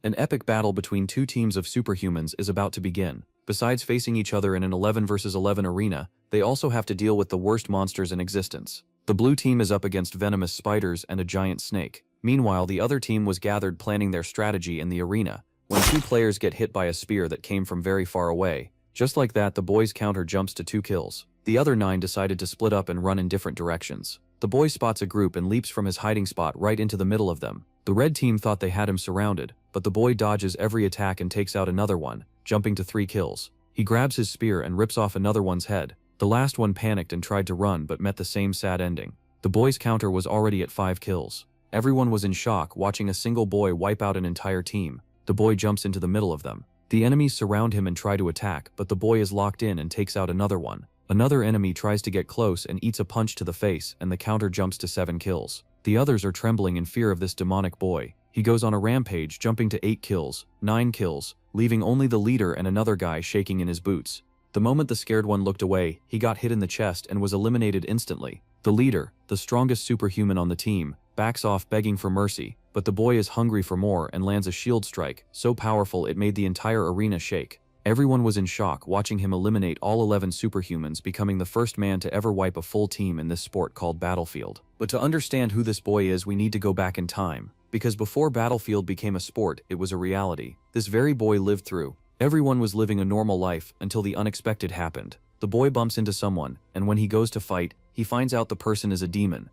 An epic battle between two teams of superhumans is about to begin. Besides facing each other in an 11 vs 11 arena, they also have to deal with the worst monsters in existence. The blue team is up against venomous spiders and a giant snake. Meanwhile, the other team was gathered planning their strategy in the arena, when two players get hit by a spear that came from very far away. Just like that, the boys' counter jumps to 2 kills. The other 9 decided to split up and run in different directions. The boy spots a group and leaps from his hiding spot right into the middle of them. The red team thought they had him surrounded, but the boy dodges every attack and takes out another one, jumping to 3 kills. He grabs his spear and rips off another one's head. The last one panicked and tried to run but met the same sad ending. The boy's counter was already at 5 kills. Everyone was in shock watching a single boy wipe out an entire team. The boy jumps into the middle of them. The enemies surround him and try to attack, but the boy is locked in and takes out another one. Another enemy tries to get close and eats a punch to the face, and the counter jumps to 7 kills. The others are trembling in fear of this demonic boy. He goes on a rampage, jumping to 8 kills, 9 kills, leaving only the leader and another guy shaking in his boots. The moment the scared one looked away, he got hit in the chest and was eliminated instantly. The leader, the strongest superhuman on the team, backs off begging for mercy, but the boy is hungry for more and lands a shield strike, so powerful it made the entire arena shake. Everyone was in shock watching him eliminate all 11 superhumans, becoming the first man to ever wipe a full team in this sport called Battlefield. But to understand who this boy is, we need to go back in time, because before Battlefield became a sport, it was a reality. This very boy lived through. Everyone was living a normal life until the unexpected happened. The boy bumps into someone, and when he goes to fight, he finds out the person is a demon.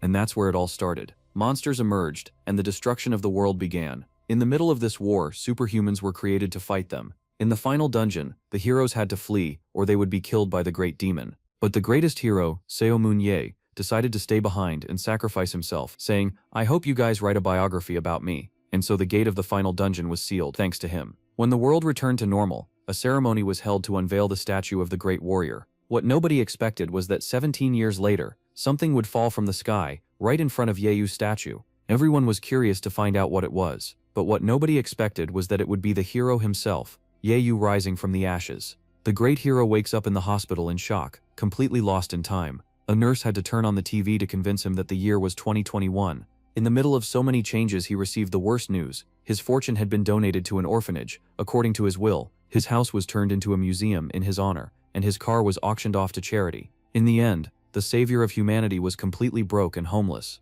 And that's where it all started. Monsters emerged, and the destruction of the world began. In the middle of this war, superhumans were created to fight them. In the final dungeon, the heroes had to flee, or they would be killed by the great demon. But the greatest hero, Seo Moon-ye, decided to stay behind and sacrifice himself, saying, "I hope you guys write a biography about me." And so the gate of the final dungeon was sealed thanks to him. When the world returned to normal, a ceremony was held to unveil the statue of the great warrior. What nobody expected was that 17 years later, something would fall from the sky, right in front of Yeyu's statue. Everyone was curious to find out what it was, but what nobody expected was that it would be the hero himself, Yeyu, rising from the ashes. The great hero wakes up in the hospital in shock, completely lost in time. A nurse had to turn on the TV to convince him that the year was 2021. In the middle of so many changes, he received the worst news. His fortune had been donated to an orphanage. According to his will, his house was turned into a museum in his honor, and his car was auctioned off to charity. In the end, the savior of humanity was completely broke and homeless.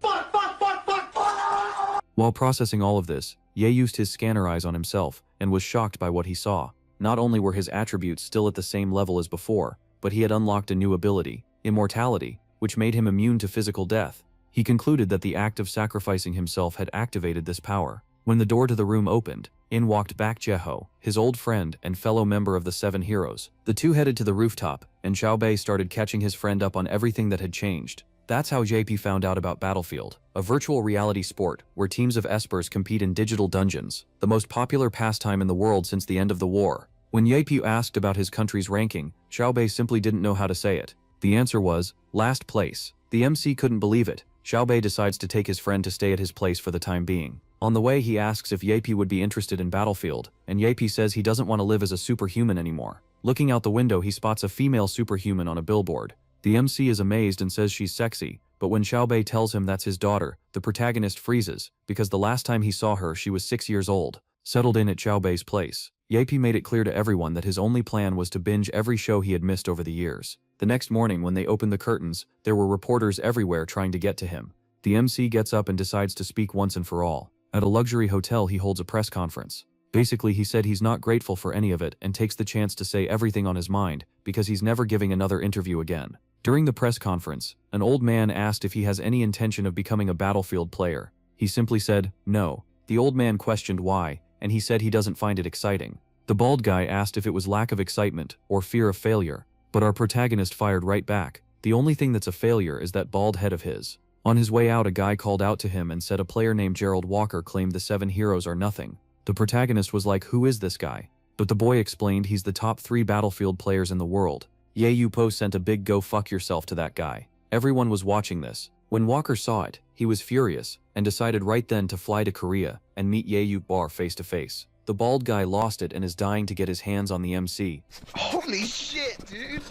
While processing all of this, Ye used his scanner eyes on himself and was shocked by what he saw. Not only were his attributes still at the same level as before, but he had unlocked a new ability, immortality, which made him immune to physical death. He concluded that the act of sacrificing himself had activated this power. When the door to the room opened, in walked back Jeho, his old friend and fellow member of the 7 heroes. The two headed to the rooftop, and Xiaobei started catching his friend up on everything that had changed. That's how JP found out about Battlefield, a virtual reality sport where teams of espers compete in digital dungeons, the most popular pastime in the world since the end of the war. When Yepi asked about his country's ranking, Xiaobei simply didn't know how to say it. The answer was, last place. The MC couldn't believe it. Xiaobei decides to take his friend to stay at his place for the time being. On the way, he asks if Yepi would be interested in Battlefield, and Yepi says he doesn't want to live as a superhuman anymore. Looking out the window, he spots a female superhuman on a billboard. The MC is amazed and says she's sexy, but when Xiaobei tells him that's his daughter, the protagonist freezes, because the last time he saw her she was 6 years old. Settled in at Xiaobei's place, Yepi made it clear to everyone that his only plan was to binge every show he had missed over the years. The next morning when they opened the curtains, there were reporters everywhere trying to get to him. The MC gets up and decides to speak once and for all. At a luxury hotel, he holds a press conference. Basically, he said he's not grateful for any of it and takes the chance to say everything on his mind because he's never giving another interview again. During the press conference, an old man asked if he has any intention of becoming a Battlefield player. He simply said, no. The old man questioned why, and he said he doesn't find it exciting. The bald guy asked if it was lack of excitement or fear of failure, but our protagonist fired right back. The only thing that's a failure is that bald head of his. On his way out, a guy called out to him and said a player named Gerald Walker claimed the 7 heroes are nothing. The protagonist was like, who is this guy? But the boy explained he's the top 3 Battlefield players in the world. Ye Yupo sent a big go fuck yourself to that guy. Everyone was watching this. When Walker saw it, he was furious and decided right then to fly to Korea and meet Ye Yupo face to face. The bald guy lost it and is dying to get his hands on the MC. Holy shit, dude!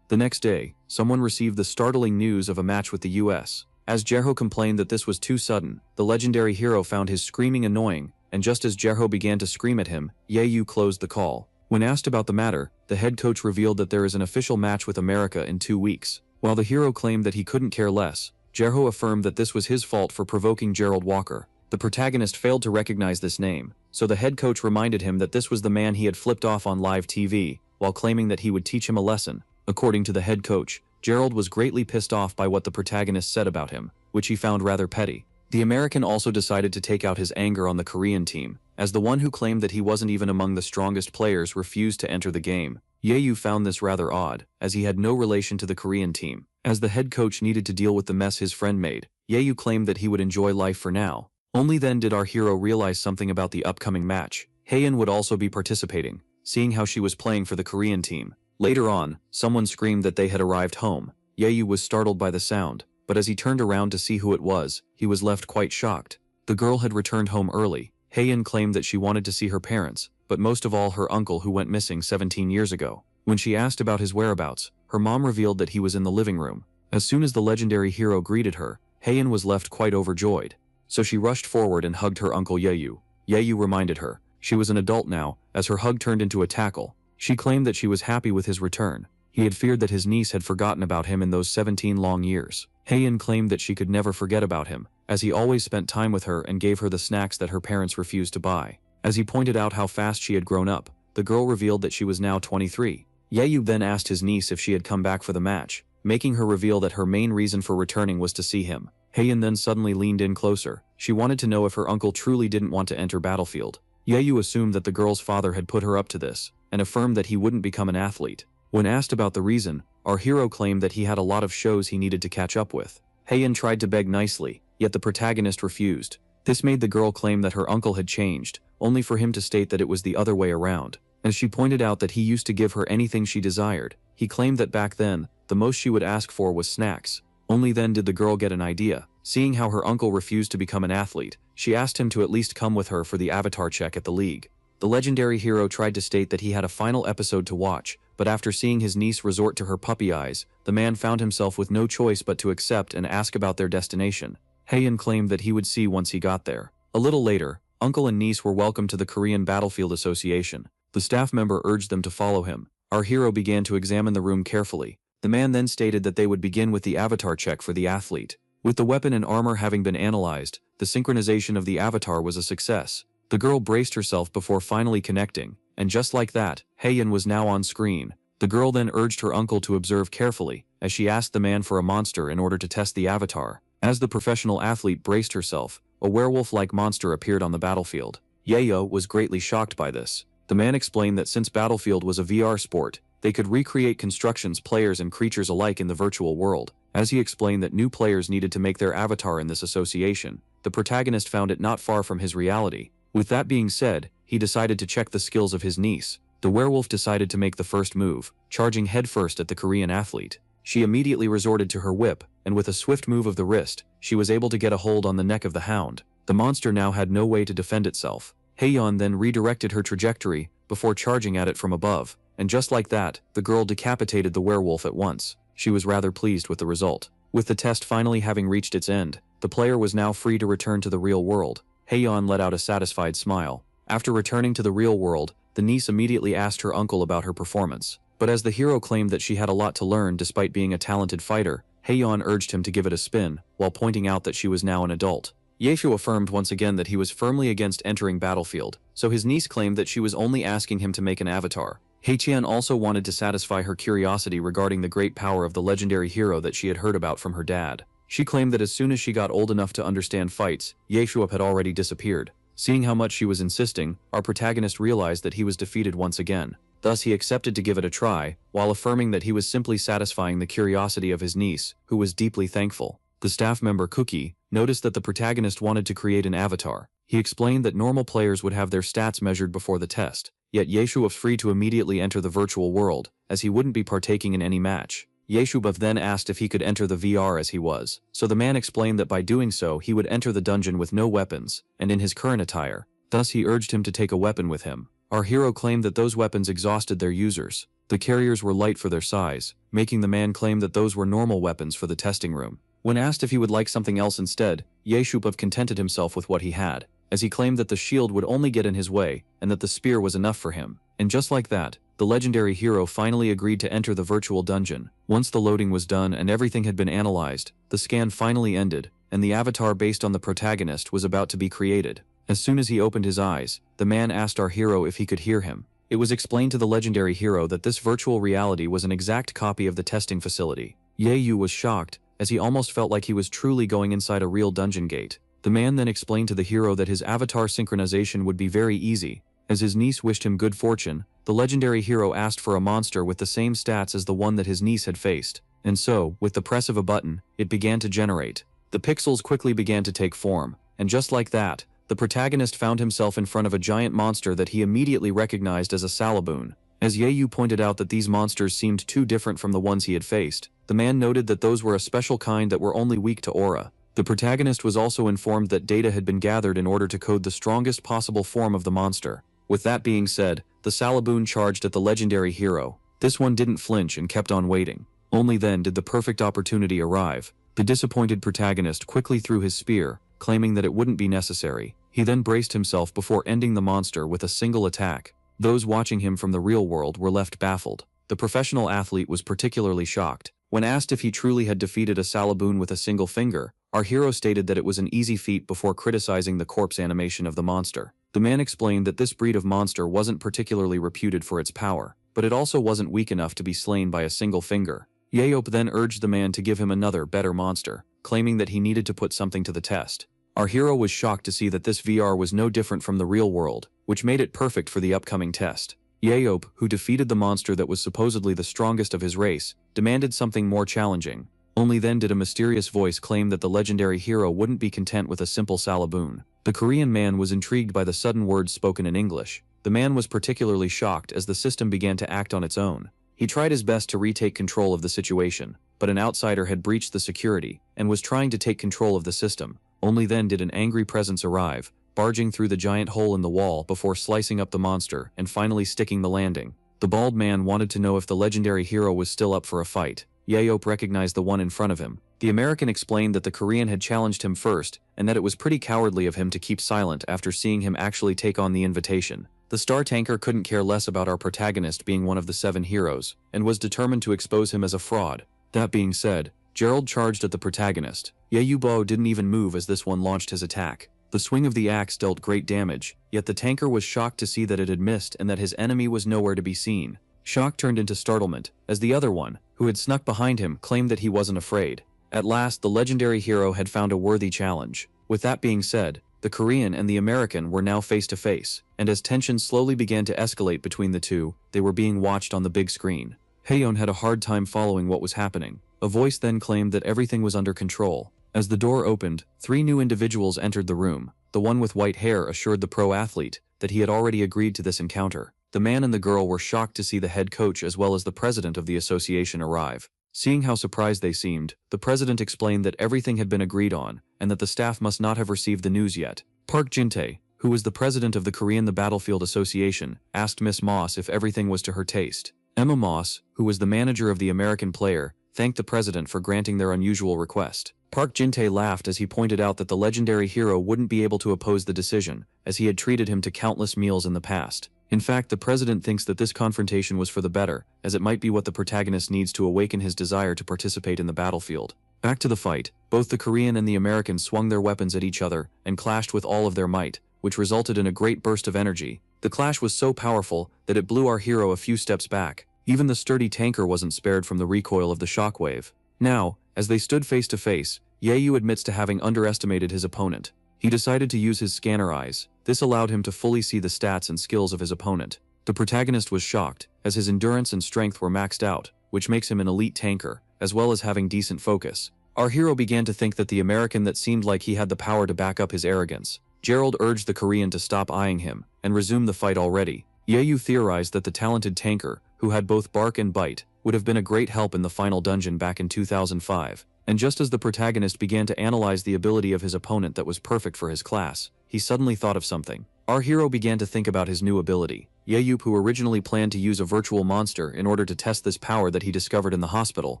The next day, someone received the startling news of a match with the US. As Jerho complained that this was too sudden, the legendary hero found his screaming annoying, and just as Jerho began to scream at him, Yahello closed the call. When asked about the matter, the head coach revealed that there is an official match with America in 2 weeks. While the hero claimed that he couldn't care less, Jerho affirmed that this was his fault for provoking Gerald Walker. The protagonist failed to recognize this name, so the head coach reminded him that this was the man he had flipped off on live TV, while claiming that he would teach him a lesson. According to the head coach, Gerald was greatly pissed off by what the protagonist said about him, which he found rather petty. The American also decided to take out his anger on the Korean team, as the one who claimed that he wasn't even among the strongest players refused to enter the game. Yahello found this rather odd, as he had no relation to the Korean team. As the head coach needed to deal with the mess his friend made, Yahello claimed that he would enjoy life for now. Only then did our hero realize something about the upcoming match. Haein would also be participating, seeing how she was playing for the Korean team. Later on, someone screamed that they had arrived home. Yahello was startled by the sound, but as he turned around to see who it was, he was left quite shocked. The girl had returned home early. Haein claimed that she wanted to see her parents, but most of all her uncle who went missing 17 years ago. When she asked about his whereabouts, her mom revealed that he was in the living room. As soon as the legendary hero greeted her, Haein was left quite overjoyed. So she rushed forward and hugged her uncle Yahello. Yahello reminded her she was an adult now, as her hug turned into a tackle. She claimed that she was happy with his return. He had feared that his niece had forgotten about him in those 17 long years. Haein claimed that she could never forget about him, as he always spent time with her and gave her the snacks that her parents refused to buy. As he pointed out how fast she had grown up, the girl revealed that she was now 23. Yahello then asked his niece if she had come back for the match, making her reveal that her main reason for returning was to see him. Haein then suddenly leaned in closer. She wanted to know if her uncle truly didn't want to enter battlefield. Yahello assumed that the girl's father had put her up to this, and affirmed that he wouldn't become an athlete. When asked about the reason, our hero claimed that he had a lot of shows he needed to catch up with. Haein tried to beg nicely, yet the protagonist refused. This made the girl claim that her uncle had changed, only for him to state that it was the other way around. As she pointed out that he used to give her anything she desired, he claimed that back then, the most she would ask for was snacks. Only then did the girl get an idea. Seeing how her uncle refused to become an athlete, she asked him to at least come with her for the avatar check at the league. The legendary hero tried to state that he had a final episode to watch, but after seeing his niece resort to her puppy eyes, the man found himself with no choice but to accept and ask about their destination. Haein claimed that he would see once he got there. A little later, uncle and niece were welcomed to the Korean Battlefield Association. The staff member urged them to follow him. Our hero began to examine the room carefully. The man then stated that they would begin with the avatar check for the athlete. With the weapon and armor having been analyzed, the synchronization of the avatar was a success. The girl braced herself before finally connecting, and just like that, Haein was now on screen. The girl then urged her uncle to observe carefully, as she asked the man for a monster in order to test the avatar. As the professional athlete braced herself, a werewolf-like monster appeared on the battlefield. Yahello was greatly shocked by this. The man explained that since Battlefield was a VR sport, they could recreate constructions, players and creatures alike in the virtual world. As he explained that new players needed to make their avatar in this association, the protagonist found it not far from his reality. With that being said, he decided to check the skills of his niece. The werewolf decided to make the first move, charging headfirst at the Korean athlete. She immediately resorted to her whip, and with a swift move of the wrist, she was able to get a hold on the neck of the hound. The monster now had no way to defend itself. Haein then redirected her trajectory, before charging at it from above, and just like that, the girl decapitated the werewolf at once. She was rather pleased with the result. With the test finally having reached its end, the player was now free to return to the real world. Haein let out a satisfied smile. After returning to the real world, the niece immediately asked her uncle about her performance. But as the hero claimed that she had a lot to learn despite being a talented fighter, Haein urged him to give it a spin, while pointing out that she was now an adult. Yahello affirmed once again that he was firmly against entering Battlefield, so his niece claimed that she was only asking him to make an avatar. Haein also wanted to satisfy her curiosity regarding the great power of the legendary hero that she had heard about from her dad. She claimed that as soon as she got old enough to understand fights, Yahello had already disappeared. Seeing how much she was insisting, our protagonist realized that he was defeated once again. Thus he accepted to give it a try, while affirming that he was simply satisfying the curiosity of his niece, who was deeply thankful. The staff member Cookie noticed that the protagonist wanted to create an avatar. He explained that normal players would have their stats measured before the test, yet Yahello was free to immediately enter the virtual world, as he wouldn't be partaking in any match. Yahello then asked if he could enter the VR as he was, so the man explained that by doing so he would enter the dungeon with no weapons, and in his current attire. Thus he urged him to take a weapon with him. Our hero claimed that those weapons exhausted their users. The carriers were light for their size, making the man claim that those were normal weapons for the testing room. When asked if he would like something else instead, Yahello contented himself with what he had, as he claimed that the shield would only get in his way and that the spear was enough for him. And just like that, the legendary hero finally agreed to enter the virtual dungeon. Once the loading was done and everything had been analyzed, the scan finally ended, and the avatar based on the protagonist was about to be created. As soon as he opened his eyes, the man asked our hero if he could hear him. It was explained to the legendary hero that this virtual reality was an exact copy of the testing facility. Yahello was shocked, as he almost felt like he was truly going inside a real dungeon gate. The man then explained to the hero that his avatar synchronization would be very easy. As his niece wished him good fortune, the legendary hero asked for a monster with the same stats as the one that his niece had faced. And so, with the press of a button, it began to generate. The pixels quickly began to take form, and just like that, the protagonist found himself in front of a giant monster that he immediately recognized as a Salaboon. As Yahello pointed out that these monsters seemed too different from the ones he had faced, the man noted that those were a special kind that were only weak to aura. The protagonist was also informed that data had been gathered in order to code the strongest possible form of the monster. With that being said, the Salaboon charged at the legendary hero. This one didn't flinch and kept on waiting. Only then did the perfect opportunity arrive. The disappointed protagonist quickly threw his spear, claiming that it wouldn't be necessary. He then braced himself before ending the monster with a single attack. Those watching him from the real world were left baffled. The professional athlete was particularly shocked. When asked if he truly had defeated a Salaboon with a single finger, our hero stated that it was an easy feat before criticizing the corpse animation of the monster. The man explained that this breed of monster wasn't particularly reputed for its power, but it also wasn't weak enough to be slain by a single finger. Yahello then urged the man to give him another, better monster, claiming that he needed to put something to the test. Our hero was shocked to see that this VR was no different from the real world, which made it perfect for the upcoming test. Yahello, who defeated the monster that was supposedly the strongest of his race, demanded something more challenging. Only then did a mysterious voice claim that the legendary hero wouldn't be content with a simple Salaboon. The Korean man was intrigued by the sudden words spoken in English. The man was particularly shocked as the system began to act on its own. He tried his best to retake control of the situation, but an outsider had breached the security and was trying to take control of the system. Only then did an angry presence arrive, barging through the giant hole in the wall before slicing up the monster and finally sticking the landing. The bald man wanted to know if the legendary hero was still up for a fight. Yahello recognized the one in front of him. The American explained that the Korean had challenged him first and that it was pretty cowardly of him to keep silent after seeing him actually take on the invitation. The star tanker couldn't care less about our protagonist being one of the 7 heroes and was determined to expose him as a fraud. That being said, Gerald charged at the protagonist. Yahello didn't even move as this one launched his attack. The swing of the axe dealt great damage, yet the tanker was shocked to see that it had missed and that his enemy was nowhere to be seen. Shock turned into startlement, as the other one, who had snuck behind him, claimed that he wasn't afraid. At last, the legendary hero had found a worthy challenge. With that being said, the Korean and the American were now face to face, and as tension slowly began to escalate between the two, they were being watched on the big screen. Haeyeon had a hard time following what was happening. A voice then claimed that everything was under control. As the door opened, 3 new individuals entered the room. The one with white hair assured the pro athlete that he had already agreed to this encounter. The man and the girl were shocked to see the head coach as well as the president of the association arrive. Seeing how surprised they seemed, the president explained that everything had been agreed on and that the staff must not have received the news yet. Park Jin-tae, who was the president of the Korean The Battlefield Association, asked Miss Moss if everything was to her taste. Emma Moss, who was the manager of the American player, thanked the president for granting their unusual request. Park Jin-tae laughed as he pointed out that the legendary hero wouldn't be able to oppose the decision, as he had treated him to countless meals in the past. In fact, the president thinks that this confrontation was for the better, as it might be what the protagonist needs to awaken his desire to participate in the battlefield. Back to the fight, both the Korean and the American swung their weapons at each other and clashed with all of their might, which resulted in a great burst of energy. The clash was so powerful that it blew our hero a few steps back. Even the sturdy tanker wasn't spared from the recoil of the shockwave. Now, as they stood face to face, Yahello admits to having underestimated his opponent. He decided to use his scanner eyes. This allowed him to fully see the stats and skills of his opponent. The protagonist was shocked, as his endurance and strength were maxed out, which makes him an elite tanker, as well as having decent focus. Our hero began to think that the American that seemed like he had the power to back up his arrogance. Gerald urged the Korean to stop eyeing him and resume the fight already. Yahello theorized that the talented tanker, who had both bark and bite, would have been a great help in the final dungeon back in 2005. And just as the protagonist began to analyze the ability of his opponent that was perfect for his class, he suddenly thought of something. Our hero began to think about his new ability. Yahello, who originally planned to use a virtual monster in order to test this power that he discovered in the hospital,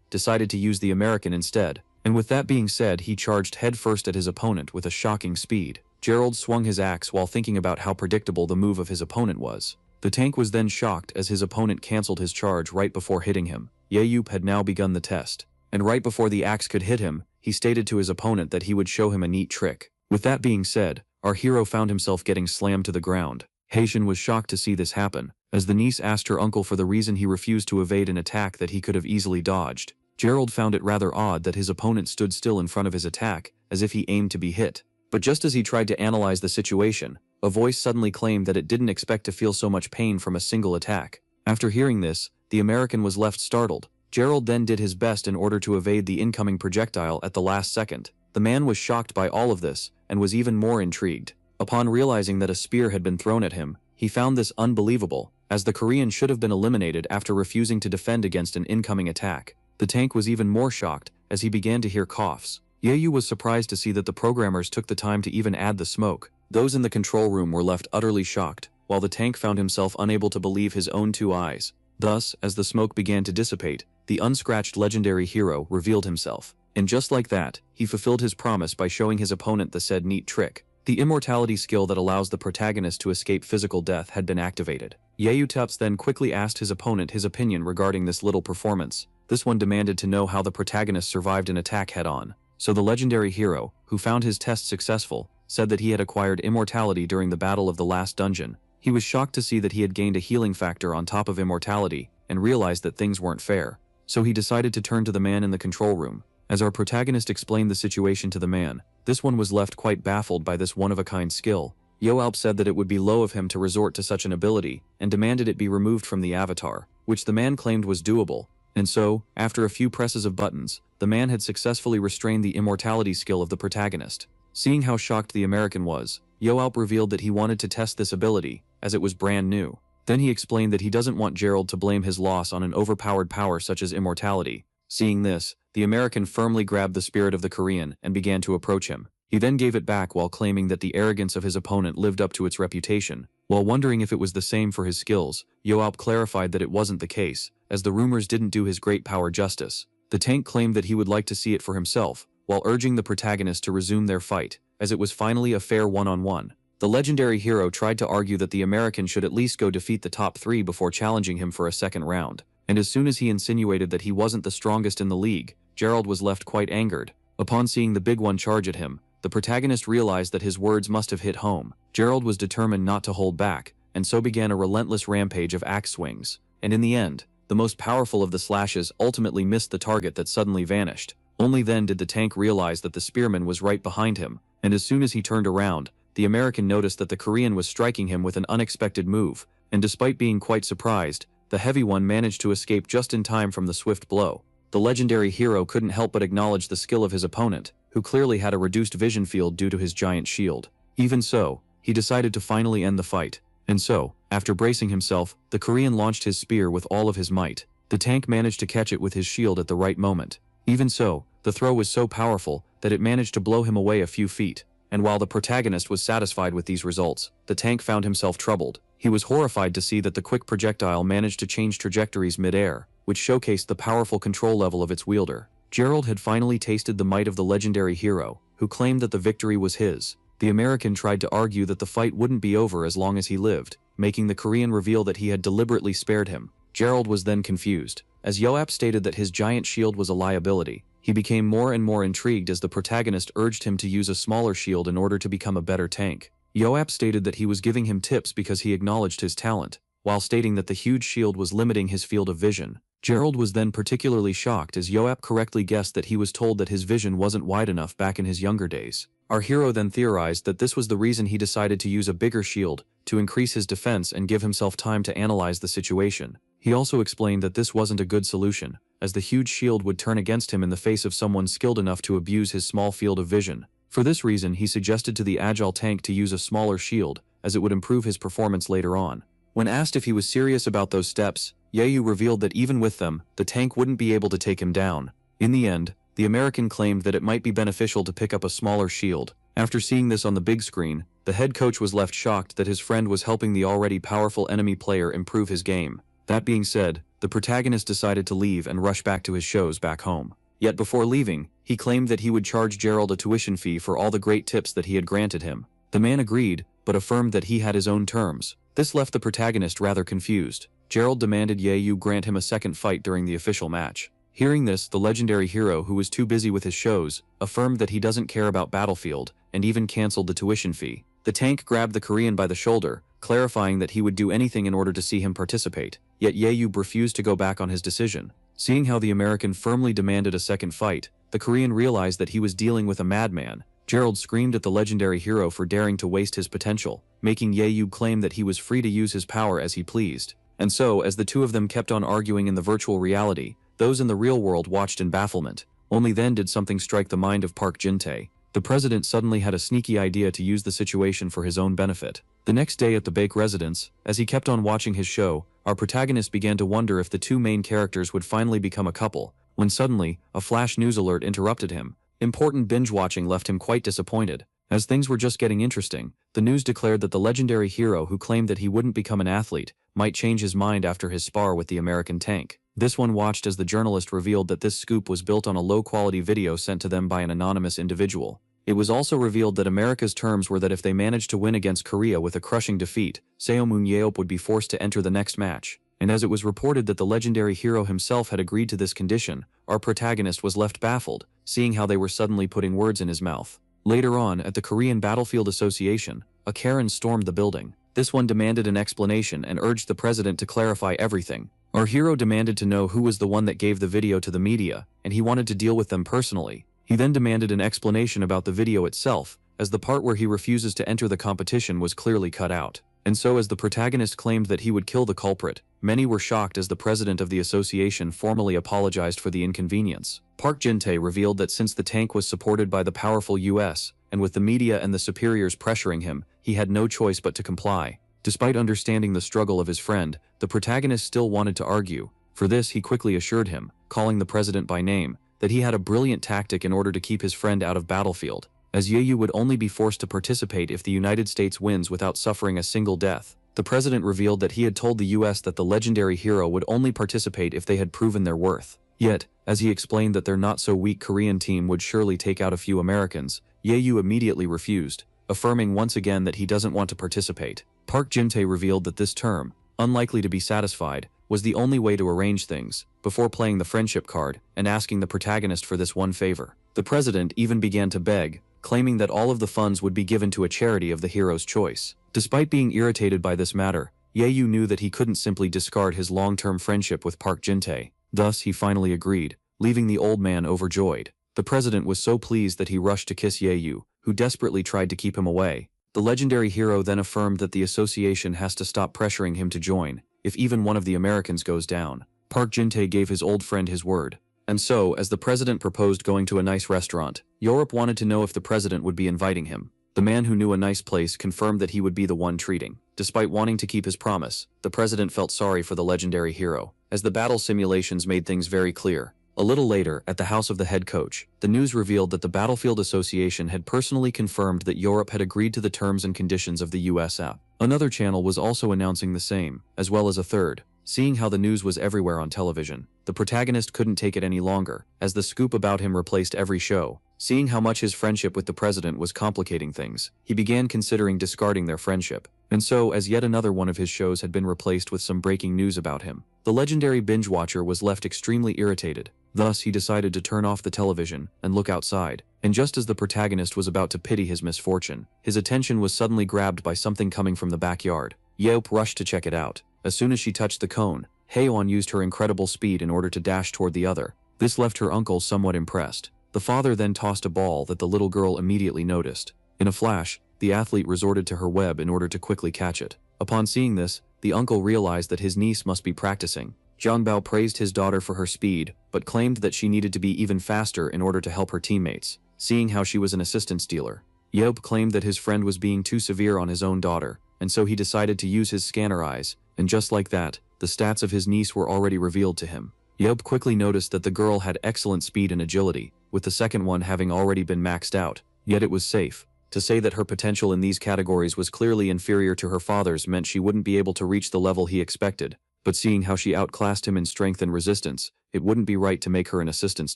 decided to use the American instead. And with that being said, he charged headfirst at his opponent with a shocking speed. Gerald swung his axe while thinking about how predictable the move of his opponent was. The tank was then shocked as his opponent cancelled his charge right before hitting him. Yahello had now begun the test. And right before the axe could hit him, he stated to his opponent that he would show him a neat trick. With that being said, our hero found himself getting slammed to the ground. Haitian was shocked to see this happen, as the niece asked her uncle for the reason he refused to evade an attack that he could have easily dodged. Gerald found it rather odd that his opponent stood still in front of his attack, as if he aimed to be hit. But just as he tried to analyze the situation, a voice suddenly claimed that it didn't expect to feel so much pain from a single attack. After hearing this, the American was left startled. Gerald then did his best in order to evade the incoming projectile at the last second. The man was shocked by all of this, and was even more intrigued. Upon realizing that a spear had been thrown at him, he found this unbelievable, as the Korean should have been eliminated after refusing to defend against an incoming attack. The tank was even more shocked, as he began to hear coughs. Yahello was surprised to see that the programmers took the time to even add the smoke. Those in the control room were left utterly shocked, while the tank found himself unable to believe his own two eyes. Thus, as the smoke began to dissipate, the unscratched legendary hero revealed himself. And just like that, he fulfilled his promise by showing his opponent the said neat trick. The immortality skill that allows the protagonist to escape physical death had been activated. Yahello then quickly asked his opponent his opinion regarding this little performance. This one demanded to know how the protagonist survived an attack head-on. So the legendary hero, who found his test successful, said that he had acquired immortality during the battle of the last dungeon. He was shocked to see that he had gained a healing factor on top of immortality, and realized that things weren't fair. So he decided to turn to the man in the control room. As our protagonist explained the situation to the man, this one was left quite baffled by this one-of-a-kind skill. Yahello said that it would be low of him to resort to such an ability, and demanded it be removed from the avatar, which the man claimed was doable. And so, after a few presses of buttons, the man had successfully restrained the immortality skill of the protagonist. Seeing how shocked the American was, Yahello revealed that he wanted to test this ability, as it was brand new. Then he explained that he doesn't want Gerald to blame his loss on an overpowered power such as immortality. Seeing this, the American firmly grabbed the spirit of the Korean and began to approach him. He then gave it back while claiming that the arrogance of his opponent lived up to its reputation. While wondering if it was the same for his skills, Yahello clarified that it wasn't the case, as the rumors didn't do his great power justice. The tank claimed that he would like to see it for himself, while urging the protagonist to resume their fight, as it was finally a fair one-on-one. The legendary hero tried to argue that the American should at least go defeat the top 3 before challenging him for a second round. And as soon as he insinuated that he wasn't the strongest in the league, Gerald was left quite angered. Upon seeing the big one charge at him, the protagonist realized that his words must have hit home. Gerald was determined not to hold back, and so began a relentless rampage of axe swings. And in the end, the most powerful of the slashes ultimately missed the target that suddenly vanished. Only then did the tank realize that the spearman was right behind him, and as soon as he turned around, the American noticed that the Korean was striking him with an unexpected move, and despite being quite surprised, the heavy one managed to escape just in time from the swift blow. The legendary hero couldn't help but acknowledge the skill of his opponent, who clearly had a reduced vision field due to his giant shield. Even so, he decided to finally end the fight. And so, after bracing himself, the Korean launched his spear with all of his might. The tank managed to catch it with his shield at the right moment. Even so, the throw was so powerful that it managed to blow him away a few feet. And while the protagonist was satisfied with these results, the tank found himself troubled. He was horrified to see that the quick projectile managed to change trajectories mid-air, which showcased the powerful control level of its wielder. Gerald had finally tasted the might of the legendary hero, who claimed that the victory was his. The American tried to argue that the fight wouldn't be over as long as he lived, making the Korean reveal that he had deliberately spared him. Gerald was then confused. As Yahello stated that his giant shield was a liability, he became more and more intrigued as the protagonist urged him to use a smaller shield in order to become a better tank. Yahello stated that he was giving him tips because he acknowledged his talent, while stating that the huge shield was limiting his field of vision. Gerald was then particularly shocked as Yahello correctly guessed that he was told that his vision wasn't wide enough back in his younger days. Our hero then theorized that this was the reason he decided to use a bigger shield, to increase his defense and give himself time to analyze the situation. He also explained that this wasn't a good solution, as the huge shield would turn against him in the face of someone skilled enough to abuse his small field of vision. For this reason, he suggested to the agile tank to use a smaller shield, as it would improve his performance later on. When asked if he was serious about those steps, Yahello revealed that even with them, the tank wouldn't be able to take him down. In the end, the American claimed that it might be beneficial to pick up a smaller shield. After seeing this on the big screen, the head coach was left shocked that his friend was helping the already powerful enemy player improve his game. That being said, the protagonist decided to leave and rush back to his shows back home. Yet before leaving, He claimed that he would charge Gerald a tuition fee for all the great tips that he had granted him. The man agreed, but affirmed that he had his own terms. This left the protagonist rather confused. Gerald demanded Yahello grant him a second fight during the official match. Hearing this, the legendary hero, who was too busy with his shows, affirmed that he doesn't care about Battlefield, and even cancelled the tuition fee. The tank grabbed the Korean by the shoulder, clarifying that he would do anything in order to see him participate, yet Yahello refused to go back on his decision. Seeing how the American firmly demanded a second fight, the Korean realized that he was dealing with a madman. Gerald screamed at the legendary hero for daring to waste his potential, making Yahello claim that he was free to use his power as he pleased. And so, as the two of them kept on arguing in the virtual reality, those in the real world watched in bafflement. Only then did something strike the mind of Park Jin-tae. The president suddenly had a sneaky idea to use the situation for his own benefit. The next day at the Bake residence, as he kept on watching his show, our protagonist began to wonder if the two main characters would finally become a couple, when suddenly, a flash news alert interrupted him. Important binge-watching left him quite disappointed. As things were just getting interesting, the news declared that the legendary hero who claimed that he wouldn't become an athlete might change his mind after his spar with the American tank. This one watched as the journalist revealed that this scoop was built on a low-quality video sent to them by an anonymous individual. It was also revealed that America's terms were that if they managed to win against Korea with a crushing defeat, Seo Moon-yeop would be forced to enter the next match. And as it was reported that the legendary hero himself had agreed to this condition, our protagonist was left baffled, seeing how they were suddenly putting words in his mouth. Later on, at the Korean Battlefield Association, a Karen stormed the building. This one demanded an explanation and urged the president to clarify everything. Our hero demanded to know who was the one that gave the video to the media, and he wanted to deal with them personally. He then demanded an explanation about the video itself, as the part where he refuses to enter the competition was clearly cut out. And so as the protagonist claimed that he would kill the culprit, many were shocked as the president of the association formally apologized for the inconvenience. Park Jin-tae revealed that since the tank was supported by the powerful US, and with the media and the superiors pressuring him, he had no choice but to comply. Despite understanding the struggle of his friend, the protagonist still wanted to argue. For this, he quickly assured him, calling the president by name, that he had a brilliant tactic in order to keep his friend out of Battlefield, as Yahello would only be forced to participate if the United States wins without suffering a single death. The president revealed that he had told the US that the legendary hero would only participate if they had proven their worth. Yet, as he explained that their not-so-weak Korean team would surely take out a few Americans, Yahello immediately refused, affirming once again that he doesn't want to participate. Park Jin-tae revealed that this term, unlikely to be satisfied, was the only way to arrange things, before playing the friendship card and asking the protagonist for this one favor. The president even began to beg, claiming that all of the funds would be given to a charity of the hero's choice. Despite being irritated by this matter, Yahello knew that he couldn't simply discard his long-term friendship with Park Jin-tae. Thus, he finally agreed, leaving the old man overjoyed. The president was so pleased that he rushed to kiss Yahello, who desperately tried to keep him away. The legendary hero then affirmed that the association has to stop pressuring him to join, if even one of the Americans goes down. Park Jin-tae gave his old friend his word. And so, as the president proposed going to a nice restaurant, Europe wanted to know if the president would be inviting him. The man who knew a nice place confirmed that he would be the one treating. Despite wanting to keep his promise, the president felt sorry for the legendary hero, as the battle simulations made things very clear. A little later, at the house of the head coach, the news revealed that the Battlefield Association had personally confirmed that Europe had agreed to the terms and conditions of the US app. Another channel was also announcing the same, as well as a third. Seeing how the news was everywhere on television, the protagonist couldn't take it any longer, as the scoop about him replaced every show. Seeing how much his friendship with the president was complicating things, he began considering discarding their friendship. And so, as yet another one of his shows had been replaced with some breaking news about him, the legendary binge-watcher was left extremely irritated. Thus, he decided to turn off the television and look outside. And just as the protagonist was about to pity his misfortune, his attention was suddenly grabbed by something coming from the backyard. Yeop rushed to check it out. As soon as she touched the cone, Haewon used her incredible speed in order to dash toward the other. This left her uncle somewhat impressed. The father then tossed a ball that the little girl immediately noticed. In a flash, the athlete resorted to her web in order to quickly catch it. Upon seeing this, the uncle realized that his niece must be practicing. Jianbao praised his daughter for her speed, but claimed that she needed to be even faster in order to help her teammates, seeing how she was an assistance dealer. Yeop claimed that his friend was being too severe on his own daughter, and so he decided to use his scanner eyes, and just like that, the stats of his niece were already revealed to him. Yeop quickly noticed that the girl had excellent speed and agility, with the second one having already been maxed out, yet it was safe. To say that her potential in these categories was clearly inferior to her father's meant she wouldn't be able to reach the level he expected, but seeing how she outclassed him in strength and resistance, it wouldn't be right to make her an assistance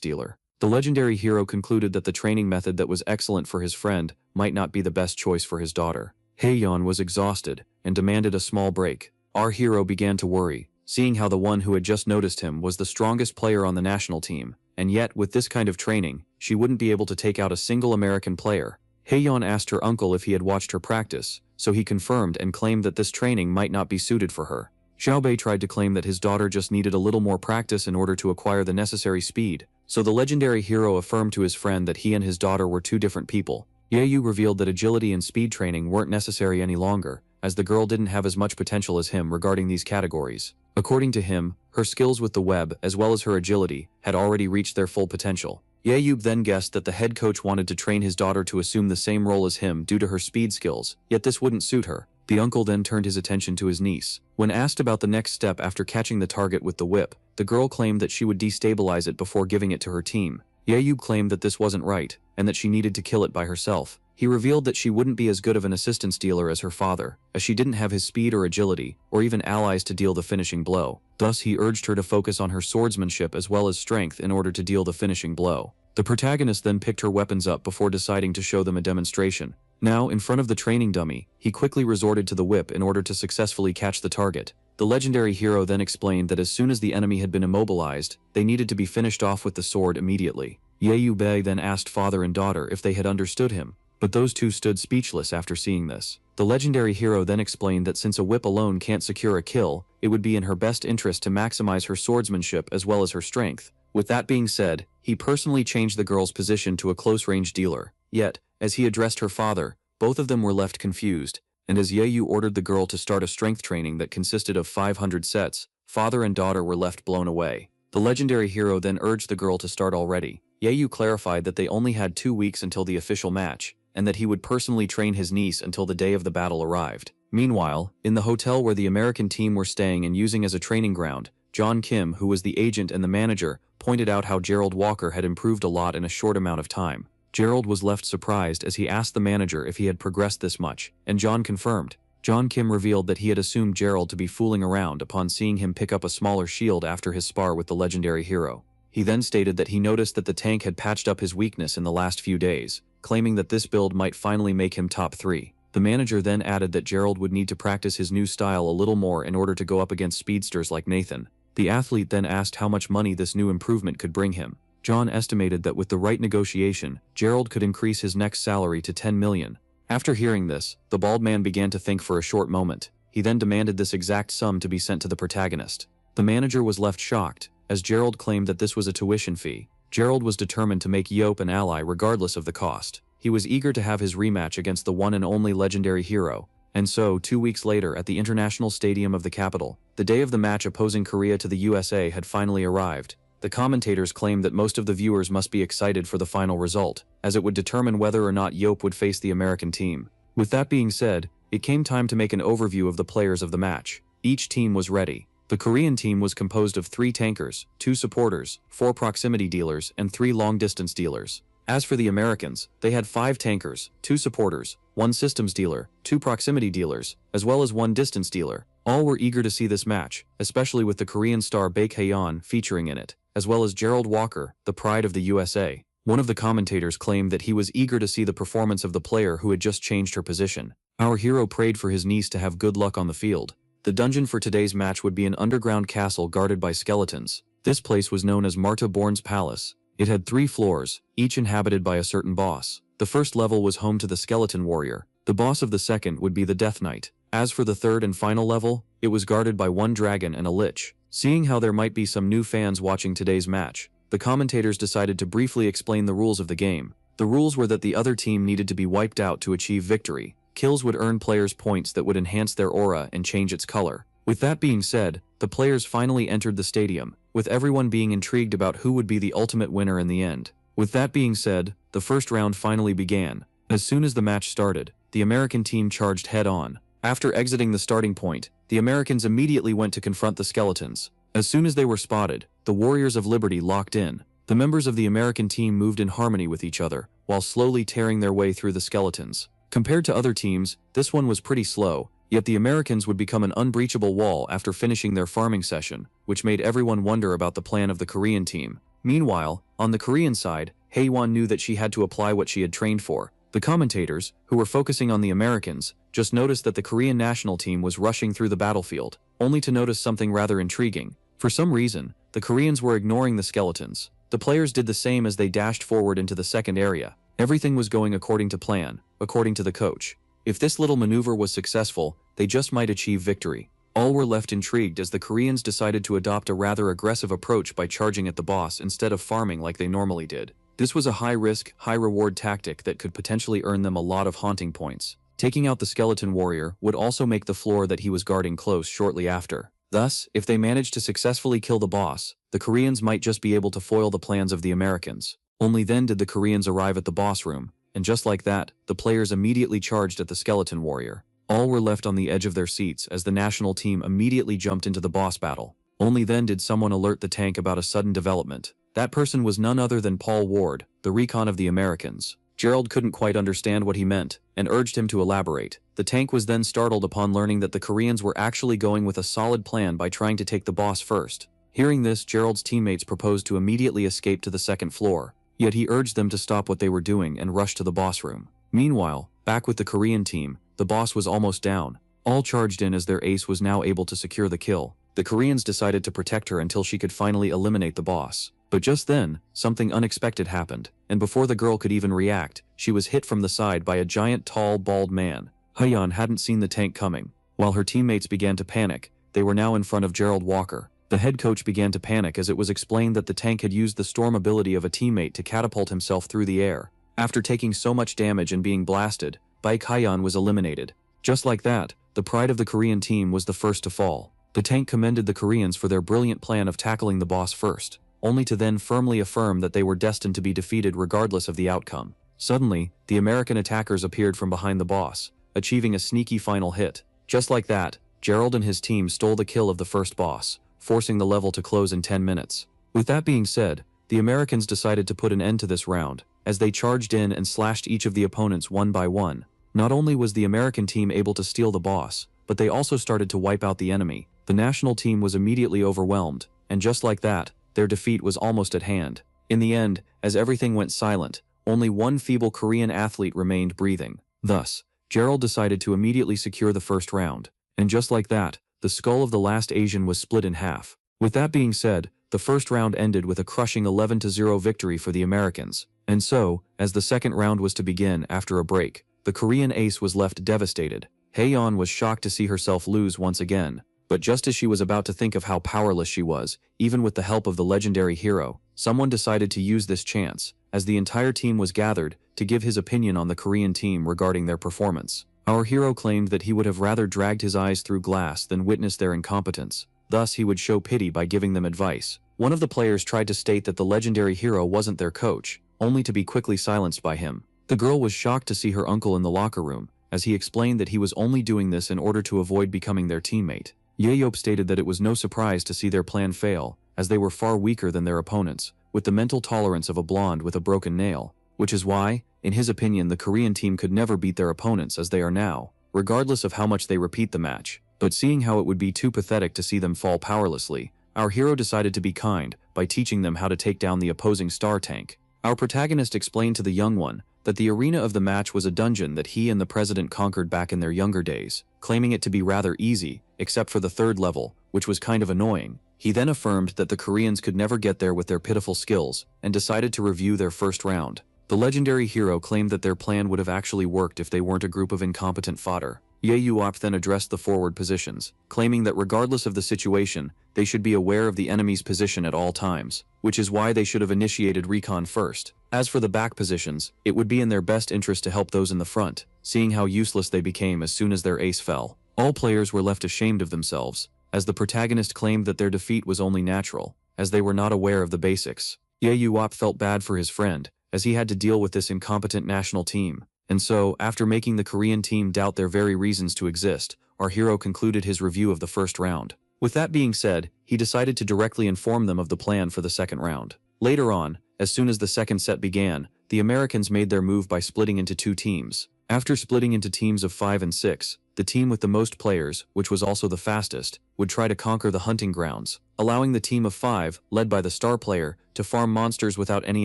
dealer. The legendary hero concluded that the training method that was excellent for his friend might not be the best choice for his daughter. Haeyeon was exhausted and demanded a small break. Our hero began to worry, seeing how the one who had just noticed him was the strongest player on the national team, and yet with this kind of training, she wouldn't be able to take out a single American player. Haeyeon asked her uncle if he had watched her practice, so he confirmed and claimed that this training might not be suited for her. Xiaobei tried to claim that his daughter just needed a little more practice in order to acquire the necessary speed, so the legendary hero affirmed to his friend that he and his daughter were two different people. Yayu revealed that agility and speed training weren't necessary any longer, as the girl didn't have as much potential as him regarding these categories. According to him, her skills with the web as well as her agility had already reached their full potential. Yayu then guessed that the head coach wanted to train his daughter to assume the same role as him due to her speed skills, yet this wouldn't suit her. The uncle then turned his attention to his niece. When asked about the next step after catching the target with the whip, the girl claimed that she would destabilize it before giving it to her team. Yayu claimed that this wasn't right, and that she needed to kill it by herself. He revealed that she wouldn't be as good of an assistance dealer as her father, as she didn't have his speed or agility, or even allies to deal the finishing blow. Thus he urged her to focus on her swordsmanship as well as strength in order to deal the finishing blow. The protagonist then picked her weapons up before deciding to show them a demonstration. Now, in front of the training dummy, he quickly resorted to the whip in order to successfully catch the target. The legendary hero then explained that as soon as the enemy had been immobilized, they needed to be finished off with the sword immediately. Yayu Bei then asked father and daughter if they had understood him, but those two stood speechless after seeing this. The legendary hero then explained that since a whip alone can't secure a kill, it would be in her best interest to maximize her swordsmanship as well as her strength. With that being said, he personally changed the girl's position to a close-range dealer. Yet, as he addressed her father, both of them were left confused, and as Yayu ordered the girl to start a strength training that consisted of 500 sets, father and daughter were left blown away. The legendary hero then urged the girl to start already. Yayu clarified that they only had 2 weeks until the official match, and that he would personally train his niece until the day of the battle arrived. Meanwhile, in the hotel where the American team were staying and using as a training ground, John Kim, who was the agent and the manager, pointed out how Gerald Walker had improved a lot in a short amount of time. Gerald was left surprised as he asked the manager if he had progressed this much, and John confirmed. John Kim revealed that he had assumed Gerald to be fooling around upon seeing him pick up a smaller shield after his spar with the legendary hero. He then stated that he noticed that the tank had patched up his weakness in the last few days, claiming that this build might finally make him top 3. The manager then added that Gerald would need to practice his new style a little more in order to go up against speedsters like Nathan. The athlete then asked how much money this new improvement could bring him. John estimated that with the right negotiation, Gerald could increase his next salary to 10 million. After hearing this, the bald man began to think for a short moment. He then demanded this exact sum to be sent to the protagonist. The manager was left shocked, as Gerald claimed that this was a tuition fee. Gerald was determined to make Yope an ally regardless of the cost. He was eager to have his rematch against the one and only legendary hero. And so, 2 weeks later at the International Stadium of the capital, the day of the match opposing Korea to the USA had finally arrived. The commentators claimed that most of the viewers must be excited for the final result, as it would determine whether or not Yope would face the American team. With that being said, it came time to make an overview of the players of the match. Each team was ready. The Korean team was composed of 3 tankers, 2 supporters, 4 proximity dealers, and 3 long-distance dealers. As for the Americans, they had 5 tankers, 2 supporters, 1 systems dealer, 2 proximity dealers, as well as 1 distance dealer. All were eager to see this match, especially with the Korean star Baek Haeyeon featuring in it, as well as Gerald Walker, the pride of the USA. One of the commentators claimed that he was eager to see the performance of the player who had just changed her position. Our hero prayed for his niece to have good luck on the field. The dungeon for today's match would be an underground castle guarded by skeletons. This place was known as Marta Born's Palace. It had 3 floors, each inhabited by a certain boss. The first level was home to the Skeleton Warrior. The boss of the second would be the Death Knight. As for the third and final level, it was guarded by 1 dragon and a lich. Seeing how there might be some new fans watching today's match, the commentators decided to briefly explain the rules of the game. The rules were that the other team needed to be wiped out to achieve victory. Kills would earn players points that would enhance their aura and change its color. With that being said, the players finally entered the stadium, with everyone being intrigued about who would be the ultimate winner in the end. With that being said, the first round finally began. As soon as the match started, the American team charged head-on. After exiting the starting point, the Americans immediately went to confront the skeletons. As soon as they were spotted, the Warriors of Liberty locked in. The members of the American team moved in harmony with each other, while slowly tearing their way through the skeletons. Compared to other teams, this one was pretty slow, yet the Americans would become an unbreachable wall after finishing their farming session, which made everyone wonder about the plan of the Korean team. Meanwhile, on the Korean side, Haewon knew that she had to apply what she had trained for. The commentators, who were focusing on the Americans, just noticed that the Korean national team was rushing through the battlefield, only to notice something rather intriguing. For some reason, the Koreans were ignoring the skeletons. The players did the same as they dashed forward into the second area. Everything was going according to plan, according to the coach. If this little maneuver was successful, they just might achieve victory. All were left intrigued as the Koreans decided to adopt a rather aggressive approach by charging at the boss instead of farming like they normally did. This was a high-risk, high-reward tactic that could potentially earn them a lot of haunting points. Taking out the skeleton warrior would also make the floor that he was guarding close shortly after. Thus, if they managed to successfully kill the boss, the Koreans might just be able to foil the plans of the Americans. Only then did the Koreans arrive at the boss room, and just like that, the players immediately charged at the skeleton warrior. All were left on the edge of their seats as the national team immediately jumped into the boss battle. Only then did someone alert the tank about a sudden development. That person was none other than Paul Ward, the recon of the Americans. Gerald couldn't quite understand what he meant, and urged him to elaborate. The tank was then startled upon learning that the Koreans were actually going with a solid plan by trying to take the boss first. Hearing this, Gerald's teammates proposed to immediately escape to the second floor, yet he urged them to stop what they were doing and rush to the boss room. Meanwhile, back with the Korean team, the boss was almost down. All charged in as their ace was now able to secure the kill. The Koreans decided to protect her until she could finally eliminate the boss. But just then, something unexpected happened, and before the girl could even react, she was hit from the side by a giant tall, bald man. Haeyeon hadn't seen the tank coming. While her teammates began to panic, they were now in front of Gerald Walker. The head coach began to panic as it was explained that the tank had used the storm ability of a teammate to catapult himself through the air. After taking so much damage and being blasted, Baek Haeyeon was eliminated. Just like that, the pride of the Korean team was the first to fall. The tank commended the Koreans for their brilliant plan of tackling the boss first, only to then firmly affirm that they were destined to be defeated regardless of the outcome. Suddenly, the American attackers appeared from behind the boss, achieving a sneaky final hit. Just like that, Gerald and his team stole the kill of the first boss, forcing the level to close in 10 minutes. With that being said, the Americans decided to put an end to this round, as they charged in and slashed each of the opponents one by one. Not only was the American team able to steal the boss, but they also started to wipe out the enemy. The national team was immediately overwhelmed, and just like that, their defeat was almost at hand. In the end, as everything went silent, only one feeble Korean athlete remained breathing. Thus, Gerald decided to immediately secure the first round, and just like that, the skull of the last Asian was split in half. With that being said, the first round ended with a crushing 11-0 victory for the Americans. And so, as the second round was to begin after a break, the Korean ace was left devastated. Haeyeon was shocked to see herself lose once again. But just as she was about to think of how powerless she was, even with the help of the legendary hero, someone decided to use this chance, as the entire team was gathered, to give his opinion on the Korean team regarding their performance. Our hero claimed that he would have rather dragged his eyes through glass than witness their incompetence. Thus, he would show pity by giving them advice. One of the players tried to state that the legendary hero wasn't their coach, only to be quickly silenced by him. The girl was shocked to see her uncle in the locker room, as he explained that he was only doing this in order to avoid becoming their teammate. Yahello stated that it was no surprise to see their plan fail, as they were far weaker than their opponents, with the mental tolerance of a blonde with a broken nail, which is why, in his opinion, the Korean team could never beat their opponents as they are now, regardless of how much they repeat the match. But seeing how it would be too pathetic to see them fall powerlessly, our hero decided to be kind by teaching them how to take down the opposing star tank. Our protagonist explained to the young one that the arena of the match was a dungeon that he and the president conquered back in their younger days, claiming it to be rather easy, except for the third level, which was kind of annoying. He then affirmed that the Koreans could never get there with their pitiful skills, and decided to review their first round. The legendary hero claimed that their plan would have actually worked if they weren't a group of incompetent fodder. Yahello then addressed the forward positions, claiming that regardless of the situation, they should be aware of the enemy's position at all times, which is why they should have initiated recon first. As for the back positions, it would be in their best interest to help those in the front, seeing how useless they became as soon as their ace fell. All players were left ashamed of themselves, as the protagonist claimed that their defeat was only natural, as they were not aware of the basics. Yahello felt bad for his friend, as he had to deal with this incompetent national team. And so, after making the Korean team doubt their very reasons to exist, our hero concluded his review of the first round. With that being said, he decided to directly inform them of the plan for the second round. Later on, as soon as the second set began, the Americans made their move by splitting into two teams. After splitting into teams of 5 and 6, the team with the most players, which was also the fastest, would try to conquer the hunting grounds, allowing the team of 5, led by the star player, to farm monsters without any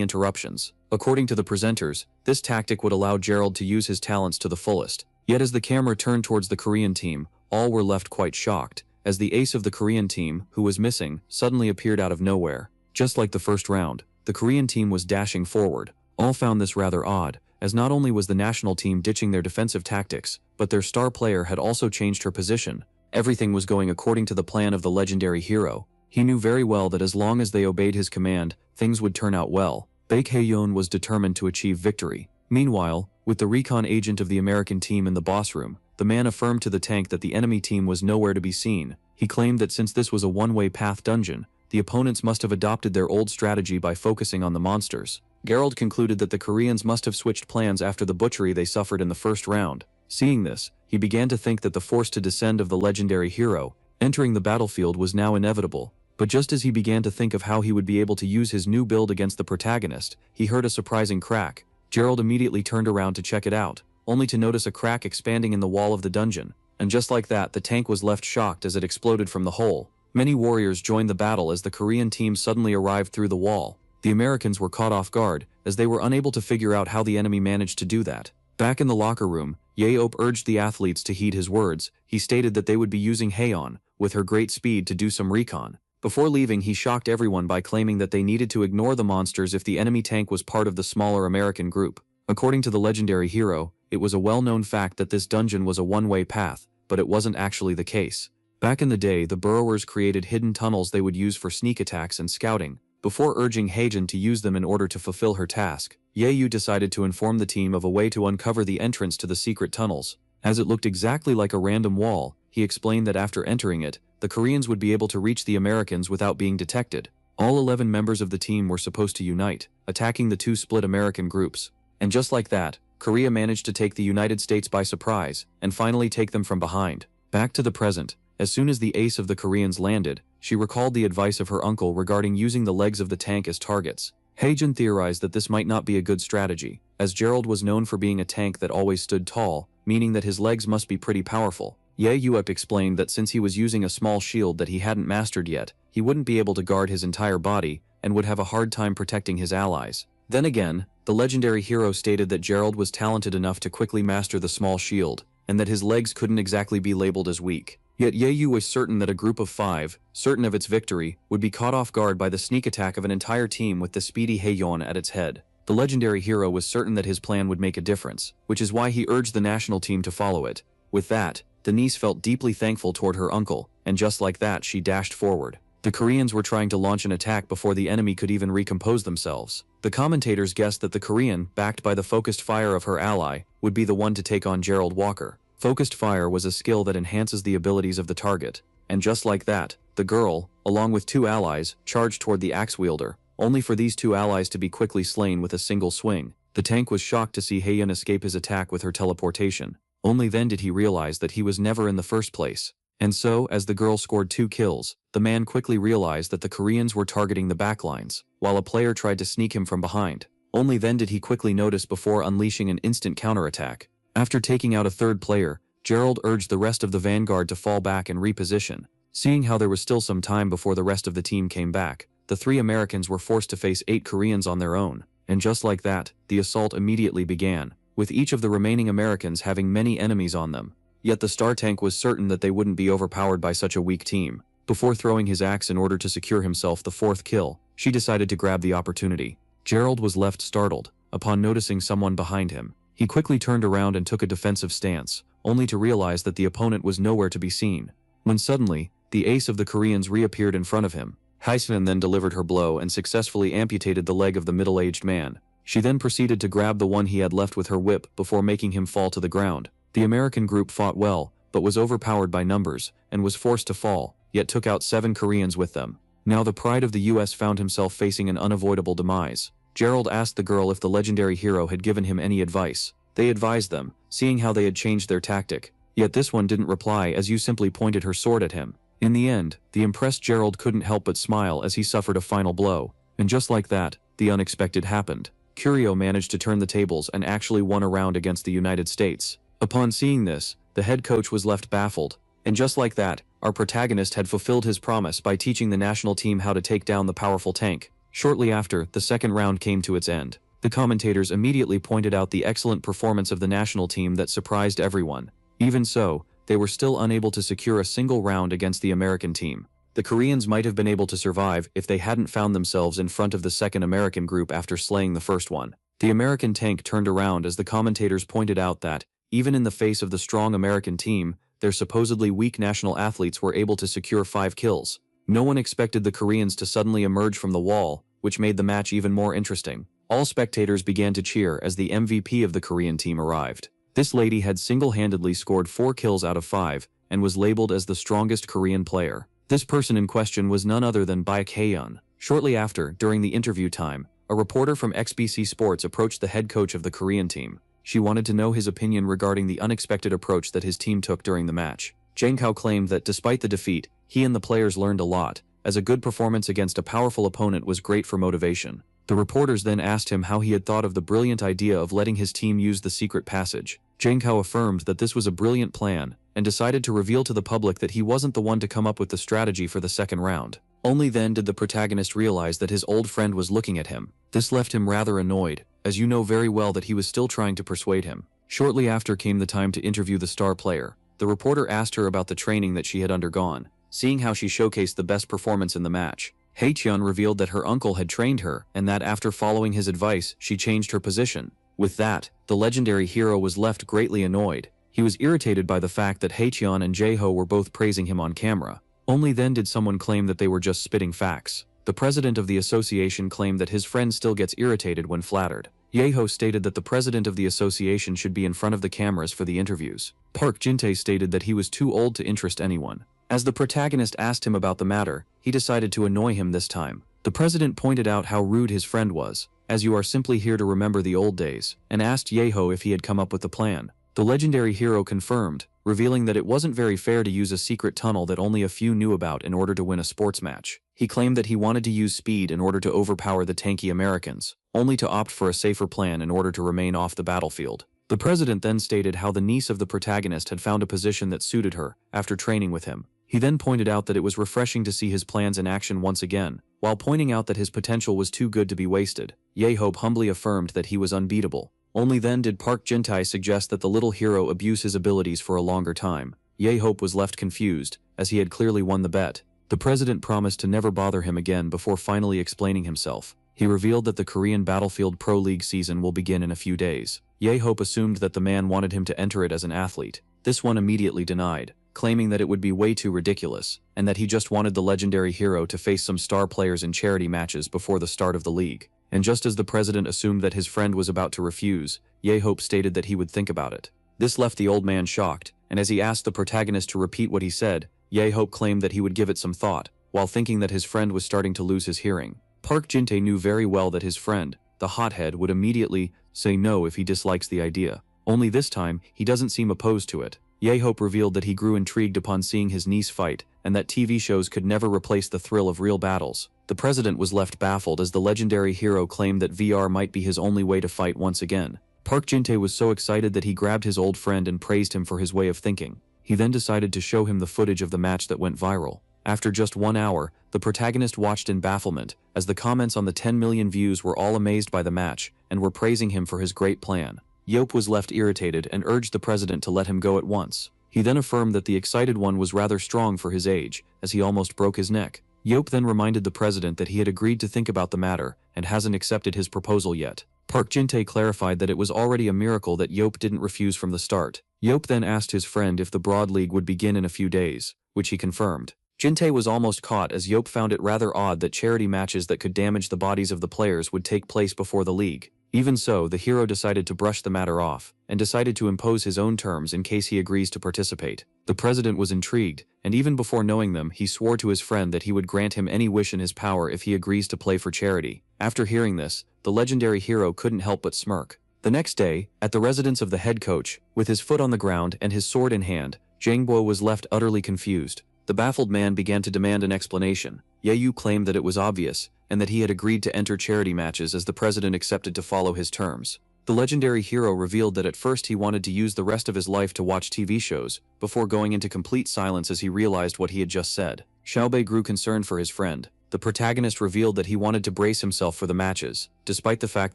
interruptions. According to the presenters, this tactic would allow Gerald to use his talents to the fullest. Yet as the camera turned towards the Korean team, all were left quite shocked, as the ace of the Korean team, who was missing, suddenly appeared out of nowhere. Just like the first round, the Korean team was dashing forward. All found this rather odd, as not only was the national team ditching their defensive tactics, but their star player had also changed her position. Everything was going according to the plan of the legendary hero. He knew very well that as long as they obeyed his command, things would turn out well. Baek Hae-yeon was determined to achieve victory. Meanwhile, with the recon agent of the American team in the boss room, the man affirmed to the tank that the enemy team was nowhere to be seen. He claimed that since this was a one-way path dungeon, the opponents must have adopted their old strategy by focusing on the monsters. Gerald concluded that the Koreans must have switched plans after the butchery they suffered in the first round. Seeing this, he began to think that the force to descend of the legendary hero, entering the battlefield, was now inevitable. But just as he began to think of how he would be able to use his new build against the protagonist, he heard a surprising crack. Gerald immediately turned around to check it out, only to notice a crack expanding in the wall of the dungeon. And just like that, the tank was left shocked as it exploded from the hole. Many warriors joined the battle as the Korean team suddenly arrived through the wall. The Americans were caught off guard, as they were unable to figure out how the enemy managed to do that. Back in the locker room, Yaop urged the athletes to heed his words. He stated that they would be using Haeyeon, with her great speed, to do some recon. Before leaving, he shocked everyone by claiming that they needed to ignore the monsters if the enemy tank was part of the smaller American group. According to the legendary hero, it was a well-known fact that this dungeon was a one-way path, but it wasn't actually the case. Back in the day, the burrowers created hidden tunnels they would use for sneak attacks and scouting. Before urging Haejin to use them in order to fulfill her task, Yeyu decided to inform the team of a way to uncover the entrance to the secret tunnels. As it looked exactly like a random wall, he explained that after entering it, the Koreans would be able to reach the Americans without being detected. All 11 members of the team were supposed to unite, attacking the two split American groups. And just like that, Korea managed to take the United States by surprise, and finally take them from behind. Back to the present, as soon as the ace of the Koreans landed, she recalled the advice of her uncle regarding using the legs of the tank as targets. Haejin theorized that this might not be a good strategy, as Gerald was known for being a tank that always stood tall, meaning that his legs must be pretty powerful. Ye Yuep explained that since he was using a small shield that he hadn't mastered yet, he wouldn't be able to guard his entire body, and would have a hard time protecting his allies. Then again, the legendary hero stated that Gerald was talented enough to quickly master the small shield, and that his legs couldn't exactly be labeled as weak. Yet Yeyu was certain that a group of 5, certain of its victory, would be caught off guard by the sneak attack of an entire team with the speedy Haeyeon at its head. The legendary hero was certain that his plan would make a difference, which is why he urged the national team to follow it. With that, Denise felt deeply thankful toward her uncle, and just like that, she dashed forward. The Koreans were trying to launch an attack before the enemy could even recompose themselves. The commentators guessed that the Korean, backed by the focused fire of her ally, would be the one to take on Gerald Walker. Focused fire was a skill that enhances the abilities of the target, and just like that, the girl, along with 2 allies, charged toward the axe wielder, only for these 2 allies to be quickly slain with a single swing. The tank was shocked to see Haeyeon escape his attack with her teleportation. Only then did he realize that he was never in the first place. And so, as the girl scored 2 kills, the man quickly realized that the Koreans were targeting the backlines, while a player tried to sneak him from behind. Only then did he quickly notice before unleashing an instant counterattack. After taking out a 3rd player, Gerald urged the rest of the vanguard to fall back and reposition. Seeing how there was still some time before the rest of the team came back, the 3 Americans were forced to face 8 Koreans on their own. And just like that, the assault immediately began, with each of the remaining Americans having many enemies on them. Yet the star tank was certain that they wouldn't be overpowered by such a weak team. Before throwing his axe in order to secure himself the 4th kill, she decided to grab the opportunity. Gerald was left startled, upon noticing someone behind him. He quickly turned around and took a defensive stance, only to realize that the opponent was nowhere to be seen. When suddenly, the ace of the Koreans reappeared in front of him. Haesun then delivered her blow and successfully amputated the leg of the middle-aged man. She then proceeded to grab the one he had left with her whip before making him fall to the ground. The American group fought well, but was overpowered by numbers, and was forced to fall, yet took out 7 Koreans with them. Now the pride of the US found himself facing an unavoidable demise. Gerald asked the girl if the legendary hero had given him any advice. They advised them, seeing how they had changed their tactic. Yet this one didn't reply as Yu simply pointed her sword at him. In the end, the impressed Gerald couldn't help but smile as he suffered a final blow. And just like that, the unexpected happened. Curio managed to turn the tables and actually won a round against the United States. Upon seeing this, the head coach was left baffled, and just like that, our protagonist had fulfilled his promise by teaching the national team how to take down the powerful tank. Shortly after, the second round came to its end. The commentators immediately pointed out the excellent performance of the national team that surprised everyone. Even so, they were still unable to secure a single round against the American team. The Koreans might have been able to survive if they hadn't found themselves in front of the second American group after slaying the first one. The American tank turned around as the commentators pointed out that, even in the face of the strong American team, their supposedly weak national athletes were able to secure 5 kills. No one expected the Koreans to suddenly emerge from the wall, which made the match even more interesting. All spectators began to cheer as the MVP of the Korean team arrived. This lady had single-handedly scored 4 kills out of 5 and was labeled as the strongest Korean player. This person in question was none other than Baek Hae-yeon. Shortly after, during the interview time, a reporter from XBC Sports approached the head coach of the Korean team. She wanted to know his opinion regarding the unexpected approach that his team took during the match. Jang Kao claimed that despite the defeat, he and the players learned a lot, as a good performance against a powerful opponent was great for motivation. The reporters then asked him how he had thought of the brilliant idea of letting his team use the secret passage. Jang Kao affirmed that this was a brilliant plan, and decided to reveal to the public that he wasn't the one to come up with the strategy for the second round. Only then did the protagonist realize that his old friend was looking at him. This left him rather annoyed, as you know very well that he was still trying to persuade him. Shortly after came the time to interview the star player. The reporter asked her about the training that she had undergone. Seeing how she showcased the best performance in the match, Hae-yeon revealed that her uncle had trained her and that after following his advice, she changed her position. With that, the legendary hero was left greatly annoyed. He was irritated by the fact that Hae-yeon and Jae-ho were both praising him on camera. Only then did someone claim that they were just spitting facts. The president of the association claimed that his friend still gets irritated when flattered. Jae-ho stated that the president of the association should be in front of the cameras for the interviews. Park Jin-tae stated that he was too old to interest anyone. As the protagonist asked him about the matter, he decided to annoy him this time. The president pointed out how rude his friend was, as you are simply here to remember the old days, and asked Jae-ho if he had come up with the plan. The legendary hero confirmed, revealing that it wasn't very fair to use a secret tunnel that only a few knew about in order to win a sports match. He claimed that he wanted to use speed in order to overpower the tanky Americans, only to opt for a safer plan in order to remain off the battlefield. The president then stated how the niece of the protagonist had found a position that suited her after training with him. He then pointed out that it was refreshing to see his plans in action once again, while pointing out that his potential was too good to be wasted. Jae-ho humbly affirmed that he was unbeatable. Only then did Park Jin-tae suggest that the little hero abuse his abilities for a longer time. Jae-ho was left confused, as he had clearly won the bet. The president promised to never bother him again before finally explaining himself. He revealed that the Korean Battlefield Pro League season will begin in a few days. Jae-ho assumed that the man wanted him to enter it as an athlete. This one immediately denied, claiming that it would be way too ridiculous, and that he just wanted the legendary hero to face some star players in charity matches before the start of the league. And just as the president assumed that his friend was about to refuse, Jae-ho stated that he would think about it. This left the old man shocked, and as he asked the protagonist to repeat what he said, Jae-ho claimed that he would give it some thought, while thinking that his friend was starting to lose his hearing. Park Jin-tae knew very well that his friend, the hothead, would immediately say no if he dislikes the idea. Only this time, he doesn't seem opposed to it. Jae-ho revealed that he grew intrigued upon seeing his niece fight, and that TV shows could never replace the thrill of real battles. The president was left baffled as the legendary hero claimed that VR might be his only way to fight once again. Park Jin-tae was so excited that he grabbed his old friend and praised him for his way of thinking. He then decided to show him the footage of the match that went viral. After just 1 hour, the protagonist watched in bafflement, as the comments on the 10 million views were all amazed by the match, and were praising him for his great plan. Yope was left irritated and urged the president to let him go at once. He then affirmed that the excited one was rather strong for his age, as he almost broke his neck. Yope then reminded the president that he had agreed to think about the matter, and hasn't accepted his proposal yet. Park Jin-tae clarified that it was already a miracle that Yope didn't refuse from the start. Yope then asked his friend if the Broad League would begin in a few days, which he confirmed. Jin-tae was almost caught as Yope found it rather odd that charity matches that could damage the bodies of the players would take place before the league. Even so, the hero decided to brush the matter off, and decided to impose his own terms in case he agrees to participate. The president was intrigued, and even before knowing them, he swore to his friend that he would grant him any wish in his power if he agrees to play for charity. After hearing this, the legendary hero couldn't help but smirk. The next day, at the residence of the head coach, with his foot on the ground and his sword in hand, Jangbo was left utterly confused. The baffled man began to demand an explanation. Yeyu claimed that it was obvious, and that he had agreed to enter charity matches as the president accepted to follow his terms. The legendary hero revealed that at first he wanted to use the rest of his life to watch TV shows, before going into complete silence as he realized what he had just said. Xiaobei grew concerned for his friend. The protagonist revealed that he wanted to brace himself for the matches, despite the fact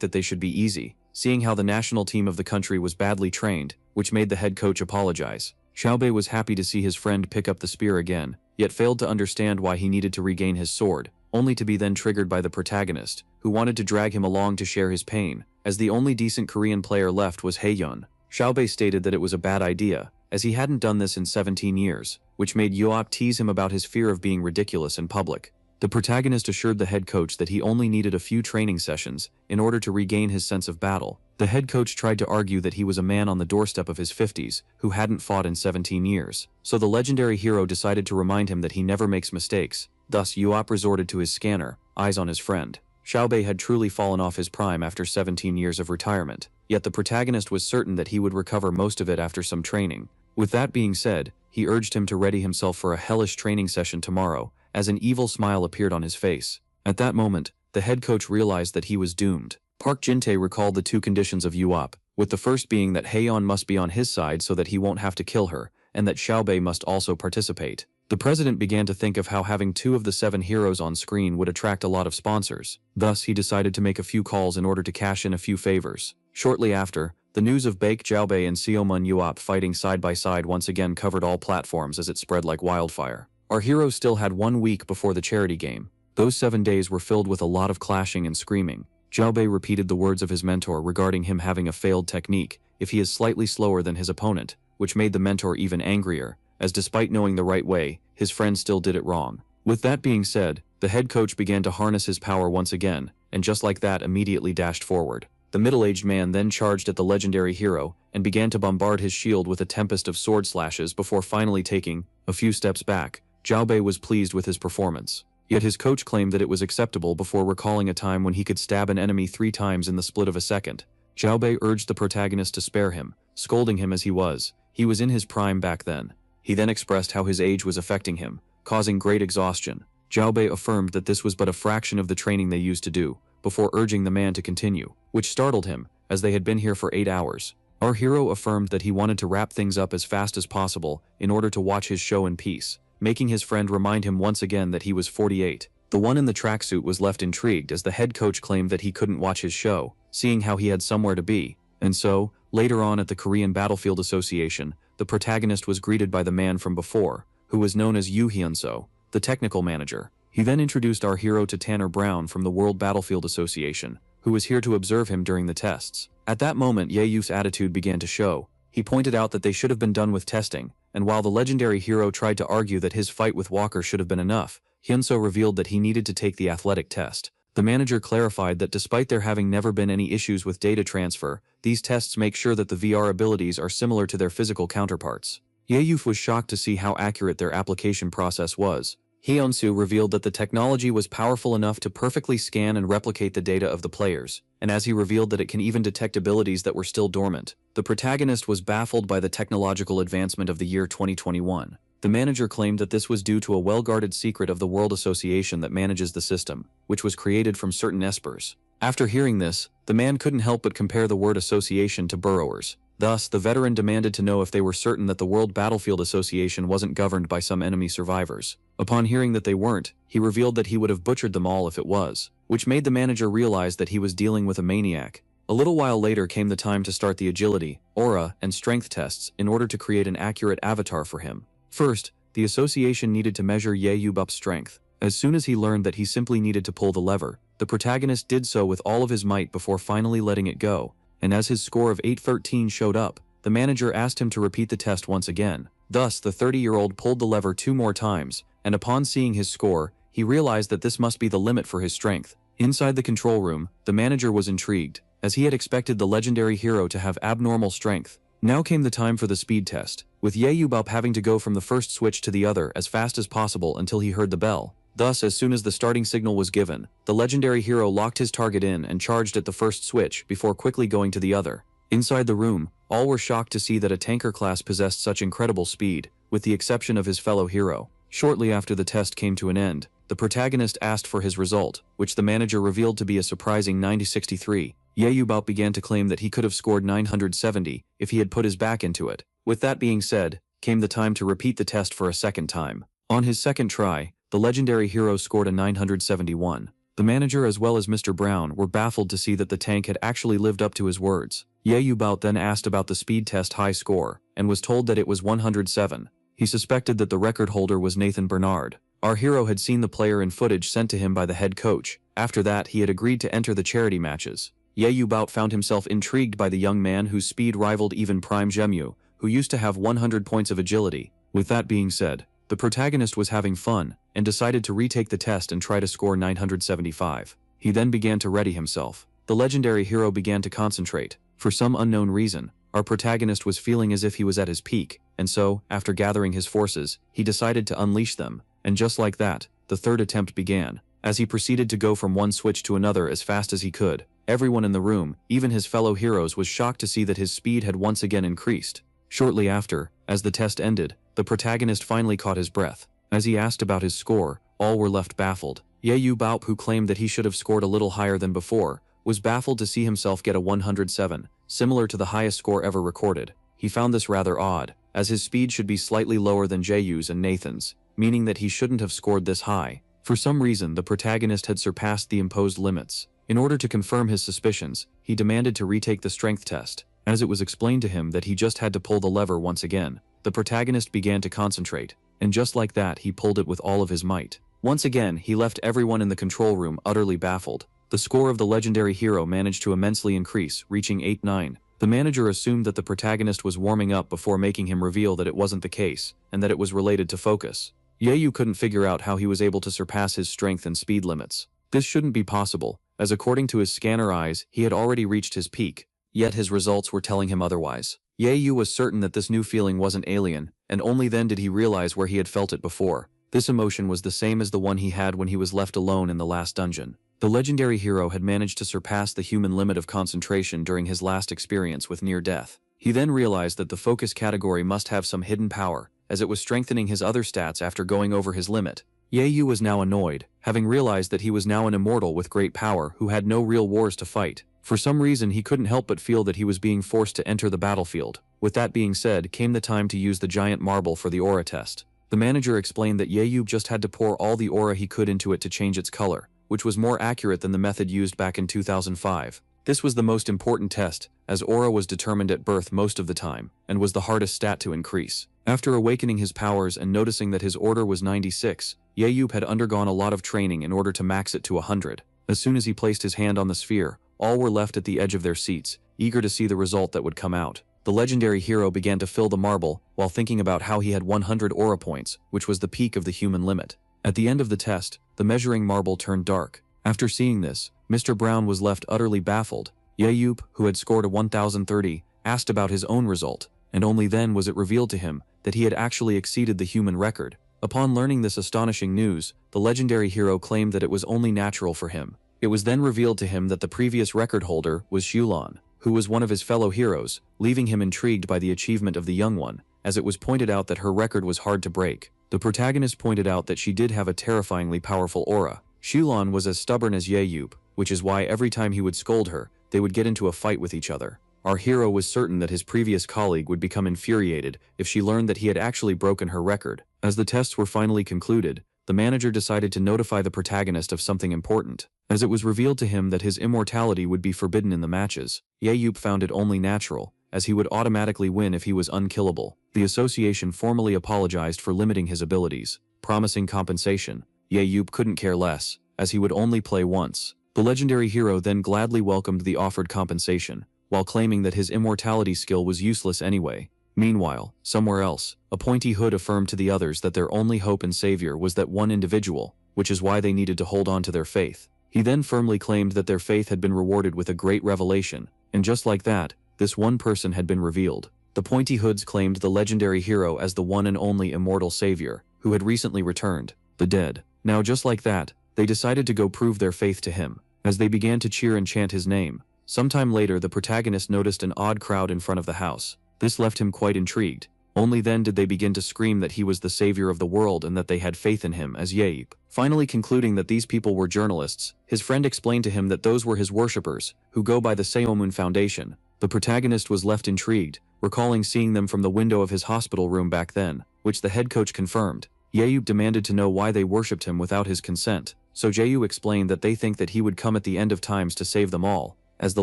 that they should be easy, seeing how the national team of the country was badly trained, which made the head coach apologize. Xiaobei was happy to see his friend pick up the spear again, yet failed to understand why he needed to regain his sword, only to be then triggered by the protagonist, who wanted to drag him along to share his pain, as the only decent Korean player left was Haeyeon. Xiaobei stated that it was a bad idea, as he hadn't done this in 17 years, which made Yoap tease him about his fear of being ridiculous in public. The protagonist assured the head coach that he only needed a few training sessions in order to regain his sense of battle. The head coach tried to argue that he was a man on the doorstep of his 50s who hadn't fought in 17 years, so the legendary hero decided to remind him that he never makes mistakes. Thus Yoap resorted to his scanner, eyes on his friend. Xiaobei had truly fallen off his prime after 17 years of retirement, yet the protagonist was certain that he would recover most of it after some training. With that being said, he urged him to ready himself for a hellish training session tomorrow, as an evil smile appeared on his face. At that moment, the head coach realized that he was doomed. Park Jin-tae recalled the two conditions of Yoap, with the first being that Haeyeon must be on his side so that he won't have to kill her, and that Xiaobei must also participate. The president began to think of how having 2 of the 7 heroes on screen would attract a lot of sponsors. Thus, he decided to make a few calls in order to cash in a few favors. Shortly after, the news of Baek Xiaobei and Seomun Yoap fighting side by side once again covered all platforms as it spread like wildfire. Our hero still had 1 week before the charity game. Those 7 days were filled with a lot of clashing and screaming. Xiaobei repeated the words of his mentor regarding him having a failed technique if he is slightly slower than his opponent, which made the mentor even angrier, as despite knowing the right way, his friend still did it wrong. With that being said, the head coach began to harness his power once again, and just like that immediately dashed forward. The middle-aged man then charged at the legendary hero and began to bombard his shield with a tempest of sword slashes before finally taking a few steps back. Xiaobei was pleased with his performance. Yet his coach claimed that it was acceptable before recalling a time when he could stab an enemy 3 times in the split of a second. Xiaobei urged the protagonist to spare him, scolding him as he was. He was in his prime back then. He then expressed how his age was affecting him, causing great exhaustion. Xiaobei affirmed that this was but a fraction of the training they used to do, before urging the man to continue, which startled him, as they had been here for 8 hours. Our hero affirmed that he wanted to wrap things up as fast as possible in order to watch his show in peace, making his friend remind him once again that he was 48. The one in the tracksuit was left intrigued as the head coach claimed that he couldn't watch his show, seeing how he had somewhere to be. And so, later on at the Korean Battlefield Association, the protagonist was greeted by the man from before, who was known as Yoo Hyun-soo, the technical manager. He then introduced our hero to Tanner Brown from the World Battlefield Association, who was here to observe him during the tests. At that moment, Ye-Yu's attitude began to show. He pointed out that they should have been done with testing, and while the legendary hero tried to argue that his fight with Walker should have been enough, Hyun-soo revealed that he needed to take the athletic test. The manager clarified that despite there having never been any issues with data transfer, these tests make sure that the VR abilities are similar to their physical counterparts. Ye-Yu was shocked to see how accurate their application process was. Hyun-soo revealed that the technology was powerful enough to perfectly scan and replicate the data of the players, and as he revealed that it can even detect abilities that were still dormant. The protagonist was baffled by the technological advancement of the year 2021. The manager claimed that this was due to a well-guarded secret of the World Association that manages the system, which was created from certain espers. After hearing this, the man couldn't help but compare the word association to burrowers. Thus, the veteran demanded to know if they were certain that the World Battlefield Association wasn't governed by some enemy survivors. Upon hearing that they weren't, he revealed that he would have butchered them all if it was, which made the manager realize that he was dealing with a maniac. A little while later came the time to start the agility, aura, and strength tests in order to create an accurate avatar for him. First, the association needed to measure Ye-Yubup's strength. As soon as he learned that he simply needed to pull the lever, the protagonist did so with all of his might before finally letting it go, and as his score of 813 showed up, the manager asked him to repeat the test once again. Thus, the 30-year-old pulled the lever 2 more times, and upon seeing his score, he realized that this must be the limit for his strength. Inside the control room, the manager was intrigued, as he had expected the legendary hero to have abnormal strength. Now came the time for the speed test, with Ye-Yubup having to go from the first switch to the other as fast as possible until he heard the bell. Thus, as soon as the starting signal was given, the legendary hero locked his target in and charged at the first switch before quickly going to the other. Inside the room, all were shocked to see that a tanker class possessed such incredible speed, with the exception of his fellow hero. Shortly after the test came to an end, the protagonist asked for his result, which the manager revealed to be a surprising 9063. Yahello began to claim that he could have scored 970 if he had put his back into it. With that being said, came the time to repeat the test for a second time. On his second try, the legendary hero scored a 971. The manager as well as Mr. Brown were baffled to see that the tank had actually lived up to his words. Yahello then asked about the speed test high score, and was told that it was 107. He suspected that the record holder was Nathan Bernard. Our hero had seen the player in footage sent to him by the head coach. After that, he had agreed to enter the charity matches. Yahello found himself intrigued by the young man whose speed rivaled even Prime Gemu, who used to have 100 points of agility. With that being said, the protagonist was having fun, and decided to retake the test and try to score 975. He then began to ready himself. The legendary hero began to concentrate. For some unknown reason, our protagonist was feeling as if he was at his peak, and so, after gathering his forces, he decided to unleash them, and just like that, the third attempt began. As he proceeded to go from one switch to another as fast as he could, everyone in the room, even his fellow heroes, was shocked to see that his speed had once again increased. Shortly after, as the test ended, the protagonist finally caught his breath. As he asked about his score, all were left baffled. Yahello, who claimed that he should have scored a little higher than before, was baffled to see himself get a 107, similar to the highest score ever recorded. He found this rather odd, as his speed should be slightly lower than Jeyu's and Nathan's, meaning that he shouldn't have scored this high. For some reason, the protagonist had surpassed the imposed limits. In order to confirm his suspicions, he demanded to retake the strength test. As it was explained to him that he just had to pull the lever once again, the protagonist began to concentrate, and just like that, he pulled it with all of his might. Once again, he left everyone in the control room utterly baffled. The score of the legendary hero managed to immensely increase, reaching 8-9. The manager assumed that the protagonist was warming up before making him reveal that it wasn't the case, and that it was related to focus. Yahello couldn't figure out how he was able to surpass his strength and speed limits. This shouldn't be possible, as according to his scanner eyes, he had already reached his peak. Yet his results were telling him otherwise. Yahello was certain that this new feeling wasn't alien, and only then did he realize where he had felt it before. This emotion was the same as the one he had when he was left alone in the last dungeon. The legendary hero had managed to surpass the human limit of concentration during his last experience with near death. He then realized that the focus category must have some hidden power, as it was strengthening his other stats after going over his limit. Yahello was now annoyed, having realized that he was now an immortal with great power who had no real wars to fight. For some reason, he couldn't help but feel that he was being forced to enter the battlefield. With that being said, came the time to use the giant marble for the aura test. The manager explained that Yahello just had to pour all the aura he could into it to change its color, which was more accurate than the method used back in 2005. This was the most important test, as aura was determined at birth most of the time, and was the hardest stat to increase. After awakening his powers and noticing that his order was 96, Yahello had undergone a lot of training in order to max it to 100. As soon as he placed his hand on the sphere, all were left at the edge of their seats, eager to see the result that would come out. The legendary hero began to fill the marble, while thinking about how he had 100 aura points, which was the peak of the human limit. At the end of the test, the measuring marble turned dark. After seeing this, Mr. Brown was left utterly baffled. Yahello, who had scored a 1030, asked about his own result, and only then was it revealed to him that he had actually exceeded the human record. Upon learning this astonishing news, the legendary hero claimed that it was only natural for him. It was then revealed to him that the previous record holder was Shulon, who was one of his fellow heroes, leaving him intrigued by the achievement of the young one, as it was pointed out that her record was hard to break. The protagonist pointed out that she did have a terrifyingly powerful aura. Shulon was as stubborn as Yahello, which is why every time he would scold her, they would get into a fight with each other. Our hero was certain that his previous colleague would become infuriated if she learned that he had actually broken her record. As the tests were finally concluded, the manager decided to notify the protagonist of something important. As it was revealed to him that his immortality would be forbidden in the matches, Yahello found it only natural, as he would automatically win if he was unkillable. The association formally apologized for limiting his abilities, promising compensation. Yahello couldn't care less, as he would only play once. The legendary hero then gladly welcomed the offered compensation, while claiming that his immortality skill was useless anyway. Meanwhile, somewhere else, a pointy hood affirmed to the others that their only hope and savior was that one individual, which is why they needed to hold on to their faith. He then firmly claimed that their faith had been rewarded with a great revelation, and just like that, this one person had been revealed. The pointy hoods claimed the legendary hero as the one and only immortal savior, who had recently returned, the dead. Now just like that, they decided to go prove their faith to him, as they began to cheer and chant his name. Sometime later, the protagonist noticed an odd crowd in front of the house. This left him quite intrigued. Only then did they begin to scream that he was the savior of the world and that they had faith in him as Yahello. Finally concluding that these people were journalists, his friend explained to him that those were his worshippers, who go by the Seomun Foundation. The protagonist was left intrigued, recalling seeing them from the window of his hospital room back then, which the head coach confirmed. Yahello demanded to know why they worshipped him without his consent, so Jayu explained that they think that he would come at the end of times to save them all. As the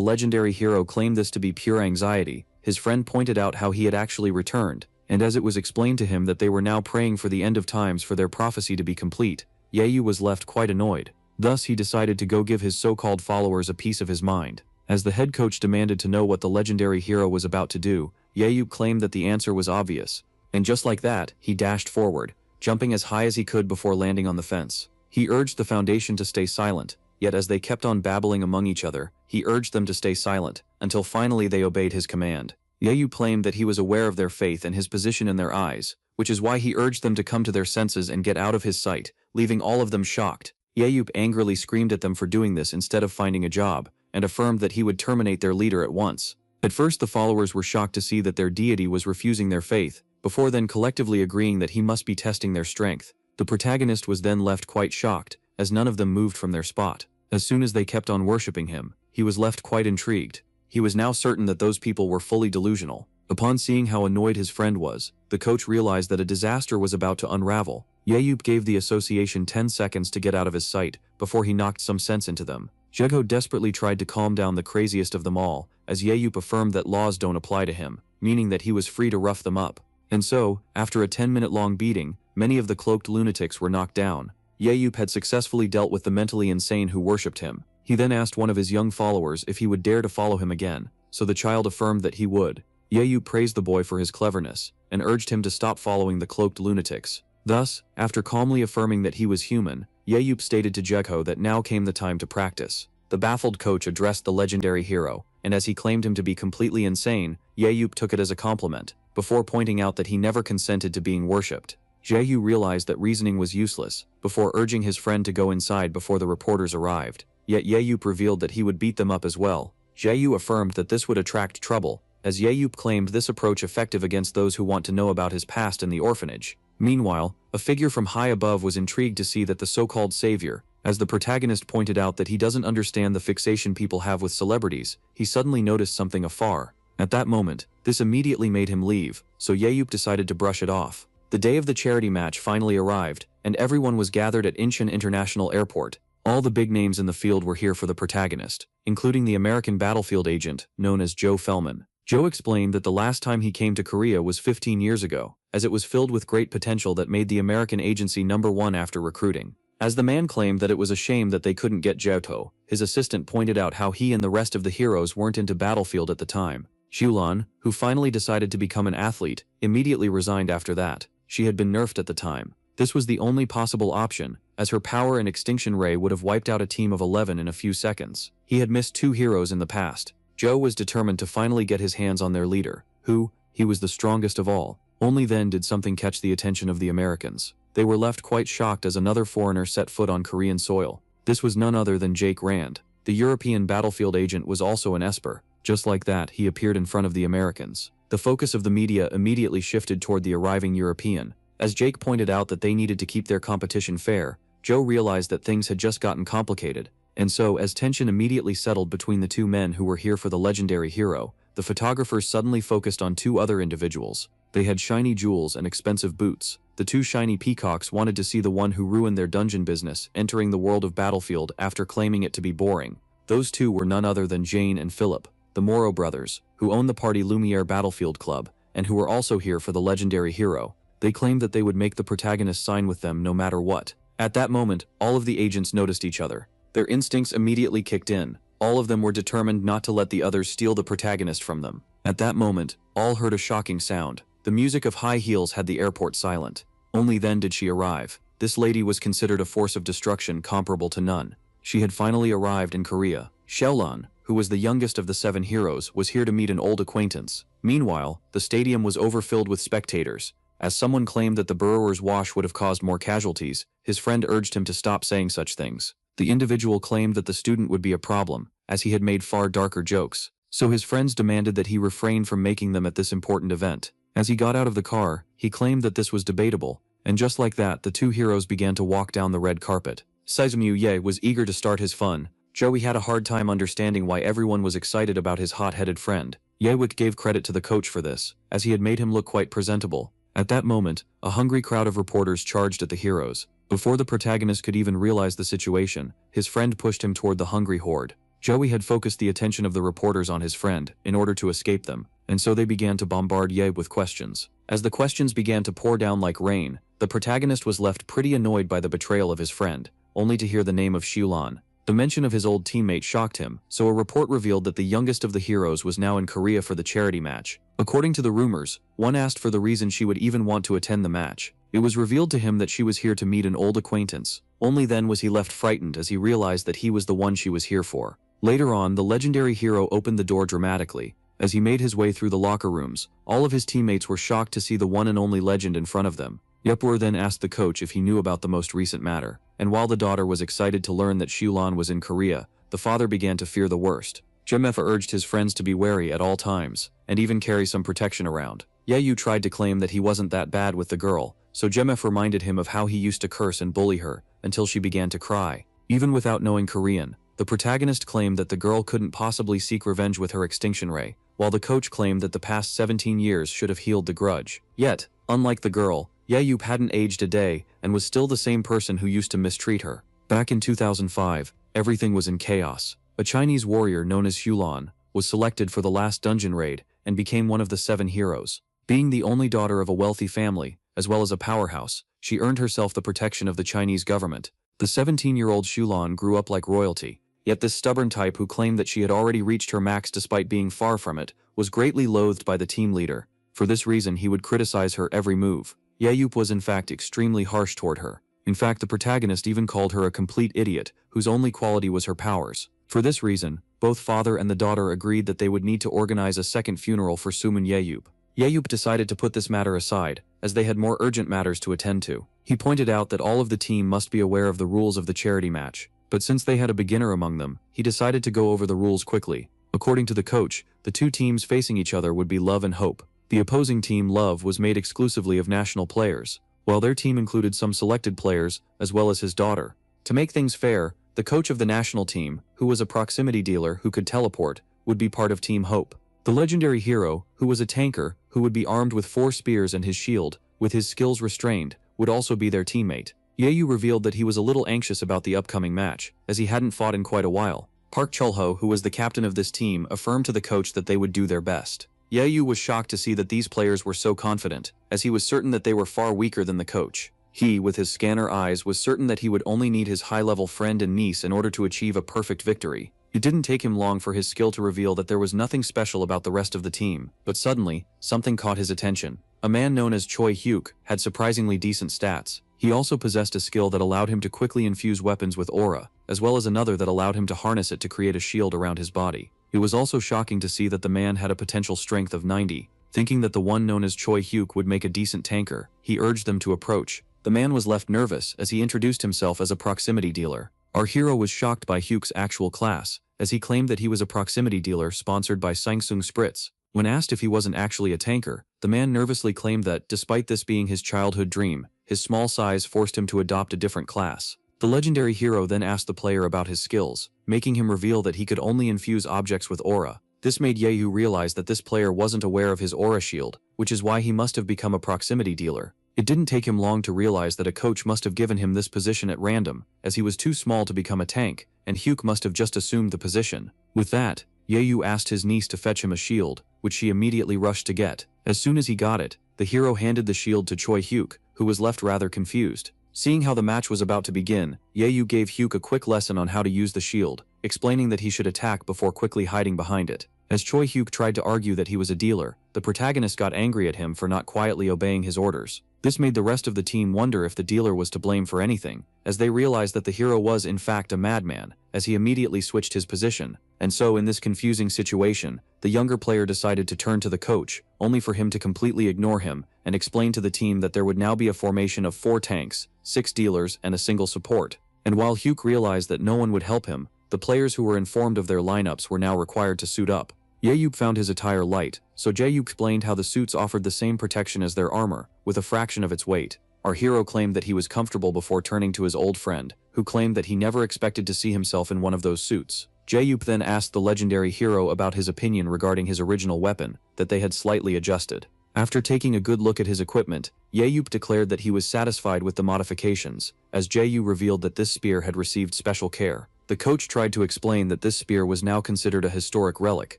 legendary hero claimed this to be pure anxiety, his friend pointed out how he had actually returned, and as it was explained to him that they were now praying for the end of times for their prophecy to be complete, Yahello was left quite annoyed. Thus he decided to go give his so-called followers a piece of his mind. As the head coach demanded to know what the legendary hero was about to do, Yahello claimed that the answer was obvious. And just like that, he dashed forward, jumping as high as he could before landing on the fence. He urged the Foundation to stay silent, yet as they kept on babbling among each other, he urged them to stay silent, until finally they obeyed his command. Yahello claimed that he was aware of their faith and his position in their eyes, which is why he urged them to come to their senses and get out of his sight, leaving all of them shocked. Yahello angrily screamed at them for doing this instead of finding a job, and affirmed that he would terminate their leader at once. At first the followers were shocked to see that their deity was refusing their faith, before then collectively agreeing that he must be testing their strength. The protagonist was then left quite shocked, as none of them moved from their spot. As soon as they kept on worshipping him, he was left quite intrigued. He was now certain that those people were fully delusional. Upon seeing how annoyed his friend was, the coach realized that a disaster was about to unravel. Yahello gave the association 10 seconds to get out of his sight, before he knocked some sense into them. Jaeho desperately tried to calm down the craziest of them all, as Yahello affirmed that laws don't apply to him, meaning that he was free to rough them up. And so, after a 10-minute-long beating, many of the cloaked lunatics were knocked down. Yahello had successfully dealt with the mentally insane who worshipped him. He then asked one of his young followers if he would dare to follow him again, so the child affirmed that he would. Yahello praised the boy for his cleverness, and urged him to stop following the cloaked lunatics. Thus, after calmly affirming that he was human, Yahello stated to Jaeho that now came the time to practice. The baffled coach addressed the legendary hero, and as he claimed him to be completely insane, Yahello took it as a compliment, before pointing out that he never consented to being worshipped. Jaeho realized that reasoning was useless, before urging his friend to go inside before the reporters arrived. Yet Yahello revealed that he would beat them up as well. Jaeho affirmed that this would attract trouble, as Yahello claimed this approach effective against those who want to know about his past in the orphanage. Meanwhile, a figure from high above was intrigued to see that the so-called savior, as the protagonist pointed out that he doesn't understand the fixation people have with celebrities, he suddenly noticed something afar. At that moment, this immediately made him leave, so Yahello decided to brush it off. The day of the charity match finally arrived, and everyone was gathered at Incheon International Airport. All the big names in the field were here for the protagonist, including the American battlefield agent, known as Joe Fellman. Joe explained that the last time he came to Korea was 15 years ago, as it was filled with great potential that made the American agency #1 after recruiting. As the man claimed that it was a shame that they couldn't get Jaeho, his assistant pointed out how he and the rest of the heroes weren't into battlefield at the time. Shulan, who finally decided to become an athlete, immediately resigned after that. She had been nerfed at the time. This was the only possible option, as her power and extinction ray would have wiped out a team of 11 in a few seconds. He had missed 2 heroes in the past. Joe was determined to finally get his hands on their leader, who, he was the strongest of all. Only then did something catch the attention of the Americans. They were left quite shocked as another foreigner set foot on Korean soil. This was none other than Jake Rand. The European battlefield agent was also an Esper. Just like that, he appeared in front of the Americans. The focus of the media immediately shifted toward the arriving European. As Jake pointed out that they needed to keep their competition fair, Joe realized that things had just gotten complicated, and so as tension immediately settled between the 2 men who were here for the legendary hero, the photographers suddenly focused on 2 other individuals. They had shiny jewels and expensive boots. The 2 shiny peacocks wanted to see the one who ruined their dungeon business entering the world of Battlefield after claiming it to be boring. Those 2 were none other than Jane and Philip, the Morrow brothers, who own the Party Lumiere Battlefield Club, and who were also here for the legendary hero. They claimed that they would make the protagonist sign with them no matter what. At that moment, all of the agents noticed each other. Their instincts immediately kicked in. All of them were determined not to let the others steal the protagonist from them. At that moment, all heard a shocking sound. The music of high heels had the airport silent. Only then did she arrive. This lady was considered a force of destruction comparable to none. She had finally arrived in Korea. Xiaolan, who was the youngest of the 7 heroes, was here to meet an old acquaintance. Meanwhile, the stadium was overfilled with spectators. As someone claimed that the Brewer's wash would have caused more casualties, his friend urged him to stop saying such things. The individual claimed that the student would be a problem, as he had made far darker jokes, so his friends demanded that he refrain from making them at this important event. As he got out of the car, he claimed that this was debatable, and just like that, the two heroes began to walk down the red carpet. Saizumu Ye was eager to start his fun. Joey had a hard time understanding why everyone was excited about his hot-headed friend. Yewick gave credit to the coach for this, as he had made him look quite presentable. At that moment, a hungry crowd of reporters charged at the heroes. Before the protagonist could even realize the situation, his friend pushed him toward the hungry horde. Joey had focused the attention of the reporters on his friend, in order to escape them, and so they began to bombard Ye with questions. As the questions began to pour down like rain, the protagonist was left pretty annoyed by the betrayal of his friend, only to hear the name of Shulan. The mention of his old teammate shocked him, so a report revealed that the youngest of the heroes was now in Korea for the charity match. According to the rumors, one asked for the reason she would even want to attend the match. It was revealed to him that she was here to meet an old acquaintance. Only then was he left frightened as he realized that he was the one she was here for. Later on, the legendary hero opened the door dramatically. As he made his way through the locker rooms, all of his teammates were shocked to see the one and only legend in front of them. Yepur then asked the coach if he knew about the most recent matter, and while the daughter was excited to learn that Shulan was in Korea, the father began to fear the worst. Jemefa urged his friends to be wary at all times, and even carry some protection around. Yeyu tried to claim that he wasn't that bad with the girl, so Jemef reminded him of how he used to curse and bully her, until she began to cry. Even without knowing Korean, the protagonist claimed that the girl couldn't possibly seek revenge with her extinction ray, while the coach claimed that the past 17 years should have healed the grudge. Yet, unlike the girl, Yeyup hadn't aged a day and was still the same person who used to mistreat her. Back in 2005, everything was in chaos. A Chinese warrior known as Hulan was selected for the last dungeon raid and became one of the 7 heroes. Being the only daughter of a wealthy family, as well as a powerhouse, she earned herself the protection of the Chinese government. The 17-year-old Shulan grew up like royalty, yet this stubborn type who claimed that she had already reached her max despite being far from it, was greatly loathed by the team leader. For this reason he would criticize her every move. Yeyup was in fact extremely harsh toward her. In fact, the protagonist even called her a complete idiot, whose only quality was her powers. For this reason, both father and the daughter agreed that they would need to organize a second funeral for Sumun Yeyup. Yeyup decided to put this matter aside, as they had more urgent matters to attend to. He pointed out that all of the team must be aware of the rules of the charity match, but since they had a beginner among them, he decided to go over the rules quickly. According to the coach, the two teams facing each other would be Love and Hope. The opposing team, Love, was made exclusively of national players, while their team included some selected players, as well as his daughter. To make things fair, the coach of the national team, who was a proximity dealer who could teleport, would be part of Team Hope. The legendary hero, who was a tanker, who would be armed with 4 spears and his shield, with his skills restrained, would also be their teammate. Yeyu revealed that he was a little anxious about the upcoming match, as he hadn't fought in quite a while. Park Chulho, who was the captain of this team, affirmed to the coach that they would do their best. Yeyu was shocked to see that these players were so confident, as he was certain that they were far weaker than the coach. He, with his scanner eyes, was certain that he would only need his high-level friend and niece in order to achieve a perfect victory. It didn't take him long for his skill to reveal that there was nothing special about the rest of the team, but suddenly, something caught his attention. A man known as Choi Hyuk had surprisingly decent stats. He also possessed a skill that allowed him to quickly infuse weapons with aura, as well as another that allowed him to harness it to create a shield around his body. It was also shocking to see that the man had a potential strength of 90. Thinking that the one known as Choi Hyuk would make a decent tanker, he urged them to approach. The man was left nervous as he introduced himself as a proximity dealer. Our hero was shocked by Hyuk's actual class, as he claimed that he was a proximity dealer sponsored by Sangsung Spritz. When asked if he wasn't actually a tanker, the man nervously claimed that, despite this being his childhood dream, his small size forced him to adopt a different class. The legendary hero then asked the player about his skills, making him reveal that he could only infuse objects with aura. This made Yehu realize that this player wasn't aware of his aura shield, which is why he must have become a proximity dealer. It didn't take him long to realize that a coach must have given him this position at random, as he was too small to become a tank, and Hyuk must have just assumed the position. With that, Yehu asked his niece to fetch him a shield, which she immediately rushed to get. As soon as he got it, the hero handed the shield to Choi Hyuk, who was left rather confused. Seeing how the match was about to begin, Yehu gave Hyuk a quick lesson on how to use the shield, explaining that he should attack before quickly hiding behind it. As Choi Hyuk tried to argue that he was a dealer, the protagonist got angry at him for not quietly obeying his orders. This made the rest of the team wonder if the dealer was to blame for anything, as they realized that the hero was in fact a madman, as he immediately switched his position. And so in this confusing situation, the younger player decided to turn to the coach, only for him to completely ignore him, and explain to the team that there would now be a formation of 4 tanks, 6 dealers, and a single support. And while Hyuk realized that no one would help him, the players who were informed of their lineups were now required to suit up. Yahyup found his attire light, so Jae explained how the suits offered the same protection as their armor, with a fraction of its weight. Our hero claimed that he was comfortable before turning to his old friend, who claimed that he never expected to see himself in one of those suits. Jae then asked the legendary hero about his opinion regarding his original weapon, that they had slightly adjusted. After taking a good look at his equipment, Yahyup declared that he was satisfied with the modifications, as Jae revealed that this spear had received special care. The coach tried to explain that this spear was now considered a historic relic,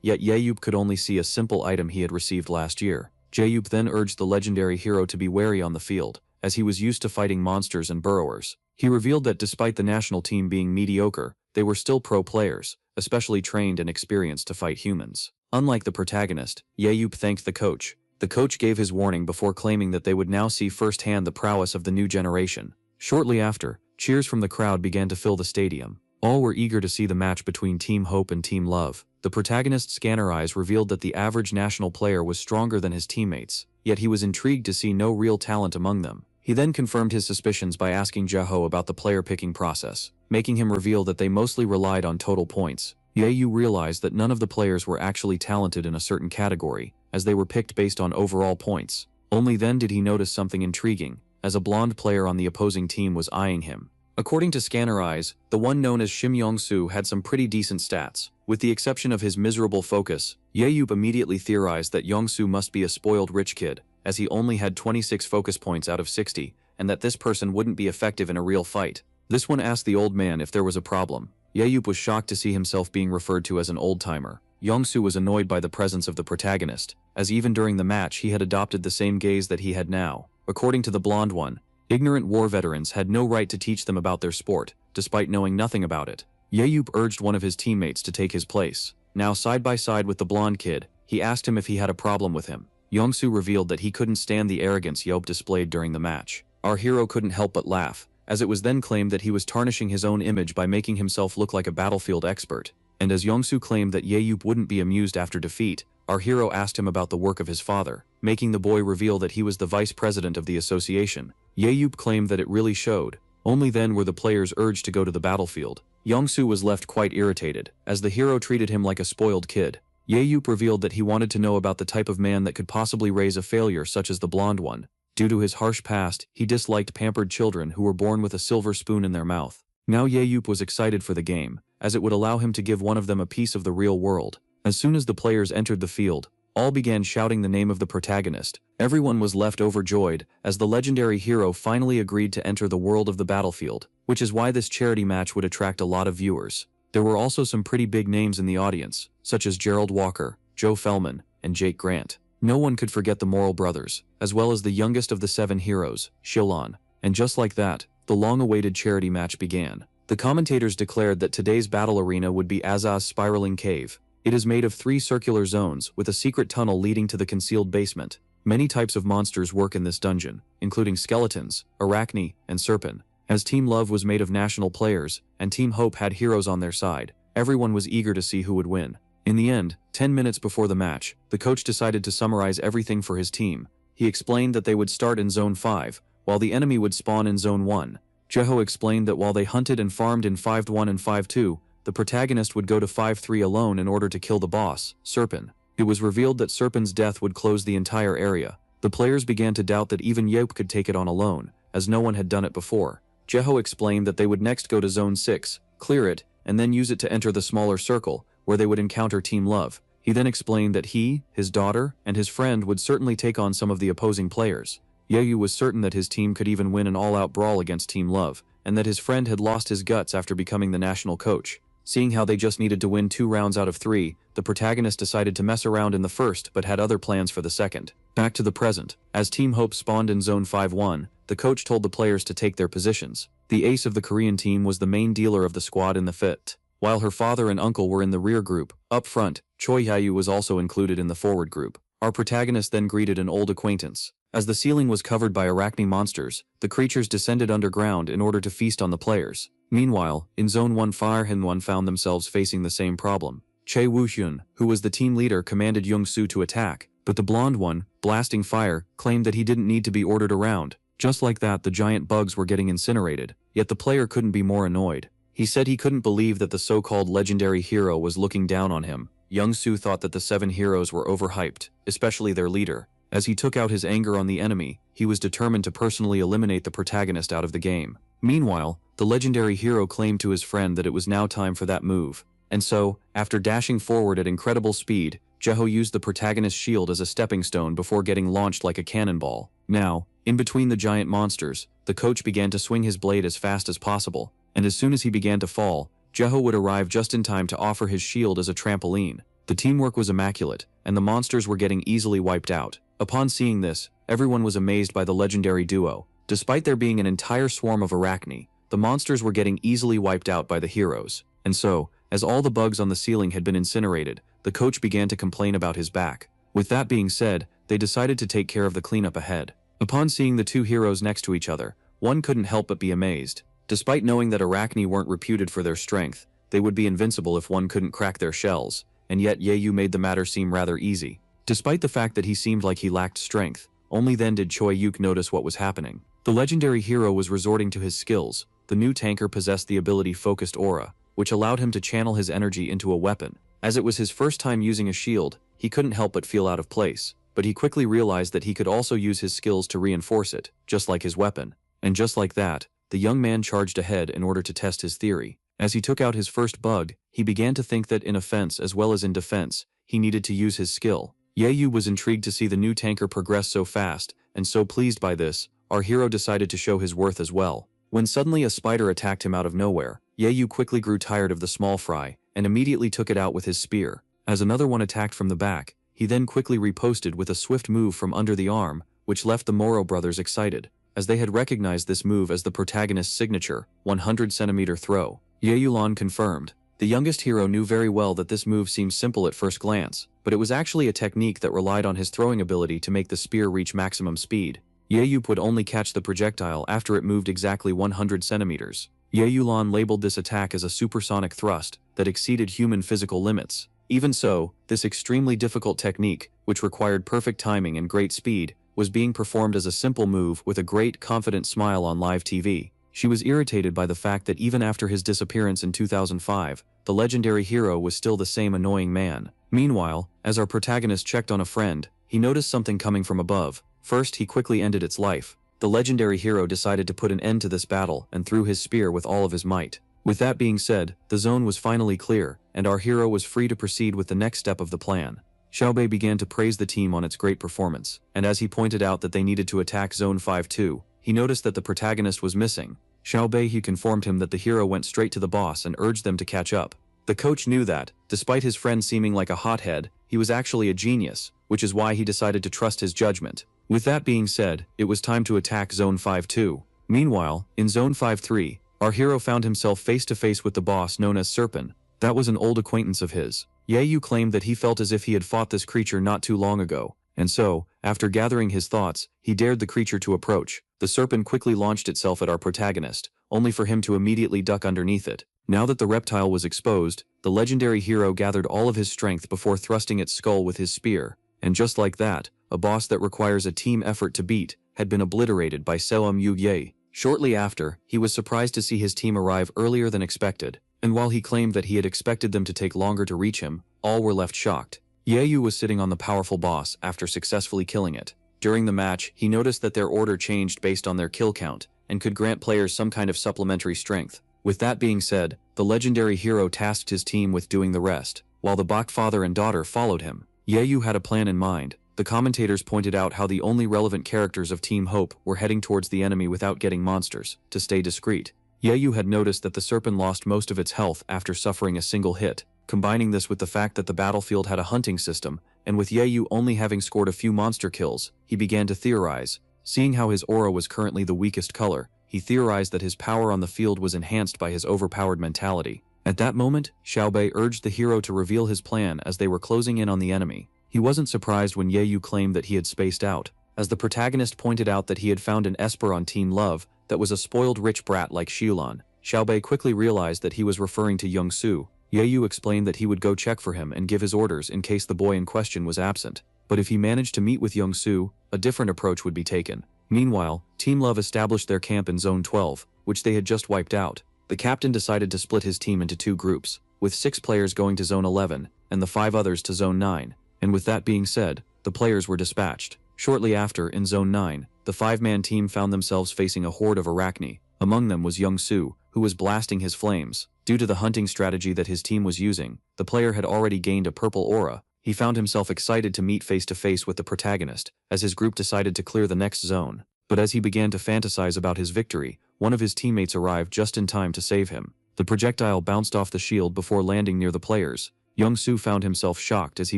yet Yahyup could only see a simple item he had received last year. Jae then urged the legendary hero to be wary on the field, as he was used to fighting monsters and burrowers. He revealed that despite the national team being mediocre, they were still pro players, especially trained and experienced to fight humans. Unlike the protagonist, Yahyup thanked the coach. The coach gave his warning before claiming that they would now see firsthand the prowess of the new generation. Shortly after, cheers from the crowd began to fill the stadium. All were eager to see the match between Team Hope and Team Love. The protagonist's scanner eyes revealed that the average national player was stronger than his teammates, yet he was intrigued to see no real talent among them. He then confirmed his suspicions by asking Jaeho about the player picking process, making him reveal that they mostly relied on total points. Yayu realized that none of the players were actually talented in a certain category, as they were picked based on overall points. Only then did he notice something intriguing, as a blonde player on the opposing team was eyeing him. According to Scanner Eyes, the one known as Shim Yong-soo had some pretty decent stats. With the exception of his miserable focus, Yayu immediately theorized that Yong-soo must be a spoiled rich kid, as he only had 26 focus points out of 60, and that this person wouldn't be effective in a real fight. This one asked the old man if there was a problem. Yayu was shocked to see himself being referred to as an old-timer. Yong-soo was annoyed by the presence of the protagonist, as even during the match he had adopted the same gaze that he had now. According to the blonde one, ignorant war veterans had no right to teach them about their sport, despite knowing nothing about it. Yayu urged one of his teammates to take his place. Now side by side with the blonde kid, he asked him if he had a problem with him. Yong-soo revealed that he couldn't stand the arrogance Yeop displayed during the match. Our hero couldn't help but laugh, as it was then claimed that he was tarnishing his own image by making himself look like a battlefield expert. And as Yong-soo claimed that Yayu wouldn't be amused after defeat, our hero asked him about the work of his father, making the boy reveal that he was the vice president of the association. Yayu claimed that it really showed. Only then were the players urged to go to the battlefield. Yong-soo was left quite irritated, as the hero treated him like a spoiled kid. Yayu revealed that he wanted to know about the type of man that could possibly raise a failure such as the blonde one. Due to his harsh past, he disliked pampered children who were born with a silver spoon in their mouth. Now Yayu was excited for the game, as it would allow him to give one of them a piece of the real world. As soon as the players entered the field, all began shouting the name of the protagonist. Everyone was left overjoyed, as the legendary hero finally agreed to enter the world of the battlefield, which is why this charity match would attract a lot of viewers. There were also some pretty big names in the audience, such as Gerald Walker, Joe Fellman, and Jake Grant. No one could forget the Morrill brothers, as well as the youngest of the 7 heroes, Shilon. And just like that, the long-awaited charity match began. The commentators declared that today's battle arena would be Azaz's spiraling cave. It is made of 3 circular zones with a secret tunnel leading to the concealed basement. Many types of monsters work in this dungeon, including skeletons, arachne, and serpent. As Team Love was made of national players, and Team Hope had heroes on their side, everyone was eager to see who would win. In the end, 10 minutes before the match, the coach decided to summarize everything for his team. He explained that they would start in Zone 5, while the enemy would spawn in Zone 1. Jeho explained that while they hunted and farmed in 5-1 and 5-2, the protagonist would go to 5-3 alone in order to kill the boss, Serpent. It was revealed that Serpent's death would close the entire area. The players began to doubt that even Yeop could take it on alone, as no one had done it before. Jeho explained that they would next go to Zone 6, clear it, and then use it to enter the smaller circle, where they would encounter Team Love. He then explained that he, his daughter, and his friend would certainly take on some of the opposing players. Yeyu was certain that his team could even win an all-out brawl against Team Love, and that his friend had lost his guts after becoming the national coach. Seeing how they just needed to win 2 rounds out of 3, the protagonist decided to mess around in the first but had other plans for the second. Back to the present. As Team Hope spawned in Zone 5-1, the coach told the players to take their positions. The ace of the Korean team was the main dealer of the squad in the fit. While her father and uncle were in the rear group, up front, Choi Hye-yu was also included in the forward group. Our protagonist then greeted an old acquaintance. As the ceiling was covered by arachne monsters, the creatures descended underground in order to feast on the players. Meanwhile, in Zone 1 Fire Hyun found themselves facing the same problem. Chae Woo-hyun, who was the team leader, commanded Young-soo to attack, but the blonde one, blasting fire, claimed that he didn't need to be ordered around. Just like that, the giant bugs were getting incinerated, yet the player couldn't be more annoyed. He said he couldn't believe that the so-called legendary hero was looking down on him. Young-soo thought that the 7 heroes were overhyped, especially their leader. As he took out his anger on the enemy, he was determined to personally eliminate the protagonist out of the game. Meanwhile, the legendary hero claimed to his friend that it was now time for that move. And so, after dashing forward at incredible speed, Jaeho used the protagonist's shield as a stepping stone before getting launched like a cannonball. Now, in between the giant monsters, the coach began to swing his blade as fast as possible, and as soon as he began to fall, Jaeho would arrive just in time to offer his shield as a trampoline. The teamwork was immaculate, and the monsters were getting easily wiped out. Upon seeing this, everyone was amazed by the legendary duo. Despite there being an entire swarm of arachne, the monsters were getting easily wiped out by the heroes. And so, as all the bugs on the ceiling had been incinerated, the coach began to complain about his back. With that being said, they decided to take care of the cleanup ahead. Upon seeing the 2 heroes next to each other, one couldn't help but be amazed. Despite knowing that arachne weren't reputed for their strength, they would be invincible if one couldn't crack their shells, and yet Yaeyu made the matter seem rather easy. Despite the fact that he seemed like he lacked strength, only then did Choi Yuk notice what was happening. The legendary hero was resorting to his skills. The new tanker possessed the ability Focused Aura, which allowed him to channel his energy into a weapon. As it was his first time using a shield, he couldn't help but feel out of place, but he quickly realized that he could also use his skills to reinforce it, just like his weapon. And just like that, the young man charged ahead in order to test his theory. As he took out his first bug, he began to think that in offense as well as in defense, he needed to use his skill. Yaeyu was intrigued to see the new tanker progress so fast, and so pleased by this, our hero decided to show his worth as well. When suddenly a spider attacked him out of nowhere, Yaeyu quickly grew tired of the small fry, and immediately took it out with his spear. As another one attacked from the back, he then quickly riposted with a swift move from under the arm, which left the Moro brothers excited, as they had recognized this move as the protagonist's signature, 100-centimeter throw. Yaeyu confirmed. The youngest hero knew very well that this move seemed simple at first glance, but it was actually a technique that relied on his throwing ability to make the spear reach maximum speed. Yaeyu would only catch the projectile after it moved exactly 100 centimeters. Yaeyu labeled this attack as a supersonic thrust that exceeded human physical limits. Even so, this extremely difficult technique, which required perfect timing and great speed, was being performed as a simple move with a great, confident smile on live TV. She was irritated by the fact that even after his disappearance in 2005, the legendary hero was still the same annoying man. Meanwhile, as our protagonist checked on a friend, he noticed something coming from above. First, he quickly ended its life. The legendary hero decided to put an end to this battle and threw his spear with all of his might. With that being said, the zone was finally clear, and our hero was free to proceed with the next step of the plan. Xiaobei began to praise the team on its great performance, and as he pointed out that they needed to attack Zone 5-2, he noticed that the protagonist was missing. Xiaobei informed him that the hero went straight to the boss and urged them to catch up. The coach knew that, despite his friend seeming like a hothead, he was actually a genius, which is why he decided to trust his judgment. With that being said, it was time to attack Zone 5-2. Meanwhile, in Zone 5-3, our hero found himself face to face with the boss known as Serpent. That was an old acquaintance of his. Yaeyu claimed that he felt as if he had fought this creature not too long ago, and so, after gathering his thoughts, he dared the creature to approach. The serpent quickly launched itself at our protagonist, only for him to immediately duck underneath it. Now that the reptile was exposed, the legendary hero gathered all of his strength before thrusting its skull with his spear, and just like that, a boss that requires a team effort to beat had been obliterated by Seom Yu-ye. Shortly after, he was surprised to see his team arrive earlier than expected, and while he claimed that he had expected them to take longer to reach him, all were left shocked. Yaeyu was sitting on the powerful boss after successfully killing it. During the match, he noticed that their order changed based on their kill count, and could grant players some kind of supplementary strength. With that being said, the legendary hero tasked his team with doing the rest, while the Bak father and daughter followed him. Yaeyu had a plan in mind. The commentators pointed out how the only relevant characters of Team Hope were heading towards the enemy without getting monsters, to stay discreet. Yaeyu had noticed that the serpent lost most of its health after suffering a single hit. Combining this with the fact that the battlefield had a hunting system, and with Yaeyu only having scored a few monster kills, he began to theorize. Seeing how his aura was currently the weakest color, he theorized that his power on the field was enhanced by his overpowered mentality. At that moment, Xiaobei urged the hero to reveal his plan as they were closing in on the enemy. He wasn't surprised when Yaeyu claimed that he had spaced out, as the protagonist pointed out that he had found an Esper on Team Love that was a spoiled rich brat like Xiulan. Xiaobei quickly realized that he was referring to Young-Soo. Yaeyu explained that he would go check for him and give his orders in case the boy in question was absent. But if he managed to meet with Young-Soo, a different approach would be taken. Meanwhile, Team Love established their camp in Zone 12, which they had just wiped out. The captain decided to split his team into two groups, with 6 players going to Zone 11, and the 5 others to Zone 9, and with that being said, the players were dispatched. Shortly after, in Zone 9, the 5-man team found themselves facing a horde of arachne. Among them was Young Soo, who was blasting his flames. Due to the hunting strategy that his team was using, the player had already gained a purple aura. He found himself excited to meet face-to-face with the protagonist, as his group decided to clear the next zone. But as he began to fantasize about his victory, one of his teammates arrived just in time to save him. The projectile bounced off the shield before landing near the players. Young Soo found himself shocked as he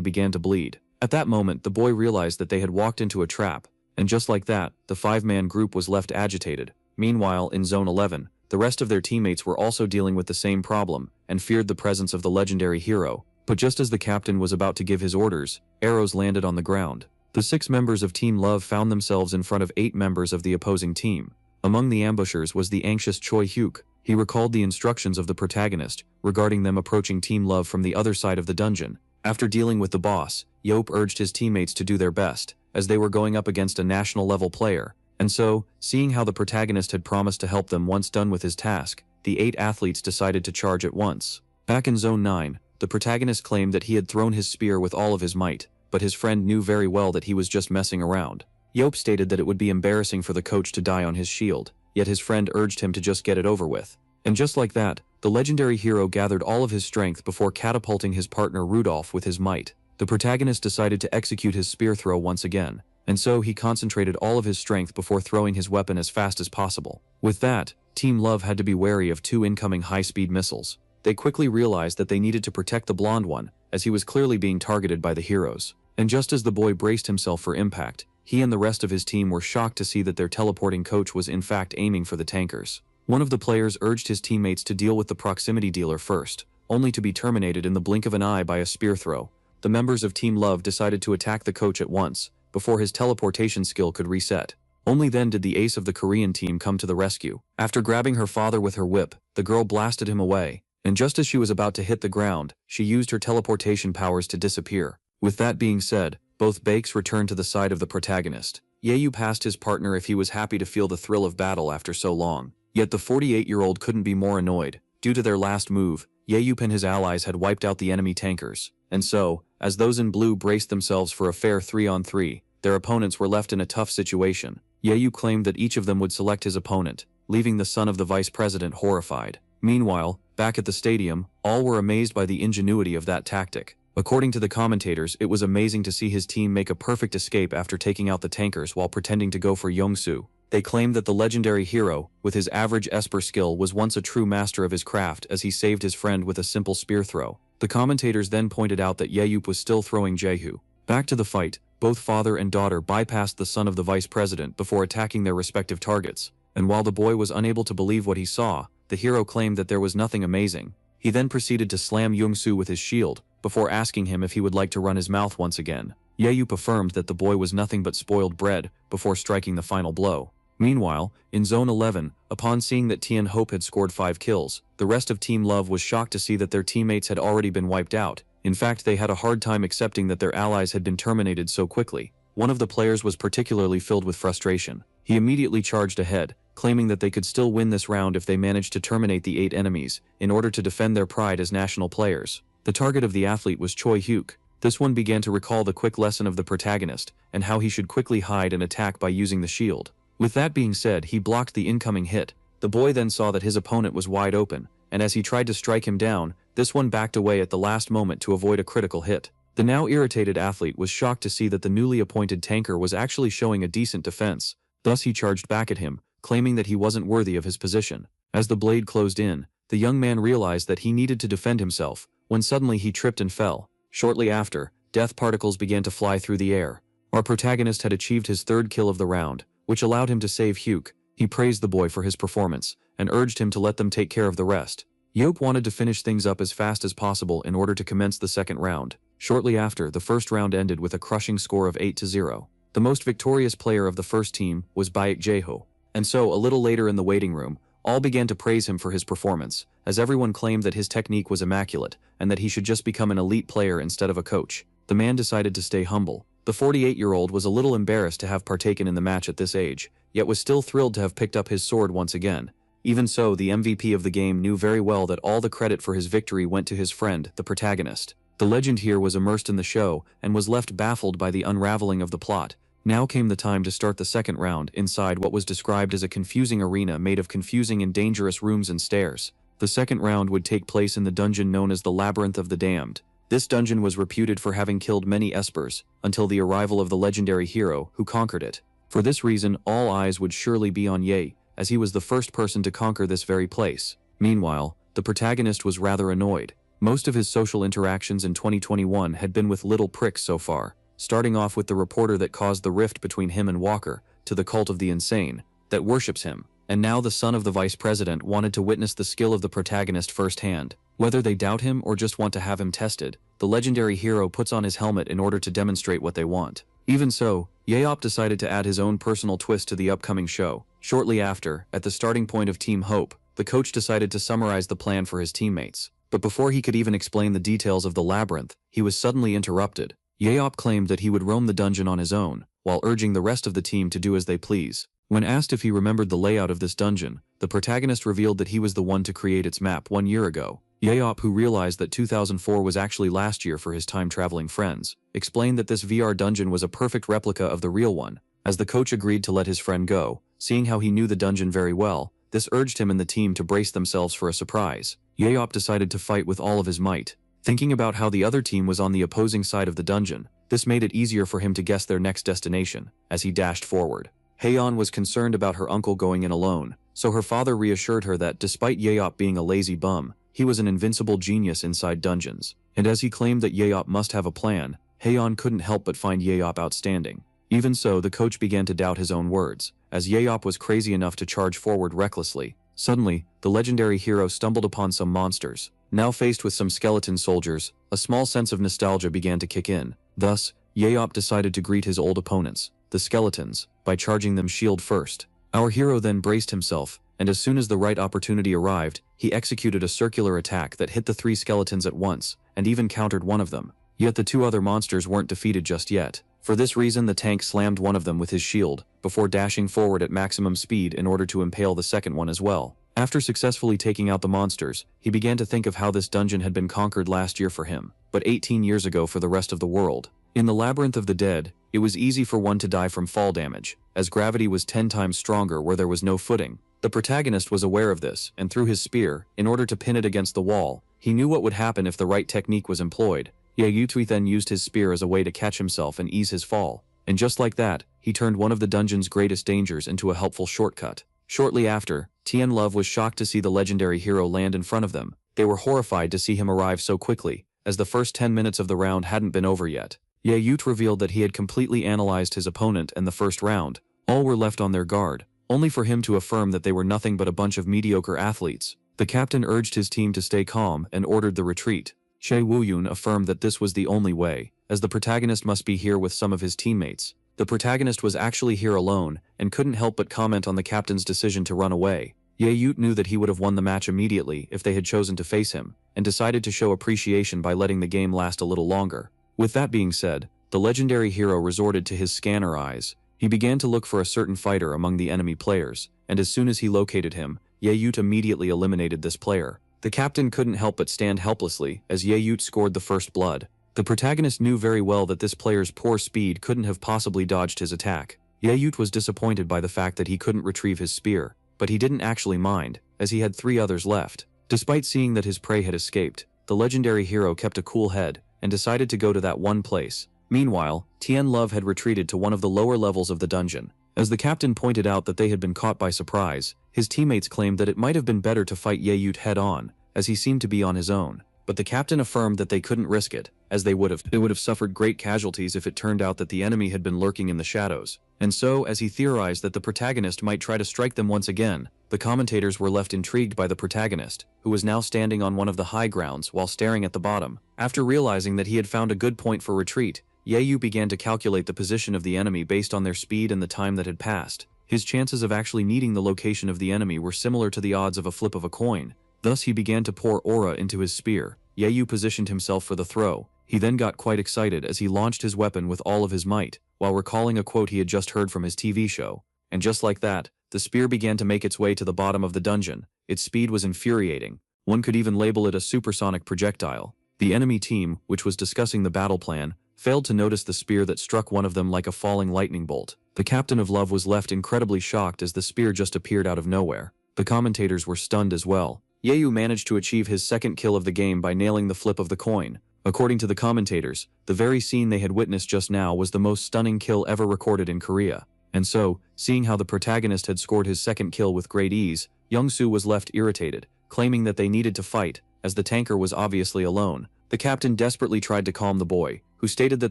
began to bleed. At that moment, the boy realized that they had walked into a trap, and just like that, the 5-man group was left agitated. Meanwhile, in Zone 11, the rest of their teammates were also dealing with the same problem, and feared the presence of the legendary hero. But just as the captain was about to give his orders, arrows landed on the ground. The 6 members of Team Love found themselves in front of 8 members of the opposing team. Among the ambushers was the anxious Choi Hyuk. He recalled the instructions of the protagonist regarding them approaching Team Love from the other side of the dungeon. After dealing with the boss, Yop urged his teammates to do their best, as they were going up against a national-level player. And so, seeing how the protagonist had promised to help them once done with his task, the 8 athletes decided to charge at once. Back in Zone 9, the protagonist claimed that he had thrown his spear with all of his might, but his friend knew very well that he was just messing around. Yop stated that it would be embarrassing for the coach to die on his shield, yet his friend urged him to just get it over with. And just like that, the legendary hero gathered all of his strength before catapulting his partner Rudolph with his might. The protagonist decided to execute his spear throw once again, and so he concentrated all of his strength before throwing his weapon as fast as possible. With that, Team Love had to be wary of 2 incoming high-speed missiles. They quickly realized that they needed to protect the blonde one, as he was clearly being targeted by the heroes. And just as the boy braced himself for impact, he and the rest of his team were shocked to see that their teleporting coach was in fact aiming for the tankers. One of the players urged his teammates to deal with the proximity dealer first, only to be terminated in the blink of an eye by a spear throw. The members of Team Love decided to attack the coach at once, before his teleportation skill could reset. Only then did the ace of the Korean team come to the rescue. After grabbing her father with her whip, the girl blasted him away, and just as she was about to hit the ground, she used her teleportation powers to disappear. With that being said, both Bakes returned to the side of the protagonist. Yayu asked his partner if he was happy to feel the thrill of battle after so long. Yet the 48-year-old couldn't be more annoyed. Due to their last move, Yayu and his allies had wiped out the enemy tankers. And so, as those in blue braced themselves for a fair 3-on-3, their opponents were left in a tough situation. Yayu claimed that each of them would select his opponent, leaving the son of the vice president horrified. Meanwhile, back at the stadium, all were amazed by the ingenuity of that tactic. According to the commentators, it was amazing to see his team make a perfect escape after taking out the tankers while pretending to go for Yongsu. They claimed that the legendary hero, with his average Esper skill, was once a true master of his craft as he saved his friend with a simple spear throw. The commentators then pointed out that Yeyup was still throwing Jehu. Back to the fight, both father and daughter bypassed the son of the vice president before attacking their respective targets. And while the boy was unable to believe what he saw, the hero claimed that there was nothing amazing. He then proceeded to slam Yongsu with his shield, before asking him if he would like to run his mouth once again. Yeyup affirmed that the boy was nothing but spoiled bread, before striking the final blow. Meanwhile, in Zone 11, upon seeing that Tian Hope had scored 5 kills, the rest of Team Love was shocked to see that their teammates had already been wiped out. In fact, they had a hard time accepting that their allies had been terminated so quickly. One of the players was particularly filled with frustration. He immediately charged ahead, claiming that they could still win this round if they managed to terminate the 8 enemies, in order to defend their pride as national players. The target of the athlete was Choi Hyuk. This one began to recall the quick lesson of the protagonist, and how he should quickly hide and attack by using the shield. With that being said, he blocked the incoming hit. The boy then saw that his opponent was wide open, and as he tried to strike him down, this one backed away at the last moment to avoid a critical hit. The now irritated athlete was shocked to see that the newly appointed tanker was actually showing a decent defense. Thus he charged back at him, claiming that he wasn't worthy of his position. As the blade closed in, the young man realized that he needed to defend himself, when suddenly he tripped and fell. Shortly after, death particles began to fly through the air. Our protagonist had achieved his 3rd kill of the round, which allowed him to save Hyuk. He praised the boy for his performance, and urged him to let them take care of the rest. Yop wanted to finish things up as fast as possible in order to commence the 2nd round. Shortly after, the 1st round ended with a crushing score of 8-0. The most victorious player of the first team was Baek Jae-ho. And so, a little later in the waiting room, all began to praise him for his performance, as everyone claimed that his technique was immaculate, and that he should just become an elite player instead of a coach. The man decided to stay humble. The 48-year-old was a little embarrassed to have partaken in the match at this age, yet was still thrilled to have picked up his sword once again. Even so, the MVP of the game knew very well that all the credit for his victory went to his friend, the protagonist. The legend here was immersed in the show and was left baffled by the unraveling of the plot. Now came the time to start the second round inside what was described as a confusing arena made of confusing and dangerous rooms and stairs. The second round would take place in the dungeon known as the Labyrinth of the Damned. This dungeon was reputed for having killed many espers until the arrival of the legendary hero who conquered it. For this reason, all eyes would surely be on Ye, as he was the first person to conquer this very place. Meanwhile, the protagonist was rather annoyed. Most of his social interactions in 2021 had been with little pricks so far, starting off with the reporter that caused the rift between him and Walker, to the cult of the insane, that worships him, and now the son of the vice president wanted to witness the skill of the protagonist firsthand. Whether they doubt him or just want to have him tested, the legendary hero puts on his helmet in order to demonstrate what they want. Even so, Yeop decided to add his own personal twist to the upcoming show. Shortly after, at the starting point of Team Hope, the coach decided to summarize the plan for his teammates. But before he could even explain the details of the labyrinth, he was suddenly interrupted. Yeop claimed that he would roam the dungeon on his own, while urging the rest of the team to do as they please. When asked if he remembered the layout of this dungeon, the protagonist revealed that he was the one to create its map 1 year ago. Yeop, who realized that 2004 was actually last year for his time-traveling friends, explained that this VR dungeon was a perfect replica of the real one. As the coach agreed to let his friend go, seeing how he knew the dungeon very well, this urged him and the team to brace themselves for a surprise. Yeop decided to fight with all of his might. Thinking about how the other team was on the opposing side of the dungeon, this made it easier for him to guess their next destination, as he dashed forward. Haeyeon was concerned about her uncle going in alone, so her father reassured her that despite Yeop being a lazy bum, he was an invincible genius inside dungeons. And as he claimed that Yeop must have a plan, Haeyeon couldn't help but find Yeop outstanding. Even so, the coach began to doubt his own words, as Yeop was crazy enough to charge forward recklessly. Suddenly, the legendary hero stumbled upon some monsters. Now faced with some skeleton soldiers, a small sense of nostalgia began to kick in. Thus, Yeop decided to greet his old opponents, the skeletons, by charging them shield first. Our hero then braced himself, and as soon as the right opportunity arrived, he executed a circular attack that hit the 3 skeletons at once, and even countered one of them. Yet the 2 other monsters weren't defeated just yet. For this reason, the tank slammed one of them with his shield, before dashing forward at maximum speed in order to impale the second one as well. After successfully taking out the monsters, he began to think of how this dungeon had been conquered last year for him, but 18 years ago for the rest of the world. In the Labyrinth of the Dead, it was easy for one to die from fall damage, as gravity was 10 times stronger where there was no footing. The protagonist was aware of this, and threw his spear, in order to pin it against the wall. He knew what would happen if the right technique was employed. Yayutui then used his spear as a way to catch himself and ease his fall. And just like that, he turned one of the dungeon's greatest dangers into a helpful shortcut. Shortly after, Tien Love was shocked to see the legendary hero land in front of them. They were horrified to see him arrive so quickly, as the first 10 minutes of the round hadn't been over yet. Yayut revealed that he had completely analyzed his opponent and the first round. All were left on their guard, only for him to affirm that they were nothing but a bunch of mediocre athletes. The captain urged his team to stay calm and ordered the retreat. Che Wuyun affirmed that this was the only way, as the protagonist must be here with some of his teammates. The protagonist was actually here alone, and couldn't help but comment on the captain's decision to run away. Yayut knew that he would have won the match immediately if they had chosen to face him, and decided to show appreciation by letting the game last a little longer. With that being said, the legendary hero resorted to his scanner eyes. He began to look for a certain fighter among the enemy players, and as soon as he located him, Yayut immediately eliminated this player. The captain couldn't help but stand helplessly as Yayut scored the first blood. The protagonist knew very well that this player's poor speed couldn't have possibly dodged his attack. Yayut was disappointed by the fact that he couldn't retrieve his spear, but he didn't actually mind, as he had 3 others left. Despite seeing that his prey had escaped, the legendary hero kept a cool head, and decided to go to that one place. Meanwhile, Tien Love had retreated to one of the lower levels of the dungeon. As the captain pointed out that they had been caught by surprise, his teammates claimed that it might have been better to fight Yayut head-on, as he seemed to be on his own. But the captain affirmed that they couldn't risk it, as they would have suffered great casualties if it turned out that the enemy had been lurking in the shadows. And so, as he theorized that the protagonist might try to strike them once again, the commentators were left intrigued by the protagonist, who was now standing on one of the high grounds while staring at the bottom. After realizing that he had found a good point for retreat, Yeyu began to calculate the position of the enemy based on their speed and the time that had passed. His chances of actually needing the location of the enemy were similar to the odds of a flip of a coin. Thus he began to pour aura into his spear. Yeyu positioned himself for the throw. He then got quite excited as he launched his weapon with all of his might, while recalling a quote he had just heard from his TV show. And just like that, the spear began to make its way to the bottom of the dungeon. Its speed was infuriating. One could even label it a supersonic projectile. The enemy team, which was discussing the battle plan, failed to notice the spear that struck one of them like a falling lightning bolt. The captain of love was left incredibly shocked as the spear just appeared out of nowhere. The commentators were stunned as well. Yahello managed to achieve his second kill of the game by nailing the flip of the coin. According to the commentators, the very scene they had witnessed just now was the most stunning kill ever recorded in Korea. And so, seeing how the protagonist had scored his second kill with great ease, Young-soo was left irritated, claiming that they needed to fight, as the tanker was obviously alone. The captain desperately tried to calm the boy, who stated that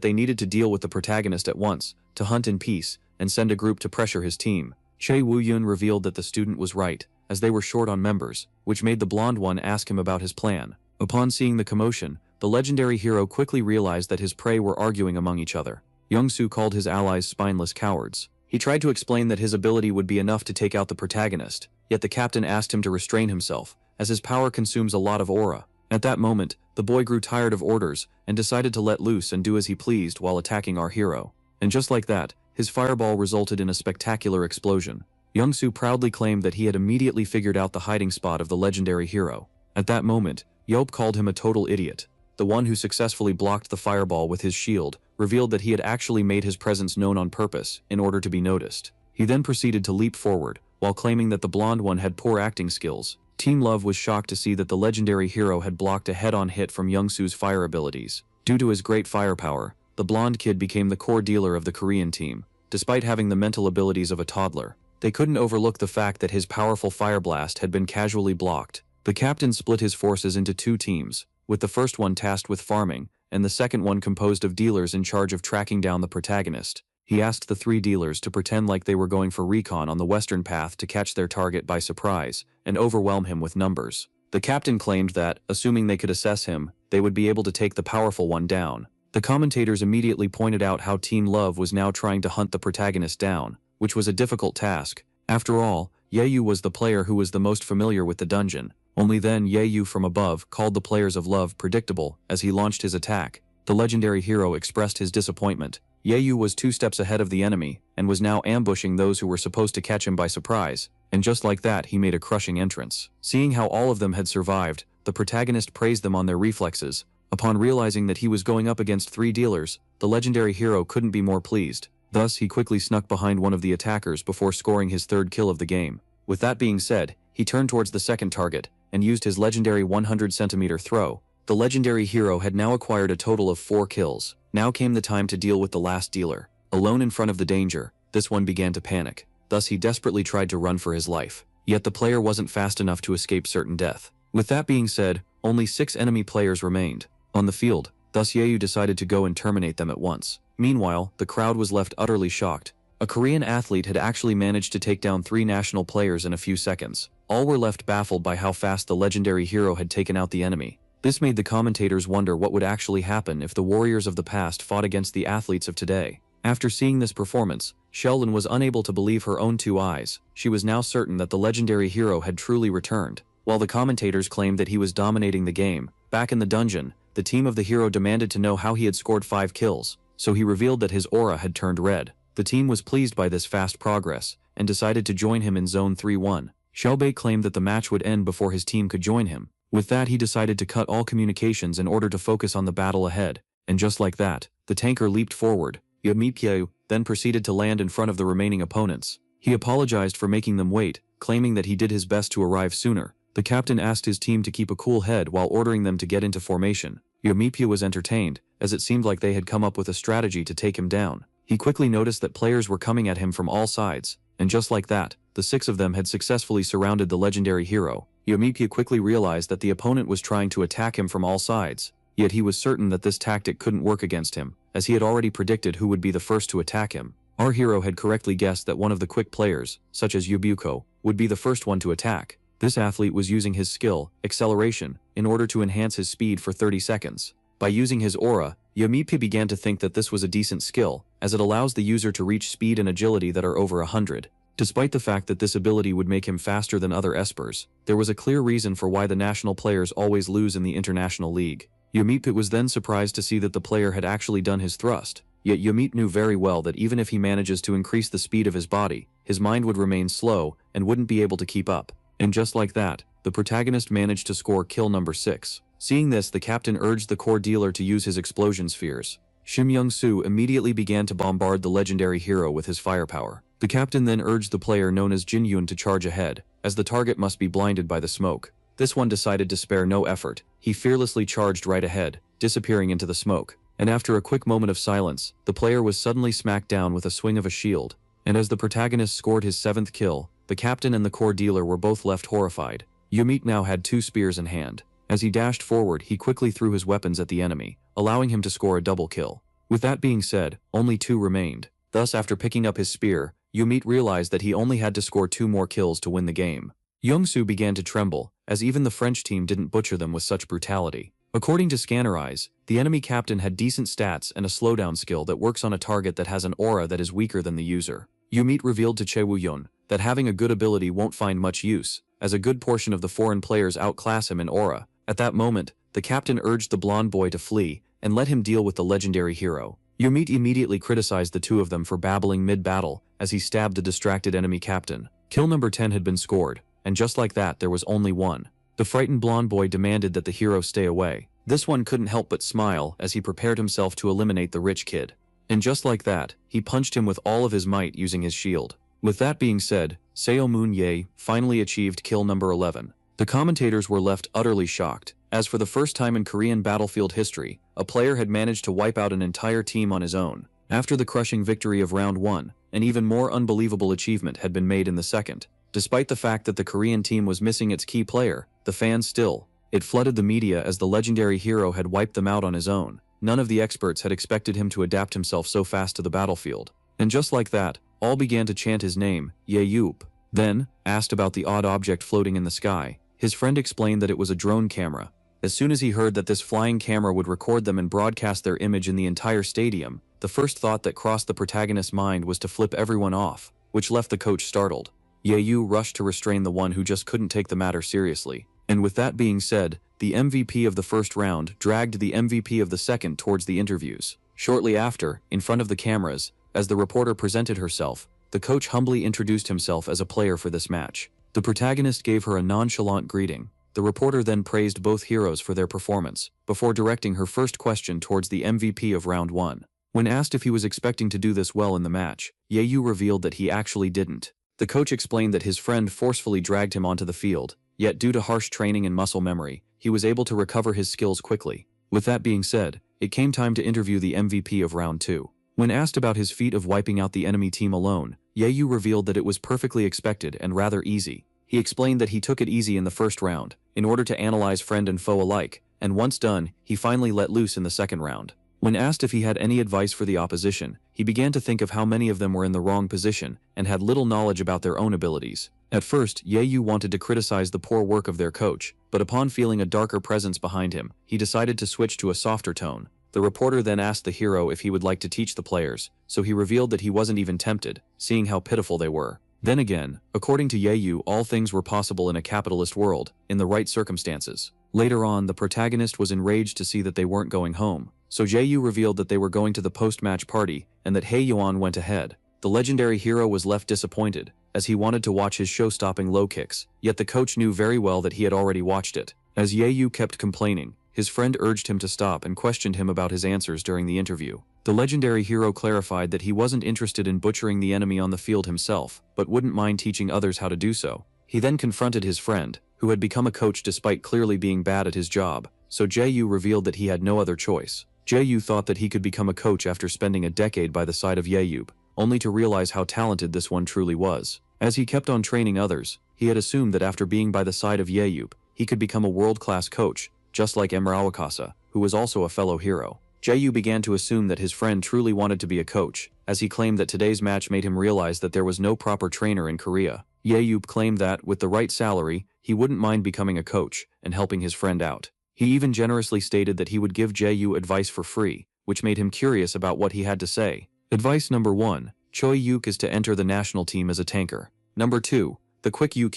they needed to deal with the protagonist at once, to hunt in peace, and send a group to pressure his team. Chae Woo-yoon revealed that the student was right, as they were short on members, which made the blonde one ask him about his plan. Upon seeing the commotion, the legendary hero quickly realized that his prey were arguing among each other. Young-soo called his allies spineless cowards. He tried to explain that his ability would be enough to take out the protagonist, yet the captain asked him to restrain himself, as his power consumes a lot of aura. At that moment, the boy grew tired of orders and decided to let loose and do as he pleased while attacking our hero. And just like that, his fireball resulted in a spectacular explosion. Young-soo proudly claimed that he had immediately figured out the hiding spot of the legendary hero. At that moment, Yelp called him a total idiot. The one who successfully blocked the fireball with his shield revealed that he had actually made his presence known on purpose in order to be noticed. He then proceeded to leap forward, while claiming that the blonde one had poor acting skills. Team Love was shocked to see that the legendary hero had blocked a head-on hit from Young-soo's fire abilities. Due to his great firepower, the blonde kid became the core dealer of the Korean team. Despite having the mental abilities of a toddler, they couldn't overlook the fact that his powerful fire blast had been casually blocked. The captain split his forces into two teams, with the first one tasked with farming, and the second one composed of dealers in charge of tracking down the protagonist. He asked the three dealers to pretend like they were going for recon on the western path to catch their target by surprise, and overwhelm him with numbers. The captain claimed that, assuming they could assess him, they would be able to take the powerful one down. The commentators immediately pointed out how Team Love was now trying to hunt the protagonist down, which was a difficult task. After all, Yahello was the player who was the most familiar with the dungeon. Only then Yahello from above called the players of Love predictable as he launched his attack. The legendary hero expressed his disappointment. Yahello was 2 steps ahead of the enemy and was now ambushing those who were supposed to catch him by surprise, and just like that he made a crushing entrance. Seeing how all of them had survived, the protagonist praised them on their reflexes. Upon realizing that he was going up against 3 dealers, the legendary hero couldn't be more pleased. Thus, he quickly snuck behind one of the attackers before scoring his 3rd kill of the game. With that being said, he turned towards the second target and used his legendary 100-centimeter throw. The legendary hero had now acquired a total of 4 kills. Now came the time to deal with the last dealer. Alone in front of the danger, this one began to panic. Thus he desperately tried to run for his life. Yet the player wasn't fast enough to escape certain death. With that being said, only 6 enemy players remained on the field. Thus Yahello decided to go and terminate them at once. Meanwhile, the crowd was left utterly shocked. A Korean athlete had actually managed to take down 3 national players in a few seconds. All were left baffled by how fast the legendary hero had taken out the enemy. This made the commentators wonder what would actually happen if the warriors of the past fought against the athletes of today. After seeing this performance, Sheldon was unable to believe her own 2 eyes. She was now certain that the legendary hero had truly returned. While the commentators claimed that he was dominating the game, back in the dungeon, the team of the hero demanded to know how he had scored 5 kills, so he revealed that his aura had turned red. The team was pleased by this fast progress, and decided to join him in Zone 3-1. Shelbei claimed that the match would end before his team could join him. With that he decided to cut all communications in order to focus on the battle ahead, and just like that, the tanker leaped forward. Yamipyo then proceeded to land in front of the remaining opponents. He apologized for making them wait, claiming that he did his best to arrive sooner. The captain asked his team to keep a cool head while ordering them to get into formation. Yamipyo was entertained, as it seemed like they had come up with a strategy to take him down. He quickly noticed that players were coming at him from all sides, and just like that, the 6 of them had successfully surrounded the legendary hero. Yamipyo quickly realized that the opponent was trying to attack him from all sides, yet he was certain that this tactic couldn't work against him, as he had already predicted who would be the first to attack him. Our hero had correctly guessed that one of the quick players, such as Yubuko, would be the first one to attack. This athlete was using his skill, acceleration, in order to enhance his speed for 30 seconds. By using his aura, Yamipi began to think that this was a decent skill, as it allows the user to reach speed and agility that are over 100. Despite the fact that this ability would make him faster than other espers, there was a clear reason for why the national players always lose in the international league. Yamip was then surprised to see that the player had actually done his thrust, yet Yamip knew very well that even if he manages to increase the speed of his body, his mind would remain slow and wouldn't be able to keep up. And just like that, the protagonist managed to score kill number 6. Seeing this, the captain urged the core dealer to use his explosion spheres. Shim Young-soo immediately began to bombard the legendary hero with his firepower. The captain then urged the player known as Jin Yun to charge ahead, as the target must be blinded by the smoke. This one decided to spare no effort. He fearlessly charged right ahead, disappearing into the smoke. And after a quick moment of silence, the player was suddenly smacked down with a swing of a shield. And as the protagonist scored his 7th kill, the captain and the core dealer were both left horrified. Yumit now had 2 spears in hand. As he dashed forward, he quickly threw his weapons at the enemy, allowing him to score a double kill. With that being said, only 2 remained. Thus, after picking up his spear, Yumit realized that he only had to score 2 more kills to win the game. Young-soo began to tremble, as even the French team didn't butcher them with such brutality. According to Scanner Eyes, the enemy captain had decent stats and a slowdown skill that works on a target that has an aura that is weaker than the user. Yumit revealed to Che Woo-yeon that having a good ability won't find much use, as a good portion of the foreign players outclass him in aura. At that moment, the captain urged the blonde boy to flee and let him deal with the legendary hero. Yumit immediately criticized the two of them for babbling mid-battle as he stabbed the distracted enemy captain. Kill number 10 had been scored, and just like that there was only one. The frightened blonde boy demanded that the hero stay away. This one couldn't help but smile as he prepared himself to eliminate the rich kid. And just like that, he punched him with all of his might using his shield. With that being said, Seo Moon-ye finally achieved kill number 11. The commentators were left utterly shocked, as for the first time in Korean battlefield history, a player had managed to wipe out an entire team on his own. After the crushing victory of round 1, an even more unbelievable achievement had been made in the second. Despite the fact that the Korean team was missing its key player, the fans still. It flooded the media as the legendary hero had wiped them out on his own. None of the experts had expected him to adapt himself so fast to the battlefield. And just like that, all began to chant his name, Ye-yup. Then, asked about the odd object floating in the sky, his friend explained that it was a drone camera. As soon as he heard that this flying camera would record them and broadcast their image in the entire stadium, the first thought that crossed the protagonist's mind was to flip everyone off, which left the coach startled. Ye-yu rushed to restrain the one who just couldn't take the matter seriously. And with that being said, the MVP of the first round dragged the MVP of the second towards the interviews. Shortly after, in front of the cameras, as the reporter presented herself, the coach humbly introduced himself as a player for this match. The protagonist gave her a nonchalant greeting. The reporter then praised both heroes for their performance, before directing her first question towards the MVP of round 1. When asked if he was expecting to do this well in the match, Ye-yu revealed that he actually didn't. The coach explained that his friend forcefully dragged him onto the field, yet due to harsh training and muscle memory, he was able to recover his skills quickly. With that being said, it came time to interview the MVP of round 2. When asked about his feat of wiping out the enemy team alone, Ye-yu revealed that it was perfectly expected and rather easy. He explained that he took it easy in the first round, in order to analyze friend and foe alike, and once done, he finally let loose in the second round. When asked if he had any advice for the opposition, he began to think of how many of them were in the wrong position and had little knowledge about their own abilities. At first, Ye-yu wanted to criticize the poor work of their coach, but upon feeling a darker presence behind him, he decided to switch to a softer tone. The reporter then asked the hero if he would like to teach the players, so he revealed that he wasn't even tempted, seeing how pitiful they were. Then again, according to Ye-yu, all things were possible in a capitalist world, in the right circumstances. Later on, the protagonist was enraged to see that they weren't going home, so Ye-yu revealed that they were going to the post-match party, and that Hae-yeon went ahead. The legendary hero was left disappointed, as he wanted to watch his show-stopping low kicks, yet the coach knew very well that he had already watched it. As Ye-yu kept complaining, his friend urged him to stop and questioned him about his answers during the interview. The legendary hero clarified that he wasn't interested in butchering the enemy on the field himself, but wouldn't mind teaching others how to do so. He then confronted his friend, who had become a coach despite clearly being bad at his job, so Jae-yu revealed that he had no other choice. Jae-yu thought that he could become a coach after spending a decade by the side of Ye-yu, only to realize how talented this one truly was. As he kept on training others, he had assumed that after being by the side of Ye-yu, he could become a world-class coach, just like Emrawakasa, who was also a fellow hero. Jae-yu began to assume that his friend truly wanted to be a coach, as he claimed that today's match made him realize that there was no proper trainer in Korea. Ye-yu claimed that, with the right salary, he wouldn't mind becoming a coach and helping his friend out. He even generously stated that he would give Jae-yu advice for free, which made him curious about what he had to say. Advice number 1. Choi Yuk is to enter the national team as a tanker. Number 2. The quick Yu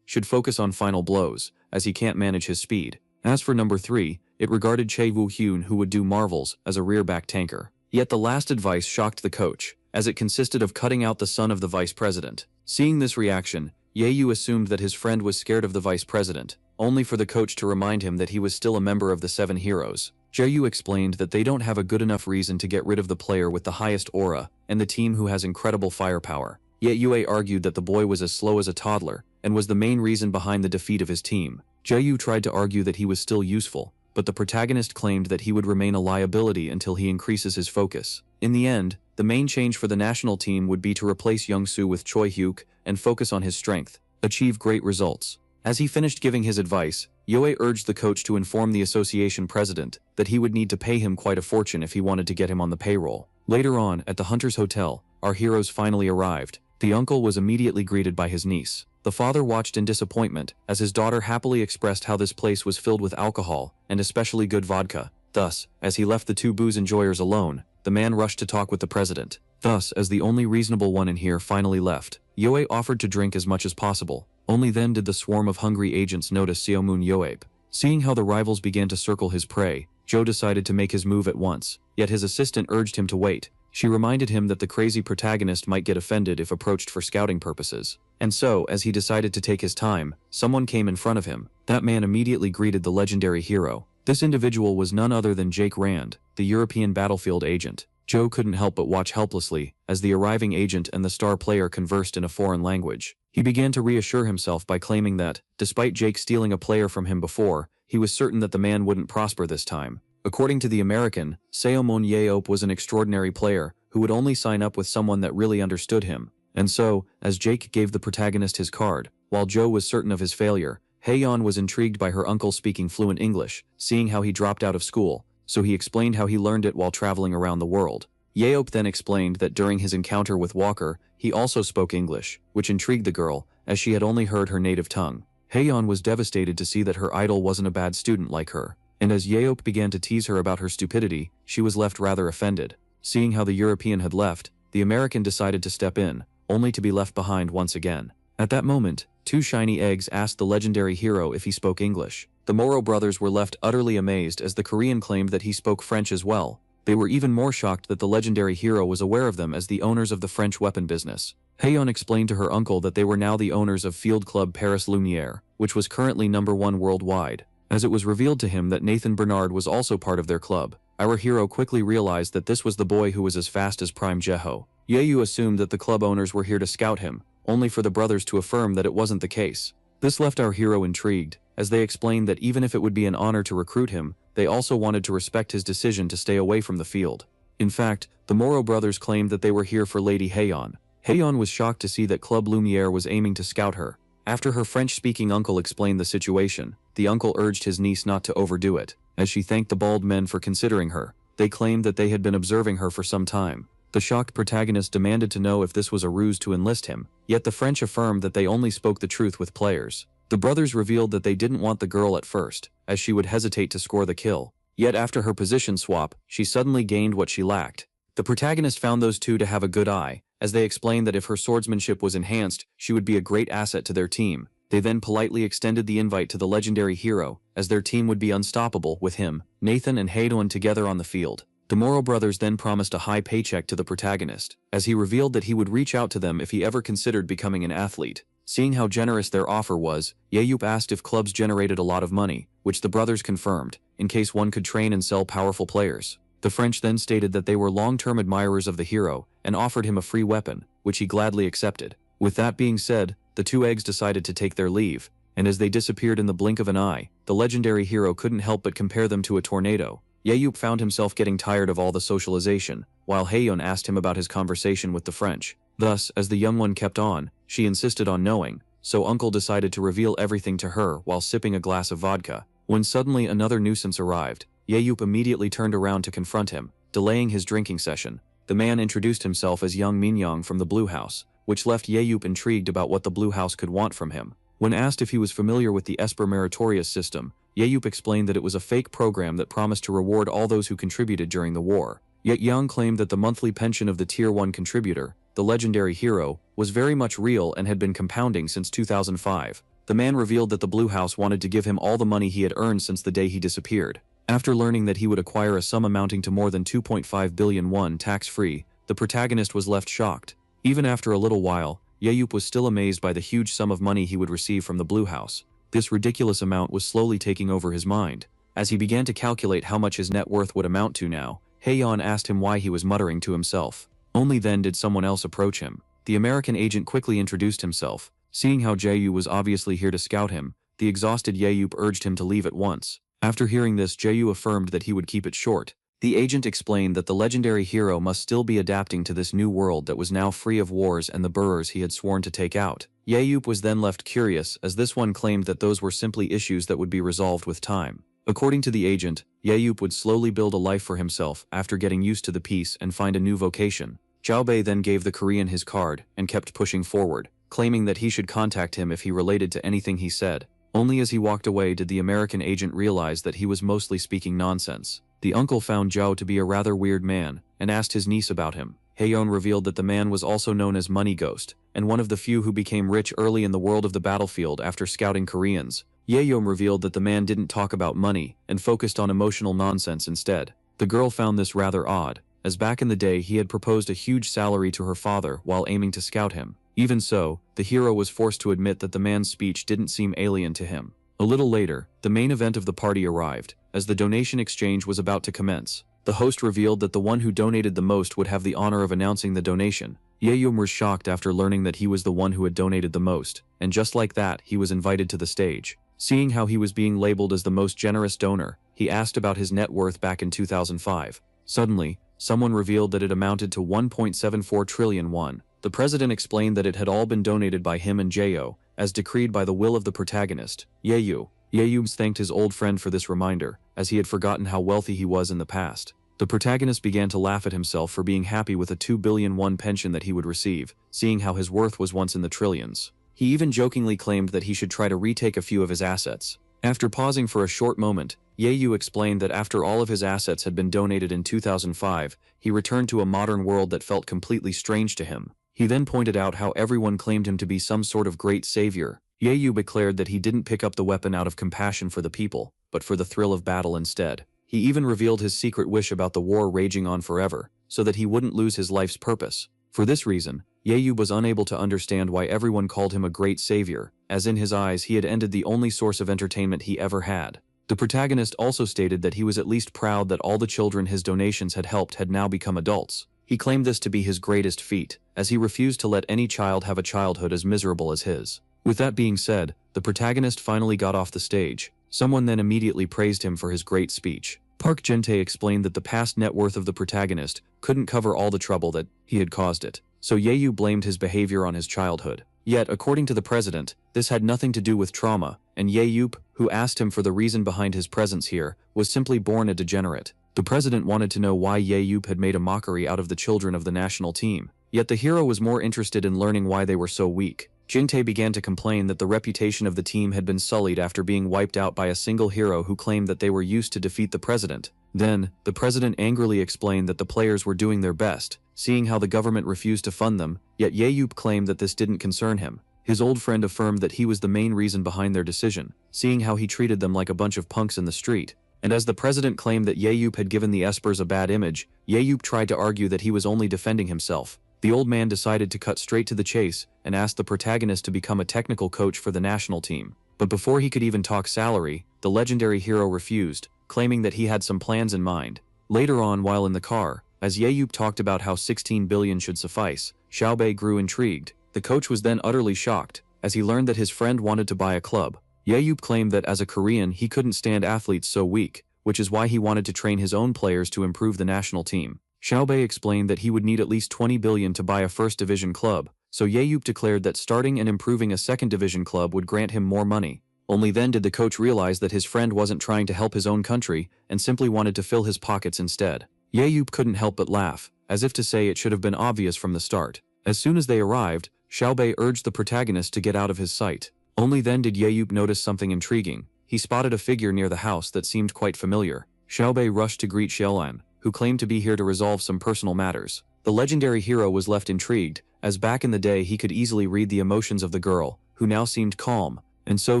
should focus on final blows, as he can't manage his speed. As for number 3, it regarded Chae Woo-hyun who would do marvels as a rear-back tanker. Yet the last advice shocked the coach, as it consisted of cutting out the son of the vice president. Seeing this reaction, Ye-yu assumed that his friend was scared of the vice president, only for the coach to remind him that he was still a member of the 7 heroes. Jae-yu explained that they don't have a good enough reason to get rid of the player with the highest aura and the team who has incredible firepower. Yet Yue argued that the boy was as slow as a toddler and was the main reason behind the defeat of his team. Jae-yu tried to argue that he was still useful, but the protagonist claimed that he would remain a liability until he increases his focus. In the end, the main change for the national team would be to replace Young-soo with Choi Hyuk and focus on his strength, achieve great results. As he finished giving his advice, Yue urged the coach to inform the association president that he would need to pay him quite a fortune if he wanted to get him on the payroll. Later on, at the Hunter's Hotel, our heroes finally arrived. The uncle was immediately greeted by his niece. The father watched in disappointment as his daughter happily expressed how this place was filled with alcohol, and especially good vodka. Thus, as he left the two booze enjoyers alone, the man rushed to talk with the president. Thus, as the only reasonable one in here finally left, Yue offered to drink as much as possible. Only then did the swarm of hungry agents notice Seomun Yoabe. Seeing how the rivals began to circle his prey, Joe decided to make his move at once, yet his assistant urged him to wait. She reminded him that the crazy protagonist might get offended if approached for scouting purposes. And so, as he decided to take his time, someone came in front of him. That man immediately greeted the legendary hero. This individual was none other than Jake Rand, the European battlefield agent. Joe couldn't help but watch helplessly as the arriving agent and the star player conversed in a foreign language. He began to reassure himself by claiming that, despite Jake stealing a player from him before, he was certain that the man wouldn't prosper this time. According to the American, Seomon Yeop was an extraordinary player who would only sign up with someone that really understood him. And so, as Jake gave the protagonist his card, while Joe was certain of his failure, Haeyeon was intrigued by her uncle speaking fluent English, seeing how he dropped out of school, so he explained how he learned it while traveling around the world. Yeop then explained that during his encounter with Walker, he also spoke English, which intrigued the girl, as she had only heard her native tongue. Haeyeon was devastated to see that her idol wasn't a bad student like her, and as Yeop began to tease her about her stupidity, she was left rather offended. Seeing how the European had left, the American decided to step in, only to be left behind once again. At that moment, two shiny eggs asked the legendary hero if he spoke English. The Moro brothers were left utterly amazed as the Korean claimed that he spoke French as well. They were even more shocked that the legendary hero was aware of them as the owners of the French weapon business. Haeyeon explained to her uncle that they were now the owners of Field Club Paris Lumiere, which was currently #1 worldwide. As it was revealed to him that Nathan Bernard was also part of their club, our hero quickly realized that this was the boy who was as fast as Prime Jeho. Yeyu assumed that the club owners were here to scout him, only for the brothers to affirm that it wasn't the case. This left our hero intrigued, as they explained that even if it would be an honor to recruit him, they also wanted to respect his decision to stay away from the field. In fact, the Moro brothers claimed that they were here for Lady Haeyeon. Haeyeon was shocked to see that Club Lumiere was aiming to scout her. After her French-speaking uncle explained the situation, the uncle urged his niece not to overdo it. As she thanked the bald men for considering her, they claimed that they had been observing her for some time. The shocked protagonist demanded to know if this was a ruse to enlist him, yet the French affirmed that they only spoke the truth with players. The brothers revealed that they didn't want the girl at first, as she would hesitate to score the kill. Yet after her position swap, she suddenly gained what she lacked. The protagonist found those two to have a good eye, as they explained that if her swordsmanship was enhanced, she would be a great asset to their team. They then politely extended the invite to the legendary hero, as their team would be unstoppable with him, Nathan and Haeyeon together on the field. The Moro brothers then promised a high paycheck to the protagonist, as he revealed that he would reach out to them if he ever considered becoming an athlete. Seeing how generous their offer was, Yeop asked if clubs generated a lot of money, which the brothers confirmed, in case one could train and sell powerful players. The French then stated that they were long-term admirers of the hero, and offered him a free weapon, which he gladly accepted. With that being said, the two eggs decided to take their leave, and as they disappeared in the blink of an eye, the legendary hero couldn't help but compare them to a tornado. Yeop found himself getting tired of all the socialization, while Haeyeon asked him about his conversation with the French. Thus, as the young one kept on, she insisted on knowing, so uncle decided to reveal everything to her while sipping a glass of vodka. When suddenly another nuisance arrived, Yeop immediately turned around to confront him, delaying his drinking session. The man introduced himself as Young Minyoung from the Blue House, which left Yeop intrigued about what the Blue House could want from him. When asked if he was familiar with the Esper Meritorious system, Yeop explained that it was a fake program that promised to reward all those who contributed during the war. Yet Young claimed that the monthly pension of the Tier 1 contributor, the legendary hero, was very much real and had been compounding since 2005. The man revealed that the Blue House wanted to give him all the money he had earned since the day he disappeared. After learning that he would acquire a sum amounting to more than 2.5 billion won tax-free, the protagonist was left shocked. Even after a little while, Yeop was still amazed by the huge sum of money he would receive from the Blue House. This ridiculous amount was slowly taking over his mind. As he began to calculate how much his net worth would amount to now, Haeyeon asked him why he was muttering to himself. Only then did someone else approach him. The American agent quickly introduced himself. Seeing how Jaeyu was obviously here to scout him, the exhausted Yaeyup urged him to leave at once. After hearing this, Jaeyu affirmed that he would keep it short. The agent explained that the legendary hero must still be adapting to this new world that was now free of wars and the burrers he had sworn to take out. Yaeyup was then left curious, as this one claimed that those were simply issues that would be resolved with time. According to the agent, Yaeyup would slowly build a life for himself after getting used to the peace and find a new vocation. Xiaobei then gave the Korean his card and kept pushing forward, claiming that he should contact him if he related to anything he said. Only as he walked away did the American agent realize that he was mostly speaking nonsense. The uncle found Zhao to be a rather weird man and asked his niece about him. Haeyeon revealed that the man was also known as Money Ghost, and one of the few who became rich early in the world of the battlefield after scouting Koreans. Yaeyup revealed that the man didn't talk about money and focused on emotional nonsense instead. The girl found this rather odd, as back in the day he had proposed a huge salary to her father while aiming to scout him. Even so, the hero was forced to admit that the man's speech didn't seem alien to him. A little later, the main event of the party arrived. As the donation exchange was about to commence, the host revealed that the one who donated the most would have the honor of announcing the donation. Yaeyup was shocked after learning that he was the one who had donated the most, and just like that, he was invited to the stage. Seeing how he was being labeled as the most generous donor, he asked about his net worth back in 2005. Suddenly, someone revealed that it amounted to 1.74 trillion won. The president explained that it had all been donated by him and Jaeyo, as decreed by the will of the protagonist, Yaeyup. Yaeyup thanked his old friend for this reminder, as he had forgotten how wealthy he was in the past. The protagonist began to laugh at himself for being happy with a 2 billion won pension that he would receive, seeing how his worth was once in the trillions. He even jokingly claimed that he should try to retake a few of his assets. After pausing for a short moment, Yaeyup explained that after all of his assets had been donated in 2005, he returned to a modern world that felt completely strange to him. He then pointed out how everyone claimed him to be some sort of great savior. Yaeyup declared that he didn't pick up the weapon out of compassion for the people, but for the thrill of battle instead. He even revealed his secret wish about the war raging on forever, so that he wouldn't lose his life's purpose. For this reason, Yaeyup was unable to understand why everyone called him a great savior, as in his eyes he had ended the only source of entertainment he ever had. The protagonist also stated that he was at least proud that all the children his donations had helped had now become adults. He claimed this to be his greatest feat, as he refused to let any child have a childhood as miserable as his. With that being said, the protagonist finally got off the stage. Someone then immediately praised him for his great speech. Park Jin-tae explained that the past net worth of the protagonist couldn't cover all the trouble that he had caused it, so Yaeyup blamed his behavior on his childhood. Yet, according to the president, this had nothing to do with trauma, and Yaeyup, who asked him for the reason behind his presence here, was simply born a degenerate. The president wanted to know why Yaeyup had made a mockery out of the children of the national team, yet the hero was more interested in learning why they were so weak. Jin-tae began to complain that the reputation of the team had been sullied after being wiped out by a single hero who claimed that they were used to defeat the president. Then, the president angrily explained that the players were doing their best, seeing how the government refused to fund them, yet Yaeyup claimed that this didn't concern him. His old friend affirmed that he was the main reason behind their decision, seeing how he treated them like a bunch of punks in the street. And as the president claimed that Yaeyup had given the Espers a bad image, Yaeyup tried to argue that he was only defending himself. The old man decided to cut straight to the chase and asked the protagonist to become a technical coach for the national team. But before he could even talk salary, the legendary hero refused, claiming that he had some plans in mind. Later on, while in the car, as Yaeyup talked about how 16 billion should suffice, Xiaobei grew intrigued. The coach was then utterly shocked, as he learned that his friend wanted to buy a club. Yaeyup claimed that as a Korean he couldn't stand athletes so weak, which is why he wanted to train his own players to improve the national team. Xiaobei explained that he would need at least 20 billion to buy a first division club, so Yaeyup declared that starting and improving a second division club would grant him more money. Only then did the coach realize that his friend wasn't trying to help his own country and simply wanted to fill his pockets instead. Yaeyup couldn't help but laugh, as if to say it should have been obvious from the start. As soon as they arrived, Xiaobei urged the protagonist to get out of his sight. Only then did Yaeyup notice something intriguing. He spotted a figure near the house that seemed quite familiar. Xiaobei rushed to greet Xiaolan, who claimed to be here to resolve some personal matters. The legendary hero was left intrigued, as back in the day he could easily read the emotions of the girl, who now seemed calm, and so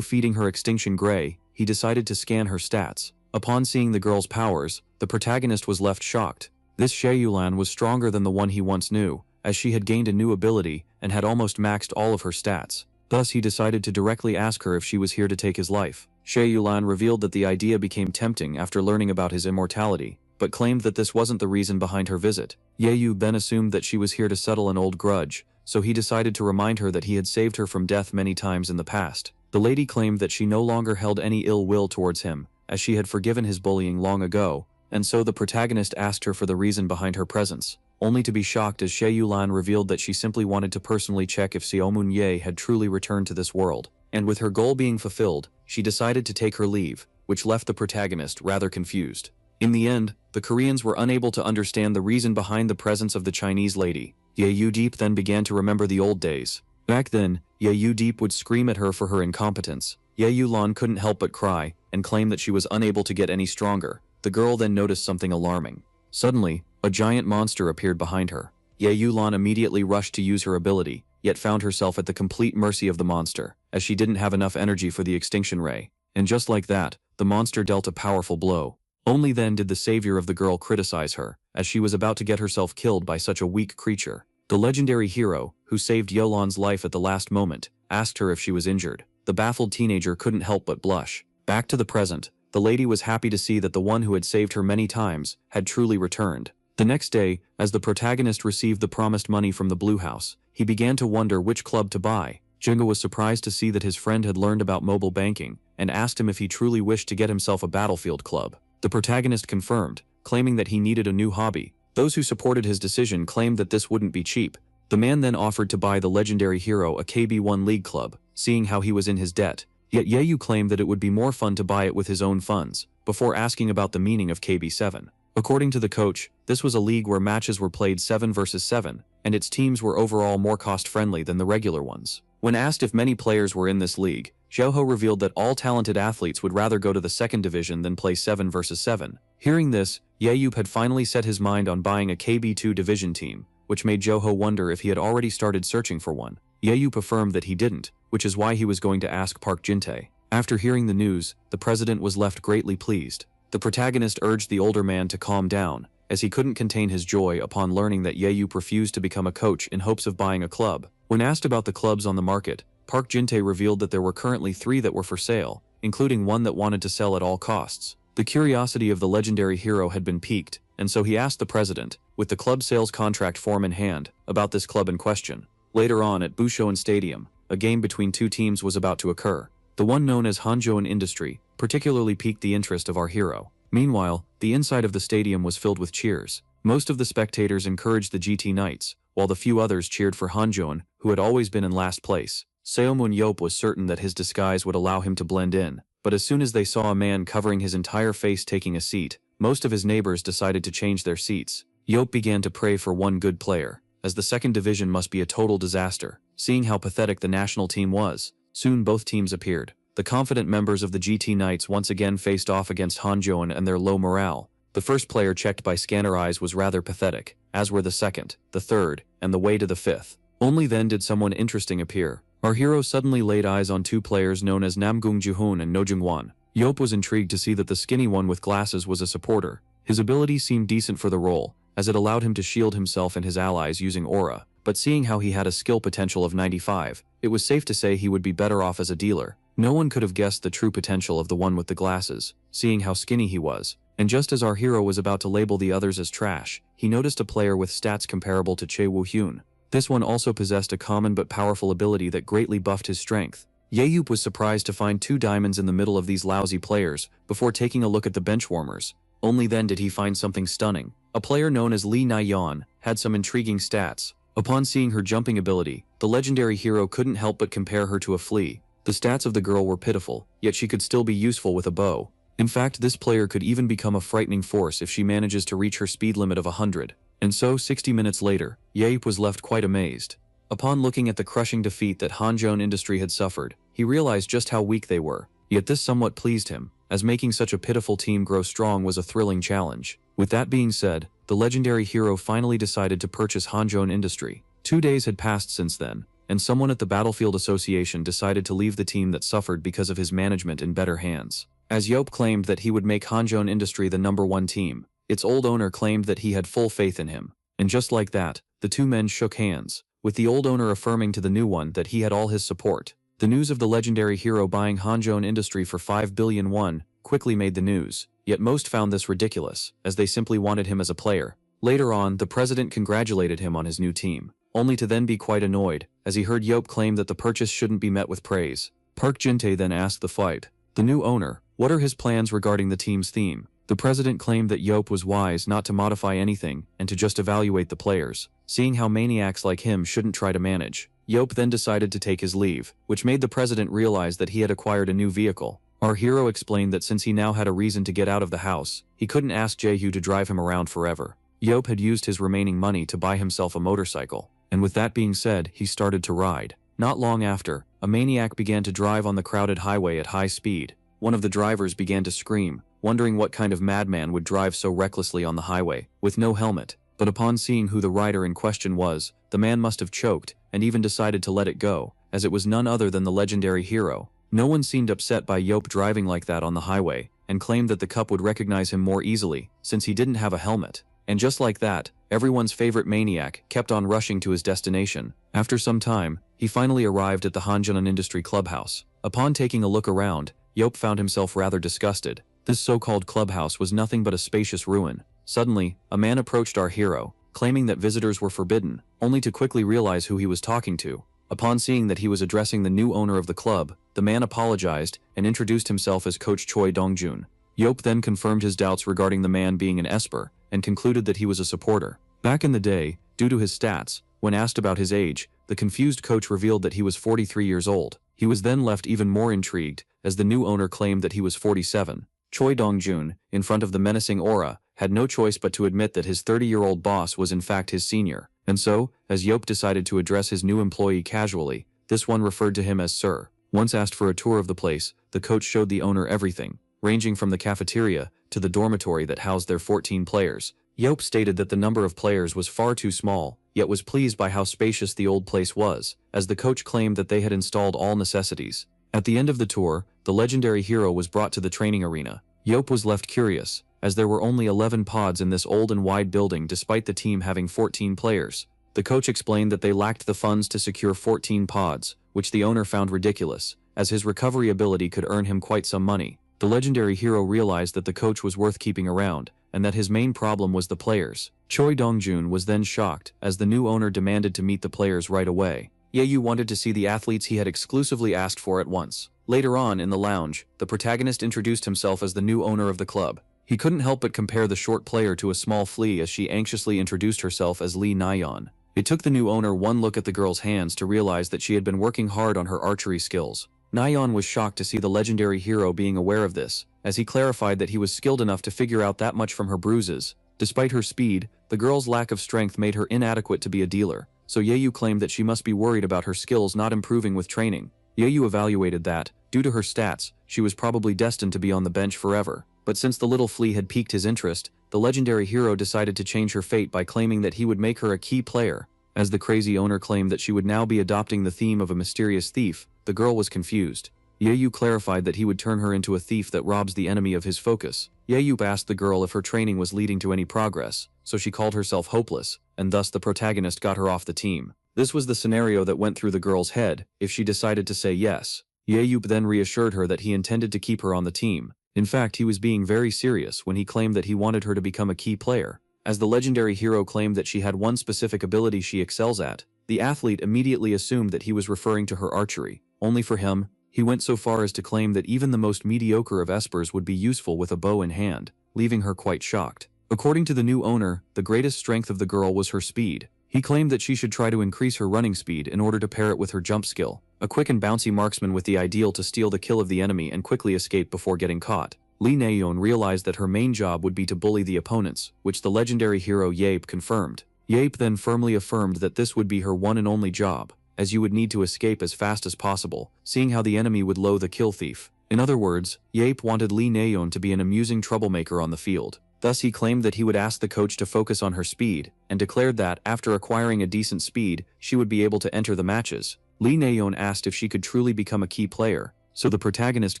feeding her extinction gray, he decided to scan her stats. Upon seeing the girl's powers, the protagonist was left shocked. This Xiaolan was stronger than the one he once knew, as she had gained a new ability and had almost maxed all of her stats. Thus he decided to directly ask her if she was here to take his life. Xie Yulan revealed that the idea became tempting after learning about his immortality, but claimed that this wasn't the reason behind her visit. Ye Yu then assumed that she was here to settle an old grudge, so he decided to remind her that he had saved her from death many times in the past. The lady claimed that she no longer held any ill will towards him, as she had forgiven his bullying long ago, and so the protagonist asked her for the reason behind her presence, only to be shocked as Xie Yulan revealed that she simply wanted to personally check if Xiaomun Ye had truly returned to this world. And with her goal being fulfilled, she decided to take her leave, which left the protagonist rather confused. In the end, the Koreans were unable to understand the reason behind the presence of the Chinese lady. Ye Yu Deep then began to remember the old days. Back then, Ye Yu Deep would scream at her for her incompetence. Ye Yulan couldn't help but cry, and claim that she was unable to get any stronger. The girl then noticed something alarming. Suddenly, a giant monster appeared behind her. Ye Yulan immediately rushed to use her ability, yet found herself at the complete mercy of the monster, as she didn't have enough energy for the extinction ray. And just like that, the monster dealt a powerful blow. Only then did the savior of the girl criticize her, as she was about to get herself killed by such a weak creature. The legendary hero, who saved Yolan's life at the last moment, asked her if she was injured. The baffled teenager couldn't help but blush. Back to the present, the lady was happy to see that the one who had saved her many times had truly returned. The next day, as the protagonist received the promised money from the Blue House, he began to wonder which club to buy. Jinga was surprised to see that his friend had learned about mobile banking, and asked him if he truly wished to get himself a battlefield club. The protagonist confirmed, claiming that he needed a new hobby. Those who supported his decision claimed that this wouldn't be cheap. The man then offered to buy the legendary hero a KB1 League club, seeing how he was in his debt. Yet Yeyu claimed that it would be more fun to buy it with his own funds, before asking about the meaning of KB7. According to the coach, this was a league where matches were played 7 versus 7, and its teams were overall more cost-friendly than the regular ones. When asked if many players were in this league, Xiaoho revealed that all talented athletes would rather go to the second division than play 7 versus 7. Hearing this, Yeyup had finally set his mind on buying a KB2 division team, which made Joho wonder if he had already started searching for one. Yeyup affirmed that he didn't, which is why he was going to ask Park Jin-tae. After hearing the news, the president was left greatly pleased. The protagonist urged the older man to calm down, as he couldn't contain his joy upon learning that Yeyup refused to become a coach in hopes of buying a club. When asked about the clubs on the market, Park Jin-tae revealed that there were currently 3 that were for sale, including one that wanted to sell at all costs. The curiosity of the legendary hero had been piqued, and so he asked the president, with the club sales contract form in hand, about this club in question. Later on at Bushoen Stadium, a game between 2 teams was about to occur. The one known as Hanjoan Industry particularly piqued the interest of our hero. Meanwhile, the inside of the stadium was filled with cheers. Most of the spectators encouraged the GT Knights, while the few others cheered for Hanjoan, who had always been in last place. Seomun Yop was certain that his disguise would allow him to blend in, but as soon as they saw a man covering his entire face taking a seat, most of his neighbors decided to change their seats. Yop began to pray for one good player, as the second division must be a total disaster. Seeing how pathetic the national team was, soon both teams appeared. The confident members of the GT Knights once again faced off against Hanjoan and their low morale. The first player checked by scanner eyes was rather pathetic, as were the second, the third, and the way to the fifth. Only then did someone interesting appear. Our hero suddenly laid eyes on 2 players known as Namgung Juhoon and Nojungwan. Yop was intrigued to see that the skinny one with glasses was a supporter. His ability seemed decent for the role, as it allowed him to shield himself and his allies using aura, but seeing how he had a skill potential of 95, it was safe to say he would be better off as a dealer. No one could have guessed the true potential of the one with the glasses, seeing how skinny he was. And just as our hero was about to label the others as trash, he noticed a player with stats comparable to Chae Woo-hyun. This one also possessed a common but powerful ability that greatly buffed his strength. Yeyup was surprised to find 2 diamonds in the middle of these lousy players, before taking a look at the benchwarmers. Only then did he find something stunning. A player known as Lee Na-yeon had some intriguing stats. Upon seeing her jumping ability, the legendary hero couldn't help but compare her to a flea. The stats of the girl were pitiful, yet she could still be useful with a bow. In fact, this player could even become a frightening force if she manages to reach her speed limit of 100. And so, 60 minutes later, Yeyup was left quite amazed. Upon looking at the crushing defeat that Hanjoan Industry had suffered, he realized just how weak they were. Yet this somewhat pleased him, as making such a pitiful team grow strong was a thrilling challenge. With that being said, the legendary hero finally decided to purchase Hanjoan Industry. 2 days had passed since then, and someone at the Battlefield Association decided to leave the team that suffered because of his management in better hands. As Yop claimed that he would make Hanjoan Industry the #1 team, its old owner claimed that he had full faith in him. And just like that, the 2 men shook hands, with the old owner affirming to the new one that he had all his support. The news of the legendary hero buying Hanzhong Industry for 5 billion won quickly made the news, yet most found this ridiculous, as they simply wanted him as a player. Later on, the president congratulated him on his new team, only to then be quite annoyed, as he heard Yope claim that the purchase shouldn't be met with praise. Park Jin-tae then asked the fight, the new owner, what are his plans regarding the team's theme? The president claimed that Yope was wise not to modify anything and to just evaluate the players, seeing how maniacs like him shouldn't try to manage. Yope then decided to take his leave, which made the president realize that he had acquired a new vehicle. Our hero explained that since he now had a reason to get out of the house, he couldn't ask Jae-hyo to drive him around forever. Yope had used his remaining money to buy himself a motorcycle, and with that being said, he started to ride. Not long after, a maniac began to drive on the crowded highway at high speed. One of the drivers began to scream, wondering what kind of madman would drive so recklessly on the highway, with no helmet. But upon seeing who the rider in question was, the man must have choked, and even decided to let it go, as it was none other than the legendary hero. No one seemed upset by Yope driving like that on the highway, and claimed that the cup would recognize him more easily, since he didn't have a helmet. And just like that, everyone's favorite maniac kept on rushing to his destination. After some time, he finally arrived at the Hanjin Industry Clubhouse. Upon taking a look around, Yope found himself rather disgusted. This so-called clubhouse was nothing but a spacious ruin. Suddenly, a man approached our hero, claiming that visitors were forbidden, only to quickly realize who he was talking to. Upon seeing that he was addressing the new owner of the club, the man apologized and introduced himself as Coach Choi Dongjun. Yope then confirmed his doubts regarding the man being an esper, and concluded that he was a supporter. Back in the day, due to his stats, when asked about his age, the confused coach revealed that he was 43 years old. He was then left even more intrigued, as the new owner claimed that he was 47. Choi Dongjun, in front of the menacing aura, had no choice but to admit that his 30-year-old boss was in fact his senior. And so, as Yope decided to address his new employee casually, this one referred to him as Sir. Once asked for a tour of the place, the coach showed the owner everything, ranging from the cafeteria to the dormitory that housed their 14 players. Yope stated that the number of players was far too small, yet was pleased by how spacious the old place was, as the coach claimed that they had installed all necessities. At the end of the tour, the legendary hero was brought to the training arena. Yope was left curious, as there were only 11 pods in this old and wide building despite the team having 14 players. The coach explained that they lacked the funds to secure 14 pods, which the owner found ridiculous, as his recovery ability could earn him quite some money. The legendary hero realized that the coach was worth keeping around, and that his main problem was the players. Choi Dongjun was then shocked, as the new owner demanded to meet the players right away. Yayu wanted to see the athletes he had exclusively asked for at once. Later on, in the lounge, the protagonist introduced himself as the new owner of the club. He couldn't help but compare the short player to a small flea as she anxiously introduced herself as Lee Nayeon. It took the new owner one look at the girl's hands to realize that she had been working hard on her archery skills. Nayeon was shocked to see the legendary hero being aware of this, as he clarified that he was skilled enough to figure out that much from her bruises. Despite her speed, the girl's lack of strength made her inadequate to be a dealer, so Yayu claimed that she must be worried about her skills not improving with training. Yayu evaluated that, due to her stats, she was probably destined to be on the bench forever. But since the little flea had piqued his interest, the legendary hero decided to change her fate by claiming that he would make her a key player. As the crazy owner claimed that she would now be adopting the theme of a mysterious thief, the girl was confused. Yayu clarified that he would turn her into a thief that robs the enemy of his focus. Yayu asked the girl if her training was leading to any progress, so she called herself hopeless, and thus the protagonist got her off the team. This was the scenario that went through the girl's head, if she decided to say yes. Yayu then reassured her that he intended to keep her on the team. In fact, he was being very serious when he claimed that he wanted her to become a key player. As the legendary hero claimed that she had one specific ability she excels at, the athlete immediately assumed that he was referring to her archery. Only for him, he went so far as to claim that even the most mediocre of espers would be useful with a bow in hand, leaving her quite shocked. According to the new owner, the greatest strength of the girl was her speed. He claimed that she should try to increase her running speed in order to pair it with her jump skill, a quick and bouncy marksman with the ideal to steal the kill of the enemy and quickly escape before getting caught. Lee Nayeon realized that her main job would be to bully the opponents, which the legendary hero Yape confirmed. Yape then firmly affirmed that this would be her one and only job, as you would need to escape as fast as possible, seeing how the enemy would loathe a kill thief. In other words, Yape wanted Lee Nayeon to be an amusing troublemaker on the field. Thus he claimed that he would ask the coach to focus on her speed, and declared that, after acquiring a decent speed, she would be able to enter the matches. Lee Nayeon asked if she could truly become a key player, so the protagonist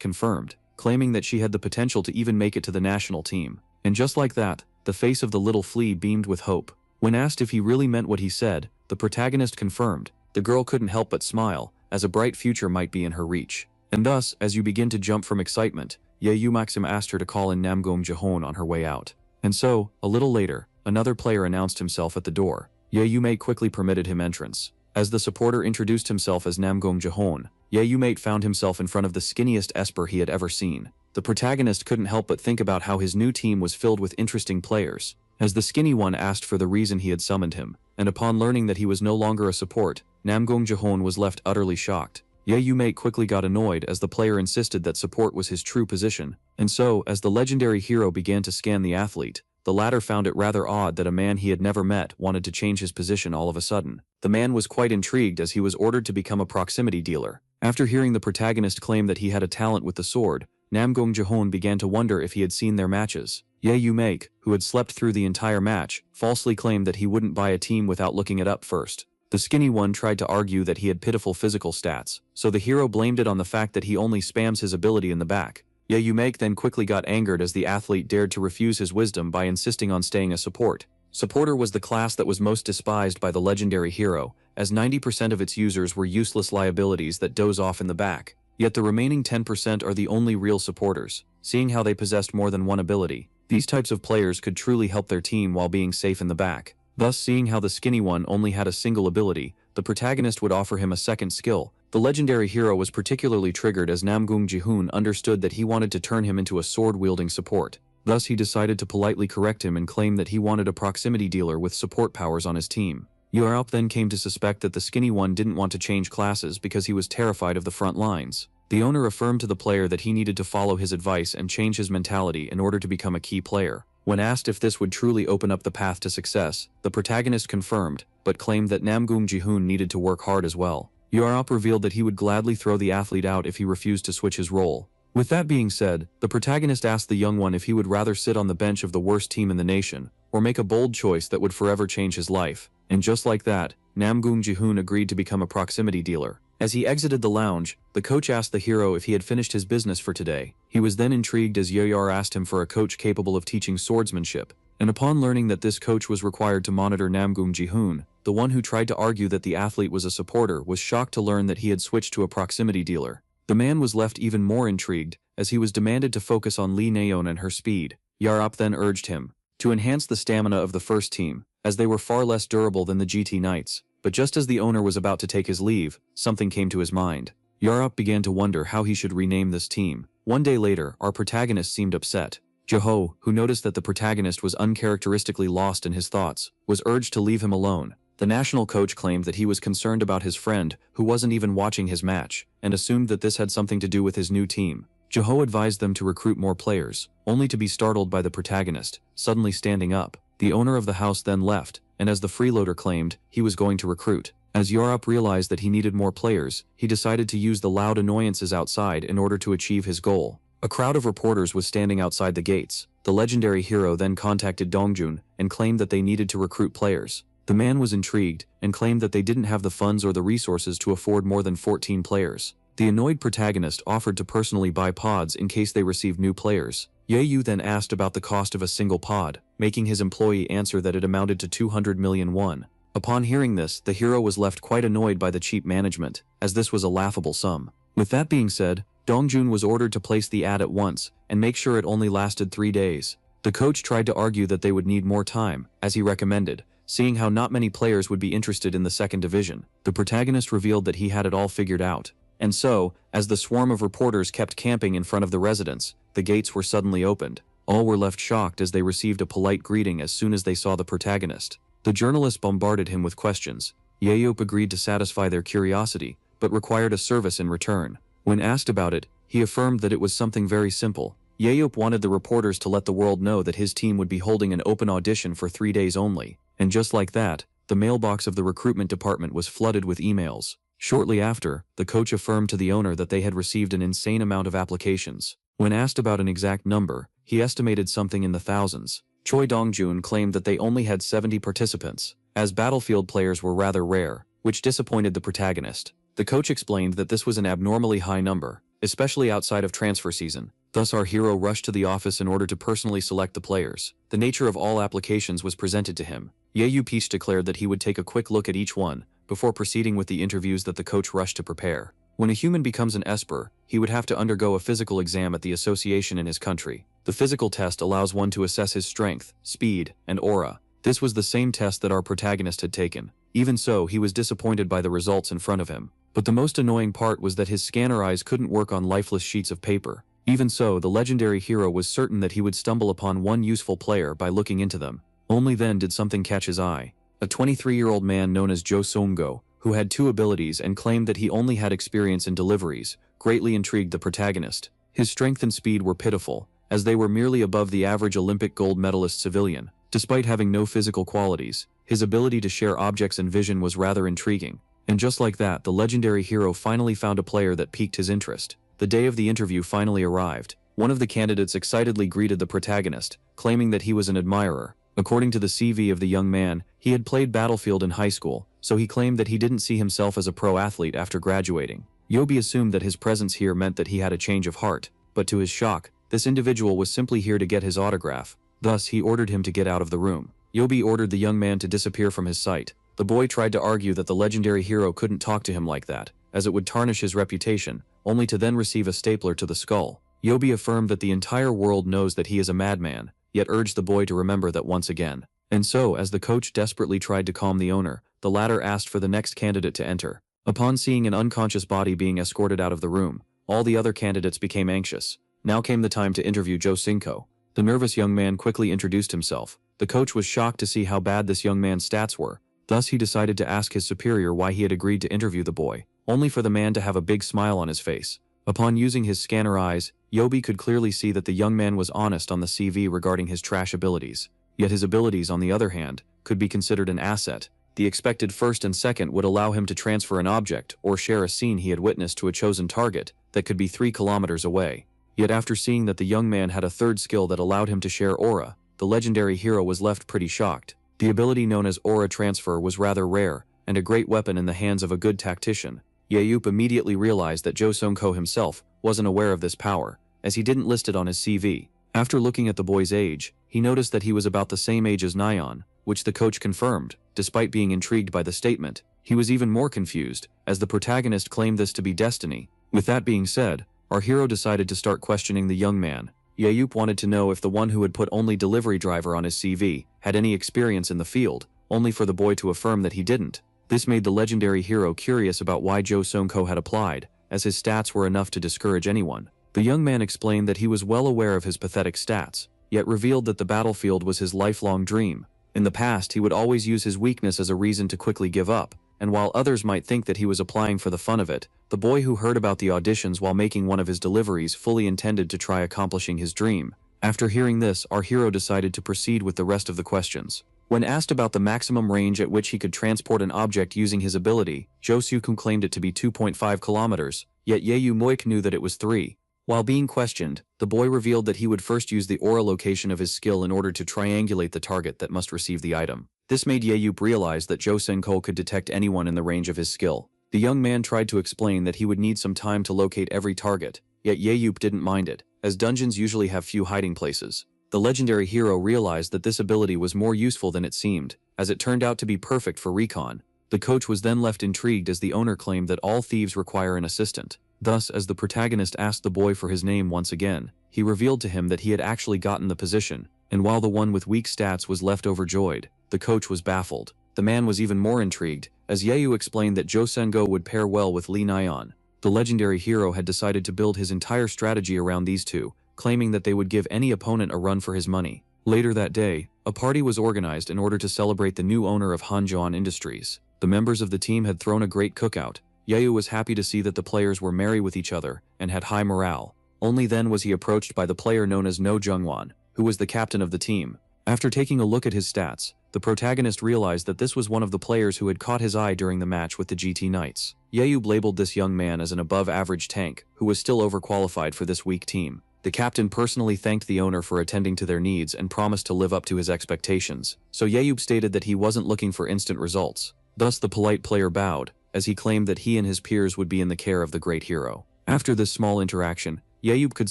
confirmed, claiming that she had the potential to even make it to the national team. And just like that, the face of the little flea beamed with hope. When asked if he really meant what he said, the protagonist confirmed. The girl couldn't help but smile, as a bright future might be in her reach. And thus, as you begin to jump from excitement, Yahello asked her to call in Namgung Jahon on her way out. And so, a little later, another player announced himself at the door. Yahello quickly permitted him entrance. As the supporter introduced himself as Namgung Jahon, Yahello found himself in front of the skinniest Esper he had ever seen. The protagonist couldn't help but think about how his new team was filled with interesting players. As the skinny one asked for the reason he had summoned him, and upon learning that he was no longer a support, Namgung Jahon was left utterly shocked. Yahello quickly got annoyed as the player insisted that support was his true position, and so, as the legendary hero began to scan the athlete, the latter found it rather odd that a man he had never met wanted to change his position all of a sudden. The man was quite intrigued as he was ordered to become a proximity dealer. After hearing the protagonist claim that he had a talent with the sword, Namgung Jahon began to wonder if he had seen their matches. Yahello, who had slept through the entire match, falsely claimed that he wouldn't buy a team without looking it up first. The skinny one tried to argue that he had pitiful physical stats, so the hero blamed it on the fact that he only spams his ability in the back. Yahello then quickly got angered as the athlete dared to refuse his wisdom by insisting on staying a support. Supporter was the class that was most despised by the legendary hero, as 90% of its users were useless liabilities that doze off in the back. Yet the remaining 10% are the only real supporters, seeing how they possessed more than one ability. These types of players could truly help their team while being safe in the back. Thus, seeing how the skinny one only had a single ability, the protagonist would offer him a second skill. The legendary hero was particularly triggered as Namgung Jahon understood that he wanted to turn him into a sword-wielding support. Thus, he decided to politely correct him and claim that he wanted a proximity dealer with support powers on his team. Yahello then came to suspect that the skinny one didn't want to change classes because he was terrified of the front lines. The owner affirmed to the player that he needed to follow his advice and change his mentality in order to become a key player. When asked if this would truly open up the path to success, the protagonist confirmed, but claimed that Namgung Jahon needed to work hard as well. Yahello revealed that he would gladly throw the athlete out if he refused to switch his role. With that being said, the protagonist asked the young one if he would rather sit on the bench of the worst team in the nation, or make a bold choice that would forever change his life. And just like that, Namgung Jahon agreed to become a proximity dealer. As he exited the lounge, the coach asked the hero if he had finished his business for today. He was then intrigued as Yahello asked him for a coach capable of teaching swordsmanship, and upon learning that this coach was required to monitor Namgung Jahon, the one who tried to argue that the athlete was a supporter was shocked to learn that he had switched to a proximity dealer. The man was left even more intrigued, as he was demanded to focus on Lee Nayeon and her speed. Yahello then urged him to enhance the stamina of the first team, as they were far less durable than the GT Knights. But just as the owner was about to take his leave, something came to his mind. Yahello began to wonder how he should rename this team. One day later, our protagonist seemed upset. Jaho, who noticed that the protagonist was uncharacteristically lost in his thoughts, was urged to leave him alone. The national coach claimed that he was concerned about his friend, who wasn't even watching his match, and assumed that this had something to do with his new team. Jaho advised them to recruit more players, only to be startled by the protagonist suddenly standing up. The owner of the house then left, and as the freeloader claimed, he was going to recruit. As Yahello realized that he needed more players, he decided to use the loud annoyances outside in order to achieve his goal. A crowd of reporters was standing outside the gates. The legendary hero then contacted Dongjun and claimed that they needed to recruit players. The man was intrigued and claimed that they didn't have the funds or the resources to afford more than 14 players. The annoyed protagonist offered to personally buy pods in case they received new players. Yahello then asked about the cost of a single pod, making his employee answer that it amounted to 200 million won. Upon hearing this, the hero was left quite annoyed by the cheap management, as this was a laughable sum. With that being said, Dongjun was ordered to place the ad at once and make sure it only lasted 3 days. The coach tried to argue that they would need more time, as he recommended, seeing how not many players would be interested in the second division. The protagonist revealed that he had it all figured out. And so, as the swarm of reporters kept camping in front of the residence, the gates were suddenly opened. All were left shocked as they received a polite greeting as soon as they saw the protagonist. The journalists bombarded him with questions. Yahello agreed to satisfy their curiosity, but required a service in return. When asked about it, he affirmed that it was something very simple. Yahello wanted the reporters to let the world know that his team would be holding an open audition for 3 days only. And just like that, the mailbox of the recruitment department was flooded with emails. Shortly after, the coach affirmed to the owner that they had received an insane amount of applications. When asked about an exact number, he estimated something in the thousands. Choi Dongjun claimed that they only had 70 participants, as battlefield players were rather rare, which disappointed the protagonist. The coach explained that this was an abnormally high number, especially outside of transfer season. Thus our hero rushed to the office in order to personally select the players. The nature of all applications was presented to him. Yahello declared that he would take a quick look at each one, before proceeding with the interviews that the coach rushed to prepare. When a human becomes an esper, he would have to undergo a physical exam at the association in his country. The physical test allows one to assess his strength, speed, and aura. This was the same test that our protagonist had taken. Even so, he was disappointed by the results in front of him. But the most annoying part was that his scanner eyes couldn't work on lifeless sheets of paper. Even so, the legendary hero was certain that he would stumble upon one useful player by looking into them. Only then did something catch his eye. A 23-year-old man known as Jo Song-go, who had 2 abilities and claimed that he only had experience in deliveries, greatly intrigued the protagonist. His strength and speed were pitiful, as they were merely above the average Olympic gold medalist civilian. Despite having no physical qualities, his ability to share objects and vision was rather intriguing. And just like that, the legendary hero finally found a player that piqued his interest. The day of the interview finally arrived. One of the candidates excitedly greeted the protagonist, claiming that he was an admirer. According to the CV of the young man, he had played Battlefield in high school, so he claimed that he didn't see himself as a pro athlete after graduating. Yobi assumed that his presence here meant that he had a change of heart, but to his shock, this individual was simply here to get his autograph. Thus, he ordered him to get out of the room. Yobi ordered the young man to disappear from his sight. The boy tried to argue that the legendary hero couldn't talk to him like that, as it would tarnish his reputation, only to then receive a stapler to the skull. Yobi affirmed that the entire world knows that he is a madman, yet urged the boy to remember that once again. And so, as the coach desperately tried to calm the owner, the latter asked for the next candidate to enter. Upon seeing an unconscious body being escorted out of the room, all the other candidates became anxious. Now came the time to interview Jo Song-go. The nervous young man quickly introduced himself. The coach was shocked to see how bad this young man's stats were. Thus he decided to ask his superior why he had agreed to interview the boy, only for the man to have a big smile on his face. Upon using his scanner eyes, Yobi could clearly see that the young man was honest on the CV regarding his trash abilities. Yet his abilities, on the other hand, could be considered an asset. The expected first and second would allow him to transfer an object or share a scene he had witnessed to a chosen target that could be 3 kilometers away. Yet after seeing that the young man had a third skill that allowed him to share aura, the legendary hero was left pretty shocked. The ability known as aura transfer was rather rare, and a great weapon in the hands of a good tactician. Yahello immediately realized that Jo Song-go himself wasn't aware of this power, as he didn't list it on his CV. After looking at the boy's age, he noticed that he was about the same age as Nyan, which the coach confirmed. Despite being intrigued by the statement, he was even more confused, as the protagonist claimed this to be destiny. With that being said, our hero decided to start questioning the young man. Yahello wanted to know if the one who had put only delivery driver on his CV had any experience in the field, only for the boy to affirm that he didn't. This made the legendary hero curious about why Jo Song-go had applied, as his stats were enough to discourage anyone. The young man explained that he was well aware of his pathetic stats, yet revealed that the battlefield was his lifelong dream. In the past, he would always use his weakness as a reason to quickly give up, and while others might think that he was applying for the fun of it, the boy who heard about the auditions while making one of his deliveries fully intended to try accomplishing his dream. After hearing this, our hero decided to proceed with the rest of the questions. When asked about the maximum range at which he could transport an object using his ability, Jo Song-go claimed it to be 2.5 kilometers, yet Yahello knew that it was 3. While being questioned, the boy revealed that he would first use the aura location of his skill in order to triangulate the target that must receive the item. This made Yahello realize that Jo Song-go could detect anyone in the range of his skill. The young man tried to explain that he would need some time to locate every target, yet Yahello didn't mind it, as dungeons usually have few hiding places. The legendary hero realized that this ability was more useful than it seemed, as it turned out to be perfect for recon. The coach was then left intrigued as the owner claimed that all thieves require an assistant. Thus, as the protagonist asked the boy for his name once again, he revealed to him that he had actually gotten the position, and while the one with weak stats was left overjoyed, the coach was baffled. The man was even more intrigued, as Yahello explained that Jo Song-go would pair well with Lee Nyan. The legendary hero had decided to build his entire strategy around these two, claiming that they would give any opponent a run for his money. Later that day, a party was organized in order to celebrate the new owner of Hanjoan Industries. The members of the team had thrown a great cookout. Yahello was happy to see that the players were merry with each other and had high morale. Only then was he approached by the player known as No Jungwon, who was the captain of the team. After taking a look at his stats, the protagonist realized that this was one of the players who had caught his eye during the match with the GT Knights. Yahello labeled this young man as an above-average tank, who was still overqualified for this weak team. The captain personally thanked the owner for attending to their needs and promised to live up to his expectations, so Yahello stated that he wasn't looking for instant results. Thus the polite player bowed, as he claimed that he and his peers would be in the care of the great hero. After this small interaction, Yahello could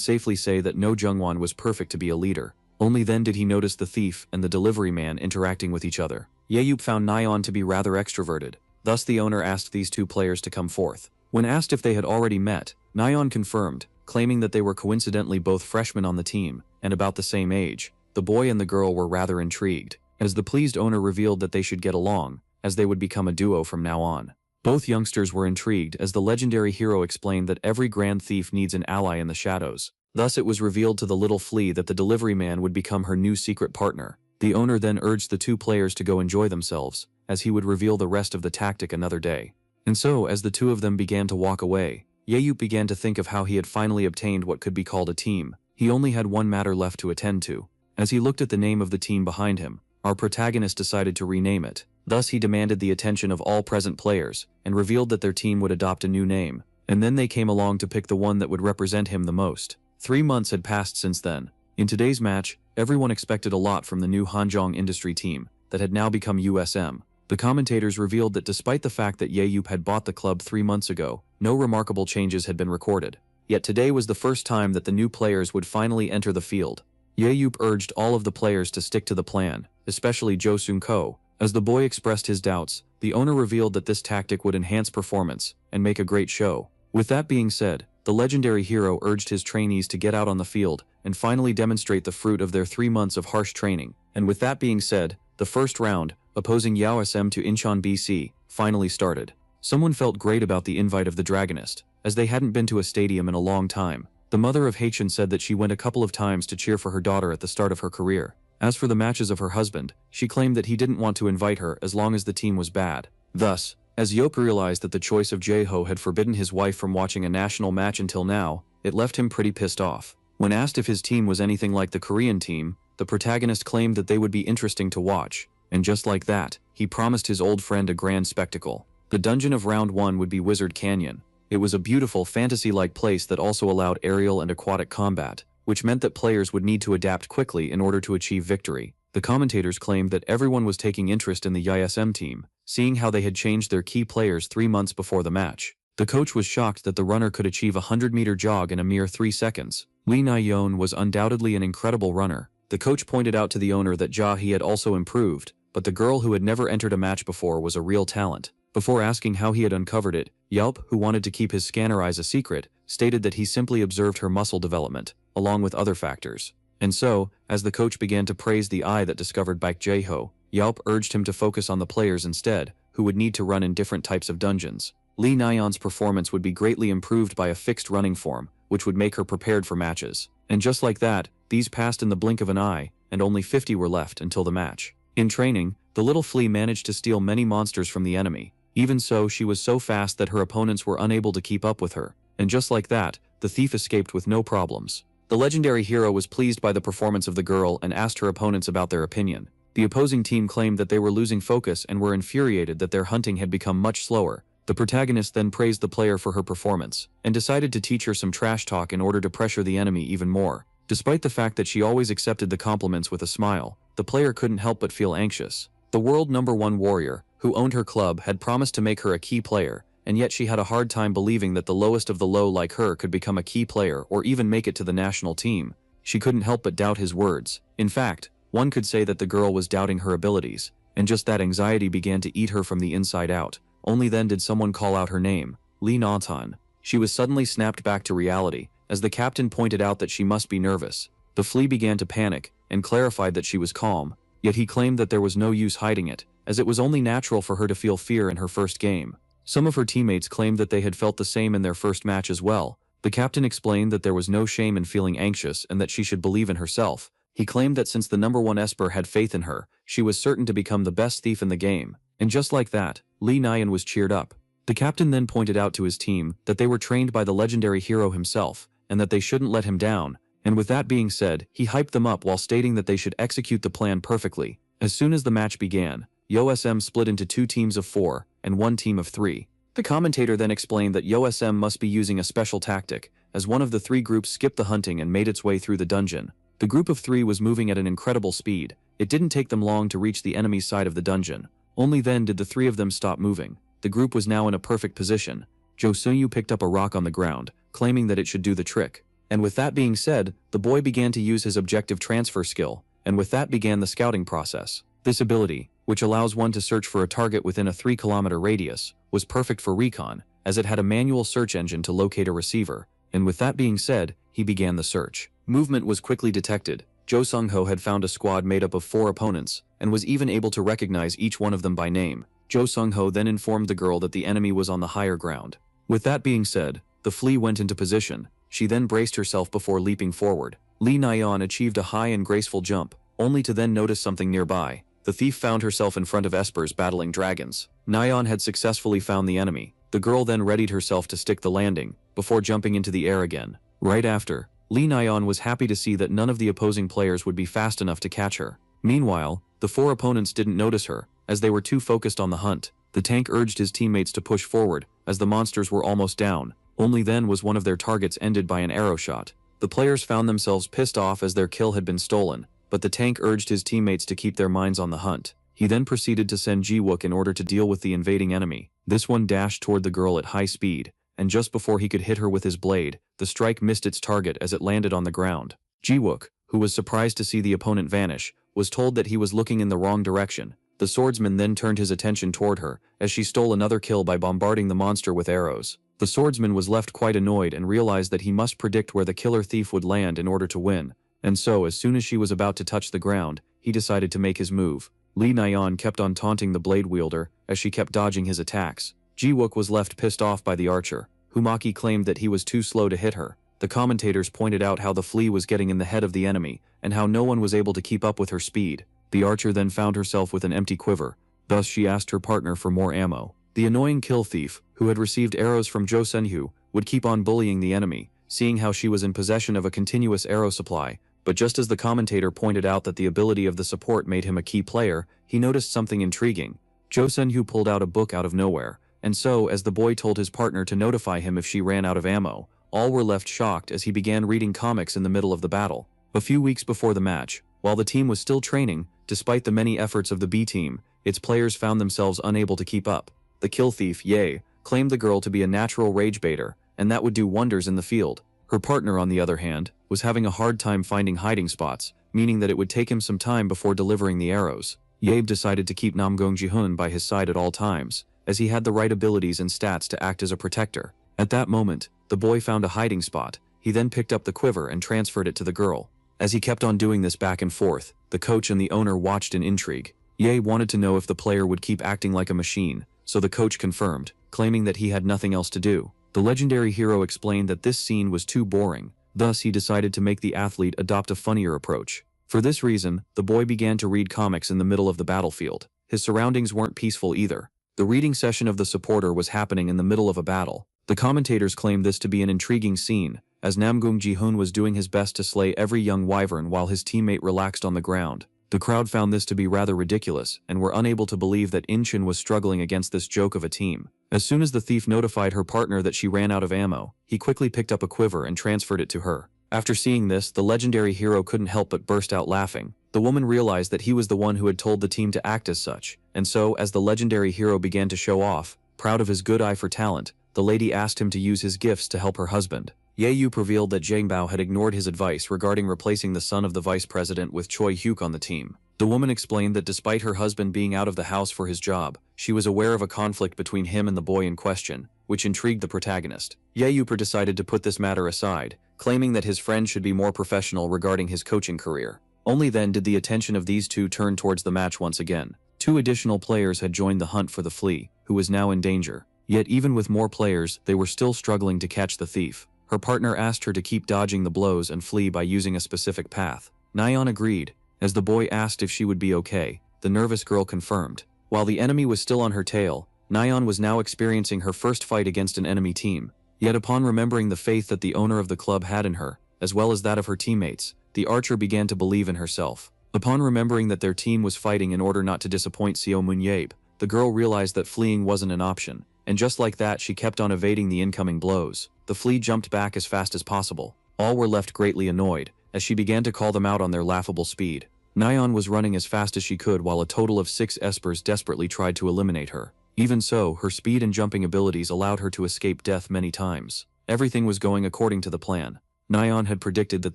safely say that No Jungwon was perfect to be a leader. Only then did he notice the thief and the delivery man interacting with each other. Yahello found Nyan to be rather extroverted. Thus the owner asked these two players to come forth. When asked if they had already met, Nyan confirmed, claiming that they were coincidentally both freshmen on the team, and about the same age. The boy and the girl were rather intrigued, as the pleased owner revealed that they should get along, as they would become a duo from now on. Both youngsters were intrigued as the legendary hero explained that every grand thief needs an ally in the shadows. Thus it was revealed to the little flea that the delivery man would become her new secret partner. The owner then urged the two players to go enjoy themselves, as he would reveal the rest of the tactic another day. And so, as the two of them began to walk away, Yahello began to think of how he had finally obtained what could be called a team. He only had one matter left to attend to. As he looked at the name of the team behind him, our protagonist decided to rename it. Thus he demanded the attention of all present players, and revealed that their team would adopt a new name. And then they came along to pick the one that would represent him the most. 3 months had passed since then. In today's match, everyone expected a lot from the new Hanjong Industry team, that had now become USM. The commentators revealed that despite the fact that Yahello had bought the club 3 months ago, no remarkable changes had been recorded. Yet today was the first time that the new players would finally enter the field. Yahello urged all of the players to stick to the plan, especially Jo Seung-ko. As the boy expressed his doubts, the owner revealed that this tactic would enhance performance and make a great show. With that being said, the legendary hero urged his trainees to get out on the field and finally demonstrate the fruit of their 3 months of harsh training. And with that being said, the first round, opposing Yao SM to Incheon BC, finally started. Someone felt great about the invite of the Dragonist, as they hadn't been to a stadium in a long time. The mother of Haechan said that she went a couple of times to cheer for her daughter at the start of her career. As for the matches of her husband, she claimed that he didn't want to invite her as long as the team was bad. Thus, as Yop realized that the choice of Jaeho had forbidden his wife from watching a national match until now, it left him pretty pissed off. When asked if his team was anything like the Korean team, the protagonist claimed that they would be interesting to watch. And just like that, he promised his old friend a grand spectacle. The dungeon of round 1 would be Wizard Canyon. It was a beautiful fantasy-like place that also allowed aerial and aquatic combat, which meant that players would need to adapt quickly in order to achieve victory. The commentators claimed that everyone was taking interest in the YSM team, seeing how they had changed their key players 3 months before the match. The coach was shocked that the runner could achieve a 100-meter jog in a mere 3 seconds. Lee Na-yeon was undoubtedly an incredible runner. The coach pointed out to the owner that Jae had also improved, but the girl who had never entered a match before was a real talent. Before asking how he had uncovered it, Yelp, who wanted to keep his scanner eyes a secret, stated that he simply observed her muscle development, along with other factors. And so, as the coach began to praise the eye that discovered Baek Jae-ho, Yelp urged him to focus on the players instead, who would need to run in different types of dungeons. Lee Na-yeon's performance would be greatly improved by a fixed running form, which would make her prepared for matches. And just like that, these passed in the blink of an eye, and only 50 were left until the match. In training, the little flea managed to steal many monsters from the enemy. Even so, she was so fast that her opponents were unable to keep up with her. And just like that, the thief escaped with no problems. The legendary hero was pleased by the performance of the girl and asked her opponents about their opinion. The opposing team claimed that they were losing focus and were infuriated that their hunting had become much slower. The protagonist then praised the player for her performance, and decided to teach her some trash talk in order to pressure the enemy even more. Despite the fact that she always accepted the compliments with a smile, the player couldn't help but feel anxious. The world #1 warrior, who owned her club, had promised to make her a key player, and yet she had a hard time believing that the lowest of the low like her could become a key player or even make it to the national team. She couldn't help but doubt his words. In fact, one could say that the girl was doubting her abilities, and just that anxiety began to eat her from the inside out. Only then did someone call out her name, Lee Na-tan. She was suddenly snapped back to reality, as the captain pointed out that she must be nervous. The flea began to panic, and clarified that she was calm, yet he claimed that there was no use hiding it, as it was only natural for her to feel fear in her first game. Some of her teammates claimed that they had felt the same in their first match as well. The captain explained that there was no shame in feeling anxious and that she should believe in herself. He claimed that since the #1 Esper had faith in her, she was certain to become the best thief in the game. And just like that, Lee Na-yeon was cheered up. The captain then pointed out to his team that they were trained by the legendary hero himself, and that they shouldn't let him down. And with that being said, he hyped them up while stating that they should execute the plan perfectly. As soon as the match began, YOSM split into 2 teams of 4 and 1 team of 3. The commentator then explained that YOSM must be using a special tactic, as one of the 3 groups skipped the hunting and made its way through the dungeon. The group of 3 was moving at an incredible speed. It didn't take them long to reach the enemy's side of the dungeon. Only then did the 3 of them stop moving. The group was now in a perfect position. Jo Seung-yu picked up a rock on the ground, claiming that it should do the trick. And with that being said, the boy began to use his objective transfer skill, and with that began the scouting process. This ability, which allows one to search for a target within a 3-kilometer radius, was perfect for recon, as it had a manual search engine to locate a receiver, and with that being said, he began the search. Movement was quickly detected. Jo Sung-ho had found a squad made up of 4 opponents, and was even able to recognize each one of them by name. Jo Sung-ho then informed the girl that the enemy was on the higher ground. With that being said, the flea went into position. She then braced herself before leaping forward. Lee Na-yeon achieved a high and graceful jump, only to then notice something nearby. The thief found herself in front of espers battling dragons. Na-yeon had successfully found the enemy. The girl then readied herself to stick the landing, before jumping into the air again. Right after, Lee Na-yeon was happy to see that none of the opposing players would be fast enough to catch her. Meanwhile, the 4 opponents didn't notice her, as they were too focused on the hunt. The tank urged his teammates to push forward, as the monsters were almost down. Only then was one of their targets ended by an arrow shot. The players found themselves pissed off as their kill had been stolen, but the tank urged his teammates to keep their minds on the hunt. He then proceeded to send Ji-wook in order to deal with the invading enemy. This one dashed toward the girl at high speed, and just before he could hit her with his blade, the strike missed its target as it landed on the ground. Ji-wook, who was surprised to see the opponent vanish, was told that he was looking in the wrong direction. The swordsman then turned his attention toward her, as she stole another kill by bombarding the monster with arrows. The swordsman was left quite annoyed and realized that he must predict where the killer thief would land in order to win, and so as soon as she was about to touch the ground, he decided to make his move. Lee Na-yeon kept on taunting the blade wielder, as she kept dodging his attacks. Ji-wook was left pissed off by the archer. Humaki claimed that he was too slow to hit her. The commentators pointed out how the flea was getting in the head of the enemy, and how no one was able to keep up with her speed. The archer then found herself with an empty quiver, thus she asked her partner for more ammo. The annoying kill thief, who had received arrows from Jo Sen-hyu, would keep on bullying the enemy, seeing how she was in possession of a continuous arrow supply, but just as the commentator pointed out that the ability of the support made him a key player, he noticed something intriguing. Jo Sen-hyu pulled out a book out of nowhere, and so as the boy told his partner to notify him if she ran out of ammo, all were left shocked as he began reading comics in the middle of the battle. A few weeks before the match, while the team was still training, despite the many efforts of the B team, its players found themselves unable to keep up. The kill thief, Ye, claimed the girl to be a natural rage baiter, and that would do wonders in the field. Her partner, on the other hand, was having a hard time finding hiding spots, meaning that it would take him some time before delivering the arrows. Yabe decided to keep Namgong Ji-hun by his side at all times, as he had the right abilities and stats to act as a protector. At that moment, the boy found a hiding spot. He then picked up the quiver and transferred it to the girl. As he kept on doing this back and forth, the coach and the owner watched in intrigue. Ye wanted to know if the player would keep acting like a machine, so the coach confirmed, claiming that he had nothing else to do. The legendary hero explained that this scene was too boring, thus he decided to make the athlete adopt a funnier approach. For this reason, the boy began to read comics in the middle of the battlefield. His surroundings weren't peaceful either. The reading session of the supporter was happening in the middle of a battle. The commentators claimed this to be an intriguing scene, as Namgung Ji-hun was doing his best to slay every young wyvern while his teammate relaxed on the ground. The crowd found this to be rather ridiculous, and were unable to believe that Inchin was struggling against this joke of a team. As soon as the thief notified her partner that she ran out of ammo, he quickly picked up a quiver and transferred it to her. After seeing this, the legendary hero couldn't help but burst out laughing. The woman realized that he was the one who had told the team to act as such, and so, as the legendary hero began to show off, proud of his good eye for talent, the lady asked him to use his gifts to help her husband. Ye revealed that Zhang Bao had ignored his advice regarding replacing the son of the vice president with Choi Hyuk on the team. The woman explained that despite her husband being out of the house for his job, she was aware of a conflict between him and the boy in question, which intrigued the protagonist. Ye decided to put this matter aside, claiming that his friend should be more professional regarding his coaching career. Only then did the attention of these two turn towards the match once again. 2 additional players had joined the hunt for the flea, who was now in danger. Yet even with more players, they were still struggling to catch the thief. Her partner asked her to keep dodging the blows and flee by using a specific path. Na-yeon agreed. As the boy asked if she would be okay, the nervous girl confirmed. While the enemy was still on her tail, Na-yeon was now experiencing her first fight against an enemy team. Yet upon remembering the faith that the owner of the club had in her, as well as that of her teammates, the archer began to believe in herself. Upon remembering that their team was fighting in order not to disappoint Seo Moon-yabe, the girl realized that fleeing wasn't an option, and just like that she kept on evading the incoming blows. The flea jumped back as fast as possible. All were left greatly annoyed, as she began to call them out on their laughable speed. Na-yeon was running as fast as she could while a total of 6 espers desperately tried to eliminate her. Even so, her speed and jumping abilities allowed her to escape death many times. Everything was going according to the plan. Na-yeon had predicted that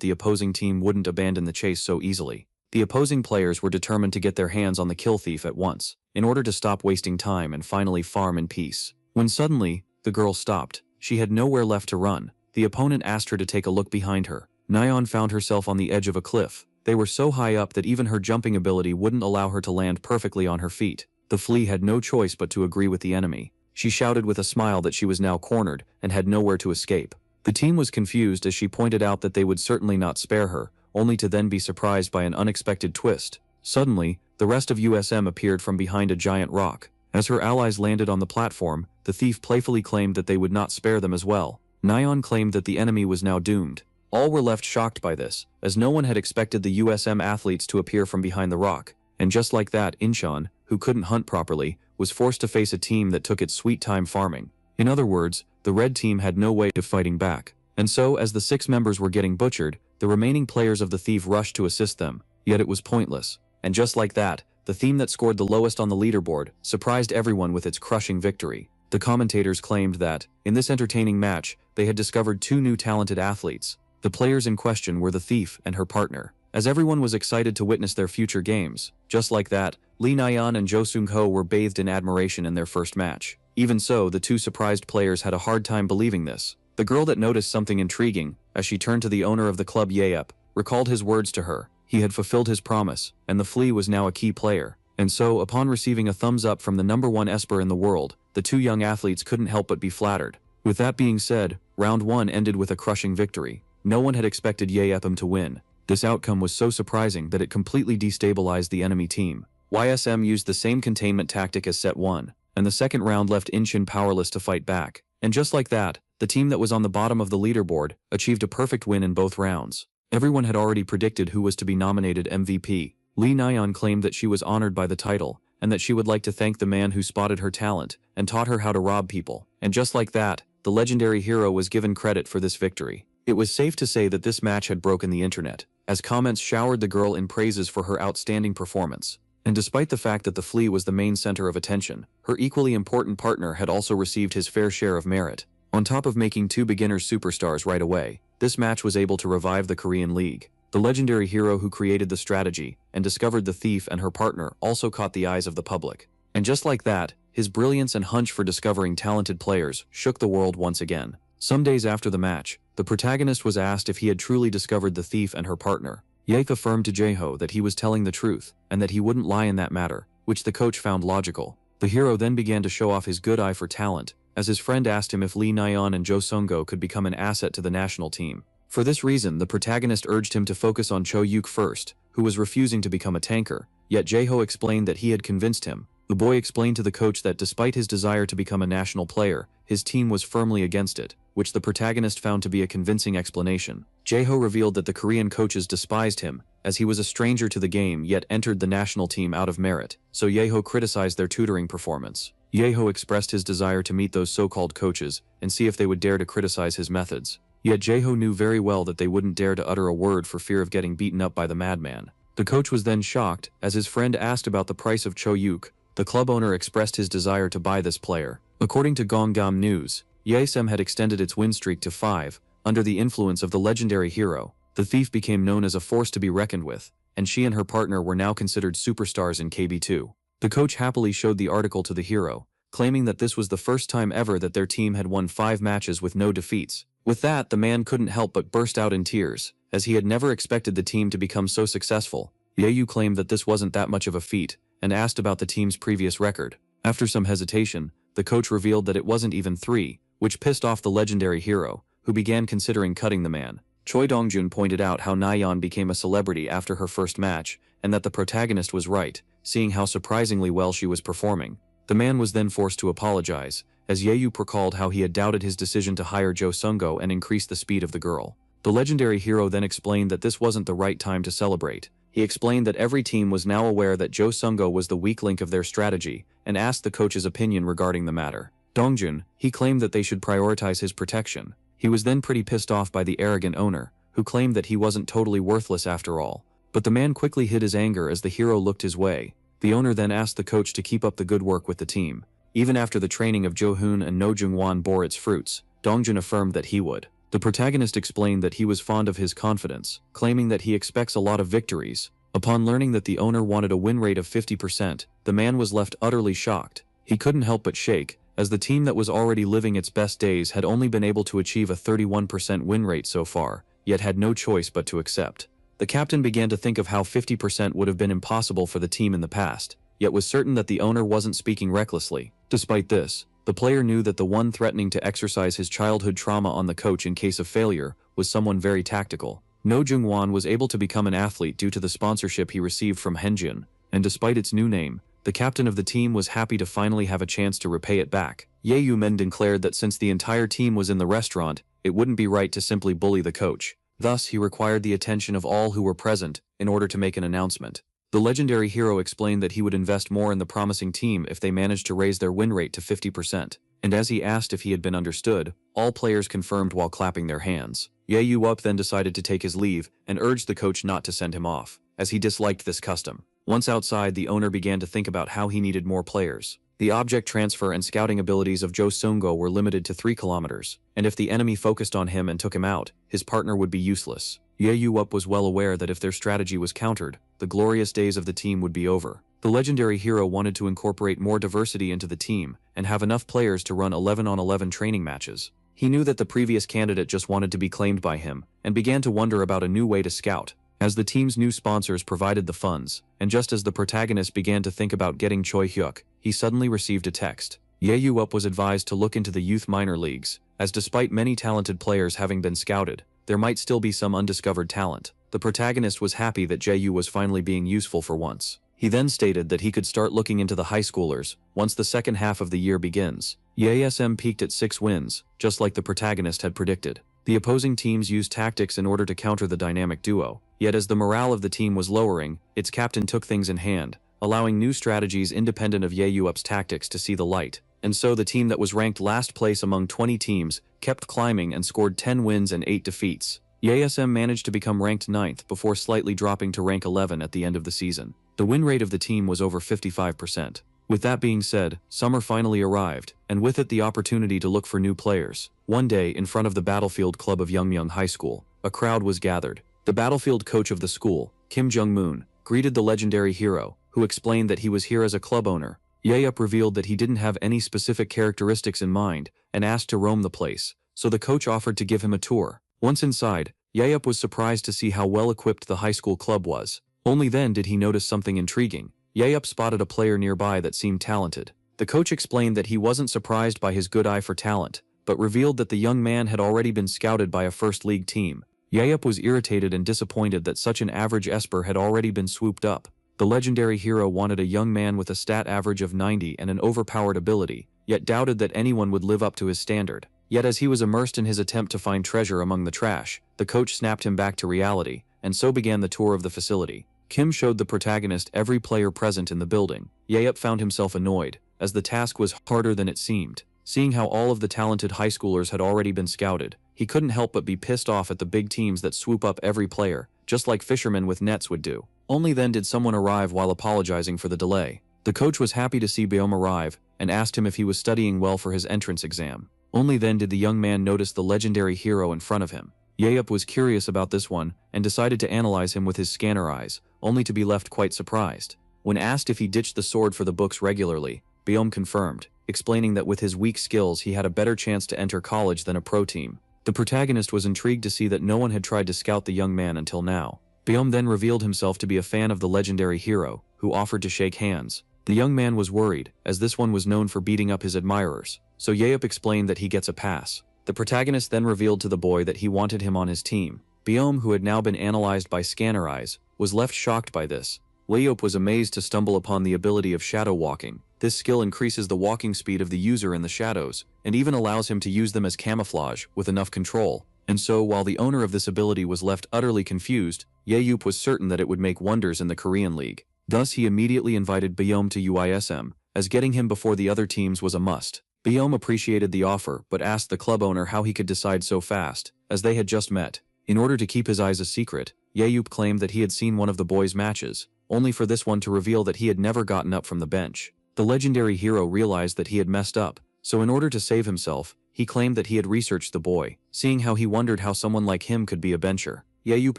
the opposing team wouldn't abandon the chase so easily. The opposing players were determined to get their hands on the kill thief at once, in order to stop wasting time and finally farm in peace. When suddenly, the girl stopped. She had nowhere left to run. The opponent asked her to take a look behind her. Nyan found herself on the edge of a cliff. They were so high up that even her jumping ability wouldn't allow her to land perfectly on her feet. The flea had no choice but to agree with the enemy. She shouted with a smile that she was now cornered and had nowhere to escape. The team was confused as she pointed out that they would certainly not spare her, only to then be surprised by an unexpected twist. Suddenly, the rest of USM appeared from behind a giant rock. As her allies landed on the platform, the thief playfully claimed that they would not spare them as well. Nyan claimed that the enemy was now doomed. All were left shocked by this, as no one had expected the USM athletes to appear from behind the rock. And just like that, Inchan, who couldn't hunt properly, was forced to face a team that took its sweet time farming. In other words, the red team had no way of fighting back. And so, as the 6 members were getting butchered, the remaining players of the thief rushed to assist them, yet it was pointless. And just like that, the team that scored the lowest on the leaderboard surprised everyone with its crushing victory. The commentators claimed that, in this entertaining match, they had discovered 2 new talented athletes. The players in question were the thief and her partner. As everyone was excited to witness their future games, just like that, Lee Nyan and Jo Sung-ho were bathed in admiration in their first match. Even so, the 2 surprised players had a hard time believing this. The girl that noticed something intriguing, as she turned to the owner of the club Yahello, recalled his words to her. He had fulfilled his promise, and the flea was now a key player. And so, upon receiving a thumbs up from the #1 esper in the world, the 2 young athletes couldn't help but be flattered. With that being said, round 1 ended with a crushing victory. No one had expected Yahello to win. This outcome was so surprising that it completely destabilized the enemy team. YSM used the same containment tactic as set 1, and the second round left Inchin powerless to fight back. And just like that, the team that was on the bottom of the leaderboard achieved a perfect win in both rounds. Everyone had already predicted who was to be nominated MVP. Lee Nyan claimed that she was honored by the title, and that she would like to thank the man who spotted her talent and taught her how to rob people. And just like that, the legendary hero was given credit for this victory. It was safe to say that this match had broken the internet, as comments showered the girl in praises for her outstanding performance. And despite the fact that the flea was the main center of attention, her equally important partner had also received his fair share of merit. On top of making 2 beginners superstars right away, this match was able to revive the Korean League. The legendary hero who created the strategy and discovered the thief and her partner also caught the eyes of the public. And just like that, his brilliance and hunch for discovering talented players shook the world once again. Some days after the match, the protagonist was asked if he had truly discovered the thief and her partner. Yaek affirmed to Jaeho that he was telling the truth, and that he wouldn't lie in that matter, which the coach found logical. The hero then began to show off his good eye for talent, as his friend asked him if Lee Nyan and Jo Sung-go could become an asset to the national team. For this reason, the protagonist urged him to focus on Cho Yuk first, who was refusing to become a tanker, yet Jaeho explained that he had convinced him. The boy explained to the coach that despite his desire to become a national player, his team was firmly against it, which the protagonist found to be a convincing explanation. Jaeho revealed that the Korean coaches despised him, as he was a stranger to the game yet entered the national team out of merit, so Jaeho criticized their tutoring performance. Jaeho expressed his desire to meet those so-called coaches and see if they would dare to criticize his methods. Yet Jaeho knew very well that they wouldn't dare to utter a word for fear of getting beaten up by the madman. The coach was then shocked, as his friend asked about the price of Cho Yuk. The club owner expressed his desire to buy this player. According to Gonggam News, Yaesem had extended its win streak to 5, under the influence of the legendary hero. The thief became known as a force to be reckoned with, and she and her partner were now considered superstars in KB2. The coach happily showed the article to the hero, claiming that this was the first time ever that their team had won 5 matches with no defeats. With that, the man couldn't help but burst out in tears, as he had never expected the team to become so successful. Yeyu claimed that this wasn't that much of a feat, and asked about the team's previous record. After some hesitation, the coach revealed that it wasn't even 3, which pissed off the legendary hero, who began considering cutting the man. Choi Dongjun pointed out how Nayeon became a celebrity after her first match, and that the protagonist was right, seeing how surprisingly well she was performing. The man was then forced to apologize, as Yeyu recalled how he had doubted his decision to hire Jo Sung-go and increase the speed of the girl. The legendary hero then explained that this wasn't the right time to celebrate. He explained that every team was now aware that Jo Sung-go was the weak link of their strategy, and asked the coach's opinion regarding the matter. Dongjun, he claimed that they should prioritize his protection. He was then pretty pissed off by the arrogant owner, who claimed that he wasn't totally worthless after all. But the man quickly hid his anger as the hero looked his way. The owner then asked the coach to keep up the good work with the team. Even after the training of Jo-hoon and No Jung-won bore its fruits, Dongjun affirmed that he would. The protagonist explained that he was fond of his confidence, claiming that he expects a lot of victories. Upon learning that the owner wanted a win rate of 50%, the man was left utterly shocked. He couldn't help but shake, as the team that was already living its best days had only been able to achieve a 31% win rate so far, yet had no choice but to accept. The captain began to think of how 50% would have been impossible for the team in the past, yet was certain that the owner wasn't speaking recklessly. Despite this, the player knew that the one threatening to exercise his childhood trauma on the coach in case of failure was someone very tactical. No Jungwon was able to become an athlete due to the sponsorship he received from Henjin, and despite its new name, the captain of the team was happy to finally have a chance to repay it back. Ye Yumen declared that since the entire team was in the restaurant, it wouldn't be right to simply bully the coach. Thus, he required the attention of all who were present in order to make an announcement. The legendary hero explained that he would invest more in the promising team if they managed to raise their win rate to 50%, and as he asked if he had been understood, all players confirmed while clapping their hands. Ye Yuup then decided to take his leave and urged the coach not to send him off, as he disliked this custom. Once outside, the owner began to think about how he needed more players. The object transfer and scouting abilities of Jo Sung-go were limited to 3 kilometers, and if the enemy focused on him and took him out, his partner would be useless. Ye Yuup was well aware that if their strategy was countered, the glorious days of the team would be over. The legendary hero wanted to incorporate more diversity into the team and have enough players to run 11-on-11 training matches. He knew that the previous candidate just wanted to be claimed by him, and began to wonder about a new way to scout. As the team's new sponsors provided the funds, and just as the protagonist began to think about getting Choi Hyuk, he suddenly received a text. Ye Yuup was advised to look into the youth minor leagues, as despite many talented players having been scouted, there might still be some undiscovered talent. The protagonist was happy that Jae-yu was finally being useful for once. He then stated that he could start looking into the high schoolers once the second half of the year begins. Ye-SM peaked at 6 wins, just like the protagonist had predicted. The opposing teams used tactics in order to counter the dynamic duo, yet as the morale of the team was lowering, its captain took things in hand, allowing new strategies independent of Ye-Yuup's tactics to see the light. And so the team that was ranked last place among 20 teams kept climbing and scored 10 wins and 8 defeats. Ye-SM managed to become ranked 9th before slightly dropping to rank 11 at the end of the season. The win rate of the team was over 55%. With that being said, summer finally arrived, and with it the opportunity to look for new players. One day, in front of the Battlefield Club of Youngmyung High School, a crowd was gathered. The Battlefield coach of the school, Kim Jung-moon, greeted the legendary hero, who explained that he was here as a club owner. Ye-Yup revealed that he didn't have any specific characteristics in mind, and asked to roam the place, so the coach offered to give him a tour. Once inside, Ye-Yup was surprised to see how well-equipped the high school club was. Only then did he notice something intriguing. Ye-Yup spotted a player nearby that seemed talented. The coach explained that he wasn't surprised by his good eye for talent, but revealed that the young man had already been scouted by a first league team. Ye-Yup was irritated and disappointed that such an average esper had already been swooped up. The legendary hero wanted a young man with a stat average of 90 and an overpowered ability, yet doubted that anyone would live up to his standard. Yet as he was immersed in his attempt to find treasure among the trash, the coach snapped him back to reality, and so began the tour of the facility. Kim showed the protagonist every player present in the building. Ye-Yup found himself annoyed, as the task was harder than it seemed. Seeing how all of the talented high schoolers had already been scouted, he couldn't help but be pissed off at the big teams that swoop up every player, just like fishermen with nets would do. Only then did someone arrive while apologizing for the delay. The coach was happy to see Beom arrive, and asked him if he was studying well for his entrance exam. Only then did the young man notice the legendary hero in front of him. Ye-Yup was curious about this one, and decided to analyze him with his scanner eyes, only to be left quite surprised. When asked if he ditched the sword for the books regularly, Beom confirmed, explaining that with his weak skills he had a better chance to enter college than a pro team. The protagonist was intrigued to see that no one had tried to scout the young man until now. Beom then revealed himself to be a fan of the legendary hero, who offered to shake hands. The young man was worried, as this one was known for beating up his admirers, so Ye-Yup explained that he gets a pass. The protagonist then revealed to the boy that he wanted him on his team. Beom, who had now been analyzed by scanner eyes, was left shocked by this. Ye-Yup was amazed to stumble upon the ability of shadow walking. This skill increases the walking speed of the user in the shadows, and even allows him to use them as camouflage with enough control. And so, while the owner of this ability was left utterly confused, Ye-Yup was certain that it would make wonders in the Korean League. Thus he immediately invited Beom to UISM, as getting him before the other teams was a must. Beom appreciated the offer but asked the club owner how he could decide so fast, as they had just met. In order to keep his eyes a secret, Ye-Yup claimed that he had seen one of the boys' matches, only for this one to reveal that he had never gotten up from the bench. The legendary hero realized that he had messed up, so in order to save himself, he claimed that he had researched the boy, seeing how he wondered how someone like him could be a bencher. Yayup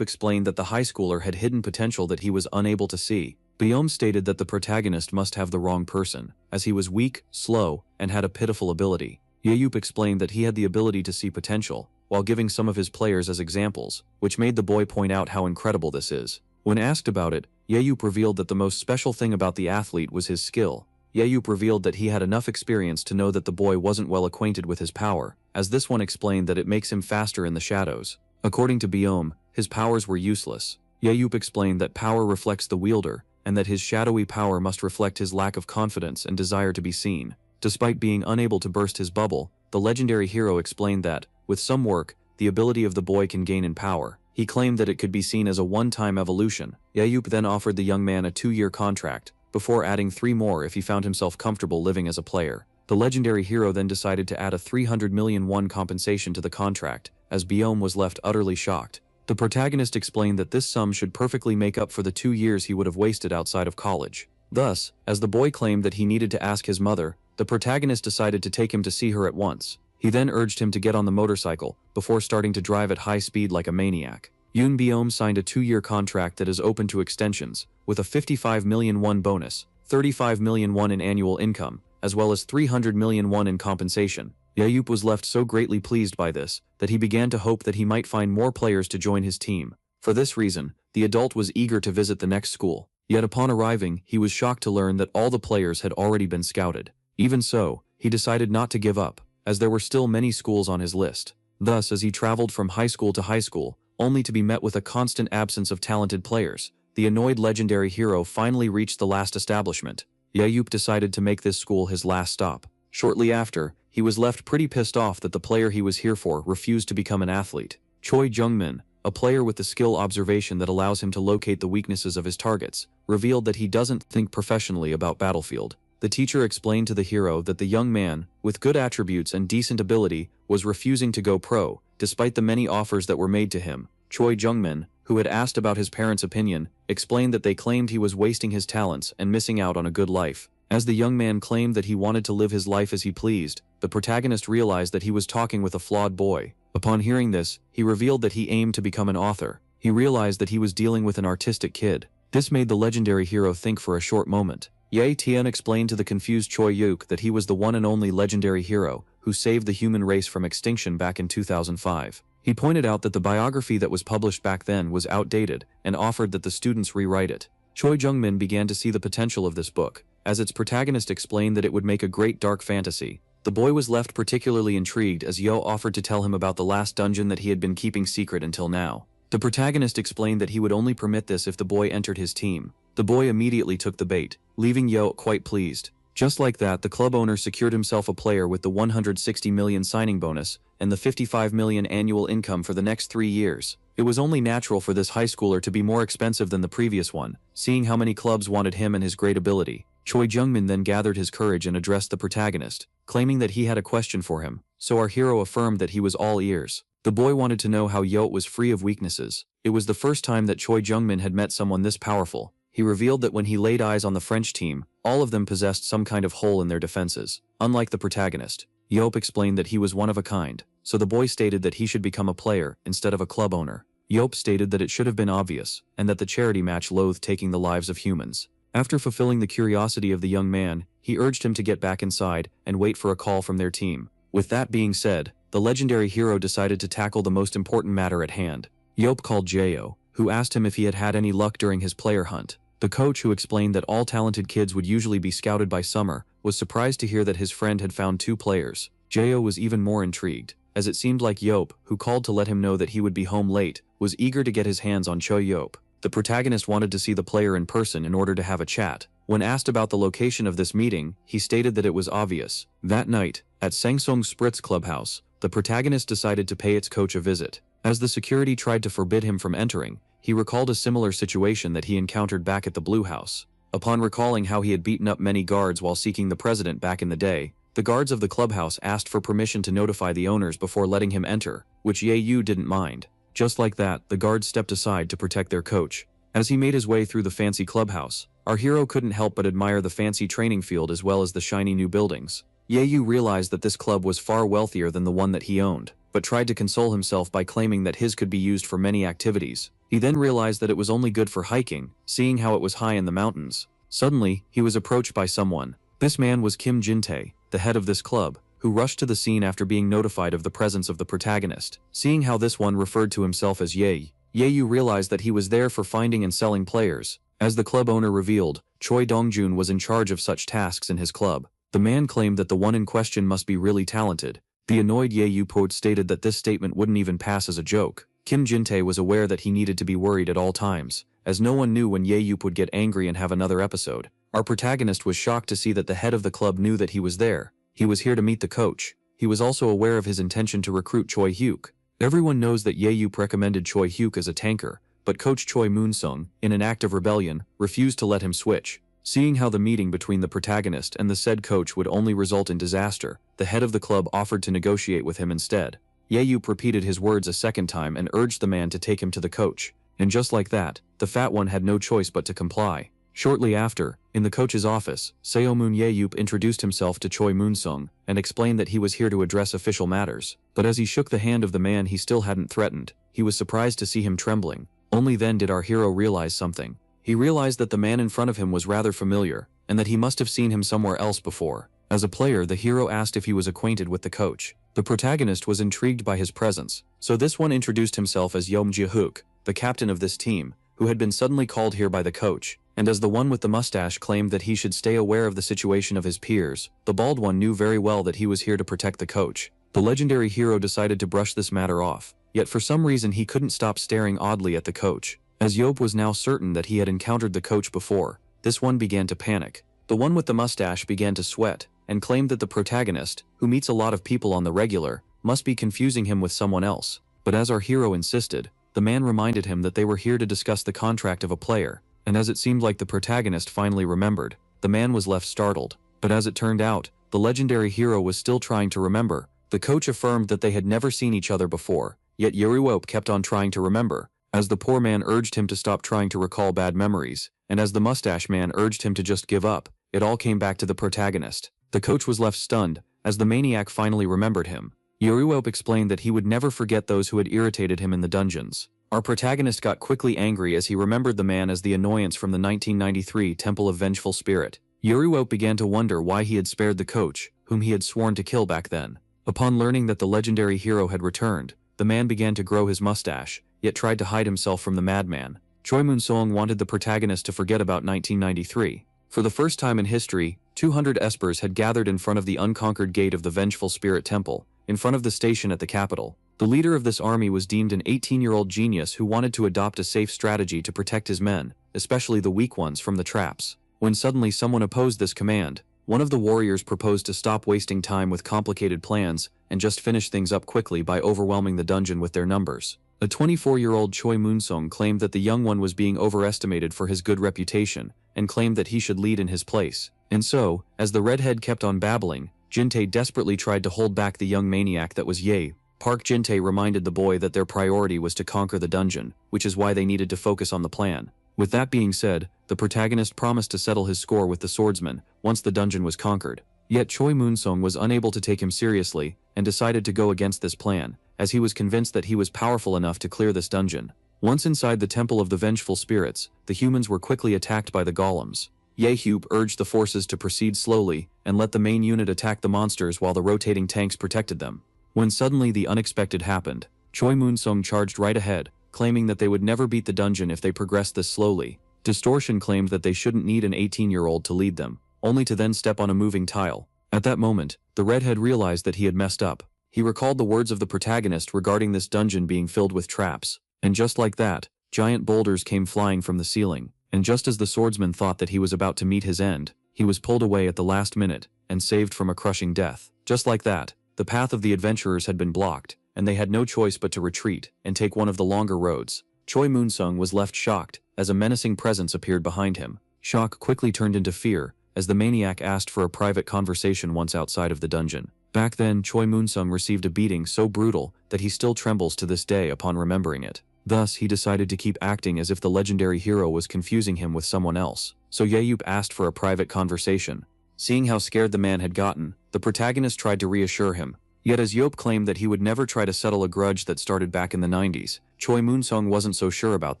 explained that the high schooler had hidden potential that he was unable to see. Biome stated that the protagonist must have the wrong person, as he was weak, slow, and had a pitiful ability. Yayup explained that he had the ability to see potential, while giving some of his players as examples, which made the boy point out how incredible this is. When asked about it, Yayup revealed that the most special thing about the athlete was his skill. Yayup revealed that he had enough experience to know that the boy wasn't well acquainted with his power, as this one explained that it makes him faster in the shadows. According to Biome, his powers were useless. Yayup explained that power reflects the wielder, and that his shadowy power must reflect his lack of confidence and desire to be seen. Despite being unable to burst his bubble, the legendary hero explained that, with some work, the ability of the boy can gain in power. He claimed that it could be seen as a one-time evolution. Yayup then offered the young man a 2-year contract, before adding 3 more if he found himself comfortable living as a player. The legendary hero then decided to add a 300 million won compensation to the contract, as Biome was left utterly shocked. The protagonist explained that this sum should perfectly make up for the 2 years he would have wasted outside of college. Thus, as the boy claimed that he needed to ask his mother, the protagonist decided to take him to see her at once. He then urged him to get on the motorcycle, before starting to drive at high speed like a maniac. Yoon Biome signed a 2-year contract that is open to extensions, with a 55 million won bonus, 35 million won in annual income, as well as 300 million won in compensation. Yayup was left so greatly pleased by this, that he began to hope that he might find more players to join his team. For this reason, the adult was eager to visit the next school. Yet upon arriving, he was shocked to learn that all the players had already been scouted. Even so, he decided not to give up, as there were still many schools on his list. Thus, as he traveled from high school to high school, only to be met with a constant absence of talented players, the annoyed legendary hero finally reached the last establishment. Yayup decided to make this school his last stop. Shortly after, he was left pretty pissed off that the player he was here for refused to become an athlete. Choi Jungmin, a player with the skill observation that allows him to locate the weaknesses of his targets, revealed that he doesn't think professionally about Battlefield. The teacher explained to the hero that the young man, with good attributes and decent ability, was refusing to go pro, despite the many offers that were made to him. Choi Jungmin, who had asked about his parents' opinion, explained that they claimed he was wasting his talents and missing out on a good life. As the young man claimed that he wanted to live his life as he pleased, the protagonist realized that he was talking with a flawed boy. Upon hearing this, he revealed that he aimed to become an author. He realized that he was dealing with an artistic kid. This made the legendary hero think for a short moment. Ye Tian explained to the confused Choi Yuk that he was the one and only legendary hero who saved the human race from extinction back in 2005. He pointed out that the biography that was published back then was outdated and offered that the students rewrite it. Choi Jungmin began to see the potential of this book, as its protagonist explained that it would make a great dark fantasy. The boy was left particularly intrigued as Yo offered to tell him about the last dungeon that he had been keeping secret until now. The protagonist explained that he would only permit this if the boy entered his team. The boy immediately took the bait, leaving Yo quite pleased. Just like that, the club owner secured himself a player with the 160 million signing bonus and the 55 million annual income for the next 3 years. It was only natural for this high schooler to be more expensive than the previous one, seeing how many clubs wanted him and his great ability. Choi Jungmin then gathered his courage and addressed the protagonist, claiming that he had a question for him, so our hero affirmed that he was all ears. The boy wanted to know how Yo was free of weaknesses. It was the first time that Choi Jungmin had met someone this powerful. He revealed that when he laid eyes on the French team, all of them possessed some kind of hole in their defenses. Unlike the protagonist, Yop explained that he was one of a kind, so the boy stated that he should become a player instead of a club owner. Yop stated that it should have been obvious, and that the charity match loathed taking the lives of humans. After fulfilling the curiosity of the young man, he urged him to get back inside and wait for a call from their team. With that being said, the legendary hero decided to tackle the most important matter at hand. Yop called Jo, who asked him if he had had any luck during his player hunt. The coach, who explained that all talented kids would usually be scouted by summer, was surprised to hear that his friend had found 2 players. Jo was even more intrigued, as it seemed like Yop, who called to let him know that he would be home late, was eager to get his hands on Choi Yop. The protagonist wanted to see the player in person in order to have a chat. When asked about the location of this meeting, he stated that it was obvious. That night, at Sangsong Spritz Clubhouse, the protagonist decided to pay its coach a visit. As the security tried to forbid him from entering, he recalled a similar situation that he encountered back at the Blue House. Upon recalling how he had beaten up many guards while seeking the president back in the day, the guards of the clubhouse asked for permission to notify the owners before letting him enter, which Ye Yu didn't mind. Just like that, the guards stepped aside to protect their coach. As he made his way through the fancy clubhouse, our hero couldn't help but admire the fancy training field as well as the shiny new buildings. Yeyu realized that this club was far wealthier than the one that he owned, but tried to console himself by claiming that his could be used for many activities. He then realized that it was only good for hiking, seeing how it was high in the mountains. Suddenly, he was approached by someone. This man was Kim Jin-tae, the head of this club, who rushed to the scene after being notified of the presence of the protagonist. Seeing how this one referred to himself as Ye, Yeyu realized that he was there for finding and selling players. As the club owner revealed, Choi Dongjun was in charge of such tasks in his club. The man claimed that the one in question must be really talented. The annoyed Yeyu stated that this statement wouldn't even pass as a joke. Kim Jin-tae was aware that he needed to be worried at all times, as no one knew when Yeyu would get angry and have another episode. Our protagonist was shocked to see that the head of the club knew that he was there. He was here to meet the coach. He was also aware of his intention to recruit Choi Hyuk. Everyone knows that Yeyu recommended Choi Hyuk as a tanker, but Coach Choi Moon-sung, in an act of rebellion, refused to let him switch. Seeing how the meeting between the protagonist and the said coach would only result in disaster, the head of the club offered to negotiate with him instead. Yeyu repeated his words a second time and urged the man to take him to the coach. And just like that, the fat one had no choice but to comply. Shortly after, in the coach's office, Seomoon Yeyu introduced himself to Choi Moon-sung and explained that he was here to address official matters. But as he shook the hand of the man he still hadn't threatened, he was surprised to see him trembling. Only then did our hero realize something. He realized that the man in front of him was rather familiar, and that he must have seen him somewhere else before. As a player, the hero asked if he was acquainted with the coach. The protagonist was intrigued by his presence, so this one introduced himself as Yeom Ji-hook, the captain of this team, who had been suddenly called here by the coach, and as the one with the mustache claimed that he should stay aware of the situation of his peers, the bald one knew very well that he was here to protect the coach. The legendary hero decided to brush this matter off, yet for some reason he couldn't stop staring oddly at the coach. As Yob was now certain that he had encountered the coach before, this one began to panic. The one with the mustache began to sweat, and claimed that the protagonist, who meets a lot of people on the regular, must be confusing him with someone else. But as our hero insisted, the man reminded him that they were here to discuss the contract of a player, and as it seemed like the protagonist finally remembered, the man was left startled. But as it turned out, the legendary hero was still trying to remember. The coach affirmed that they had never seen each other before, yet Yuriwope kept on trying to remember. As the poor man urged him to stop trying to recall bad memories, and as the mustache man urged him to just give up, it all came back to the protagonist. The coach was left stunned, as the maniac finally remembered him. Yuriwope explained that he would never forget those who had irritated him in the dungeons. Our protagonist got quickly angry as he remembered the man as the annoyance from the 1993 Temple of Vengeful Spirit. Yuriwope began to wonder why he had spared the coach, whom he had sworn to kill back then. Upon learning that the legendary hero had returned, the man began to grow his mustache, yet tried to hide himself from the madman. Choi Moon-sung wanted the protagonist to forget about 1993. For the first time in history, 200 espers had gathered in front of the unconquered gate of the Vengeful Spirit Temple, in front of the station at the capital. The leader of this army was deemed an 18-year-old genius who wanted to adopt a safe strategy to protect his men, especially the weak ones, from the traps. When suddenly someone opposed this command, one of the warriors proposed to stop wasting time with complicated plans and just finish things up quickly by overwhelming the dungeon with their numbers. A 24-year-old Choi Moon-sung claimed that the young one was being overestimated for his good reputation, and claimed that he should lead in his place. And so, as the redhead kept on babbling, Jin-tae desperately tried to hold back the young maniac that was Ye. Park Jin-tae reminded the boy that their priority was to conquer the dungeon, which is why they needed to focus on the plan. With that being said, the protagonist promised to settle his score with the swordsman once the dungeon was conquered. Yet Choi Moon-sung was unable to take him seriously, and decided to go against this plan, as he was convinced that he was powerful enough to clear this dungeon. Once inside the Temple of the Vengeful Spirits, the humans were quickly attacked by the golems. Yehub urged the forces to proceed slowly, and let the main unit attack the monsters while the rotating tanks protected them. When suddenly the unexpected happened, Choi Moon-sung charged right ahead, claiming that they would never beat the dungeon if they progressed this slowly. Distortion claimed that they shouldn't need an 18-year-old to lead them, only to then step on a moving tile. At that moment, the redhead realized that he had messed up. He recalled the words of the protagonist regarding this dungeon being filled with traps, and just like that, giant boulders came flying from the ceiling, and just as the swordsman thought that he was about to meet his end, he was pulled away at the last minute, and saved from a crushing death. Just like that, the path of the adventurers had been blocked, and they had no choice but to retreat and take one of the longer roads. Choi Moon-sung was left shocked as a menacing presence appeared behind him. Shock quickly turned into fear as the maniac asked for a private conversation once outside of the dungeon. Back then, Choi Moon-sung received a beating so brutal that he still trembles to this day upon remembering it. Thus, he decided to keep acting as if the legendary hero was confusing him with someone else. So Yeyup asked for a private conversation. Seeing how scared the man had gotten, the protagonist tried to reassure him. Yet as Yop claimed that he would never try to settle a grudge that started back in the 90s, Choi Moon-sung wasn't so sure about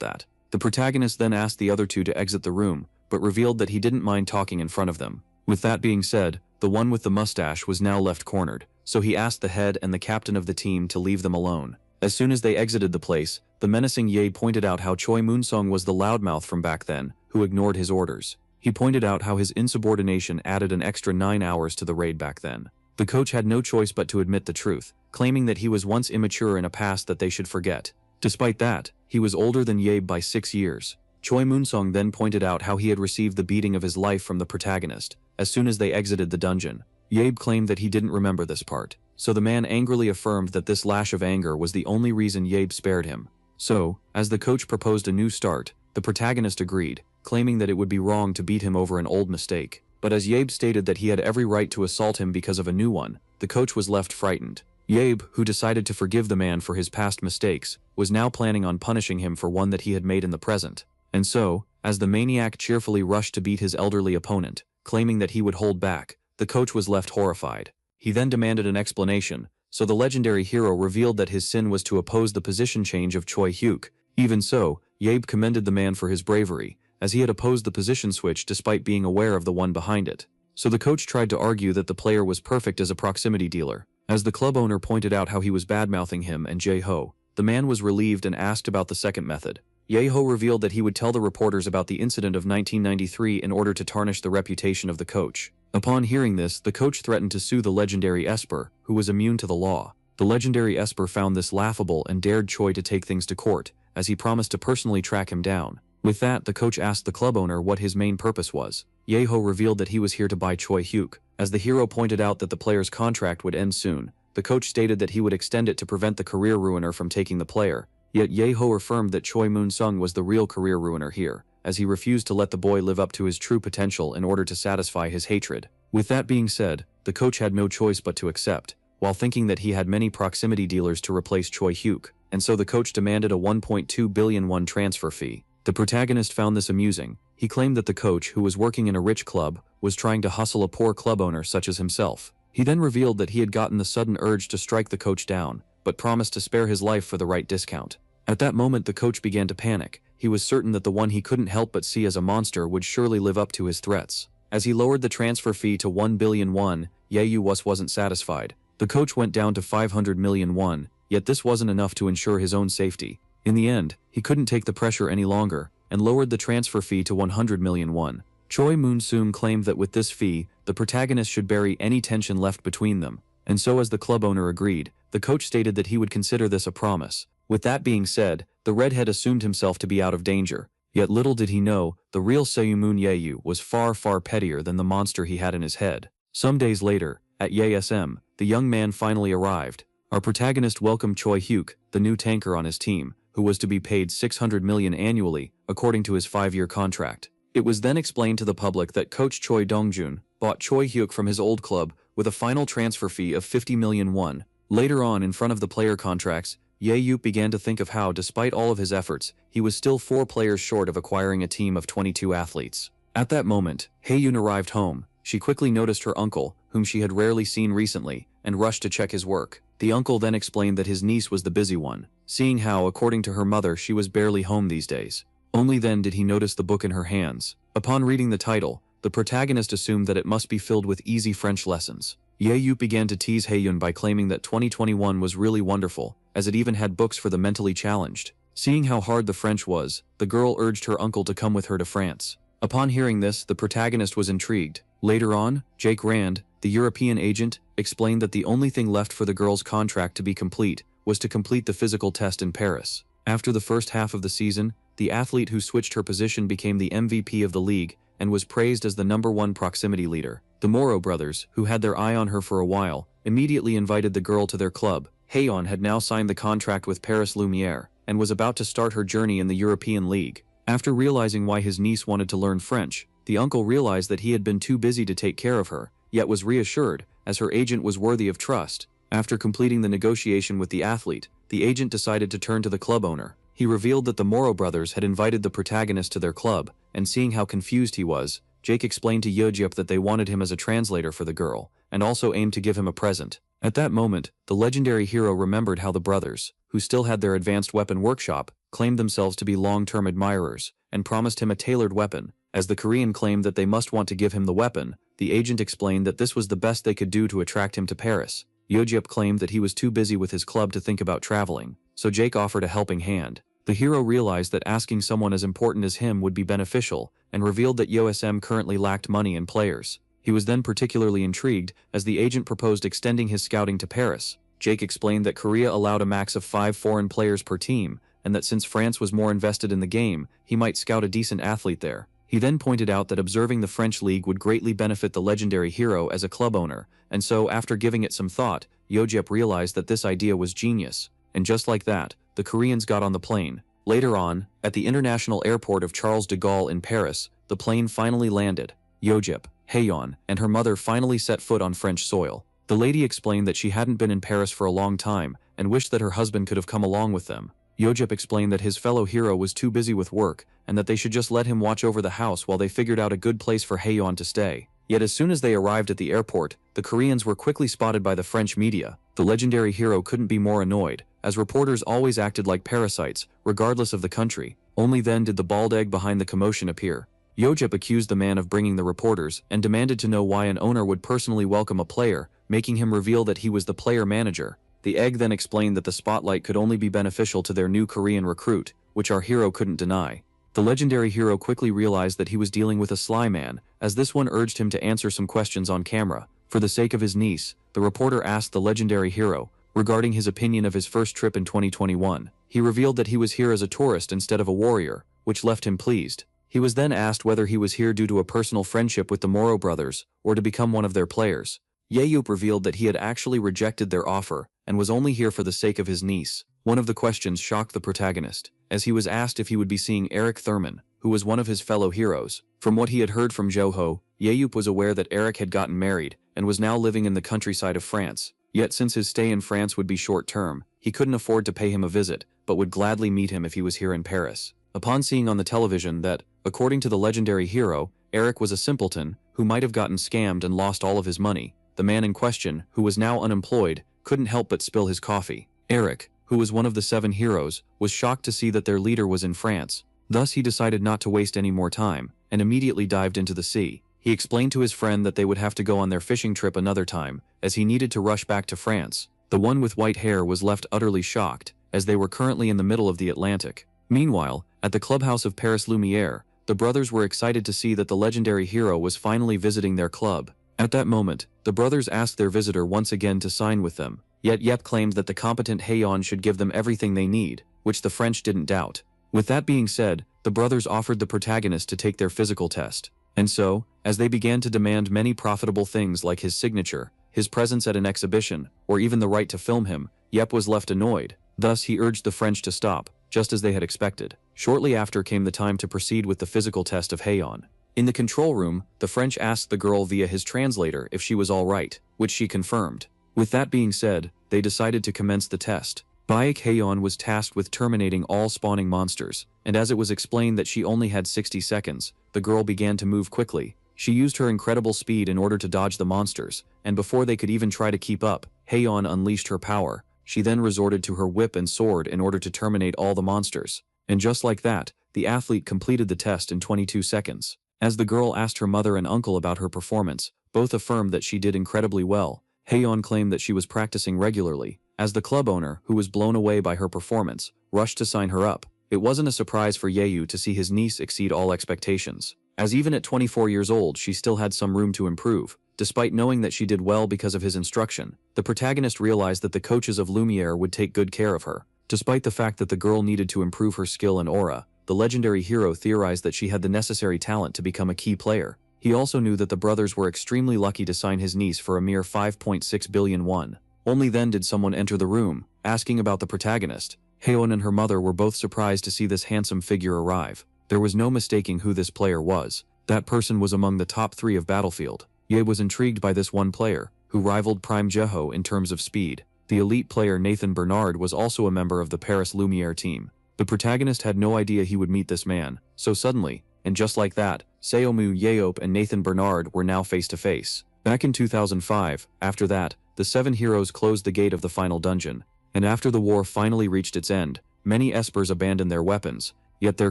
that. The protagonist then asked the other two to exit the room, but revealed that he didn't mind talking in front of them. With that being said, the one with the mustache was now left cornered, so he asked the head and the captain of the team to leave them alone. As soon as they exited the place, the menacing Ye pointed out how Choi Moon-sung was the loudmouth from back then, who ignored his orders. He pointed out how his insubordination added an extra 9 hours to the raid back then. The coach had no choice but to admit the truth, claiming that he was once immature in a past that they should forget. Despite that, he was older than Yabe by 6 years. Choi Moon-sung then pointed out how he had received the beating of his life from the protagonist, as soon as they exited the dungeon. Yabe claimed that he didn't remember this part, so the man angrily affirmed that this lash of anger was the only reason Yabe spared him. So, as the coach proposed a new start, the protagonist agreed, claiming that it would be wrong to beat him over an old mistake. But as Yabe stated that he had every right to assault him because of a new one, the coach was left frightened. Yabe, who decided to forgive the man for his past mistakes, was now planning on punishing him for one that he had made in the present. And so, as the maniac cheerfully rushed to beat his elderly opponent, claiming that he would hold back, the coach was left horrified. He then demanded an explanation, so the legendary hero revealed that his sin was to oppose the position change of Choi Hyuk. Even so, Yabe commended the man for his bravery, as he had opposed the position switch despite being aware of the one behind it. So the coach tried to argue that the player was perfect as a proximity dealer. As the club owner pointed out how he was badmouthing him and Jae-ho, the man was relieved and asked about the second method. Jae-ho revealed that he would tell the reporters about the incident of 1993 in order to tarnish the reputation of the coach. Upon hearing this, the coach threatened to sue the legendary Esper, who was immune to the law. The legendary Esper found this laughable and dared Choi to take things to court, as he promised to personally track him down. With that, the coach asked the club owner what his main purpose was. Jae-ho revealed that he was here to buy Choi Hyuk. As the hero pointed out that the player's contract would end soon, the coach stated that he would extend it to prevent the career ruiner from taking the player. Yet Jae-ho affirmed that Choi Moon-sung was the real career ruiner here, as he refused to let the boy live up to his true potential in order to satisfy his hatred. With that being said, the coach had no choice but to accept, while thinking that he had many proximity dealers to replace Choi Hyuk, and so the coach demanded a 1.2 billion won transfer fee. The protagonist found this amusing. He claimed that the coach, who was working in a rich club, was trying to hustle a poor club owner such as himself. He then revealed that he had gotten the sudden urge to strike the coach down, but promised to spare his life for the right discount. At that moment the coach began to panic. He was certain that the one he couldn't help but see as a monster would surely live up to his threats. As he lowered the transfer fee to 1 billion won, Yae-yu wasn't satisfied. The coach went down to 500 million won, yet this wasn't enough to ensure his own safety. In the end, he couldn't take the pressure any longer, and lowered the transfer fee to 100 million won. Choi Moon-sung claimed that with this fee, the protagonist should bury any tension left between them, and so as the club owner agreed, the coach stated that he would consider this a promise. With that being said, the redhead assumed himself to be out of danger, yet little did he know, the real Seo-moon Yae-yu was far pettier than the monster he had in his head. Some days later, at YSM, the young man finally arrived. Our protagonist welcomed Choi Hyuk, the new tanker on his team, who was to be paid 600 million annually, according to his 5-year contract. It was then explained to the public that coach Choi Dongjun bought Choi Hyuk from his old club with a final transfer fee of 50 million won. Later on, in front of the player contracts, Yae-yu began to think of how, despite all of his efforts, he was still 4 players short of acquiring a team of 22 athletes. At that moment, Hae-yun arrived home. She quickly noticed her uncle, whom she had rarely seen recently, and rushed to check his work. The uncle then explained that his niece was the busy one, seeing how, according to her mother, she was barely home these days. Only then did he notice the book in her hands. Upon reading the title, the protagonist assumed that it must be filled with easy French lessons. Yae-yu began to tease Hae-yun by claiming that 2021 was really wonderful, as it even had books for the mentally challenged. Seeing how hard the French was, the girl urged her uncle to come with her to France. Upon hearing this, the protagonist was intrigued. Later on, Jake Rand, the European agent, explained that the only thing left for the girl's contract to be complete was to complete the physical test in Paris. After the first half of the season, the athlete who switched her position became the MVP of the league and was praised as the #1 proximity leader. The Moro brothers, who had their eye on her for a while, immediately invited the girl to their club. Hae-yeon had now signed the contract with Paris Lumiere and was about to start her journey in the European League. After realizing why his niece wanted to learn French, the uncle realized that he had been too busy to take care of her, yet was reassured, as her agent was worthy of trust. After completing the negotiation with the athlete, the agent decided to turn to the club owner. He revealed that the Moro brothers had invited the protagonist to their club, and seeing how confused he was, Jake explained to Yeojip that they wanted him as a translator for the girl, and also aimed to give him a present. At that moment, the legendary hero remembered how the brothers, who still had their advanced weapon workshop, claimed themselves to be long-term admirers, and promised him a tailored weapon. As the Korean claimed that they must want to give him the weapon, the agent explained that this was the best they could do to attract him to Paris. Yeojip claimed that he was too busy with his club to think about traveling, so Jake offered a helping hand. The hero realized that asking someone as important as him would be beneficial, and revealed that YOSM currently lacked money and players. He was then particularly intrigued as the agent proposed extending his scouting to Paris. Jake explained that Korea allowed a max of 5 foreign players per team, and that since France was more invested in the game, he might scout a decent athlete there. He then pointed out that observing the French league would greatly benefit the legendary hero as a club owner, and so after giving it some thought, Yeojip realized that this idea was genius. And just like that, the Koreans got on the plane. Later on, at the international airport of Charles de Gaulle in Paris, the plane finally landed. Yeojip, Haeyeon, and her mother finally set foot on French soil. The lady explained that she hadn't been in Paris for a long time and wished that her husband could have come along with them. Yeojip explained that his fellow hero was too busy with work and that they should just let him watch over the house while they figured out a good place for Haeyeon to stay. Yet as soon as they arrived at the airport, the Koreans were quickly spotted by the French media. The legendary hero couldn't be more annoyed, as reporters always acted like parasites, regardless of the country. Only then did the bald egg behind the commotion appear. Yeojip accused the man of bringing the reporters and demanded to know why an owner would personally welcome a player, making him reveal that he was the player manager. The egg then explained that the spotlight could only be beneficial to their new Korean recruit, which our hero couldn't deny. The legendary hero quickly realized that he was dealing with a sly man, as this one urged him to answer some questions on camera. For the sake of his niece, the reporter asked the legendary hero regarding his opinion of his first trip in 2021. He revealed that he was here as a tourist instead of a warrior, which left him pleased. He was then asked whether he was here due to a personal friendship with the Moro brothers, or to become one of their players. Yeojip revealed that he had actually rejected their offer, and was only here for the sake of his niece. One of the questions shocked the protagonist, as he was asked if he would be seeing Eric Thurman, who was one of his fellow heroes. From what he had heard from Joho, Yeojip was aware that Eric had gotten married, and was now living in the countryside of France. Yet since his stay in France would be short-term, he couldn't afford to pay him a visit, but would gladly meet him if he was here in Paris. Upon seeing on the television that, according to the legendary hero, Eric was a simpleton who might have gotten scammed and lost all of his money, the man in question, who was now unemployed, couldn't help but spill his coffee. Eric, who was one of the 7 heroes, was shocked to see that their leader was in France. Thus he decided not to waste any more time, and immediately dived into the sea. He explained to his friend that they would have to go on their fishing trip another time, as he needed to rush back to France. The one with white hair was left utterly shocked, as they were currently in the middle of the Atlantic. Meanwhile, at the clubhouse of Paris Lumiere, the brothers were excited to see that the legendary hero was finally visiting their club. At that moment, the brothers asked their visitor once again to sign with them, yet Yep claimed that the competent Haeyeon should give them everything they need, which the French didn't doubt. With that being said, the brothers offered the protagonist to take their physical test. And so, as they began to demand many profitable things like his signature, his presence at an exhibition, or even the right to film him, Yep was left annoyed. Thus he urged the French to stop, just as they had expected. Shortly after came the time to proceed with the physical test of Haeyeon. In the control room, the French asked the girl via his translator if she was all right, which she confirmed. With that being said, they decided to commence the test. Baek Haeyeon was tasked with terminating all spawning monsters, and as it was explained that she only had 60 seconds, the girl began to move quickly. She used her incredible speed in order to dodge the monsters, and before they could even try to keep up, Haeyeon unleashed her power. She then resorted to her whip and sword in order to terminate all the monsters. And just like that, the athlete completed the test in 22 seconds. As the girl asked her mother and uncle about her performance, both affirmed that she did incredibly well. Haeyeon claimed that she was practicing regularly, as the club owner, who was blown away by her performance, rushed to sign her up. It wasn't a surprise for Yeju to see his niece exceed all expectations, as even at 24 years old she still had some room to improve. Despite knowing that she did well because of his instruction, the protagonist realized that the coaches of Lumiere would take good care of her. Despite the fact that the girl needed to improve her skill and aura, the legendary hero theorized that she had the necessary talent to become a key player. He also knew that the brothers were extremely lucky to sign his niece for a mere 5.6 billion won. Only then did someone enter the room, asking about the protagonist. Haeyeon and her mother were both surprised to see this handsome figure arrive. There was no mistaking who this player was. That person was among the top 3 of Battlefield. Ye was intrigued by this one player, who rivaled Prime Jeho in terms of speed. The elite player Nathan Bernard was also a member of the Paris Lumiere team. The protagonist had no idea he would meet this man, so suddenly, and just like that, Seomu Yeop and Nathan Bernard were now face to face. Back in 2005, after that, the 7 heroes closed the gate of the final dungeon, and after the war finally reached its end, many espers abandoned their weapons, yet their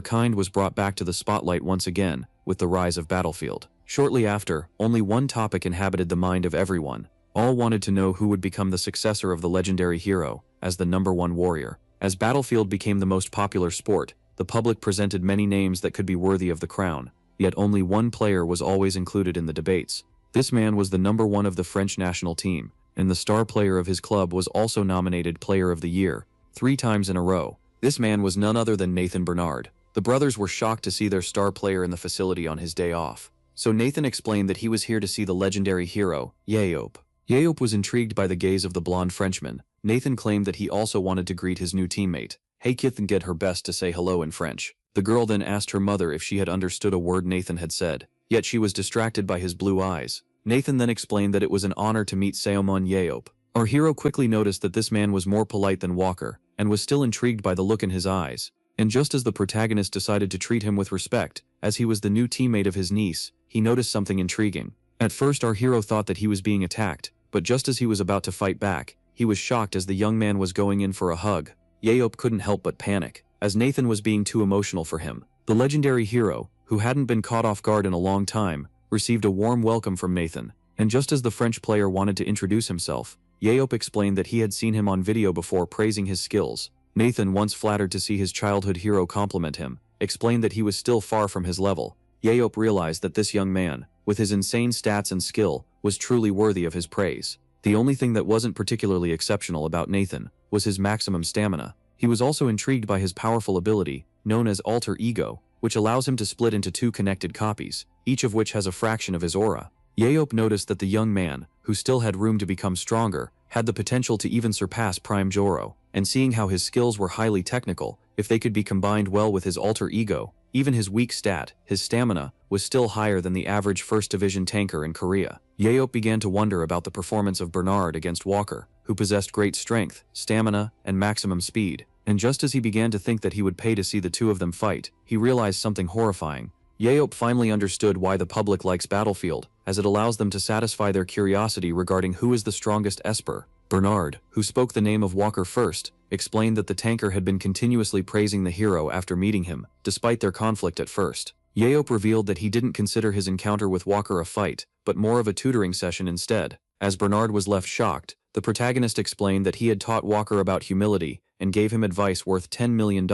kind was brought back to the spotlight once again, with the rise of Battlefield. Shortly after, only one topic inhabited the mind of everyone. All wanted to know who would become the successor of the legendary hero, as the #1 warrior. As Battlefield became the most popular sport, the public presented many names that could be worthy of the crown, yet only one player was always included in the debates. This man was the #1 of the French national team, and the star player of his club was also nominated Player of the Year, 3 times in a row. This man was none other than Nathan Bernard. The brothers were shocked to see their star player in the facility on his day off. So Nathan explained that he was here to see the legendary hero, Yeop. Yeop was intrigued by the gaze of the blonde Frenchman. Nathan claimed that he also wanted to greet his new teammate. Heikith did her best to say hello in French. The girl then asked her mother if she had understood a word Nathan had said, yet she was distracted by his blue eyes. Nathan then explained that it was an honor to meet Seomon Yeop. Our hero quickly noticed that this man was more polite than Walker, and was still intrigued by the look in his eyes. And just as the protagonist decided to treat him with respect, as he was the new teammate of his niece, he noticed something intriguing. At first our hero thought that he was being attacked, but just as he was about to fight back, he was shocked as the young man was going in for a hug. Yeop couldn't help but panic, as Nathan was being too emotional for him. The legendary hero, who hadn't been caught off guard in a long time, received a warm welcome from Nathan, and just as the French player wanted to introduce himself, Yeop explained that he had seen him on video before praising his skills. Nathan, once flattered to see his childhood hero compliment him, explained that he was still far from his level. Yeop realized that this young man, with his insane stats and skill, was truly worthy of his praise. The only thing that wasn't particularly exceptional about Nathan was his maximum stamina. He was also intrigued by his powerful ability, known as alter ego, which allows him to split into 2 connected copies, each of which has a fraction of his aura. Yeop noticed that the young man, who still had room to become stronger, had the potential to even surpass Prime Joro, and seeing how his skills were highly technical, if they could be combined well with his alter ego, even his weak stat, his stamina, was still higher than the average first division tanker in Korea. Yeop began to wonder about the performance of Bernard against Walker, who possessed great strength, stamina, and maximum speed. And just as he began to think that he would pay to see the two of them fight, he realized something horrifying. Yeop finally understood why the public likes Battlefield, as it allows them to satisfy their curiosity regarding who is the strongest Esper. Bernard, who spoke the name of Walker first, explained that the tanker had been continuously praising the hero after meeting him, despite their conflict at first. Yeop revealed that he didn't consider his encounter with Walker a fight, but more of a tutoring session instead. As Bernard was left shocked, the protagonist explained that he had taught Walker about humility, and gave him advice worth $10 million.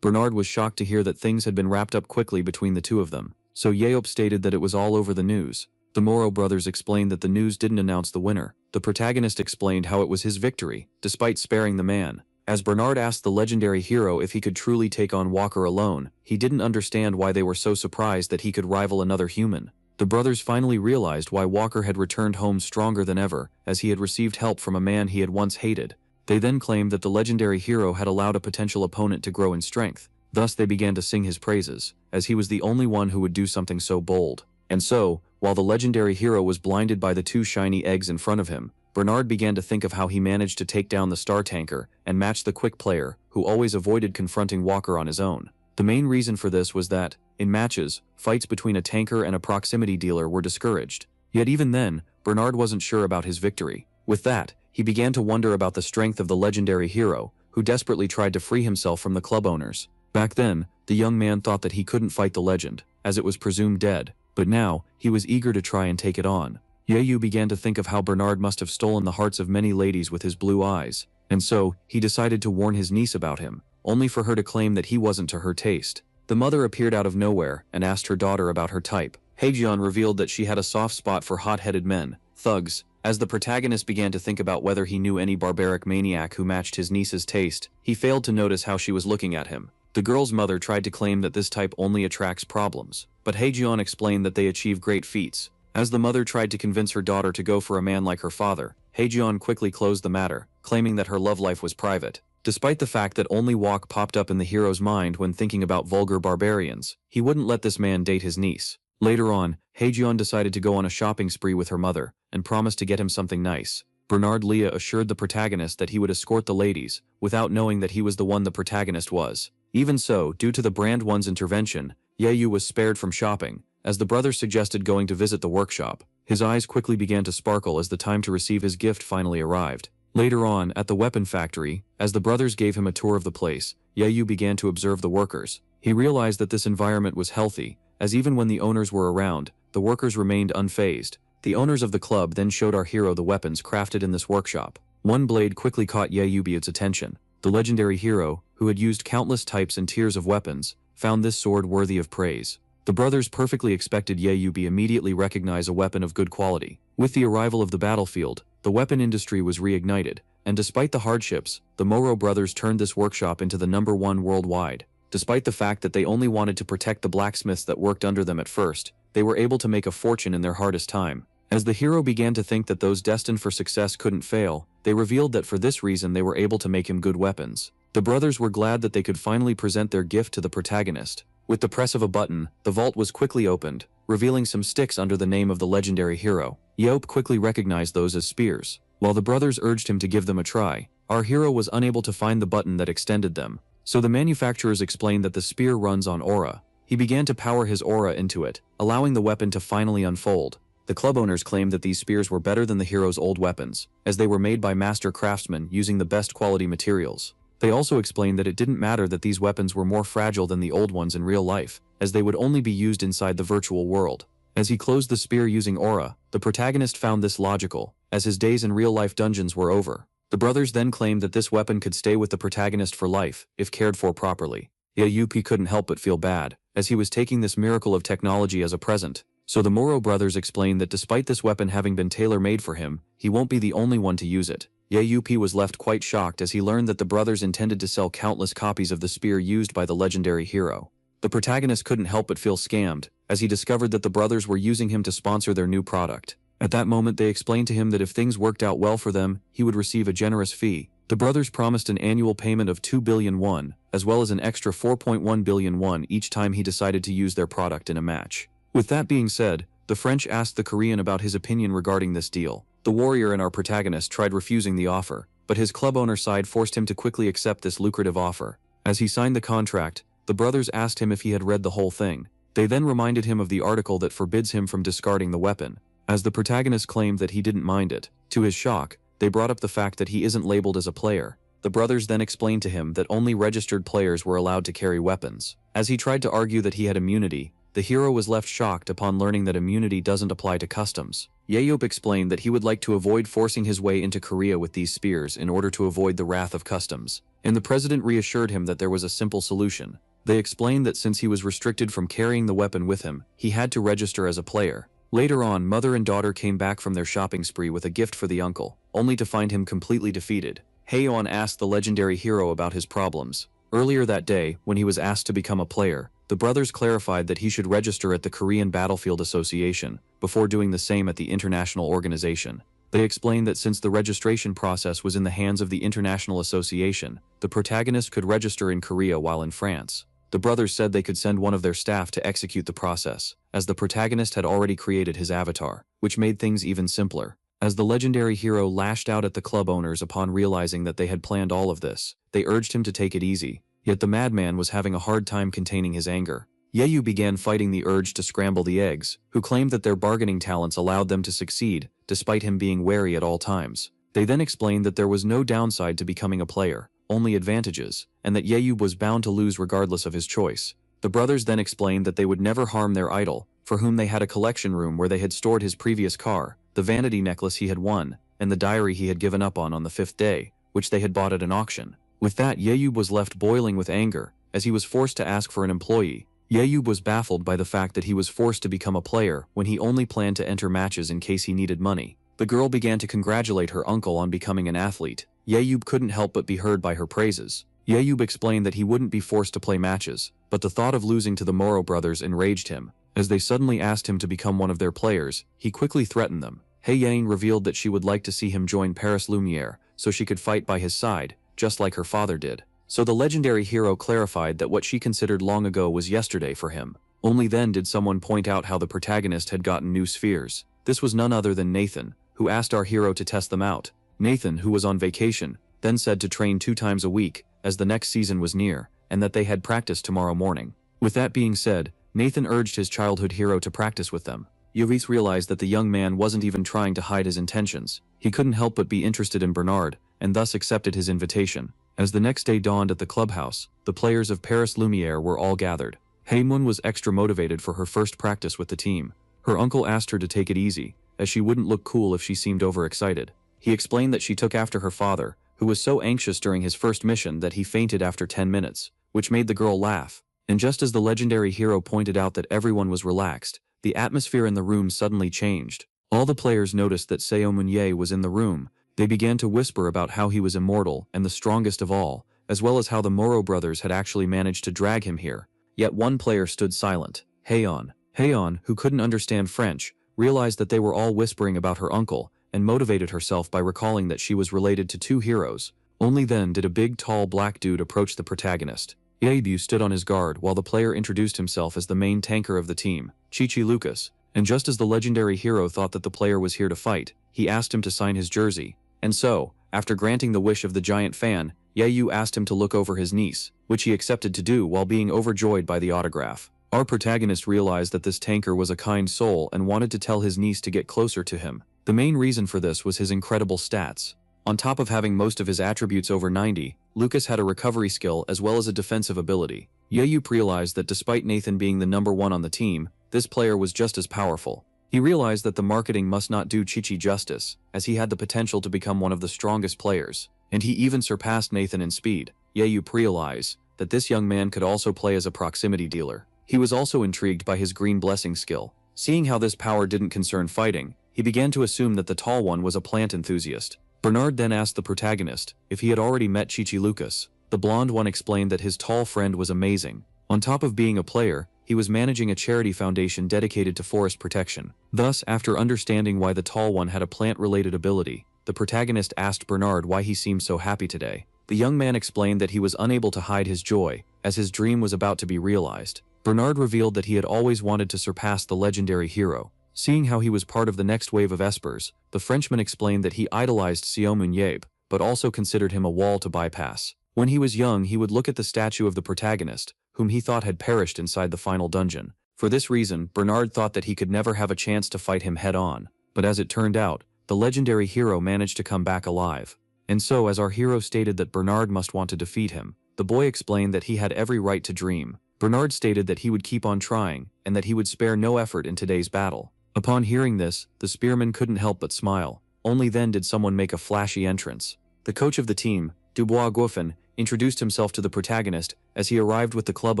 Bernard was shocked to hear that things had been wrapped up quickly between the two of them, so Yeop stated that it was all over the news. The Moro brothers explained that the news didn't announce the winner. The protagonist explained how it was his victory, despite sparing the man. As Bernard asked the legendary hero if he could truly take on Walker alone, he didn't understand why they were so surprised that he could rival another human. The brothers finally realized why Walker had returned home stronger than ever, as he had received help from a man he had once hated. They then claimed that the legendary hero had allowed a potential opponent to grow in strength. Thus they began to sing his praises, as he was the only one who would do something so bold. And so, while the legendary hero was blinded by the 2 shiny eggs in front of him, Bernard began to think of how he managed to take down the star tanker and match the quick player, who always avoided confronting Walker on his own. The main reason for this was that, in matches, fights between a tanker and a proximity dealer were discouraged. Yet even then, Bernard wasn't sure about his victory. With that, he began to wonder about the strength of the legendary hero, who desperately tried to free himself from the club owners. Back then, the young man thought that he couldn't fight the legend, as it was presumed dead, but now, he was eager to try and take it on. Yeyu began to think of how Bernard must have stolen the hearts of many ladies with his blue eyes, and so, he decided to warn his niece about him, only for her to claim that he wasn't to her taste. The mother appeared out of nowhere and asked her daughter about her type. Haejeon revealed that she had a soft spot for hot-headed men, thugs. As the protagonist began to think about whether he knew any barbaric maniac who matched his niece's taste, he failed to notice how she was looking at him. The girl's mother tried to claim that this type only attracts problems, but Haejeon explained that they achieve great feats. As the mother tried to convince her daughter to go for a man like her father, Haejeon quickly closed the matter, claiming that her love life was private. Despite the fact that only Wok popped up in the hero's mind when thinking about vulgar barbarians, he wouldn't let this man date his niece. Later on, Haejeon decided to go on a shopping spree with her mother, and promised to get him something nice. Bernard Leah assured the protagonist that he would escort the ladies, without knowing that he was the one the protagonist was. Even so, due to the Brand One's intervention, Yeyu was spared from shopping, As the brothers suggested going to visit the workshop, his eyes quickly began to sparkle as the time to receive his gift finally arrived. Later on, at the weapon factory, as the brothers gave him a tour of the place, Yahello began to observe the workers. He realized that this environment was healthy, as even when the owners were around, the workers remained unfazed. The owners of the club then showed our hero the weapons crafted in this workshop. One blade quickly caught Yahello's attention. The legendary hero, who had used countless types and tiers of weapons, found this sword worthy of praise. The brothers perfectly expected Yahello immediately recognize a weapon of good quality. With the arrival of the battlefield, the weapon industry was reignited, and despite the hardships, the Moro brothers turned this workshop into the #1 worldwide. Despite the fact that they only wanted to protect the blacksmiths that worked under them at first, they were able to make a fortune in their hardest time. As the hero began to think that those destined for success couldn't fail, they revealed that for this reason they were able to make him good weapons. The brothers were glad that they could finally present their gift to the protagonist. With the press of a button, the vault was quickly opened, revealing some sticks under the name of the legendary hero. Yahello quickly recognized those as spears. While the brothers urged him to give them a try, our hero was unable to find the button that extended them. So the manufacturers explained that the spear runs on aura. He began to power his aura into it, allowing the weapon to finally unfold. The club owners claimed that these spears were better than the hero's old weapons, as they were made by master craftsmen using the best quality materials. They also explained that it didn't matter that these weapons were more fragile than the old ones in real life, as they would only be used inside the virtual world. As he closed the spear using aura, the protagonist found this logical, as his days in real-life dungeons were over. The brothers then claimed that this weapon could stay with the protagonist for life, if cared for properly. Yahello couldn't help but feel bad, as he was taking this miracle of technology as a present. So the Moro brothers explained that despite this weapon having been tailor-made for him, he won't be the only one to use it. Yahello was left quite shocked as he learned that the brothers intended to sell countless copies of the spear used by the legendary hero. The protagonist couldn't help but feel scammed, as he discovered that the brothers were using him to sponsor their new product. At that moment they explained to him that if things worked out well for them, he would receive a generous fee. The brothers promised an annual payment of 2 billion won, as well as an extra 4.1 billion won each time he decided to use their product in a match. With that being said, the French asked the Korean about his opinion regarding this deal. The warrior and our protagonist tried refusing the offer, but his club owner side forced him to quickly accept this lucrative offer. As he signed the contract, the brothers asked him if he had read the whole thing. They then reminded him of the article that forbids him from discarding the weapon. As the protagonist claimed that he didn't mind it, to his shock, they brought up the fact that he isn't labeled as a player. The brothers then explained to him that only registered players were allowed to carry weapons. As he tried to argue that he had immunity, the hero was left shocked upon learning that immunity doesn't apply to customs. Yahello explained that he would like to avoid forcing his way into Korea with these spears in order to avoid the wrath of customs. And the president reassured him that there was a simple solution. They explained that since he was restricted from carrying the weapon with him, he had to register as a player. Later on, mother and daughter came back from their shopping spree with a gift for the uncle, only to find him completely defeated. Haeyeon asked the legendary hero about his problems. Earlier that day, when he was asked to become a player, the brothers clarified that he should register at the Korean Battlefield Association, before doing the same at the international organization. They explained that since the registration process was in the hands of the international association, the protagonist could register in Korea while in France. The brothers said they could send one of their staff to execute the process, as the protagonist had already created his avatar, which made things even simpler. As the legendary hero lashed out at the club owners upon realizing that they had planned all of this, they urged him to take it easy. Yet the madman was having a hard time containing his anger. Yahello began fighting the urge to scramble the eggs, who claimed that their bargaining talents allowed them to succeed, despite him being wary at all times. They then explained that there was no downside to becoming a player, only advantages, and that Yahello was bound to lose regardless of his choice. The brothers then explained that they would never harm their idol, for whom they had a collection room where they had stored his previous car, the vanity necklace he had won, and the diary he had given up on the 5th day, which they had bought at an auction. With that, Yahello was left boiling with anger, as he was forced to ask for an employee. Yahello was baffled by the fact that he was forced to become a player when he only planned to enter matches in case he needed money. The girl began to congratulate her uncle on becoming an athlete. Yahello couldn't help but be heard by her praises. Yahello explained that he wouldn't be forced to play matches, but the thought of losing to the Moro brothers enraged him. As they suddenly asked him to become one of their players, he quickly threatened them. Haeyeon revealed that she would like to see him join Paris Lumiere, so she could fight by his side, just like her father did. So the legendary hero clarified that what she considered long ago was yesterday for him. Only then did someone point out how the protagonist had gotten new spheres. This was none other than Nathan, who asked our hero to test them out. Nathan, who was on vacation, then said to train 2 times a week, as the next season was near, and that they had practice tomorrow morning. With that being said, Nathan urged his childhood hero to practice with them. Yavis realized that the young man wasn't even trying to hide his intentions. He couldn't help but be interested in Bernard, and thus accepted his invitation. As the next day dawned at the clubhouse, the players of Paris Lumiere were all gathered. Haemun was extra motivated for her first practice with the team. Her uncle asked her to take it easy, as she wouldn't look cool if she seemed overexcited. He explained that she took after her father, who was so anxious during his first mission that he fainted after 10 minutes, which made the girl laugh. And just as the legendary hero pointed out that everyone was relaxed, the atmosphere in the room suddenly changed. All the players noticed that Seo Moon-ye was in the room. They began to whisper about how he was immortal and the strongest of all, as well as how the Moro brothers had actually managed to drag him here. Yet one player stood silent. Haeyeon. Haeyeon, who couldn't understand French, realized that they were all whispering about her uncle, and motivated herself by recalling that she was related to two heroes. Only then did a big tall black dude approach the protagonist. Yaebu stood on his guard while the player introduced himself as the main tanker of the team, Chichi Lucas, and just as the legendary hero thought that the player was here to fight, he asked him to sign his jersey. And so, after granting the wish of the giant fan, Yaeyu asked him to look over his niece, which he accepted to do while being overjoyed by the autograph. Our protagonist realized that this tanker was a kind soul and wanted to tell his niece to get closer to him. The main reason for this was his incredible stats. On top of having most of his attributes over 90, Lucas had a recovery skill as well as a defensive ability. Yaeyu realized that despite Nathan being the number one on the team, this player was just as powerful. He realized that the marketing must not do Chichi justice, as he had the potential to become one of the strongest players, and he even surpassed Nathan in speed. Yaeyu realized that this young man could also play as a proximity dealer. He was also intrigued by his green blessing skill. Seeing how this power didn't concern fighting, he began to assume that the tall one was a plant enthusiast. Bernard then asked the protagonist if he had already met Chichi Lucas. The blonde one explained that his tall friend was amazing. On top of being a player, he was managing a charity foundation dedicated to forest protection. Thus, after understanding why the tall one had a plant-related ability, the protagonist asked Bernard why he seemed so happy today. The young man explained that he was unable to hide his joy, as his dream was about to be realized. Bernard revealed that he had always wanted to surpass the legendary hero. Seeing how he was part of the next wave of espers, the Frenchman explained that he idolized Seo Moon-ye, but also considered him a wall to bypass. When he was young, he would look at the statue of the protagonist, whom he thought had perished inside the final dungeon. For this reason, Bernard thought that he could never have a chance to fight him head-on. But as it turned out, the legendary hero managed to come back alive. And so, as our hero stated that Bernard must want to defeat him, the boy explained that he had every right to dream. Bernard stated that he would keep on trying, and that he would spare no effort in today's battle. Upon hearing this, the spearman couldn't help but smile. Only then did someone make a flashy entrance. The coach of the team, Dubois Guffin, introduced himself to the protagonist as he arrived with the club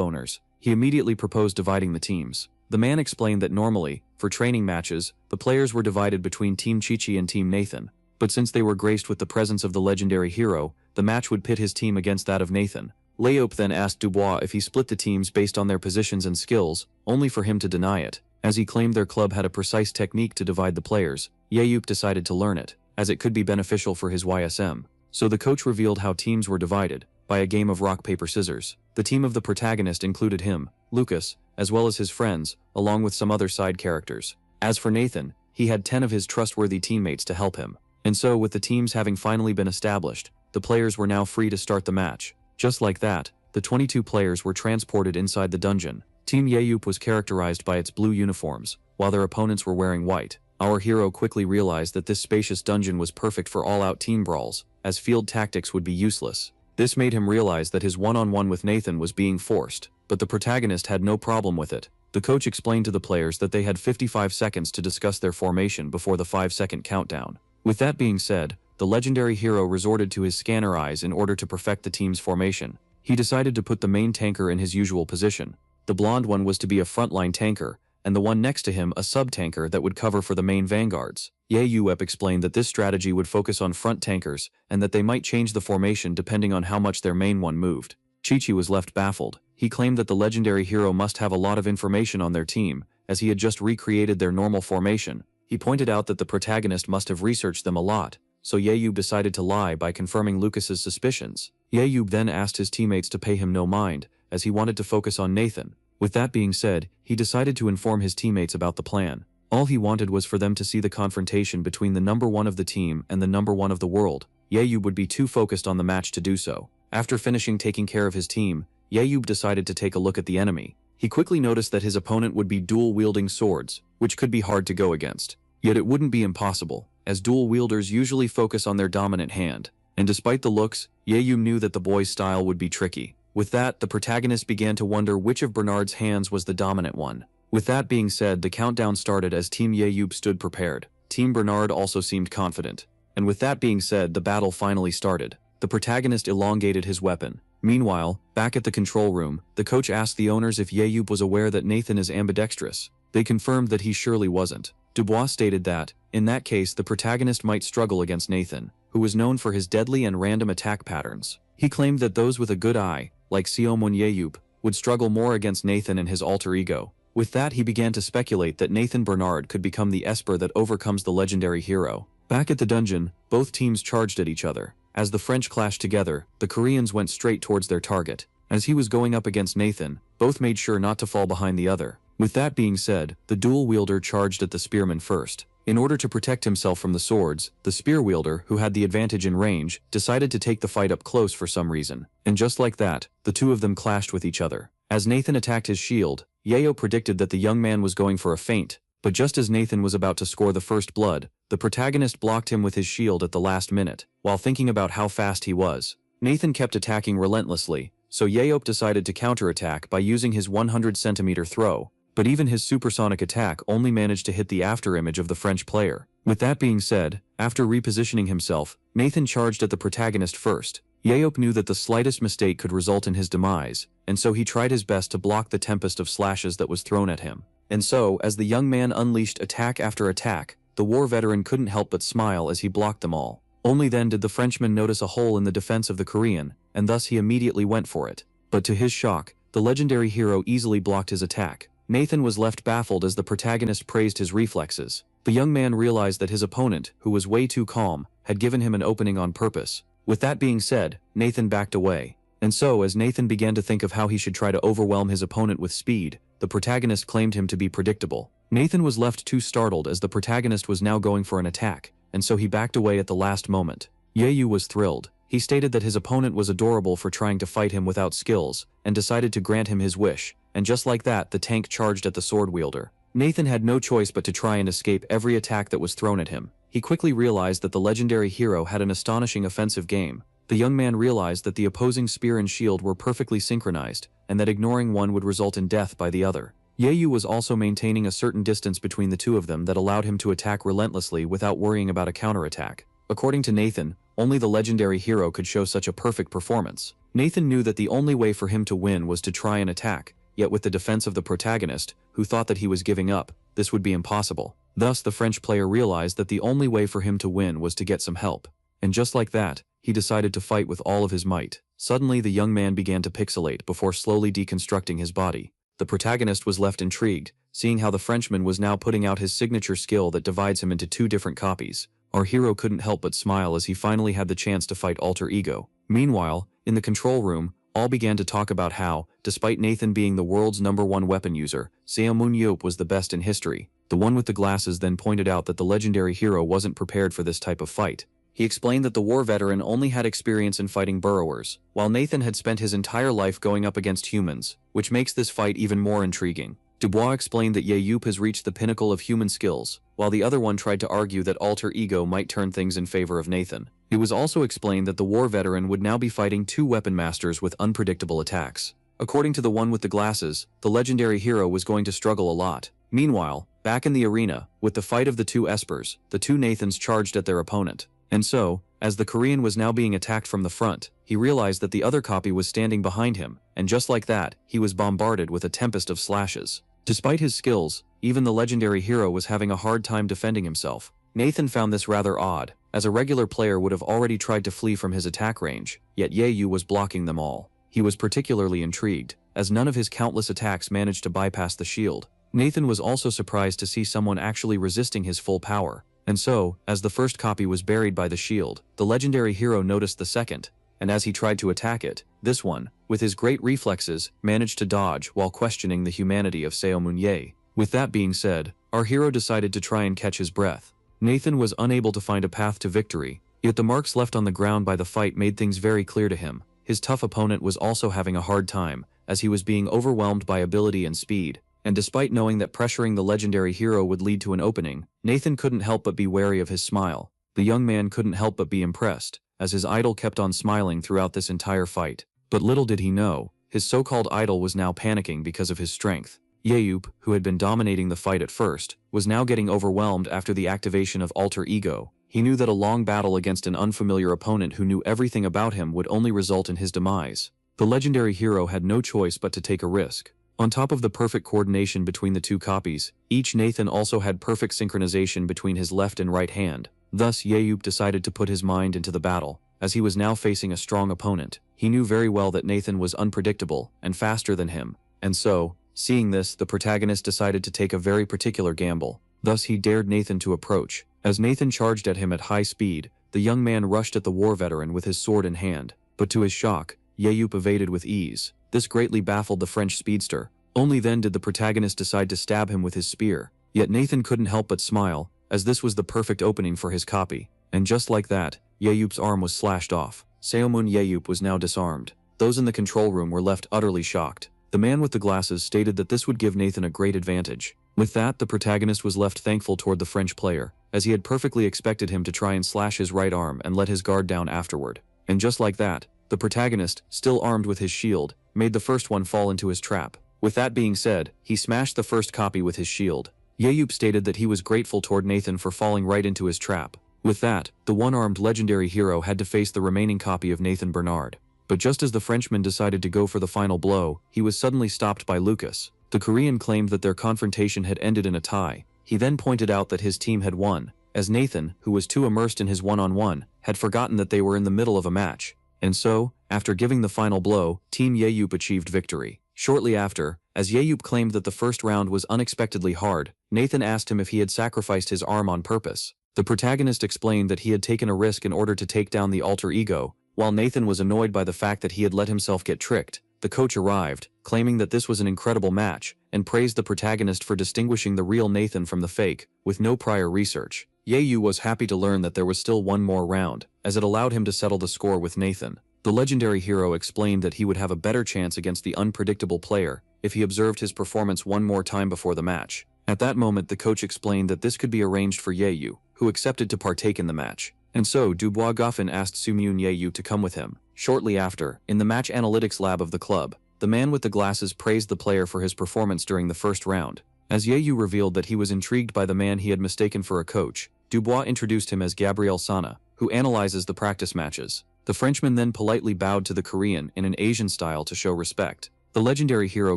owners. He immediately proposed dividing the teams. The man explained that normally, for training matches, the players were divided between Team Chichi and Team Nathan. But since they were graced with the presence of the legendary hero, the match would pit his team against that of Nathan. Leope then asked Dubois if he split the teams based on their positions and skills, only for him to deny it. As he claimed their club had a precise technique to divide the players, Yaeyu decided to learn it, as it could be beneficial for his YSM. So the coach revealed how teams were divided, by a game of rock, paper, scissors. The team of the protagonist included him, Lucas, as well as his friends, along with some other side characters. As for Nathan, he had 10 of his trustworthy teammates to help him. And so, with the teams having finally been established, the players were now free to start the match. Just like that, the 22 players were transported inside the dungeon. Team Yaeyu was characterized by its blue uniforms, while their opponents were wearing white. Our hero quickly realized that this spacious dungeon was perfect for all-out team brawls, as field tactics would be useless. This made him realize that his one-on-one with Nathan was being forced, but the protagonist had no problem with it. The coach explained to the players that they had 55 seconds to discuss their formation before the 5-second countdown. With that being said, the legendary hero resorted to his scanner eyes in order to perfect the team's formation. He decided to put the main tanker in his usual position. The blonde one was to be a frontline tanker, and the one next to him a sub-tanker that would cover for the main vanguards. Yaeyu explained that this strategy would focus on front tankers, and that they might change the formation depending on how much their main one moved. Chichi was left baffled. He claimed that the legendary hero must have a lot of information on their team, as he had just recreated their normal formation. He pointed out that the protagonist must have researched them a lot, so Yaeyu decided to lie by confirming Lucas's suspicions. Yaeyu then asked his teammates to pay him no mind, as he wanted to focus on Nathan. With that being said, he decided to inform his teammates about the plan. All he wanted was for them to see the confrontation between the number one of the team and the number one of the world. Yaeyu would be too focused on the match to do so. After finishing taking care of his team, Yaeyu decided to take a look at the enemy. He quickly noticed that his opponent would be dual-wielding swords, which could be hard to go against. Yet it wouldn't be impossible, as dual-wielders usually focus on their dominant hand. And despite the looks, Yayu knew that the boy's style would be tricky. With that, the protagonist began to wonder which of Bernard's hands was the dominant one. With that being said, the countdown started as Team Yayu stood prepared. Team Bernard also seemed confident. And with that being said, the battle finally started. The protagonist elongated his weapon. Meanwhile, back at the control room, the coach asked the owners if Yayu was aware that Nathan is ambidextrous. They confirmed that he surely wasn't. Dubois stated that, in that case, the protagonist might struggle against Nathan, who was known for his deadly and random attack patterns. He claimed that those with a good eye, like Seomun Yayu, would struggle more against Nathan and his alter ego. With that, he began to speculate that Nathan Bernard could become the Esper that overcomes the legendary hero. Back at the dungeon, both teams charged at each other. As the French clashed together, the Koreans went straight towards their target. As he was going up against Nathan, both made sure not to fall behind the other. With that being said, the dual wielder charged at the spearman first. In order to protect himself from the swords, the spear wielder, who had the advantage in range, decided to take the fight up close for some reason. And just like that, the two of them clashed with each other. As Nathan attacked his shield, Yayo predicted that the young man was going for a feint. But just as Nathan was about to score the first blood, the protagonist blocked him with his shield at the last minute. While thinking about how fast he was, Nathan kept attacking relentlessly, so Yayo decided to counterattack by using his 100-centimeter throw. But even his supersonic attack only managed to hit the afterimage of the French player. With that being said, after repositioning himself, Nathan charged at the protagonist first. Yayo knew that the slightest mistake could result in his demise, and so he tried his best to block the tempest of slashes that was thrown at him. And so, as the young man unleashed attack after attack, the war veteran couldn't help but smile as he blocked them all. Only then did the Frenchman notice a hole in the defense of the Korean, and thus he immediately went for it. But to his shock, the legendary hero easily blocked his attack. Nathan was left baffled as the protagonist praised his reflexes. The young man realized that his opponent, who was way too calm, had given him an opening on purpose. With that being said, Nathan backed away. And so, as Nathan began to think of how he should try to overwhelm his opponent with speed, the protagonist claimed him to be predictable. Nathan was left too startled as the protagonist was now going for an attack, and so he backed away at the last moment. Yayu was thrilled. He stated that his opponent was adorable for trying to fight him without skills, and decided to grant him his wish, and just like that, the tank charged at the sword wielder. Nathan had no choice but to try and escape every attack that was thrown at him. He quickly realized that the legendary hero had an astonishing offensive game. The young man realized that the opposing spear and shield were perfectly synchronized, and that ignoring one would result in death by the other. Yayu was also maintaining a certain distance between the two of them that allowed him to attack relentlessly without worrying about a counterattack. According to Nathan, only the legendary hero could show such a perfect performance. Nathan knew that the only way for him to win was to try and attack, yet with the defense of the protagonist, who thought that he was giving up, this would be impossible. Thus, the French player realized that the only way for him to win was to get some help. And just like that, he decided to fight with all of his might. Suddenly, the young man began to pixelate before slowly deconstructing his body. The protagonist was left intrigued, seeing how the Frenchman was now putting out his signature skill that divides him into two different copies. Our hero couldn't help but smile as he finally had the chance to fight Alter Ego. Meanwhile, in the control room, all began to talk about how, despite Nathan being the world's #1 weapon user, Seomun Yop was the best in history. The one with the glasses then pointed out that the legendary hero wasn't prepared for this type of fight. He explained that the war veteran only had experience in fighting burrowers, while Nathan had spent his entire life going up against humans, which makes this fight even more intriguing. Dubois explained that Yayu has reached the pinnacle of human skills, while the other one tried to argue that Alter Ego might turn things in favor of Nathan. It was also explained that the war veteran would now be fighting two weapon masters with unpredictable attacks. According to the one with the glasses, the legendary hero was going to struggle a lot. Meanwhile, back in the arena, with the fight of the two Espers, the two Nathans charged at their opponent. And so, as the Korean was now being attacked from the front, he realized that the other copy was standing behind him, and just like that, he was bombarded with a tempest of slashes. Despite his skills, even the legendary hero was having a hard time defending himself. Nathan found this rather odd, as a regular player would have already tried to flee from his attack range, yet Yayu was blocking them all. He was particularly intrigued, as none of his countless attacks managed to bypass the shield. Nathan was also surprised to see someone actually resisting his full power. And so, as the first copy was buried by the shield, the legendary hero noticed the second, and as he tried to attack it, this one, with his great reflexes, managed to dodge while questioning the humanity of Seomun Ye. With that being said, our hero decided to try and catch his breath. Nathan was unable to find a path to victory, yet the marks left on the ground by the fight made things very clear to him. His tough opponent was also having a hard time, as he was being overwhelmed by ability and speed. And despite knowing that pressuring the legendary hero would lead to an opening, Nathan couldn't help but be wary of his smile. The young man couldn't help but be impressed, as his idol kept on smiling throughout this entire fight. But little did he know, his so-called idol was now panicking because of his strength. Yahello, who had been dominating the fight at first, was now getting overwhelmed after the activation of alter ego. He knew that a long battle against an unfamiliar opponent who knew everything about him would only result in his demise. The legendary hero had no choice but to take a risk. On top of the perfect coordination between the two copies, each Nathan also had perfect synchronization between his left and right hand. Thus Yahello decided to put his mind into the battle, as he was now facing a strong opponent. He knew very well that Nathan was unpredictable and faster than him, and so, seeing this, the protagonist decided to take a very particular gamble. Thus he dared Nathan to approach. As Nathan charged at him at high speed, the young man rushed at the war veteran with his sword in hand, but to his shock, Yahello evaded with ease. This greatly baffled the French speedster. Only then did the protagonist decide to stab him with his spear. Yet Nathan couldn't help but smile, as this was the perfect opening for his copy. And just like that, Yahello's arm was slashed off. Seomun Yahello was now disarmed. Those in the control room were left utterly shocked. The man with the glasses stated that this would give Nathan a great advantage. With that, the protagonist was left thankful toward the French player, as he had perfectly expected him to try and slash his right arm and let his guard down afterward. And just like that, the protagonist, still armed with his shield, made the first one fall into his trap. With that being said, he smashed the first copy with his shield. Yahello stated that he was grateful toward Nathan for falling right into his trap. With that, the one-armed legendary hero had to face the remaining copy of Nathan Bernard. But just as the Frenchman decided to go for the final blow, he was suddenly stopped by Lucas. The Korean claimed that their confrontation had ended in a tie. He then pointed out that his team had won, as Nathan, who was too immersed in his one-on-one, had forgotten that they were in the middle of a match. And so, after giving the final blow, Team Yahello achieved victory. Shortly after, as Yahello claimed that the first round was unexpectedly hard, Nathan asked him if he had sacrificed his arm on purpose. The protagonist explained that he had taken a risk in order to take down the alter ego. While Nathan was annoyed by the fact that he had let himself get tricked, the coach arrived, claiming that this was an incredible match, and praised the protagonist for distinguishing the real Nathan from the fake, with no prior research. Yahello was happy to learn that there was still one more round, as it allowed him to settle the score with Nathan. The legendary hero explained that he would have a better chance against the unpredictable player if he observed his performance one more time before the match. At that moment, the coach explained that this could be arranged for Yahello, who accepted to partake in the match. And so, Dubois Goffin asked Sumyun Yahello to come with him. Shortly after, in the match analytics lab of the club, the man with the glasses praised the player for his performance during the first round. As Yahello revealed that he was intrigued by the man he had mistaken for a coach, Dubois introduced him as Gabriel Sana, who analyzes the practice matches. The Frenchman then politely bowed to the Korean in an Asian style to show respect. The legendary hero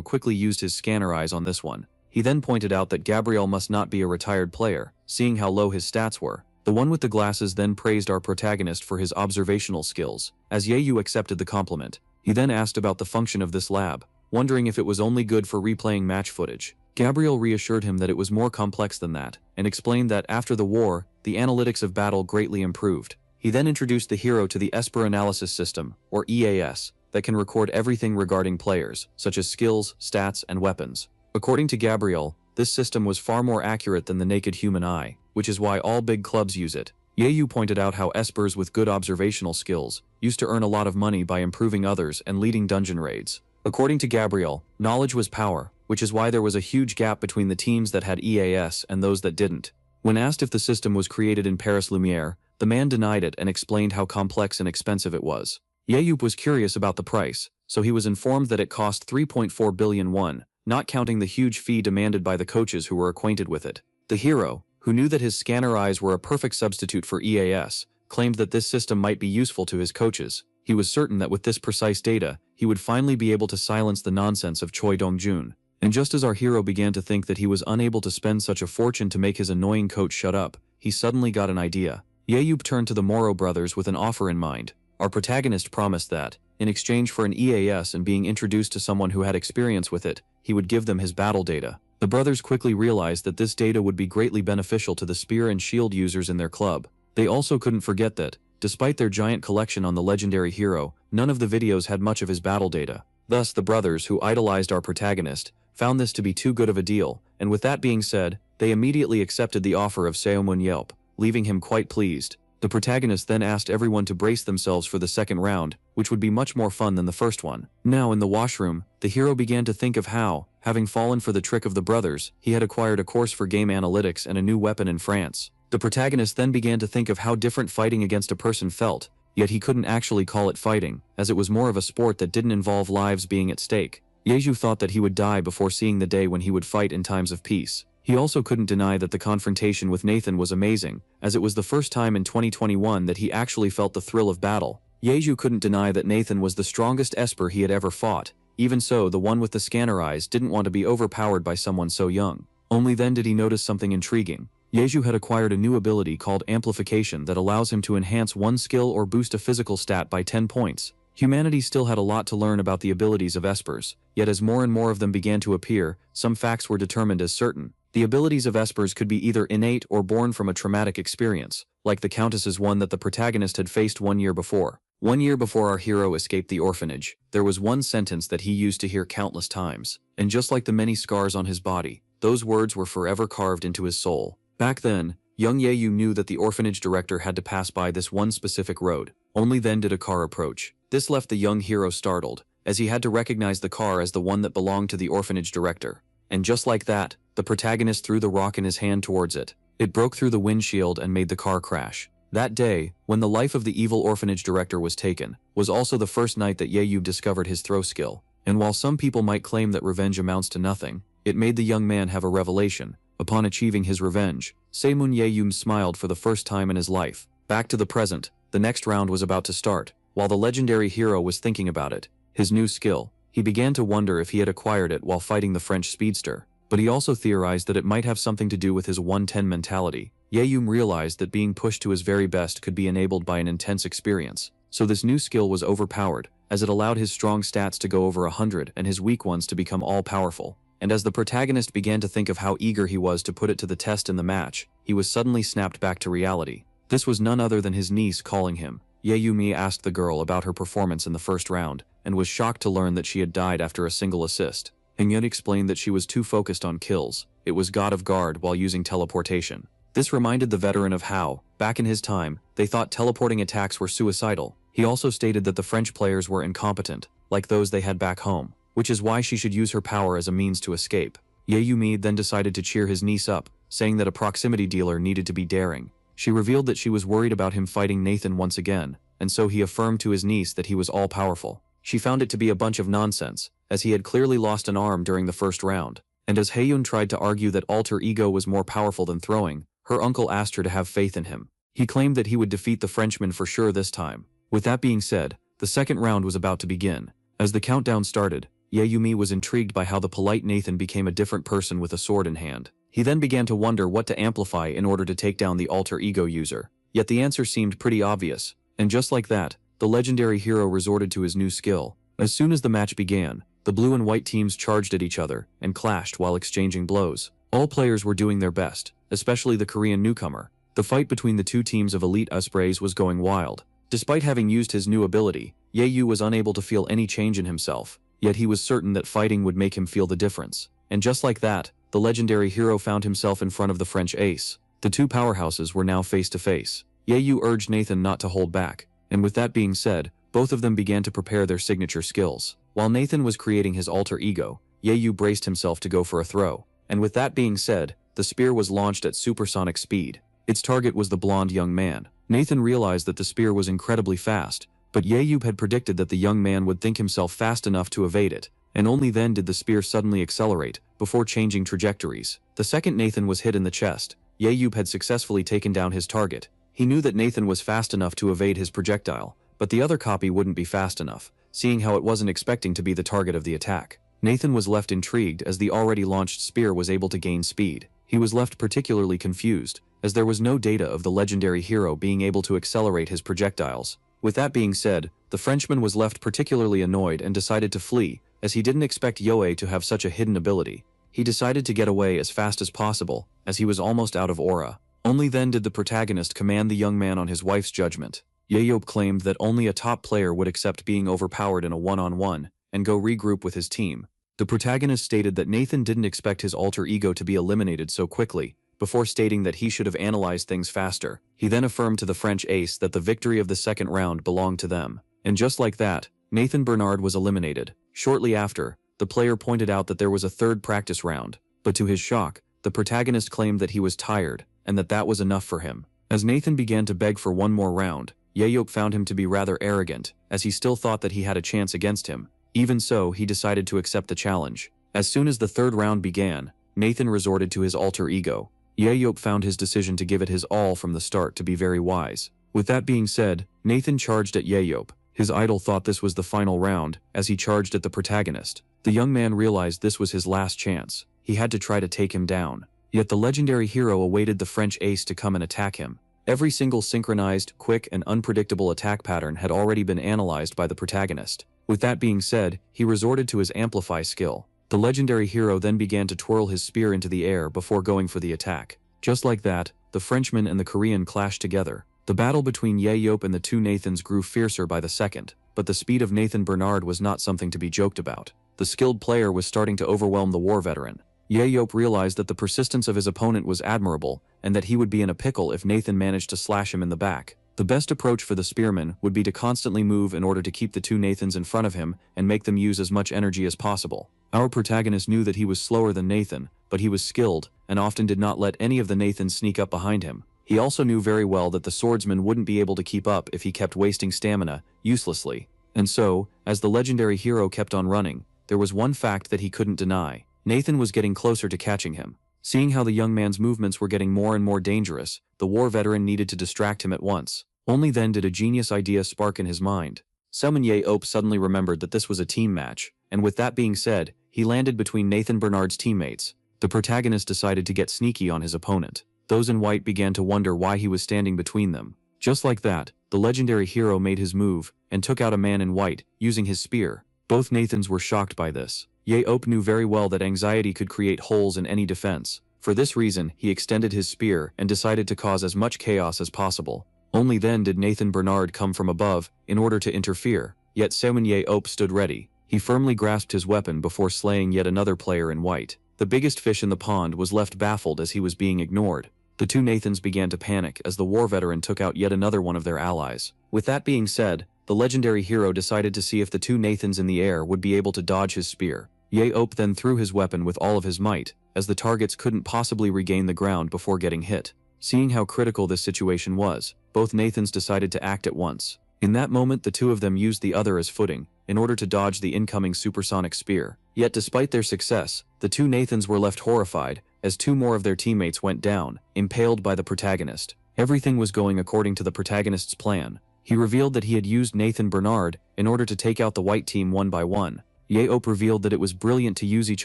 quickly used his scanner eyes on this one. He then pointed out that Gabriel must not be a retired player, seeing how low his stats were. The one with the glasses then praised our protagonist for his observational skills, as Yahello accepted the compliment. He then asked about the function of this lab, wondering if it was only good for replaying match footage. Gabriel reassured him that it was more complex than that, and explained that after the war, the analytics of battle greatly improved. He then introduced the hero to the Esper Analysis System, or EAS, that can record everything regarding players, such as skills, stats, and weapons. According to Gabriel, this system was far more accurate than the naked human eye, which is why all big clubs use it. Yahello pointed out how espers with good observational skills used to earn a lot of money by improving others and leading dungeon raids. According to Gabriel, knowledge was power, which is why there was a huge gap between the teams that had EAS and those that didn't. When asked if the system was created in Paris Lumiere, the man denied it and explained how complex and expensive it was. Yahello was curious about the price, so he was informed that it cost 3.4 billion won, not counting the huge fee demanded by the coaches who were acquainted with it. The hero, who knew that his scanner eyes were a perfect substitute for EAS, claimed that this system might be useful to his coaches. He was certain that with this precise data, he would finally be able to silence the nonsense of Choi Dong-jun. And just as our hero began to think that he was unable to spend such a fortune to make his annoying coach shut up, he suddenly got an idea. Yahello turned to the Moro brothers with an offer in mind. Our protagonist promised that, in exchange for an EAS and being introduced to someone who had experience with it, he would give them his battle data. The brothers quickly realized that this data would be greatly beneficial to the spear and shield users in their club. They also couldn't forget that, despite their giant collection on the legendary hero, none of the videos had much of his battle data. Thus, the brothers who idolized our protagonist found this to be too good of a deal, and with that being said, they immediately accepted the offer of Seomun Yelp, leaving him quite pleased. The protagonist then asked everyone to brace themselves for the second round, which would be much more fun than the first one. Now in the washroom, the hero began to think of how, having fallen for the trick of the brothers, he had acquired a course for game analytics and a new weapon in France. The protagonist then began to think of how different fighting against a person felt, yet he couldn't actually call it fighting, as it was more of a sport that didn't involve lives being at stake. Yeju thought that he would die before seeing the day when he would fight in times of peace. He also couldn't deny that the confrontation with Nathan was amazing, as it was the first time in 2021 that he actually felt the thrill of battle. Yeju couldn't deny that Nathan was the strongest Esper he had ever fought. Even so, the one with the scanner eyes didn't want to be overpowered by someone so young. Only then did he notice something intriguing. Yeju had acquired a new ability called Amplification that allows him to enhance one skill or boost a physical stat by 10 points. Humanity still had a lot to learn about the abilities of Espers, yet as more and more of them began to appear, some facts were determined as certain. The abilities of Espers could be either innate or born from a traumatic experience, like the Countess's one that the protagonist had faced 1 year before. 1 year before our hero escaped the orphanage, there was one sentence that he used to hear countless times, and just like the many scars on his body, those words were forever carved into his soul. Back then, young Yeyu knew that the orphanage director had to pass by this one specific road. Only then did a car approach. This left the young hero startled, as he had to recognize the car as the one that belonged to the orphanage director. And just like that, the protagonist threw the rock in his hand towards it. It broke through the windshield and made the car crash. That day, when the life of the evil orphanage director was taken, was also the first night that Yeyu discovered his throw skill. And while some people might claim that revenge amounts to nothing, it made the young man have a revelation. Upon achieving his revenge, Seimun Yeyu smiled for the first time in his life. Back to the present, the next round was about to start. While the legendary hero was thinking about it, his new skill, he began to wonder if he had acquired it while fighting the French speedster. But he also theorized that it might have something to do with his 110 mentality. Yeyu realized that being pushed to his very best could be enabled by an intense experience. So this new skill was overpowered, as it allowed his strong stats to go over 100 and his weak ones to become all-powerful. And as the protagonist began to think of how eager he was to put it to the test in the match, he was suddenly snapped back to reality. This was none other than his niece calling him. Yeyu asked the girl about her performance in the first round, and was shocked to learn that she had died after a single assist. Yun explained that she was too focused on kills. It was God of Guard while using teleportation. This reminded the veteran of how, back in his time, they thought teleporting attacks were suicidal. He also stated that the French players were incompetent, like those they had back home, which is why she should use her power as a means to escape. Yeyu then decided to cheer his niece up, saying that a proximity dealer needed to be daring. She revealed that she was worried about him fighting Nathan once again, and so he affirmed to his niece that he was all-powerful. She found it to be a bunch of nonsense, as he had clearly lost an arm during the first round. And as Haeyun tried to argue that alter ego was more powerful than throwing, her uncle asked her to have faith in him. He claimed that he would defeat the Frenchman for sure this time. With that being said, the second round was about to begin. As the countdown started, Yeyu was intrigued by how the polite Nathan became a different person with a sword in hand. He then began to wonder what to amplify in order to take down the alter ego user. Yet the answer seemed pretty obvious, and just like that, the legendary hero resorted to his new skill. As soon as the match began, the blue and white teams charged at each other and clashed while exchanging blows. All players were doing their best, especially the Korean newcomer. The fight between the two teams of elite Ospreys was going wild. Despite having used his new ability, Yeyu was unable to feel any change in himself, yet he was certain that fighting would make him feel the difference. And just like that, the legendary hero found himself in front of the French ace. The two powerhouses were now face to face. Yeyu urged Nathan not to hold back, and with that being said, both of them began to prepare their signature skills. While Nathan was creating his alter ego, Yeyu braced himself to go for a throw. And with that being said, the spear was launched at supersonic speed. Its target was the blonde young man. Nathan realized that the spear was incredibly fast, but Yeyu had predicted that the young man would think himself fast enough to evade it, and only then did the spear suddenly accelerate, before changing trajectories. The second Nathan was hit in the chest, Yeyu had successfully taken down his target. He knew that Nathan was fast enough to evade his projectile, but the other copy wouldn't be fast enough, seeing how it wasn't expecting to be the target of the attack. Nathan was left intrigued as the already launched spear was able to gain speed. He was left particularly confused, as there was no data of the legendary hero being able to accelerate his projectiles. With that being said, the Frenchman was left particularly annoyed and decided to flee, as he didn't expect Yoe to have such a hidden ability. He decided to get away as fast as possible, as he was almost out of aura. Only then did the protagonist command the young man on his wife's judgment. Yeob claimed that only a top player would accept being overpowered in a one-on-one, and go regroup with his team. The protagonist stated that Nathan didn't expect his alter ego to be eliminated so quickly, before stating that he should have analyzed things faster. He then affirmed to the French ace that the victory of the second round belonged to them. And just like that, Nathan Bernard was eliminated. Shortly after, the player pointed out that there was a third practice round, but to his shock, the protagonist claimed that he was tired, and that was enough for him. As Nathan began to beg for one more round, Yahello found him to be rather arrogant, as he still thought that he had a chance against him. Even so, he decided to accept the challenge. As soon as the third round began, Nathan resorted to his alter ego. Yahello found his decision to give it his all from the start to be very wise. With that being said, Nathan charged at Yahello. His idol thought this was the final round, as he charged at the protagonist. The young man realized this was his last chance. He had to try to take him down. Yet the legendary hero awaited the French ace to come and attack him. Every single synchronized, quick, and unpredictable attack pattern had already been analyzed by the protagonist. With that being said, he resorted to his amplify skill. The legendary hero then began to twirl his spear into the air before going for the attack. Just like that, the Frenchman and the Korean clashed together. The battle between Yahello and the two Nathans grew fiercer by the second, but the speed of Nathan Bernard was not something to be joked about. The skilled player was starting to overwhelm the war veteran. Yahello realized that the persistence of his opponent was admirable, and that he would be in a pickle if Nathan managed to slash him in the back. The best approach for the spearman would be to constantly move in order to keep the two Nathans in front of him and make them use as much energy as possible. Our protagonist knew that he was slower than Nathan, but he was skilled, and often did not let any of the Nathans sneak up behind him. He also knew very well that the swordsman wouldn't be able to keep up if he kept wasting stamina, uselessly. And so, as the legendary hero kept on running, there was one fact that he couldn't deny. Nathan was getting closer to catching him. Seeing how the young man's movements were getting more and more dangerous, the war veteran needed to distract him at once. Only then did a genius idea spark in his mind. Yahello suddenly remembered that this was a team match, and with that being said, he landed between Nathan Bernard's teammates. The protagonist decided to get sneaky on his opponent. Those in white began to wonder why he was standing between them. Just like that, the legendary hero made his move, and took out a man in white, using his spear. Both Nathans were shocked by this. Yahello knew very well that anxiety could create holes in any defense. For this reason, he extended his spear and decided to cause as much chaos as possible. Only then did Nathan Bernard come from above, in order to interfere. Yet Yahello stood ready. He firmly grasped his weapon before slaying yet another player in white. The biggest fish in the pond was left baffled as he was being ignored. The two Nathans began to panic as the war veteran took out yet another one of their allies. With that being said, the legendary hero decided to see if the two Nathans in the air would be able to dodge his spear. Yahello then threw his weapon with all of his might, as the targets couldn't possibly regain the ground before getting hit. Seeing how critical this situation was, both Nathans decided to act at once. In that moment, the two of them used the other as footing, in order to dodge the incoming supersonic spear. Yet despite their success, the two Nathans were left horrified, as two more of their teammates went down, impaled by the protagonist. Everything was going according to the protagonist's plan. He revealed that he had used Nathan Bernard in order to take out the white team one by one. Yahello revealed that it was brilliant to use each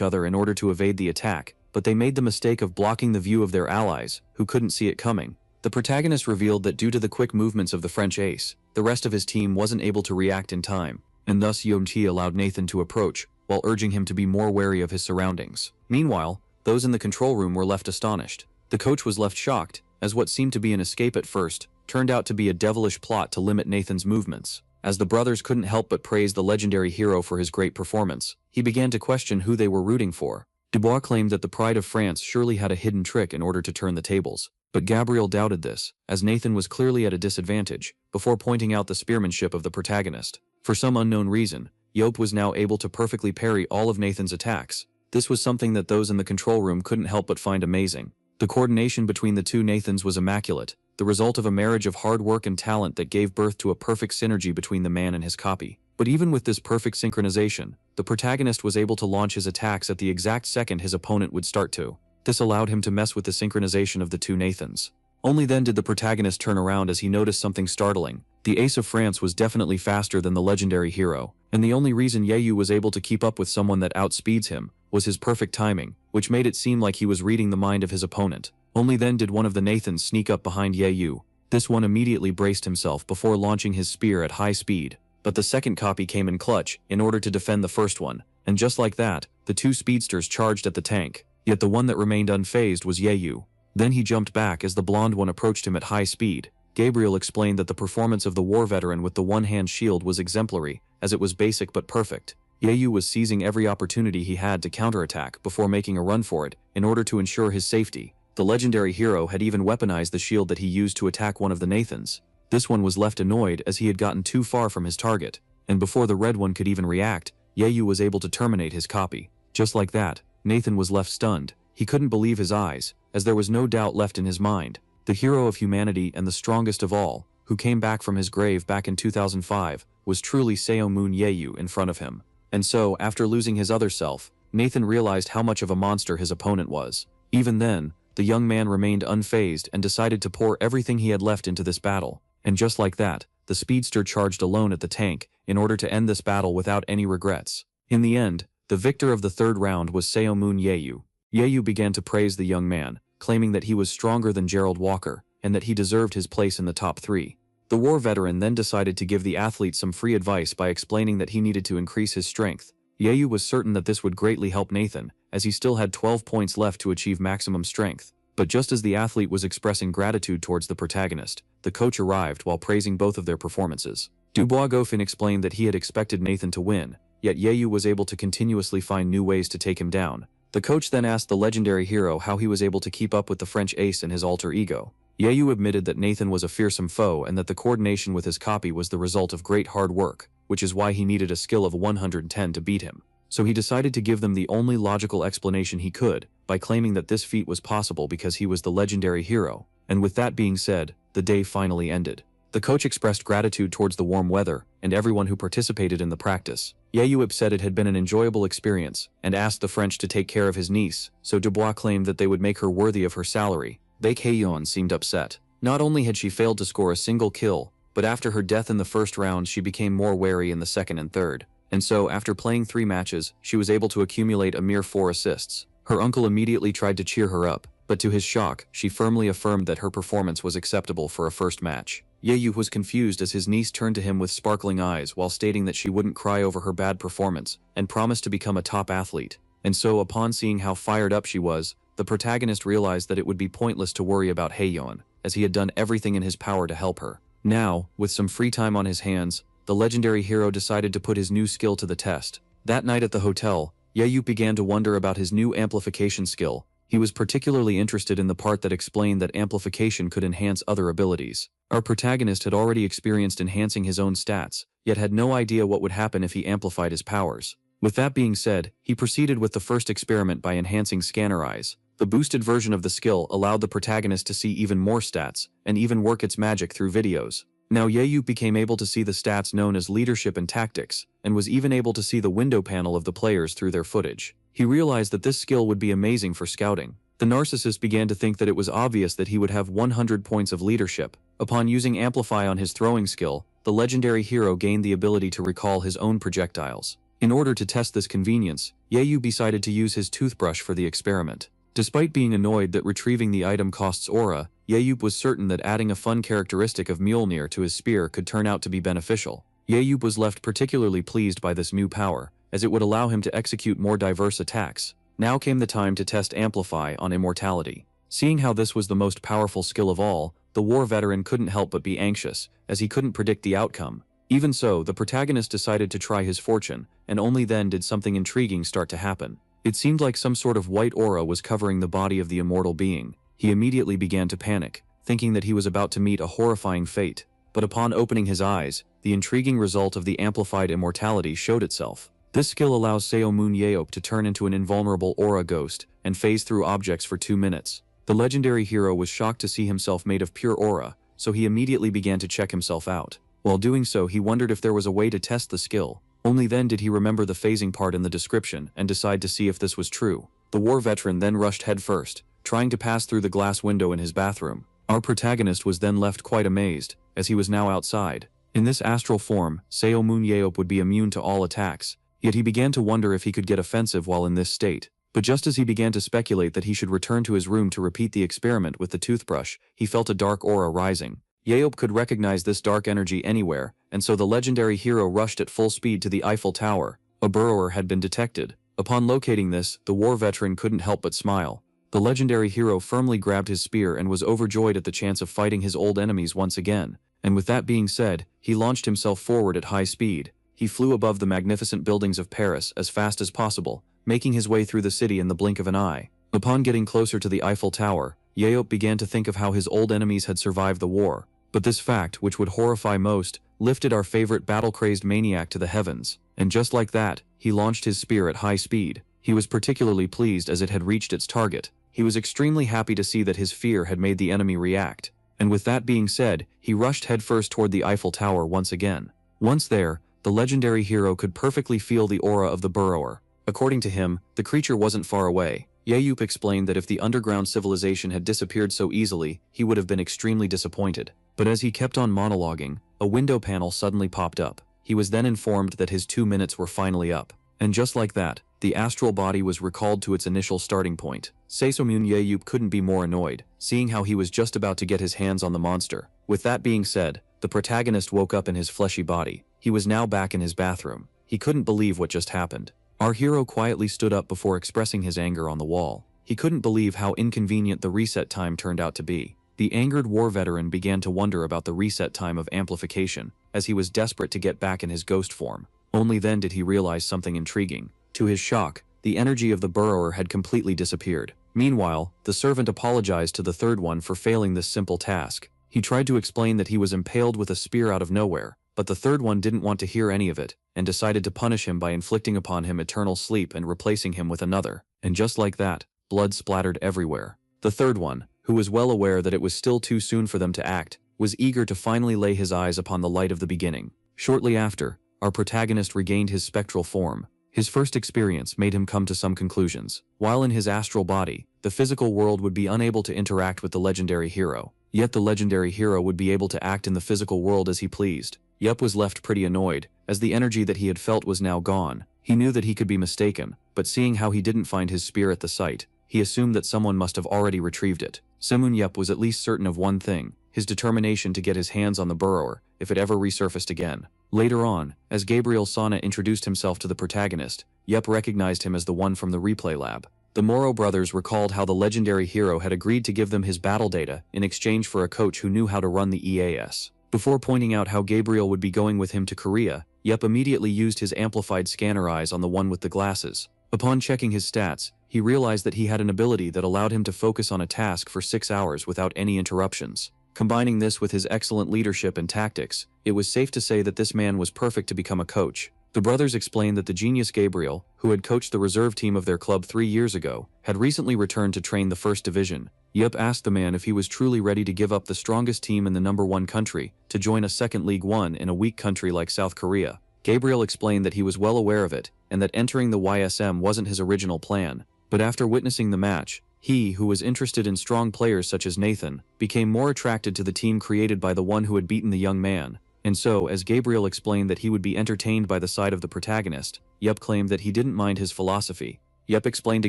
other in order to evade the attack, but they made the mistake of blocking the view of their allies, who couldn't see it coming. The protagonist revealed that due to the quick movements of the French ace, the rest of his team wasn't able to react in time, and thus Yahello allowed Nathan to approach, while urging him to be more wary of his surroundings. Meanwhile, those in the control room were left astonished. The coach was left shocked, as what seemed to be an escape at first, turned out to be a devilish plot to limit Nathan's movements. As the brothers couldn't help but praise the legendary hero for his great performance, he began to question who they were rooting for. Dubois claimed that the Pride of France surely had a hidden trick in order to turn the tables. But Gabriel doubted this, as Nathan was clearly at a disadvantage, before pointing out the spearmanship of the protagonist. For some unknown reason, Yahello was now able to perfectly parry all of Nathan's attacks. This was something that those in the control room couldn't help but find amazing. The coordination between the two Nathans was immaculate, the result of a marriage of hard work and talent that gave birth to a perfect synergy between the man and his copy. But even with this perfect synchronization, the protagonist was able to launch his attacks at the exact second his opponent would start to. This allowed him to mess with the synchronization of the two Nathans. Only then did the protagonist turn around as he noticed something startling. The Ace of France was definitely faster than the legendary hero, and the only reason Yahello was able to keep up with someone that outspeeds him was his perfect timing, which made it seem like he was reading the mind of his opponent. Only then did one of the Nathans sneak up behind Yahello. This one immediately braced himself before launching his spear at high speed, but the second copy came in clutch in order to defend the first one, and just like that, the two speedsters charged at the tank. Yet the one that remained unfazed was Yahello. Then he jumped back as the blonde one approached him at high speed. Gabriel explained that the performance of the war veteran with the one-hand shield was exemplary, as it was basic but perfect. Yahello was seizing every opportunity he had to counterattack before making a run for it, in order to ensure his safety. The legendary hero had even weaponized the shield that he used to attack one of the Nathans. This one was left annoyed as he had gotten too far from his target, and before the red one could even react, Yahello was able to terminate his copy. Just like that, Nathan was left stunned. He couldn't believe his eyes, as there was no doubt left in his mind. The hero of humanity and the strongest of all, who came back from his grave back in 2005, was truly Seomun Yahello in front of him. And so, after losing his other self, Nathan realized how much of a monster his opponent was. Even then, the young man remained unfazed and decided to pour everything he had left into this battle. And just like that, the speedster charged alone at the tank in order to end this battle without any regrets. In the end, the victor of the third round was Seomun Yahello. Yahello began to praise the young man, claiming that he was stronger than Gerald Walker, and that he deserved his place in the top 3. The war veteran then decided to give the athlete some free advice by explaining that he needed to increase his strength. Yahello was certain that this would greatly help Nathan, as he still had 12 points left to achieve maximum strength. But just as the athlete was expressing gratitude towards the protagonist, the coach arrived while praising both of their performances. Dubois Goffin explained that he had expected Nathan to win, yet Yahello was able to continuously find new ways to take him down. The coach then asked the legendary hero how he was able to keep up with the French ace and his alter ego. Yahello admitted that Nathan was a fearsome foe and that the coordination with his copy was the result of great hard work, which is why he needed a skill of 110 to beat him. So he decided to give them the only logical explanation he could, by claiming that this feat was possible because he was the legendary hero. And with that being said, the day finally ended. The coach expressed gratitude towards the warm weather and everyone who participated in the practice. Yahello said it had been an enjoyable experience and asked the French to take care of his niece, so Dubois claimed that they would make her worthy of her salary. Baek Haeyeon seemed upset. Not only had she failed to score a single kill, but after her death in the first round she became more wary in the second and third. And so, after playing 3 matches, she was able to accumulate a mere 4 assists. Her uncle immediately tried to cheer her up, but to his shock, she firmly affirmed that her performance was acceptable for a first match. Yahello was confused as his niece turned to him with sparkling eyes while stating that she wouldn't cry over her bad performance and promised to become a top athlete. And so, upon seeing how fired up she was, the protagonist realized that it would be pointless to worry about Haeyeon, as he had done everything in his power to help her. Now, with some free time on his hands, the legendary hero decided to put his new skill to the test. That night at the hotel, Yahello began to wonder about his new amplification skill. He was particularly interested in the part that explained that amplification could enhance other abilities. Our protagonist had already experienced enhancing his own stats, yet had no idea what would happen if he amplified his powers. With that being said, he proceeded with the first experiment by enhancing Scanner Eyes. The boosted version of the skill allowed the protagonist to see even more stats, and even work its magic through videos. Now Yahello became able to see the stats known as leadership and tactics, and was even able to see the window panel of the players through their footage. He realized that this skill would be amazing for scouting. The narcissist began to think that it was obvious that he would have 100 points of leadership. Upon using Amplify on his throwing skill, the legendary hero gained the ability to recall his own projectiles. In order to test this convenience, Yahello decided to use his toothbrush for the experiment. Despite being annoyed that retrieving the item costs aura, Yahello was certain that adding a fun characteristic of Mjolnir to his spear could turn out to be beneficial. Yahello was left particularly pleased by this new power, as it would allow him to execute more diverse attacks. Now came the time to test Amplify on immortality. Seeing how this was the most powerful skill of all, the war veteran couldn't help but be anxious, as he couldn't predict the outcome. Even so, the protagonist decided to try his fortune, and only then did something intriguing start to happen. It seemed like some sort of white aura was covering the body of the immortal being. He immediately began to panic, thinking that he was about to meet a horrifying fate. But upon opening his eyes, the intriguing result of the amplified immortality showed itself. This skill allows Seomun Yahello to turn into an invulnerable aura ghost and phase through objects for 2 minutes. The legendary hero was shocked to see himself made of pure aura, so he immediately began to check himself out. While doing so, he wondered if there was a way to test the skill. Only then did he remember the phasing part in the description and decide to see if this was true. The war veteran then rushed headfirst, trying to pass through the glass window in his bathroom. Our protagonist was then left quite amazed, as he was now outside. In this astral form, Seomun Yahello would be immune to all attacks, yet he began to wonder if he could get offensive while in this state. But just as he began to speculate that he should return to his room to repeat the experiment with the toothbrush, he felt a dark aura rising. Yahello could recognize this dark energy anywhere, and so the legendary hero rushed at full speed to the Eiffel Tower. A burrower had been detected. Upon locating this, the war veteran couldn't help but smile. The legendary hero firmly grabbed his spear and was overjoyed at the chance of fighting his old enemies once again. And with that being said, he launched himself forward at high speed. He flew above the magnificent buildings of Paris as fast as possible, making his way through the city in the blink of an eye. Upon getting closer to the Eiffel Tower, Yeop began to think of how his old enemies had survived the war. But this fact, which would horrify most, lifted our favorite battle-crazed maniac to the heavens. And just like that, he launched his spear at high speed. He was particularly pleased as it had reached its target. He was extremely happy to see that his fear had made the enemy react. And with that being said, he rushed headfirst toward the Eiffel Tower once again. Once there, the legendary hero could perfectly feel the aura of the burrower. According to him, the creature wasn't far away. Yeop explained that if the underground civilization had disappeared so easily, he would have been extremely disappointed. But as he kept on monologuing, a window panel suddenly popped up. He was then informed that his 2 minutes were finally up. And just like that, the astral body was recalled to its initial starting point. Seisomun Yeop couldn't be more annoyed, seeing how he was just about to get his hands on the monster. With that being said, the protagonist woke up in his fleshy body. He was now back in his bathroom. He couldn't believe what just happened. Our hero quietly stood up before expressing his anger on the wall. He couldn't believe how inconvenient the reset time turned out to be. The angered war veteran began to wonder about the reset time of amplification, as he was desperate to get back in his ghost form. Only then did he realize something intriguing. To his shock, the energy of the burrower had completely disappeared. Meanwhile, the servant apologized to the third one for failing this simple task. He tried to explain that he was impaled with a spear out of nowhere, but the third one didn't want to hear any of it, and decided to punish him by inflicting upon him eternal sleep and replacing him with another. And just like that, blood splattered everywhere. The third one, who was well aware that it was still too soon for them to act, was eager to finally lay his eyes upon the light of the beginning. Shortly after, our protagonist regained his spectral form. His first experience made him come to some conclusions. While in his astral body, the physical world would be unable to interact with the legendary hero. Yet the legendary hero would be able to act in the physical world as he pleased. Yup was left pretty annoyed, as the energy that he had felt was now gone. He knew that he could be mistaken, but seeing how he didn't find his spear at the site, he assumed that someone must have already retrieved it. Semun Yup was at least certain of one thing: his determination to get his hands on the burrower, if it ever resurfaced again. Later on, as Gabriel Sana introduced himself to the protagonist, Yup recognized him as the one from the replay lab. The Moro brothers recalled how the legendary hero had agreed to give them his battle data in exchange for a coach who knew how to run the EAS. Before pointing out how Gabriel would be going with him to Korea, Yup immediately used his amplified scanner eyes on the one with the glasses. Upon checking his stats, he realized that he had an ability that allowed him to focus on a task for 6 hours without any interruptions. Combining this with his excellent leadership and tactics, it was safe to say that this man was perfect to become a coach. The brothers explained that the genius Gabriel, who had coached the reserve team of their club 3 years ago, had recently returned to train the first division. Yup asked the man if he was truly ready to give up the strongest team in the #1 country to join a second League One in a weak country like South Korea. Gabriel explained that he was well aware of it, and that entering the YSM wasn't his original plan. But after witnessing the match, he, who was interested in strong players such as Nathan, became more attracted to the team created by the one who had beaten the young man. And so, as Gabriel explained that he would be entertained by the side of the protagonist, Yup claimed that he didn't mind his philosophy. Yup explained to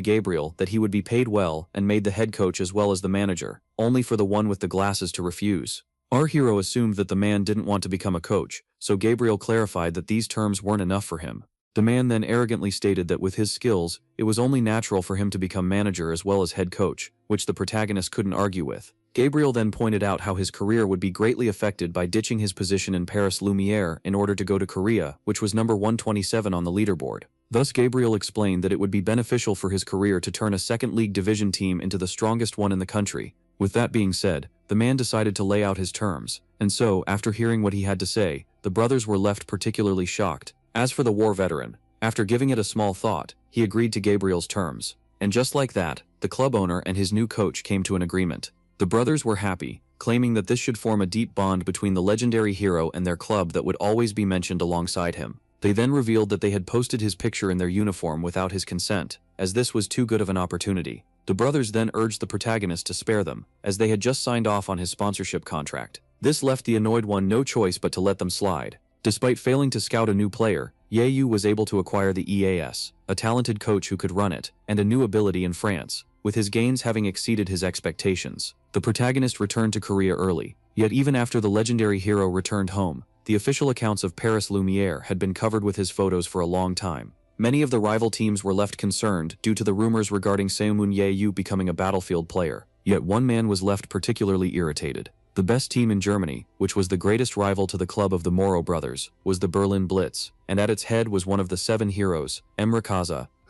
Gabriel that he would be paid well and made the head coach as well as the manager, only for the one with the glasses to refuse. Our hero assumed that the man didn't want to become a coach, so Gabriel clarified that these terms weren't enough for him. The man then arrogantly stated that with his skills, it was only natural for him to become manager as well as head coach, which the protagonist couldn't argue with. Gabriel then pointed out how his career would be greatly affected by ditching his position in Paris Lumiere in order to go to Korea, which was number 127 on the leaderboard. Thus Gabriel explained that it would be beneficial for his career to turn a second league division team into the strongest one in the country. With that being said, the man decided to lay out his terms, and so, after hearing what he had to say, the brothers were left particularly shocked. As for the war veteran, after giving it a small thought, he agreed to Gabriel's terms. And just like that, the club owner and his new coach came to an agreement. The brothers were happy, claiming that this should form a deep bond between the legendary hero and their club that would always be mentioned alongside him. They then revealed that they had posted his picture in their uniform without his consent, as this was too good of an opportunity. The brothers then urged the protagonist to spare them, as they had just signed off on his sponsorship contract. This left the annoyed one no choice but to let them slide. Despite failing to scout a new player, Yeyu was able to acquire the EAS, a talented coach who could run it, and a new ability in France, with his gains having exceeded his expectations. The protagonist returned to Korea early, yet even after the legendary hero returned home, the official accounts of Paris Lumiere had been covered with his photos for a long time. Many of the rival teams were left concerned due to the rumors regarding Seomun Yeyu becoming a battlefield player, yet one man was left particularly irritated. The best team in Germany, which was the greatest rival to the club of the Moro brothers, was the Berlin Blitz, and at its head was one of the 7 heroes, Emre,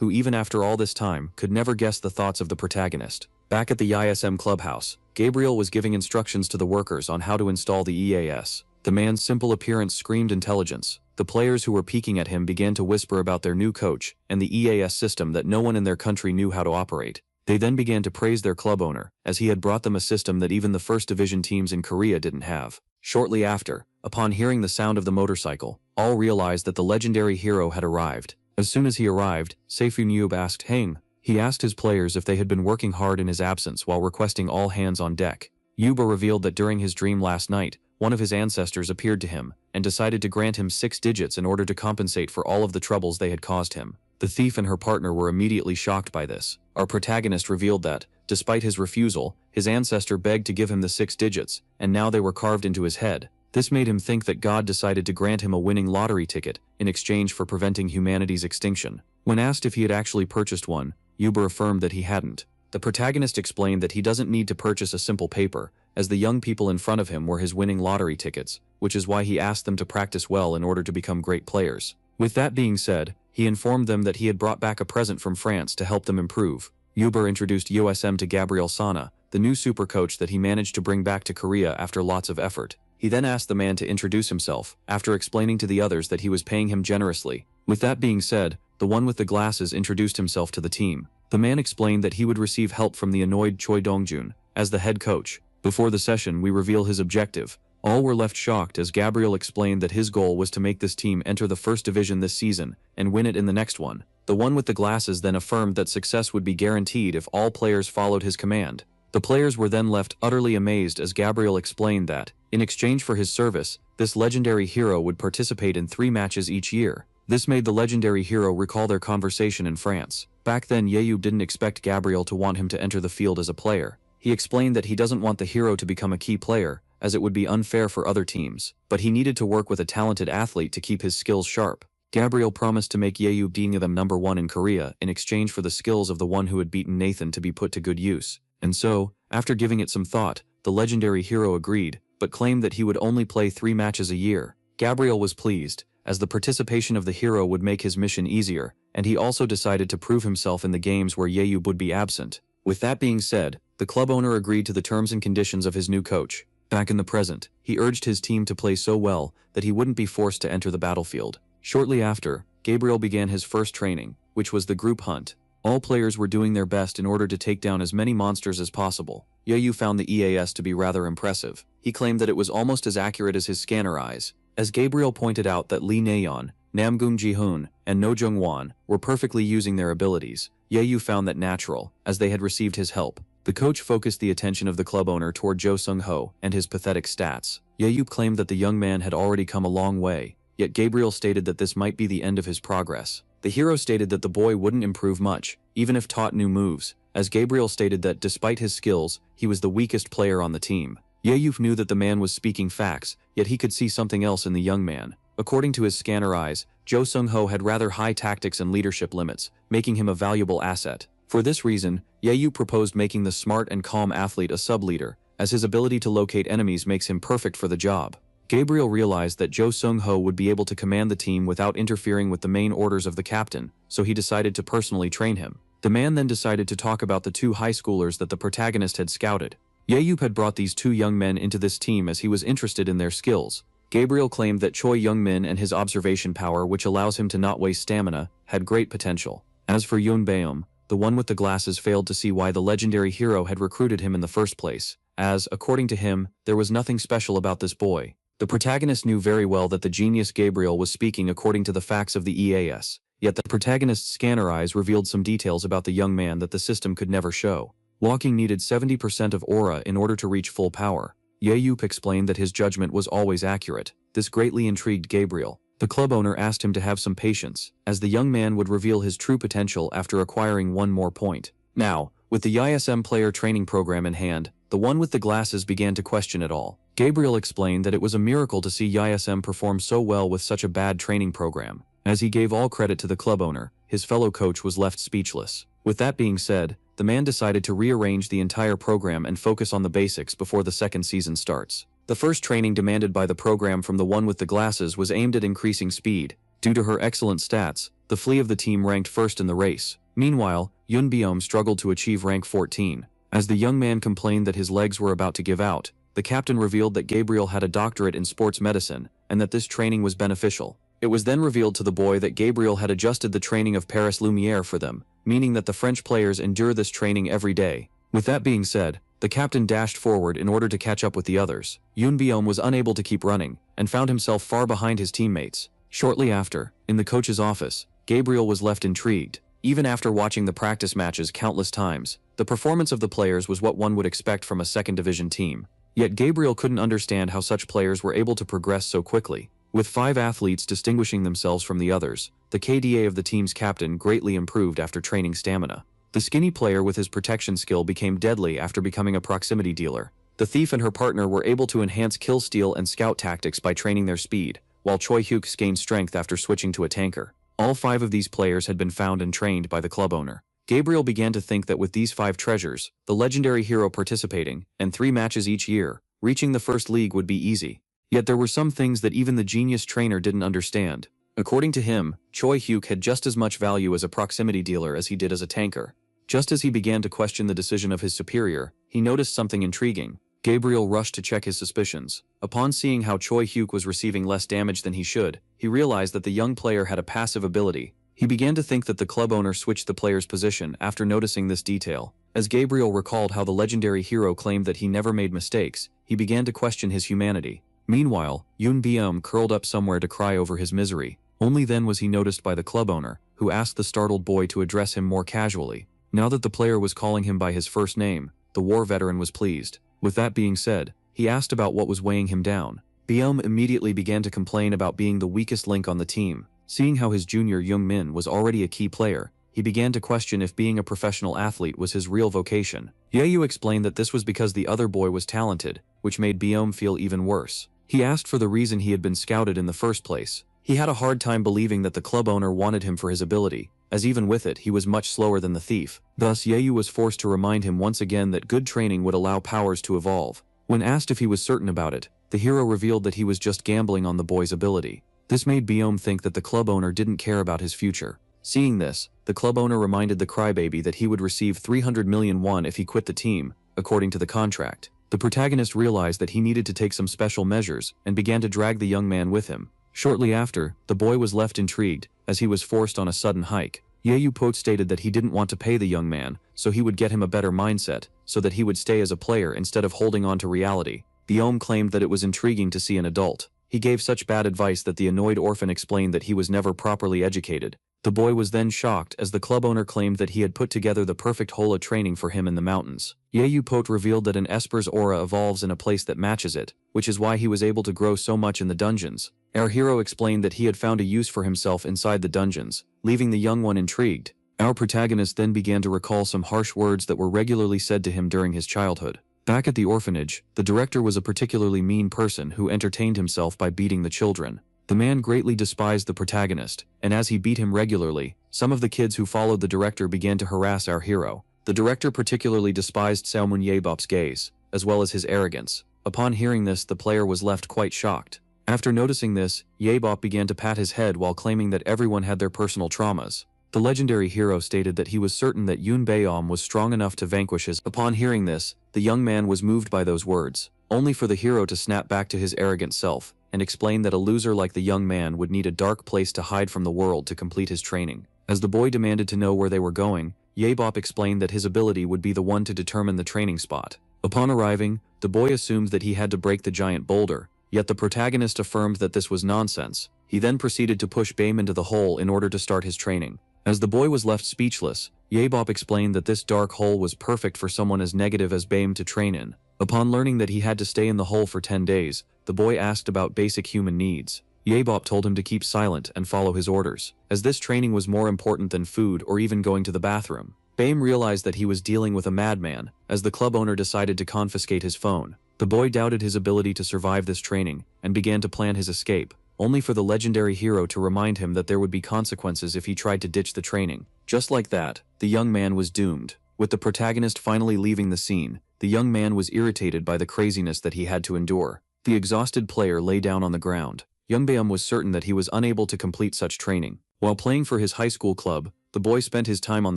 who even after all this time could never guess the thoughts of the protagonist. Back at the ISM clubhouse, Gabriel was giving instructions to the workers on how to install the EAS. The man's simple appearance screamed intelligence. The players who were peeking at him began to whisper about their new coach and the EAS system that no one in their country knew how to operate. They then began to praise their club owner, as he had brought them a system that even the first division teams in Korea didn't have. Shortly after, upon hearing the sound of the motorcycle, all realized that the legendary hero had arrived. As soon as he arrived, Seyfun asked Heng. He asked his players if they had been working hard in his absence while requesting all hands on deck. Yuba revealed that during his dream last night, one of his ancestors appeared to him and decided to grant him 6 digits in order to compensate for all of the troubles they had caused him. The thief and her partner were immediately shocked by this. Our protagonist revealed that, despite his refusal, his ancestor begged to give him the 6 digits, and now they were carved into his head. This made him think that God decided to grant him a winning lottery ticket in exchange for preventing humanity's extinction. When asked if he had actually purchased one, Yuba affirmed that he hadn't. The protagonist explained that he doesn't need to purchase a simple paper, as the young people in front of him were his winning lottery tickets, which is why he asked them to practice well in order to become great players. With that being said, he informed them that he had brought back a present from France to help them improve. Yuba introduced USM to Gabriel Sana, the new super coach that he managed to bring back to Korea after lots of effort. He then asked the man to introduce himself, after explaining to the others that he was paying him generously. With that being said, the one with the glasses introduced himself to the team. The man explained that he would receive help from the annoyed Choi Dongjun as the head coach. Before the session, we reveal his objective. All were left shocked as Gabriel explained that his goal was to make this team enter the first division this season and win it in the next one. The one with the glasses then affirmed that success would be guaranteed if all players followed his command. The players were then left utterly amazed as Gabriel explained that, in exchange for his service, this legendary hero would participate in 3 matches each year. This made the legendary hero recall their conversation in France. Back then, Yeyu didn't expect Gabriel to want him to enter the field as a player. He explained that he doesn't want the hero to become a key player, as it would be unfair for other teams, but he needed to work with a talented athlete to keep his skills sharp. Gabriel promised to make Yeyu being them #1 in Korea in exchange for the skills of the one who had beaten Nathan to be put to good use. And so, after giving it some thought, the legendary hero agreed, but claimed that he would only play 3 matches a year. Gabriel was pleased, as the participation of the hero would make his mission easier, and he also decided to prove himself in the games where Yeyu would be absent. With that being said, the club owner agreed to the terms and conditions of his new coach. Back in the present, he urged his team to play so well that he wouldn't be forced to enter the battlefield. Shortly after, Gabriel began his first training, which was the group hunt. All players were doing their best in order to take down as many monsters as possible. Yeyu found the EAS to be rather impressive. He claimed that it was almost as accurate as his scanner eyes. As Gabriel pointed out that Lee Nayeon, Namgung Ji-hoon, and No Jung-won were perfectly using their abilities, Yeyu found that natural, as they had received his help. The coach focused the attention of the club owner toward Jo Sung-ho and his pathetic stats. Yeyu claimed that the young man had already come a long way, yet Gabriel stated that this might be the end of his progress. The hero stated that the boy wouldn't improve much, even if taught new moves, as Gabriel stated that despite his skills, he was the weakest player on the team. Yeyu knew that the man was speaking facts, yet he could see something else in the young man. According to his scanner eyes, Jo Sung-ho had rather high tactics and leadership limits, making him a valuable asset. For this reason, Yeyu proposed making the smart and calm athlete a sub-leader, as his ability to locate enemies makes him perfect for the job. Gabriel realized that Jo Sung-ho would be able to command the team without interfering with the main orders of the captain, so he decided to personally train him. The man then decided to talk about the 2 high schoolers that the protagonist had scouted. Yeyu had brought these 2 young men into this team as he was interested in their skills. Gabriel claimed that Choi Young-min and his observation power, which allows him to not waste stamina, had great potential. As for Yoon Baeum, the one with the glasses failed to see why the legendary hero had recruited him in the first place, as, according to him, there was nothing special about this boy. The protagonist knew very well that the genius Gabriel was speaking according to the facts of the EAS, yet the protagonist's scanner eyes revealed some details about the young man that the system could never show. Walking needed 70% of aura in order to reach full power. Yeyu explained that his judgment was always accurate. This greatly intrigued Gabriel. The club owner asked him to have some patience, as the young man would reveal his true potential after acquiring 1 more point. Now, with the ISM player training program in hand, the one with the glasses began to question it all. Gabriel explained that it was a miracle to see ISM perform so well with such a bad training program. As he gave all credit to the club owner, his fellow coach was left speechless. With that being said, the man decided to rearrange the entire program and focus on the basics before the second season starts. The first training demanded by the program from the one with the glasses was aimed at increasing speed. Due to her excellent stats, the flea of the team ranked first in the race. Meanwhile, Yun Biom struggled to achieve rank 14. As the young man complained that his legs were about to give out, the captain revealed that Gabriel had a doctorate in sports medicine, and that this training was beneficial. It was then revealed to the boy that Gabriel had adjusted the training of Paris Lumiere for them, meaning that the French players endure this training every day. With that being said, the captain dashed forward in order to catch up with the others. Yun Biom was unable to keep running, and found himself far behind his teammates. Shortly after, in the coach's office, Gabriel was left intrigued. Even after watching the practice matches countless times, the performance of the players was what one would expect from a second division team. Yet Gabriel couldn't understand how such players were able to progress so quickly. With 5 athletes distinguishing themselves from the others, the KDA of the team's captain greatly improved after training stamina. The skinny player with his protection skill became deadly after becoming a proximity dealer. The thief and her partner were able to enhance kill steal and scout tactics by training their speed, while Choi Hyuk gained strength after switching to a tanker. All 5 of these players had been found and trained by the club owner. Gabriel began to think that with these 5 treasures, the legendary hero participating, and 3 matches each year, reaching the first league would be easy. Yet there were some things that even the genius trainer didn't understand. According to him, Choi Hyuk had just as much value as a proximity dealer as he did as a tanker. Just as he began to question the decision of his superior, he noticed something intriguing. Gabriel rushed to check his suspicions. Upon seeing how Choi Hyuk was receiving less damage than he should, he realized that the young player had a passive ability. He began to think that the club owner switched the player's position after noticing this detail. As Gabriel recalled how the legendary hero claimed that he never made mistakes, he began to question his humanity. Meanwhile, Yun Biom curled up somewhere to cry over his misery. Only then was he noticed by the club owner, who asked the startled boy to address him more casually. Now that the player was calling him by his first name, the war veteran was pleased. With that being said, he asked about what was weighing him down. Biom immediately began to complain about being the weakest link on the team. Seeing how his junior Young Min was already a key player, he began to question if being a professional athlete was his real vocation. Yahello explained that this was because the other boy was talented, which made Biom feel even worse. He asked for the reason he had been scouted in the first place. He had a hard time believing that the club owner wanted him for his ability, as even with it he was much slower than the thief. Thus Yahello was forced to remind him once again that good training would allow powers to evolve. When asked if he was certain about it, the hero revealed that he was just gambling on the boy's ability. This made Biom think that the club owner didn't care about his future. Seeing this, the club owner reminded the crybaby that he would receive 300 million won if he quit the team, according to the contract. The protagonist realized that he needed to take some special measures and began to drag the young man with him. Shortly after, the boy was left intrigued, as he was forced on a sudden hike. Yahello stated that he didn't want to pay the young man, so he would get him a better mindset, so that he would stay as a player instead of holding on to reality. Biom claimed that it was intriguing to see an adult. He gave such bad advice that the annoyed orphan explained that he was never properly educated. The boy was then shocked as the club owner claimed that he had put together the perfect Hola training for him in the mountains. Yahello revealed that an Esper's aura evolves in a place that matches it, which is why he was able to grow so much in the dungeons. Our hero explained that he had found a use for himself inside the dungeons, leaving the young one intrigued. Our protagonist then began to recall some harsh words that were regularly said to him during his childhood. Back at the orphanage, the director was a particularly mean person who entertained himself by beating the children. The man greatly despised the protagonist, and as he beat him regularly, some of the kids who followed the director began to harass our hero. The director particularly despised Salmon Yebop's gaze, as well as his arrogance. Upon hearing this, the player was left quite shocked. After noticing this, Yebop began to pat his head while claiming that everyone had their personal traumas. The legendary hero stated that he was certain that Yun Baeom was strong enough to vanquish his. Upon hearing this, the young man was moved by those words, only for the hero to snap back to his arrogant self, and explain that a loser like the young man would need a dark place to hide from the world to complete his training. As the boy demanded to know where they were going, Yebop explained that his ability would be the one to determine the training spot. Upon arriving, the boy assumed that he had to break the giant boulder, yet the protagonist affirmed that this was nonsense. He then proceeded to push Baem into the hole in order to start his training. As the boy was left speechless, Yebop explained that this dark hole was perfect for someone as negative as Baem to train in. Upon learning that he had to stay in the hole for 10 days, the boy asked about basic human needs. Yebop told him to keep silent and follow his orders, as this training was more important than food or even going to the bathroom. Baem realized that he was dealing with a madman, as the club owner decided to confiscate his phone. The boy doubted his ability to survive this training, and began to plan his escape, only for the legendary hero to remind him that there would be consequences if he tried to ditch the training. Just like that, the young man was doomed. With the protagonist finally leaving the scene, the young man was irritated by the craziness that he had to endure. The exhausted player lay down on the ground. young Baeum was certain that he was unable to complete such training. While playing for his high school club, the boy spent his time on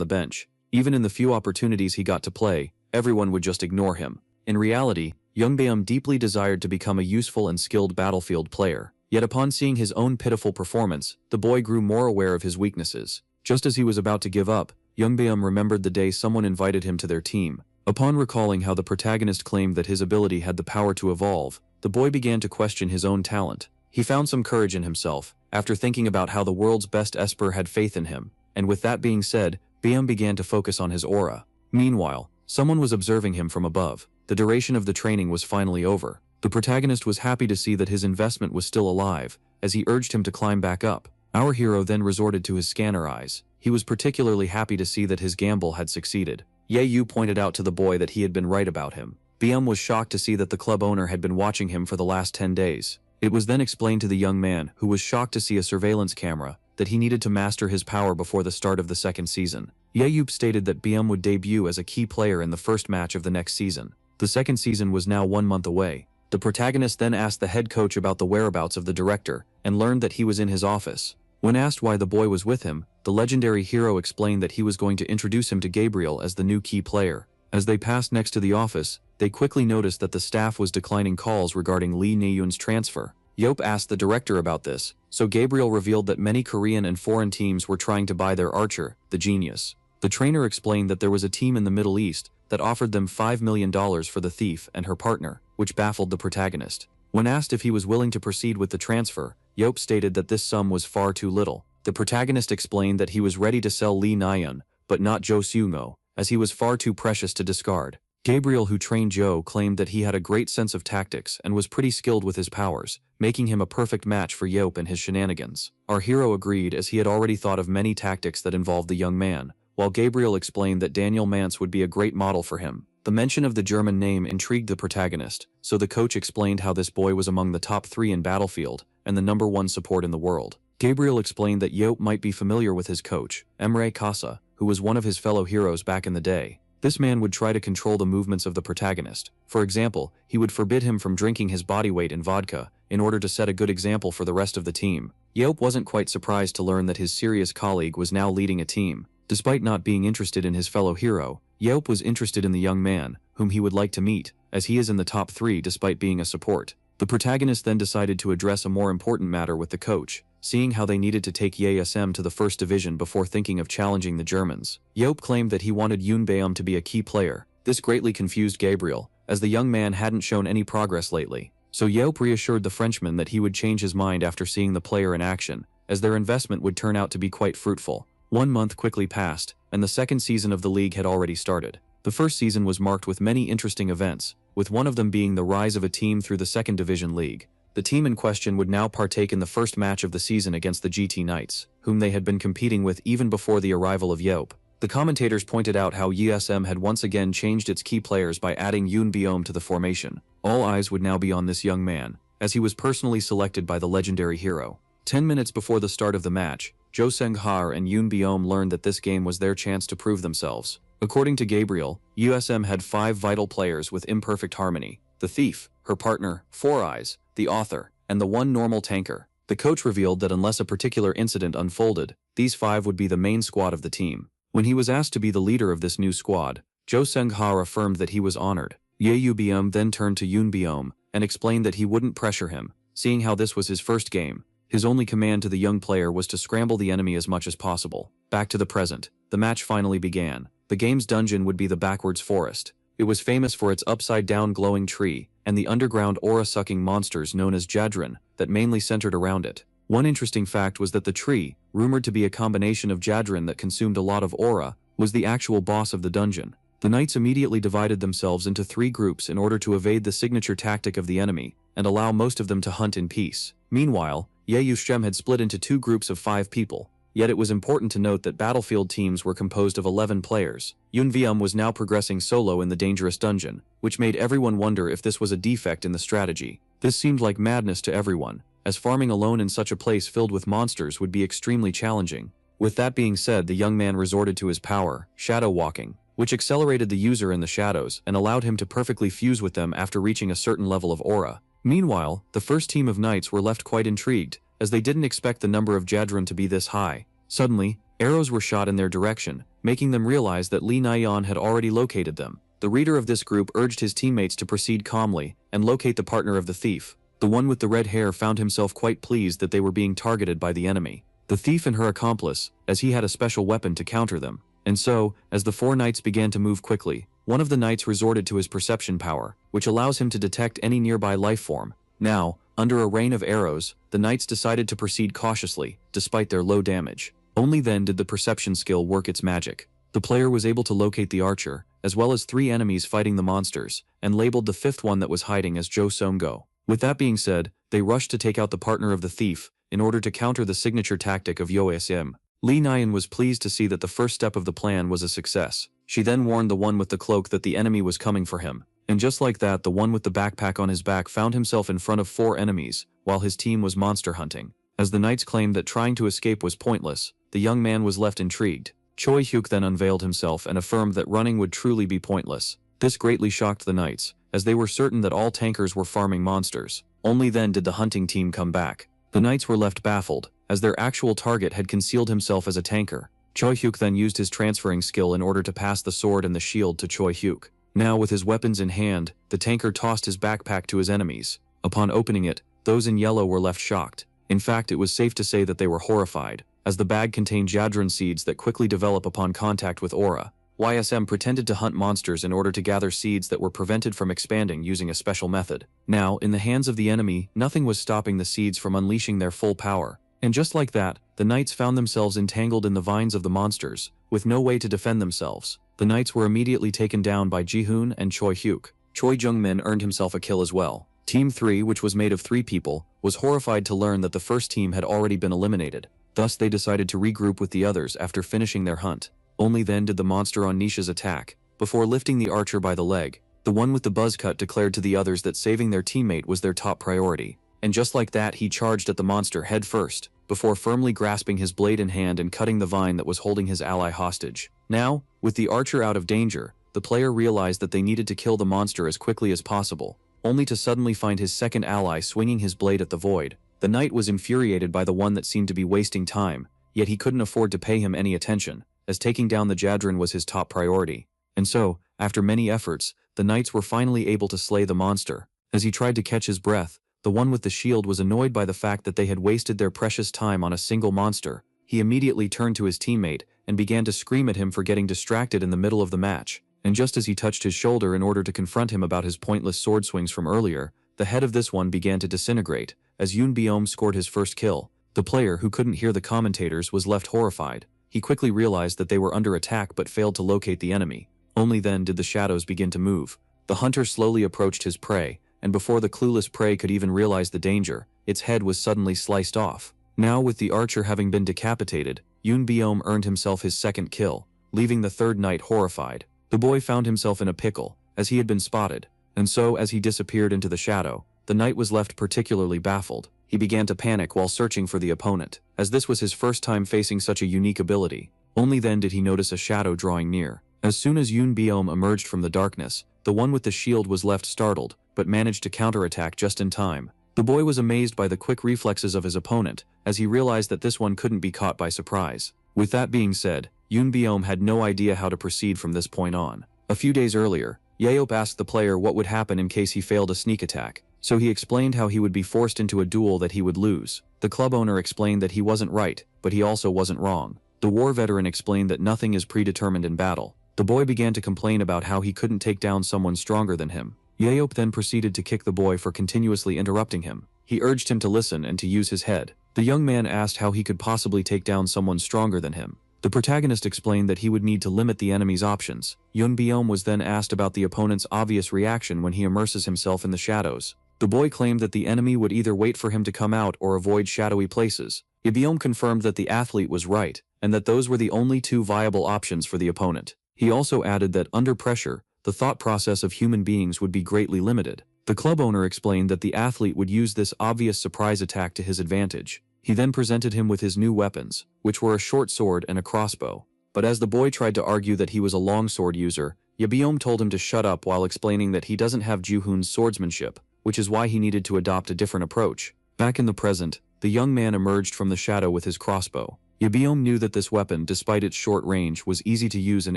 the bench. Even in the few opportunities he got to play, everyone would just ignore him. In reality, young Baeum deeply desired to become a useful and skilled battlefield player. Yet upon seeing his own pitiful performance, the boy grew more aware of his weaknesses. Just as he was about to give up, young Baeum remembered the day someone invited him to their team. Upon recalling how the protagonist claimed that his ability had the power to evolve, the boy began to question his own talent. He found some courage in himself, after thinking about how the world's best Esper had faith in him, and with that being said, Baeum began to focus on his aura. Meanwhile, someone was observing him from above. The duration of the training was finally over. The protagonist was happy to see that his investment was still alive, as he urged him to climb back up. Our hero then resorted to his scanner eyes. He was particularly happy to see that his gamble had succeeded. Yahello pointed out to the boy that he had been right about him. Baeum was shocked to see that the club owner had been watching him for the last 10 days. It was then explained to the young man, who was shocked to see a surveillance camera, that he needed to master his power before the start of the second season. Yahello stated that Baeum would debut as a key player in the first match of the next season. The second season was now 1 month away. The protagonist then asked the head coach about the whereabouts of the director, and learned that he was in his office. When asked why the boy was with him, the legendary hero explained that he was going to introduce him to Gabriel as the new key player. As they passed next to the office, they quickly noticed that the staff was declining calls regarding Lee Na-yoon's transfer. Yeop asked the director about this, so Gabriel revealed that many Korean and foreign teams were trying to buy their archer, the genius. The trainer explained that there was a team in the Middle East that offered them $5 million for the thief and her partner, which baffled the protagonist. When asked if he was willing to proceed with the transfer, Yeop stated that this sum was far too little. The protagonist explained that he was ready to sell Lee Na-yeon, but not Jo Seung-ho, as he was far too precious to discard. Gabriel, who trained Jo, claimed that he had a great sense of tactics and was pretty skilled with his powers, making him a perfect match for Yeop and his shenanigans. Our hero agreed, as he had already thought of many tactics that involved the young man, while Gabriel explained that Daniel Mance would be a great model for him. The mention of the German name intrigued the protagonist, so the coach explained how this boy was among the top 3 in Battlefield and the #1 support in the world. Gabriel explained that Yeop might be familiar with his coach, Emre Kasa, who was one of his fellow heroes back in the day. This man would try to control the movements of the protagonist. For example, he would forbid him from drinking his body weight in vodka in order to set a good example for the rest of the team. Yeop wasn't quite surprised to learn that his serious colleague was now leading a team. Despite not being interested in his fellow hero, Yeop was interested in the young man, whom he would like to meet, as he is in the top 3 despite being a support. The protagonist then decided to address a more important matter with the coach, seeing how they needed to take YSM to the first division before thinking of challenging the Germans. Yeop claimed that he wanted Yoon Baeum to be a key player. This greatly confused Gabriel, as the young man hadn't shown any progress lately. So Yeop reassured the Frenchman that he would change his mind after seeing the player in action, as their investment would turn out to be quite fruitful. 1 month quickly passed, and the second season of the league had already started. The first season was marked with many interesting events, with one of them being the rise of a team through the second division league. The team in question would now partake in the first match of the season against the GT Knights, whom they had been competing with even before the arrival of Yeop. The commentators pointed out how YSM had once again changed its key players by adding Yoon Baeum to the formation. All eyes would now be on this young man, as he was personally selected by the legendary hero. 10 minutes before the start of the match, Jo Seung-har and Yoon Baeum learned that this game was their chance to prove themselves. According to Gabriel, USM had 5 vital players with imperfect harmony: the thief, her partner, Four Eyes, the author, and the one normal tanker. The coach revealed that unless a particular incident unfolded, these 5 would be the main squad of the team. When he was asked to be the leader of this new squad, Jo Seung-har affirmed that he was honored. Yeop Baeum then turned to Yoon Baeum and explained that he wouldn't pressure him, seeing how this was his first game. His only command to the young player was to scramble the enemy as much as possible. Back to the present, the match finally began. The game's dungeon would be the Backwards Forest. It was famous for its upside-down glowing tree and the underground aura-sucking monsters known as Jadrin that mainly centered around it. One interesting fact was that the tree, rumored to be a combination of Jadrin that consumed a lot of aura, was the actual boss of the dungeon. The knights immediately divided themselves into 3 groups in order to evade the signature tactic of the enemy and allow most of them to hunt in peace. Meanwhile, Yeushem had split into 2 groups of 5 people. Yet it was important to note that battlefield teams were composed of 11 players. Yoon Baeum was now progressing solo in the dangerous dungeon, which made everyone wonder if this was a defect in the strategy. This seemed like madness to everyone, as farming alone in such a place filled with monsters would be extremely challenging. With that being said, the young man resorted to his power, shadow walking, which accelerated the user in the shadows and allowed him to perfectly fuse with them after reaching a certain level of aura. Meanwhile, the first team of knights were left quite intrigued, as they didn't expect the number of Jadron to be this high. Suddenly, arrows were shot in their direction, making them realize that Li Naiyan had already located them. The leader of this group urged his teammates to proceed calmly and locate the partner of the thief. The one with the red hair found himself quite pleased that they were being targeted by the enemy. The thief and her accomplice, as he had a special weapon to counter them. And so, as the four knights began to move quickly, one of the knights resorted to his perception power, which allows him to detect any nearby life form. Now, under a rain of arrows, the knights decided to proceed cautiously, despite their low damage. Only then did the perception skill work its magic. The player was able to locate the archer, as well as 3 enemies fighting the monsters, and labeled the 5th one that was hiding as Jo Song-go. With that being said, they rushed to take out the partner of the thief, in order to counter the signature tactic of YOSM. Li Naiyan was pleased to see that the first step of the plan was a success. She then warned the one with the cloak that the enemy was coming for him. And just like that, the one with the backpack on his back found himself in front of 4 enemies, while his team was monster hunting. As the knights claimed that trying to escape was pointless, the young man was left intrigued. Choi Hyuk then unveiled himself and affirmed that running would truly be pointless. This greatly shocked the knights, as they were certain that all tankers were farming monsters. Only then did the hunting team come back. The knights were left baffled, as their actual target had concealed himself as a tanker. Choi Hyuk then used his transferring skill in order to pass the sword and the shield to Choi Hyuk. Now with his weapons in hand, the tanker tossed his backpack to his enemies. Upon opening it, those in yellow were left shocked. In fact, it was safe to say that they were horrified, as the bag contained Jadron seeds that quickly develop upon contact with aura. YSM pretended to hunt monsters in order to gather seeds that were prevented from expanding using a special method. Now, in the hands of the enemy, nothing was stopping the seeds from unleashing their full power. And just like that, the knights found themselves entangled in the vines of the monsters, with no way to defend themselves. The knights were immediately taken down by Ji-hoon and Choi Hyuk. Choi Jung-min earned himself a kill as well. Team 3, which was made of 3 people, was horrified to learn that the first team had already been eliminated. Thus they decided to regroup with the others after finishing their hunt. Only then did the monster on Nisha's attack. Before lifting the archer by the leg, the one with the buzz cut declared to the others that saving their teammate was their top priority. And just like that, he charged at the monster head first, before firmly grasping his blade in hand and cutting the vine that was holding his ally hostage. Now, with the archer out of danger, the player realized that they needed to kill the monster as quickly as possible, only to suddenly find his second ally swinging his blade at the void. The knight was infuriated by the one that seemed to be wasting time, yet he couldn't afford to pay him any attention, as taking down the Jadron was his top priority. And so, after many efforts, the knights were finally able to slay the monster. As he tried to catch his breath, the one with the shield was annoyed by the fact that they had wasted their precious time on a single monster. He immediately turned to his teammate and began to scream at him for getting distracted in the middle of the match. And just as he touched his shoulder in order to confront him about his pointless sword swings from earlier, the head of this one began to disintegrate. As Yoon Byom scored his first kill, the player, who couldn't hear the commentators, was left horrified. He quickly realized that they were under attack but failed to locate the enemy. Only then did the shadows begin to move. The hunter slowly approached his prey, and before the clueless prey could even realize the danger, its head was suddenly sliced off. Now, with the archer having been decapitated, Yoon Byom earned himself his second kill, leaving the third knight horrified. The boy found himself in a pickle, as he had been spotted, and so as he disappeared into the shadow, the knight was left particularly baffled. He began to panic while searching for the opponent, as this was his first time facing such a unique ability. Only then did he notice a shadow drawing near. As soon as Yoon Byom emerged from the darkness, the one with the shield was left startled, but managed to counterattack just in time. The boy was amazed by the quick reflexes of his opponent, as he realized that this one couldn't be caught by surprise. With that being said, Yoon Byom had no idea how to proceed from this point on. A few days earlier, Yeop asked the player what would happen in case he failed a sneak attack, so he explained how he would be forced into a duel that he would lose. The club owner explained that he wasn't right, but he also wasn't wrong. The war veteran explained that nothing is predetermined in battle. The boy began to complain about how he couldn't take down someone stronger than him. Yeop then proceeded to kick the boy for continuously interrupting him. He urged him to listen and to use his head. The young man asked how he could possibly take down someone stronger than him. The protagonist explained that he would need to limit the enemy's options. Yoon Byom was then asked about the opponent's obvious reaction when he immerses himself in the shadows. The boy claimed that the enemy would either wait for him to come out or avoid shadowy places. Byom confirmed that the athlete was right, and that those were the only 2 viable options for the opponent. He also added that under pressure, the thought process of human beings would be greatly limited. The club owner explained that the athlete would use this obvious surprise attack to his advantage. He then presented him with his new weapons, which were a short sword and a crossbow. But as the boy tried to argue that he was a longsword user, Yebyom told him to shut up while explaining that he doesn't have Ju-hoon's swordsmanship. which is why he needed to adopt a different approach. Back in the present, the young man emerged from the shadow with his crossbow. Yahello knew that this weapon, despite its short range, was easy to use and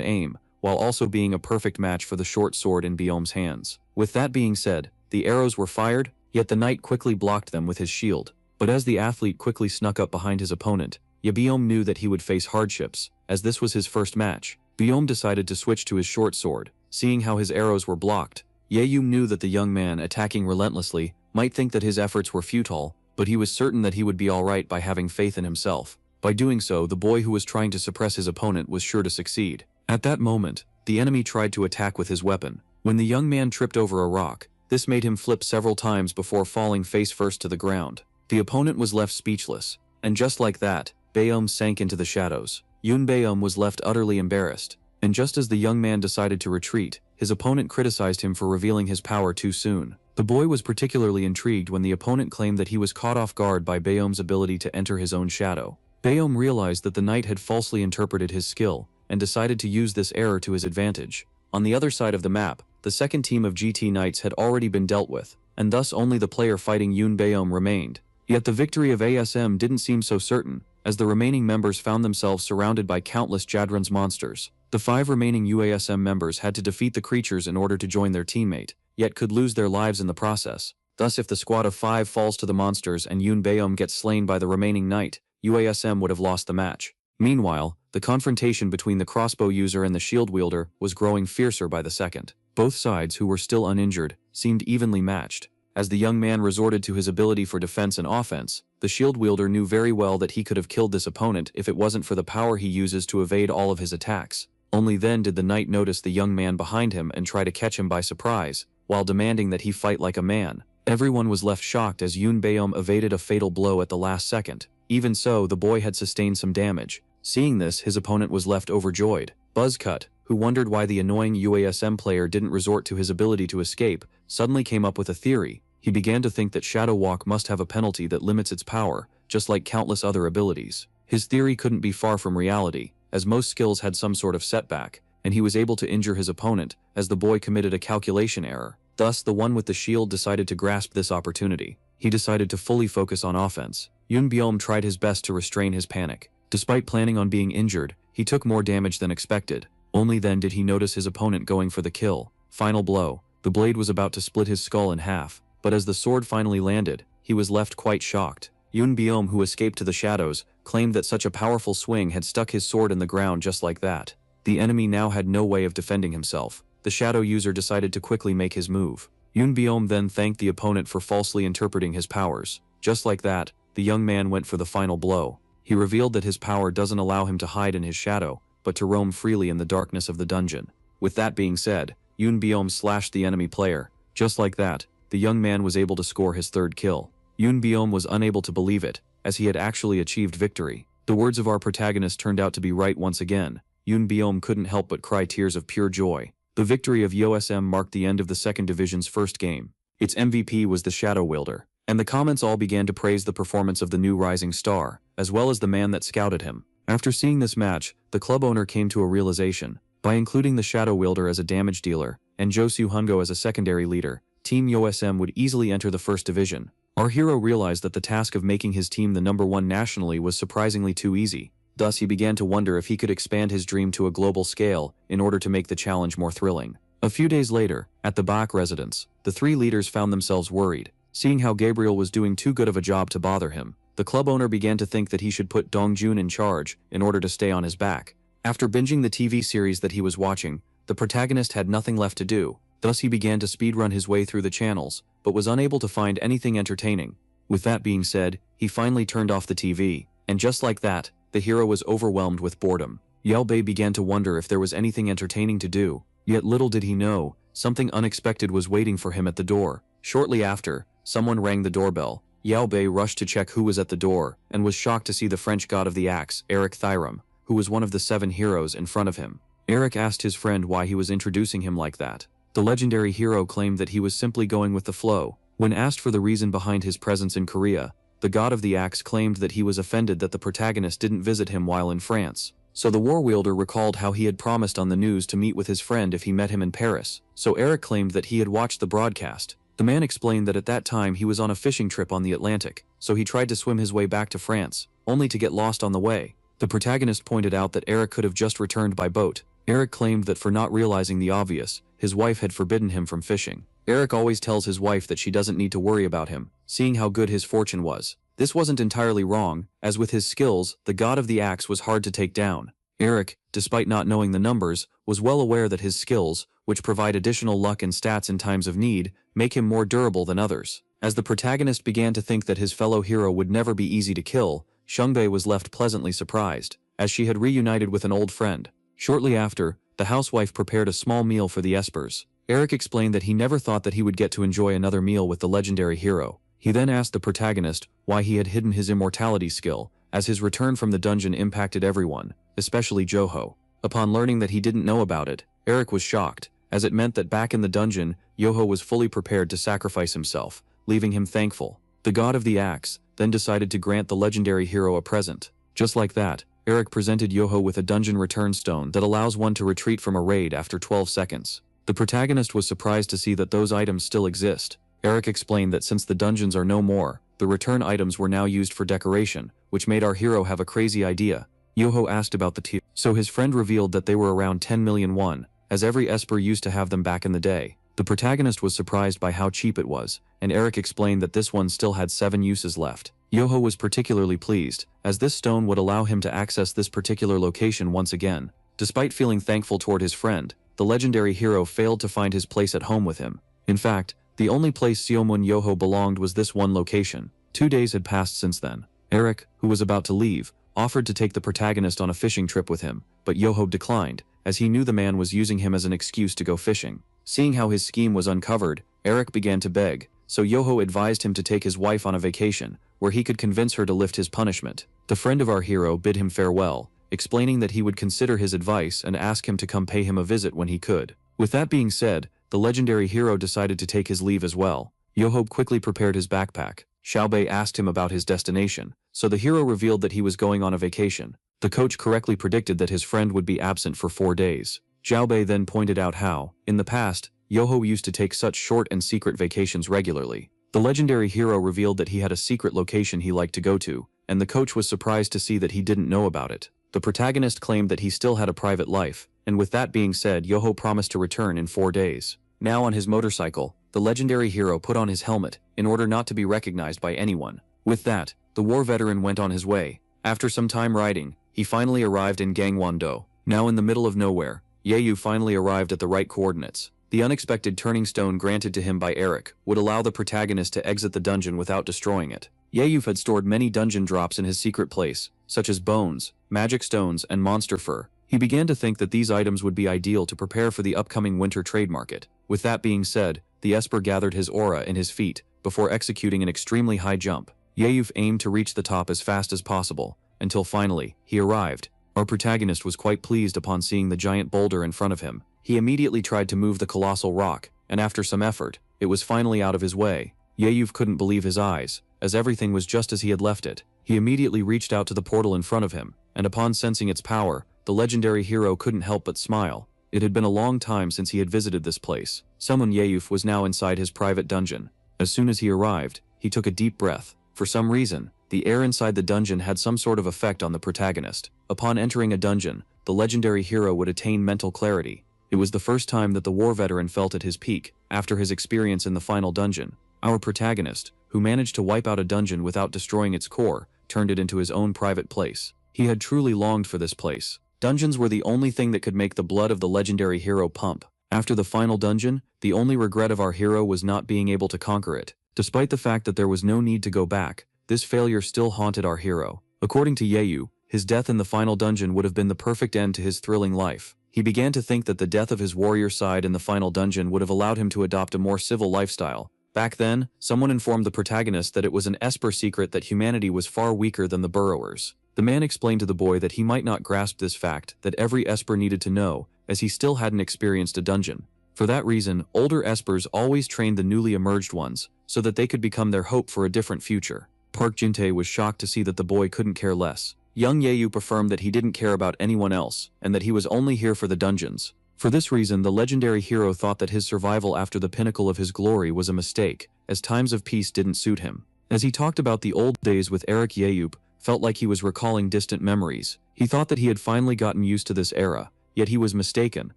aim, while also being a perfect match for the short sword in Yahello's hands. With that being said, the arrows were fired, yet the knight quickly blocked them with his shield. But as the athlete quickly snuck up behind his opponent, Yahello knew that he would face hardships, as this was his first match. Yahello decided to switch to his short sword. Seeing how his arrows were blocked, Yahello knew that the young man, attacking relentlessly, might think that his efforts were futile, but he was certain that he would be alright by having faith in himself. By doing so, the boy who was trying to suppress his opponent was sure to succeed. At that moment, the enemy tried to attack with his weapon. When the young man tripped over a rock, this made him flip several times before falling face first to the ground. The opponent was left speechless, and just like that, Baeum sank into the shadows. Baeum was left utterly embarrassed, and just as the young man decided to retreat, his opponent criticized him for revealing his power too soon. The boy was particularly intrigued when the opponent claimed that he was caught off guard by Baeum's ability to enter his own shadow. Baeum realized that the knight had falsely interpreted his skill, and decided to use this error to his advantage. On the other side of the map, the second team of GT Knights had already been dealt with, and thus only the player fighting Baeum remained. Yet the victory of ASM didn't seem so certain, as the remaining members found themselves surrounded by countless Jadran's monsters. The 5 remaining UASM members had to defeat the creatures in order to join their teammate, yet could lose their lives in the process. Thus if the squad of 5 falls to the monsters and Baeum gets slain by the remaining knight, UASM would have lost the match. Meanwhile, the confrontation between the crossbow user and the shield wielder was growing fiercer by the second. Both sides, who were still uninjured, seemed evenly matched. As the young man resorted to his ability for defense and offense, the shield wielder knew very well that he could have killed this opponent if it wasn't for the power he uses to evade all of his attacks. Only then did the knight notice the young man behind him and try to catch him by surprise, while demanding that he fight like a man. Everyone was left shocked as Baeum evaded a fatal blow at the last second. Even so, the boy had sustained some damage. Seeing this, his opponent was left overjoyed. Buzzcut, who wondered why the annoying UASM player didn't resort to his ability to escape, suddenly came up with a theory. He began to think that Shadow Walk must have a penalty that limits its power, just like countless other abilities. His theory couldn't be far from reality, as most skills had some sort of setback, and he was able to injure his opponent, as the boy committed a calculation error. Thus, the one with the shield decided to grasp this opportunity. He decided to fully focus on offense. Baeum tried his best to restrain his panic. Despite planning on being injured, he took more damage than expected. Only then did he notice his opponent going for the kill. Final blow. The blade was about to split his skull in half, but as the sword finally landed, he was left quite shocked. Baeum, who escaped to the shadows, claimed that such a powerful swing had stuck his sword in the ground just like that. The enemy now had no way of defending himself. The shadow user decided to quickly make his move. Baeum then thanked the opponent for falsely interpreting his powers. Just like that, the young man went for the final blow. He revealed that his power doesn't allow him to hide in his shadow, but to roam freely in the darkness of the dungeon. With that being said, Baeum slashed the enemy player. Just like that, the young man was able to score his third kill. Baeum was unable to believe it, as he had actually achieved victory. The words of our protagonist turned out to be right once again. Baeum couldn't help but cry tears of pure joy. The victory of USM marked the end of the second division's first game. Its MVP was the Shadow Wielder, and the comments all began to praise the performance of the new rising star, as well as the man that scouted him. After seeing this match, the club owner came to a realization. By including the Shadow Wielder as a damage dealer, and Josu Hungo as a secondary leader, Team USM would easily enter the first division. Our hero realized that the task of making his team the #1 nationally was surprisingly too easy. Thus he began to wonder if he could expand his dream to a global scale in order to make the challenge more thrilling. A few days later, at the Bach residence, the 3 leaders found themselves worried. Seeing how Gabriel was doing too good of a job to bother him, the club owner began to think that he should put Dongjun in charge in order to stay on his back. After binging the TV series that he was watching, the protagonist had nothing left to do. Thus he began to speedrun his way through the channels, but was unable to find anything entertaining. With that being said, he finally turned off the TV, and just like that, the hero was overwhelmed with boredom. Yelbei began to wonder if there was anything entertaining to do, yet little did he know, something unexpected was waiting for him at the door. Shortly after, someone rang the doorbell. Yelbei rushed to check who was at the door, and was shocked to see the French god of the axe, Eric Thyrum, who was one of the 7 heroes in front of him. Eric asked his friend why he was introducing him like that. The legendary hero claimed that he was simply going with the flow. When asked for the reason behind his presence in Korea, the god of the axe claimed that he was offended that the protagonist didn't visit him while in France. So the war wielder recalled how he had promised on the news to meet with his friend if he met him in Paris. So Eric claimed that he had watched the broadcast. The man explained that at that time he was on a fishing trip on the Atlantic, so he tried to swim his way back to France, only to get lost on the way. The protagonist pointed out that Eric could have just returned by boat. Eric claimed that for not realizing the obvious, his wife had forbidden him from fishing. Eric always tells his wife that she doesn't need to worry about him, seeing how good his fortune was. This wasn't entirely wrong, as with his skills, the god of the axe was hard to take down. Eric, despite not knowing the numbers, was well aware that his skills, which provide additional luck and stats in times of need, make him more durable than others. As the protagonist began to think that his fellow hero would never be easy to kill, Shungbei was left pleasantly surprised, as she had reunited with an old friend. Shortly after, the housewife prepared a small meal for the espers. Eric explained that he never thought that he would get to enjoy another meal with the legendary hero. He then asked the protagonist why he had hidden his immortality skill, as his return from the dungeon impacted everyone, especially Joho. Upon learning that he didn't know about it, Eric was shocked, as it meant that back in the dungeon, Yoho was fully prepared to sacrifice himself, leaving him thankful. The god of the axe then decided to grant the legendary hero a present. Just like that, Eric presented Yoho with a dungeon return stone that allows one to retreat from a raid after 12 seconds. The protagonist was surprised to see that those items still exist. Eric explained that since the dungeons are no more, the return items were now used for decoration, which made our hero have a crazy idea. Yoho asked about the tier, so his friend revealed that they were around 10 million won, as every esper used to have them back in the day. The protagonist was surprised by how cheap it was, and Eric explained that this one still had 7 uses left. Yoho was particularly pleased, as this stone would allow him to access this particular location once again. Despite feeling thankful toward his friend, the legendary hero failed to find his place at home with him. In fact, the only place Seomun Yoho belonged was this one location. 2 days had passed since then. Eric, who was about to leave, offered to take the protagonist on a fishing trip with him, but Yoho declined, as he knew the man was using him as an excuse to go fishing. Seeing how his scheme was uncovered, Eric began to beg, so Yoho advised him to take his wife on a vacation, where he could convince her to lift his punishment. The friend of our hero bid him farewell, explaining that he would consider his advice and ask him to come pay him a visit when he could. With that being said, the legendary hero decided to take his leave as well. Yoho quickly prepared his backpack. Xiaobei asked him about his destination, so the hero revealed that he was going on a vacation. The coach correctly predicted that his friend would be absent for 4 days. Xiaobei then pointed out how, in the past, Yoho used to take such short and secret vacations regularly. The legendary hero revealed that he had a secret location he liked to go to, and the coach was surprised to see that he didn't know about it. The protagonist claimed that he still had a private life, and with that being said, Yoho promised to return in 4 days. Now on his motorcycle, the legendary hero put on his helmet, in order not to be recognized by anyone. With that, the war veteran went on his way. After some time riding, he finally arrived in Gangwon-do. Now in the middle of nowhere, Yeyu finally arrived at the right coordinates. The unexpected turning stone granted to him by Eric would allow the protagonist to exit the dungeon without destroying it. Yeyu had stored many dungeon drops in his secret place, such as bones, magic stones, and monster fur. He began to think that these items would be ideal to prepare for the upcoming winter trade market. With that being said, the esper gathered his aura in his feet before executing an extremely high jump. Yeyu aimed to reach the top as fast as possible, until finally, he arrived. Our protagonist was quite pleased upon seeing the giant boulder in front of him. He immediately tried to move the colossal rock, and after some effort, it was finally out of his way. Yeyu couldn't believe his eyes, as everything was just as he had left it. He immediately reached out to the portal in front of him, and upon sensing its power, the legendary hero couldn't help but smile. It had been a long time since he had visited this place. Someone Yeyu was now inside his private dungeon. As soon as he arrived, he took a deep breath. For some reason, the air inside the dungeon had some sort of effect on the protagonist. Upon entering a dungeon, the legendary hero would attain mental clarity. It was the first time that the war veteran felt at his peak, after his experience in the final dungeon. Our protagonist, who managed to wipe out a dungeon without destroying its core, turned it into his own private place. He had truly longed for this place. Dungeons were the only thing that could make the blood of the legendary hero pump. After the final dungeon, the only regret of our hero was not being able to conquer it. Despite the fact that there was no need to go back, this failure still haunted our hero. According to Yeyu, his death in the final dungeon would have been the perfect end to his thrilling life. He began to think that the death of his warrior side in the final dungeon would have allowed him to adopt a more civil lifestyle. Back then, someone informed the protagonist that it was an esper secret that humanity was far weaker than the burrowers. The man explained to the boy that he might not grasp this fact that every esper needed to know, as he still hadn't experienced a dungeon. For that reason, older espers always trained the newly emerged ones, so that they could become their hope for a different future. Park Jin-tae was shocked to see that the boy couldn't care less. Young Yeyu affirmed that he didn't care about anyone else, and that he was only here for the dungeons. For this reason, the legendary hero thought that his survival after the pinnacle of his glory was a mistake, as times of peace didn't suit him. As he talked about the old days with Eric Yahello, felt like he was recalling distant memories. He thought that he had finally gotten used to this era, yet he was mistaken.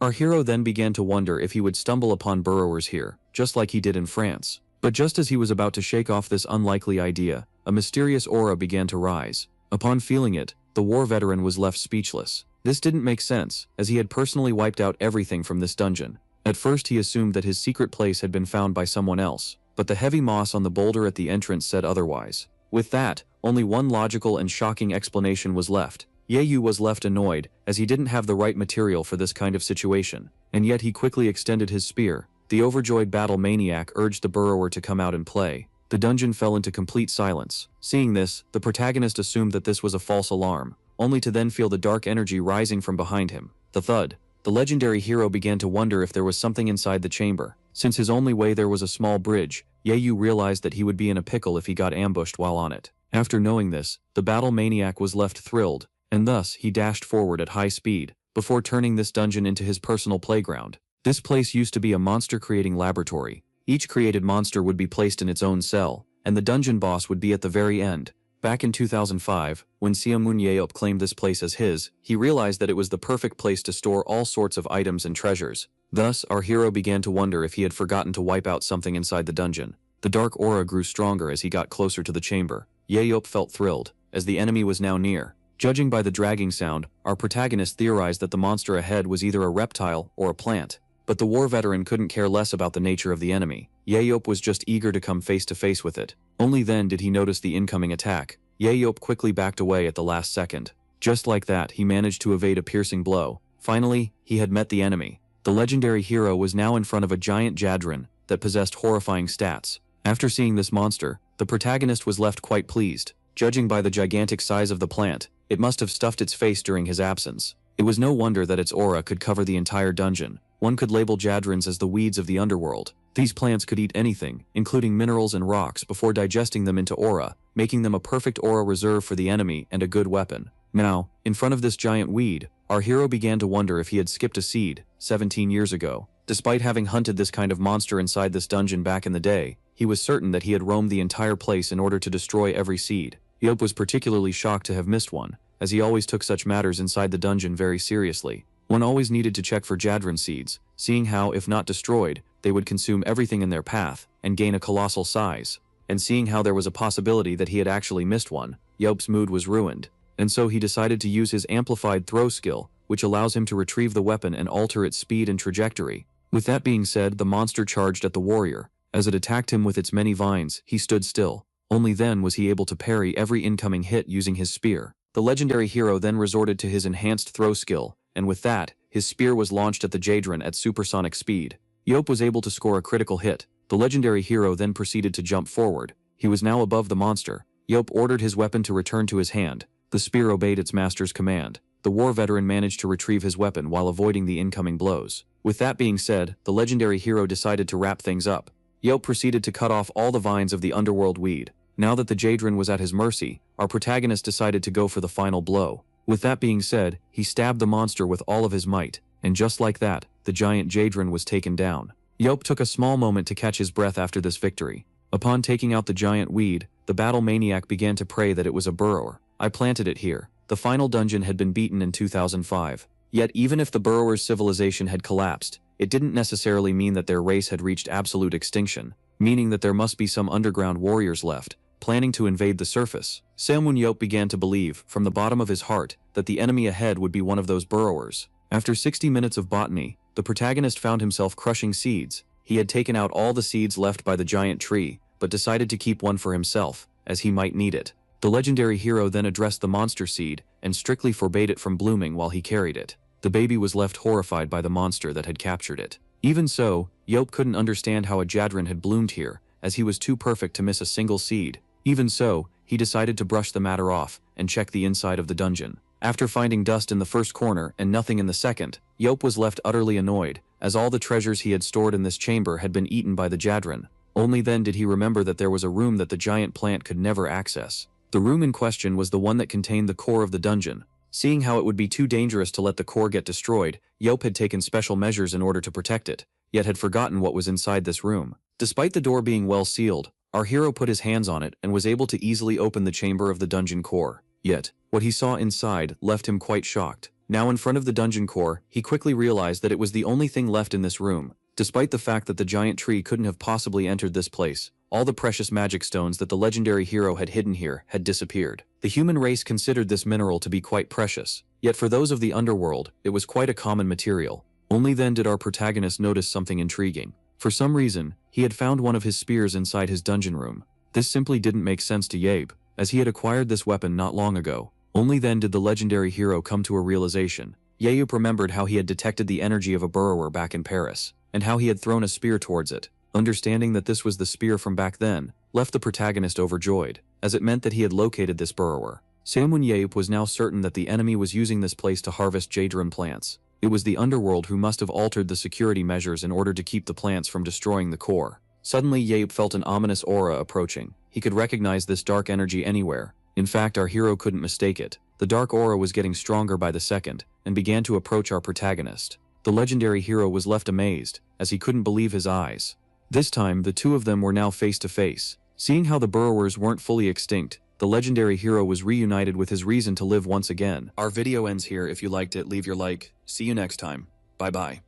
Our hero then began to wonder if he would stumble upon burrowers here, just like he did in France. But just as he was about to shake off this unlikely idea, a mysterious aura began to rise. Upon feeling it, the war veteran was left speechless. This didn't make sense, as he had personally wiped out everything from this dungeon. At first he assumed that his secret place had been found by someone else, but the heavy moss on the boulder at the entrance said otherwise. With that, only one logical and shocking explanation was left. Yahello was left annoyed, as he didn't have the right material for this kind of situation, and yet he quickly extended his spear. The overjoyed battle maniac urged the burrower to come out and play. The dungeon fell into complete silence. Seeing this, the protagonist assumed that this was a false alarm, only to then feel the dark energy rising from behind him. The thud. The legendary hero began to wonder if there was something inside the chamber. Since his only way there was a small bridge, Yahello realized that he would be in a pickle if he got ambushed while on it. After knowing this, the battle maniac was left thrilled, and thus he dashed forward at high speed, before turning this dungeon into his personal playground. This place used to be a monster-creating laboratory. Each created monster would be placed in its own cell, and the dungeon boss would be at the very end. Back in 2005, when Yahello claimed this place as his, he realized that it was the perfect place to store all sorts of items and treasures. Thus, our hero began to wonder if he had forgotten to wipe out something inside the dungeon. The dark aura grew stronger as he got closer to the chamber. Yahello felt thrilled, as the enemy was now near. Judging by the dragging sound, our protagonist theorized that the monster ahead was either a reptile or a plant. But the war veteran couldn't care less about the nature of the enemy. Yahello was just eager to come face to face with it. Only then did he notice the incoming attack. Yahello quickly backed away at the last second. Just like that, he managed to evade a piercing blow. Finally, he had met the enemy. The legendary hero was now in front of a giant Jadron that possessed horrifying stats. After seeing this monster, the protagonist was left quite pleased. Judging by the gigantic size of the plant, it must have stuffed its face during his absence. It was no wonder that its aura could cover the entire dungeon. One could label Jadrons as the weeds of the underworld. These plants could eat anything, including minerals and rocks, before digesting them into aura, making them a perfect aura reserve for the enemy and a good weapon. Now, in front of this giant weed, our hero began to wonder if he had skipped a seed 17 years ago. Despite having hunted this kind of monster inside this dungeon back in the day, he was certain that he had roamed the entire place in order to destroy every seed. Yahello was particularly shocked to have missed one, as he always took such matters inside the dungeon very seriously. One always needed to check for Jadron seeds, seeing how, if not destroyed, they would consume everything in their path and gain a colossal size. And seeing how there was a possibility that he had actually missed one, Yahello's mood was ruined, and so he decided to use his amplified throw skill, which allows him to retrieve the weapon and alter its speed and trajectory. With that being said, the monster charged at the warrior. As it attacked him with its many vines, he stood still. Only then was he able to parry every incoming hit using his spear. The legendary hero then resorted to his enhanced throw skill, and with that, his spear was launched at the Jadron at supersonic speed. Yahello was able to score a critical hit. The legendary hero then proceeded to jump forward. He was now above the monster. Yahello ordered his weapon to return to his hand. The spear obeyed its master's command. The war veteran managed to retrieve his weapon while avoiding the incoming blows. With that being said, the legendary hero decided to wrap things up. Yahello proceeded to cut off all the vines of the underworld weed. Now that the Jadron was at his mercy, our protagonist decided to go for the final blow. With that being said, he stabbed the monster with all of his might, and just like that, the giant Jadron was taken down. Yahello took a small moment to catch his breath after this victory. Upon taking out the giant weed, the battle maniac began to pray that it was a burrower. I planted it here. The final dungeon had been beaten in 2005. Yet even if the burrower's civilization had collapsed, it didn't necessarily mean that their race had reached absolute extinction, meaning that there must be some underground warriors left, planning to invade the surface. Yahello began to believe, from the bottom of his heart, that the enemy ahead would be one of those burrowers. After 60 minutes of botany, the protagonist found himself crushing seeds. He had taken out all the seeds left by the giant tree, but decided to keep one for himself, as he might need it. The legendary hero then addressed the monster seed, and strictly forbade it from blooming while he carried it. The baby was left horrified by the monster that had captured it. Even so, Yahello couldn't understand how a Jadron had bloomed here, as he was too perfect to miss a single seed. Even so, he decided to brush the matter off and check the inside of the dungeon. After finding dust in the first corner and nothing in the second, Yahello was left utterly annoyed, as all the treasures he had stored in this chamber had been eaten by the Jadron. Only then did he remember that there was a room that the giant plant could never access. The room in question was the one that contained the core of the dungeon. Seeing how it would be too dangerous to let the core get destroyed, Yeop had taken special measures in order to protect it, yet had forgotten what was inside this room. Despite the door being well sealed, our hero put his hands on it and was able to easily open the chamber of the dungeon core. Yet, what he saw inside left him quite shocked. Now in front of the dungeon core, he quickly realized that it was the only thing left in this room. Despite the fact that the giant tree couldn't have possibly entered this place, all the precious magic stones that the legendary hero had hidden here had disappeared. The human race considered this mineral to be quite precious, yet for those of the underworld, it was quite a common material. Only then did our protagonist notice something intriguing. For some reason, he had found one of his spears inside his dungeon room. This simply didn't make sense to Yabe, as he had acquired this weapon not long ago. Only then did the legendary hero come to a realization. Yeop remembered how he had detected the energy of a burrower back in Paris, and how he had thrown a spear towards it. Understanding that this was the spear from back then, left the protagonist overjoyed, as it meant that he had located this burrower. Samwon Yeop was now certain that the enemy was using this place to harvest Jadron plants. It was the underworld who must have altered the security measures in order to keep the plants from destroying the core. Suddenly Yeop felt an ominous aura approaching. He could recognize this dark energy anywhere. In fact, our hero couldn't mistake it. The dark aura was getting stronger by the second, and began to approach our protagonist. The legendary hero was left amazed, as he couldn't believe his eyes. This time, the two of them were now face to face. Seeing how the burrowers weren't fully extinct, the legendary hero was reunited with his reason to live once again. Our video ends here. If you liked it, leave your like. See you next time. Bye bye.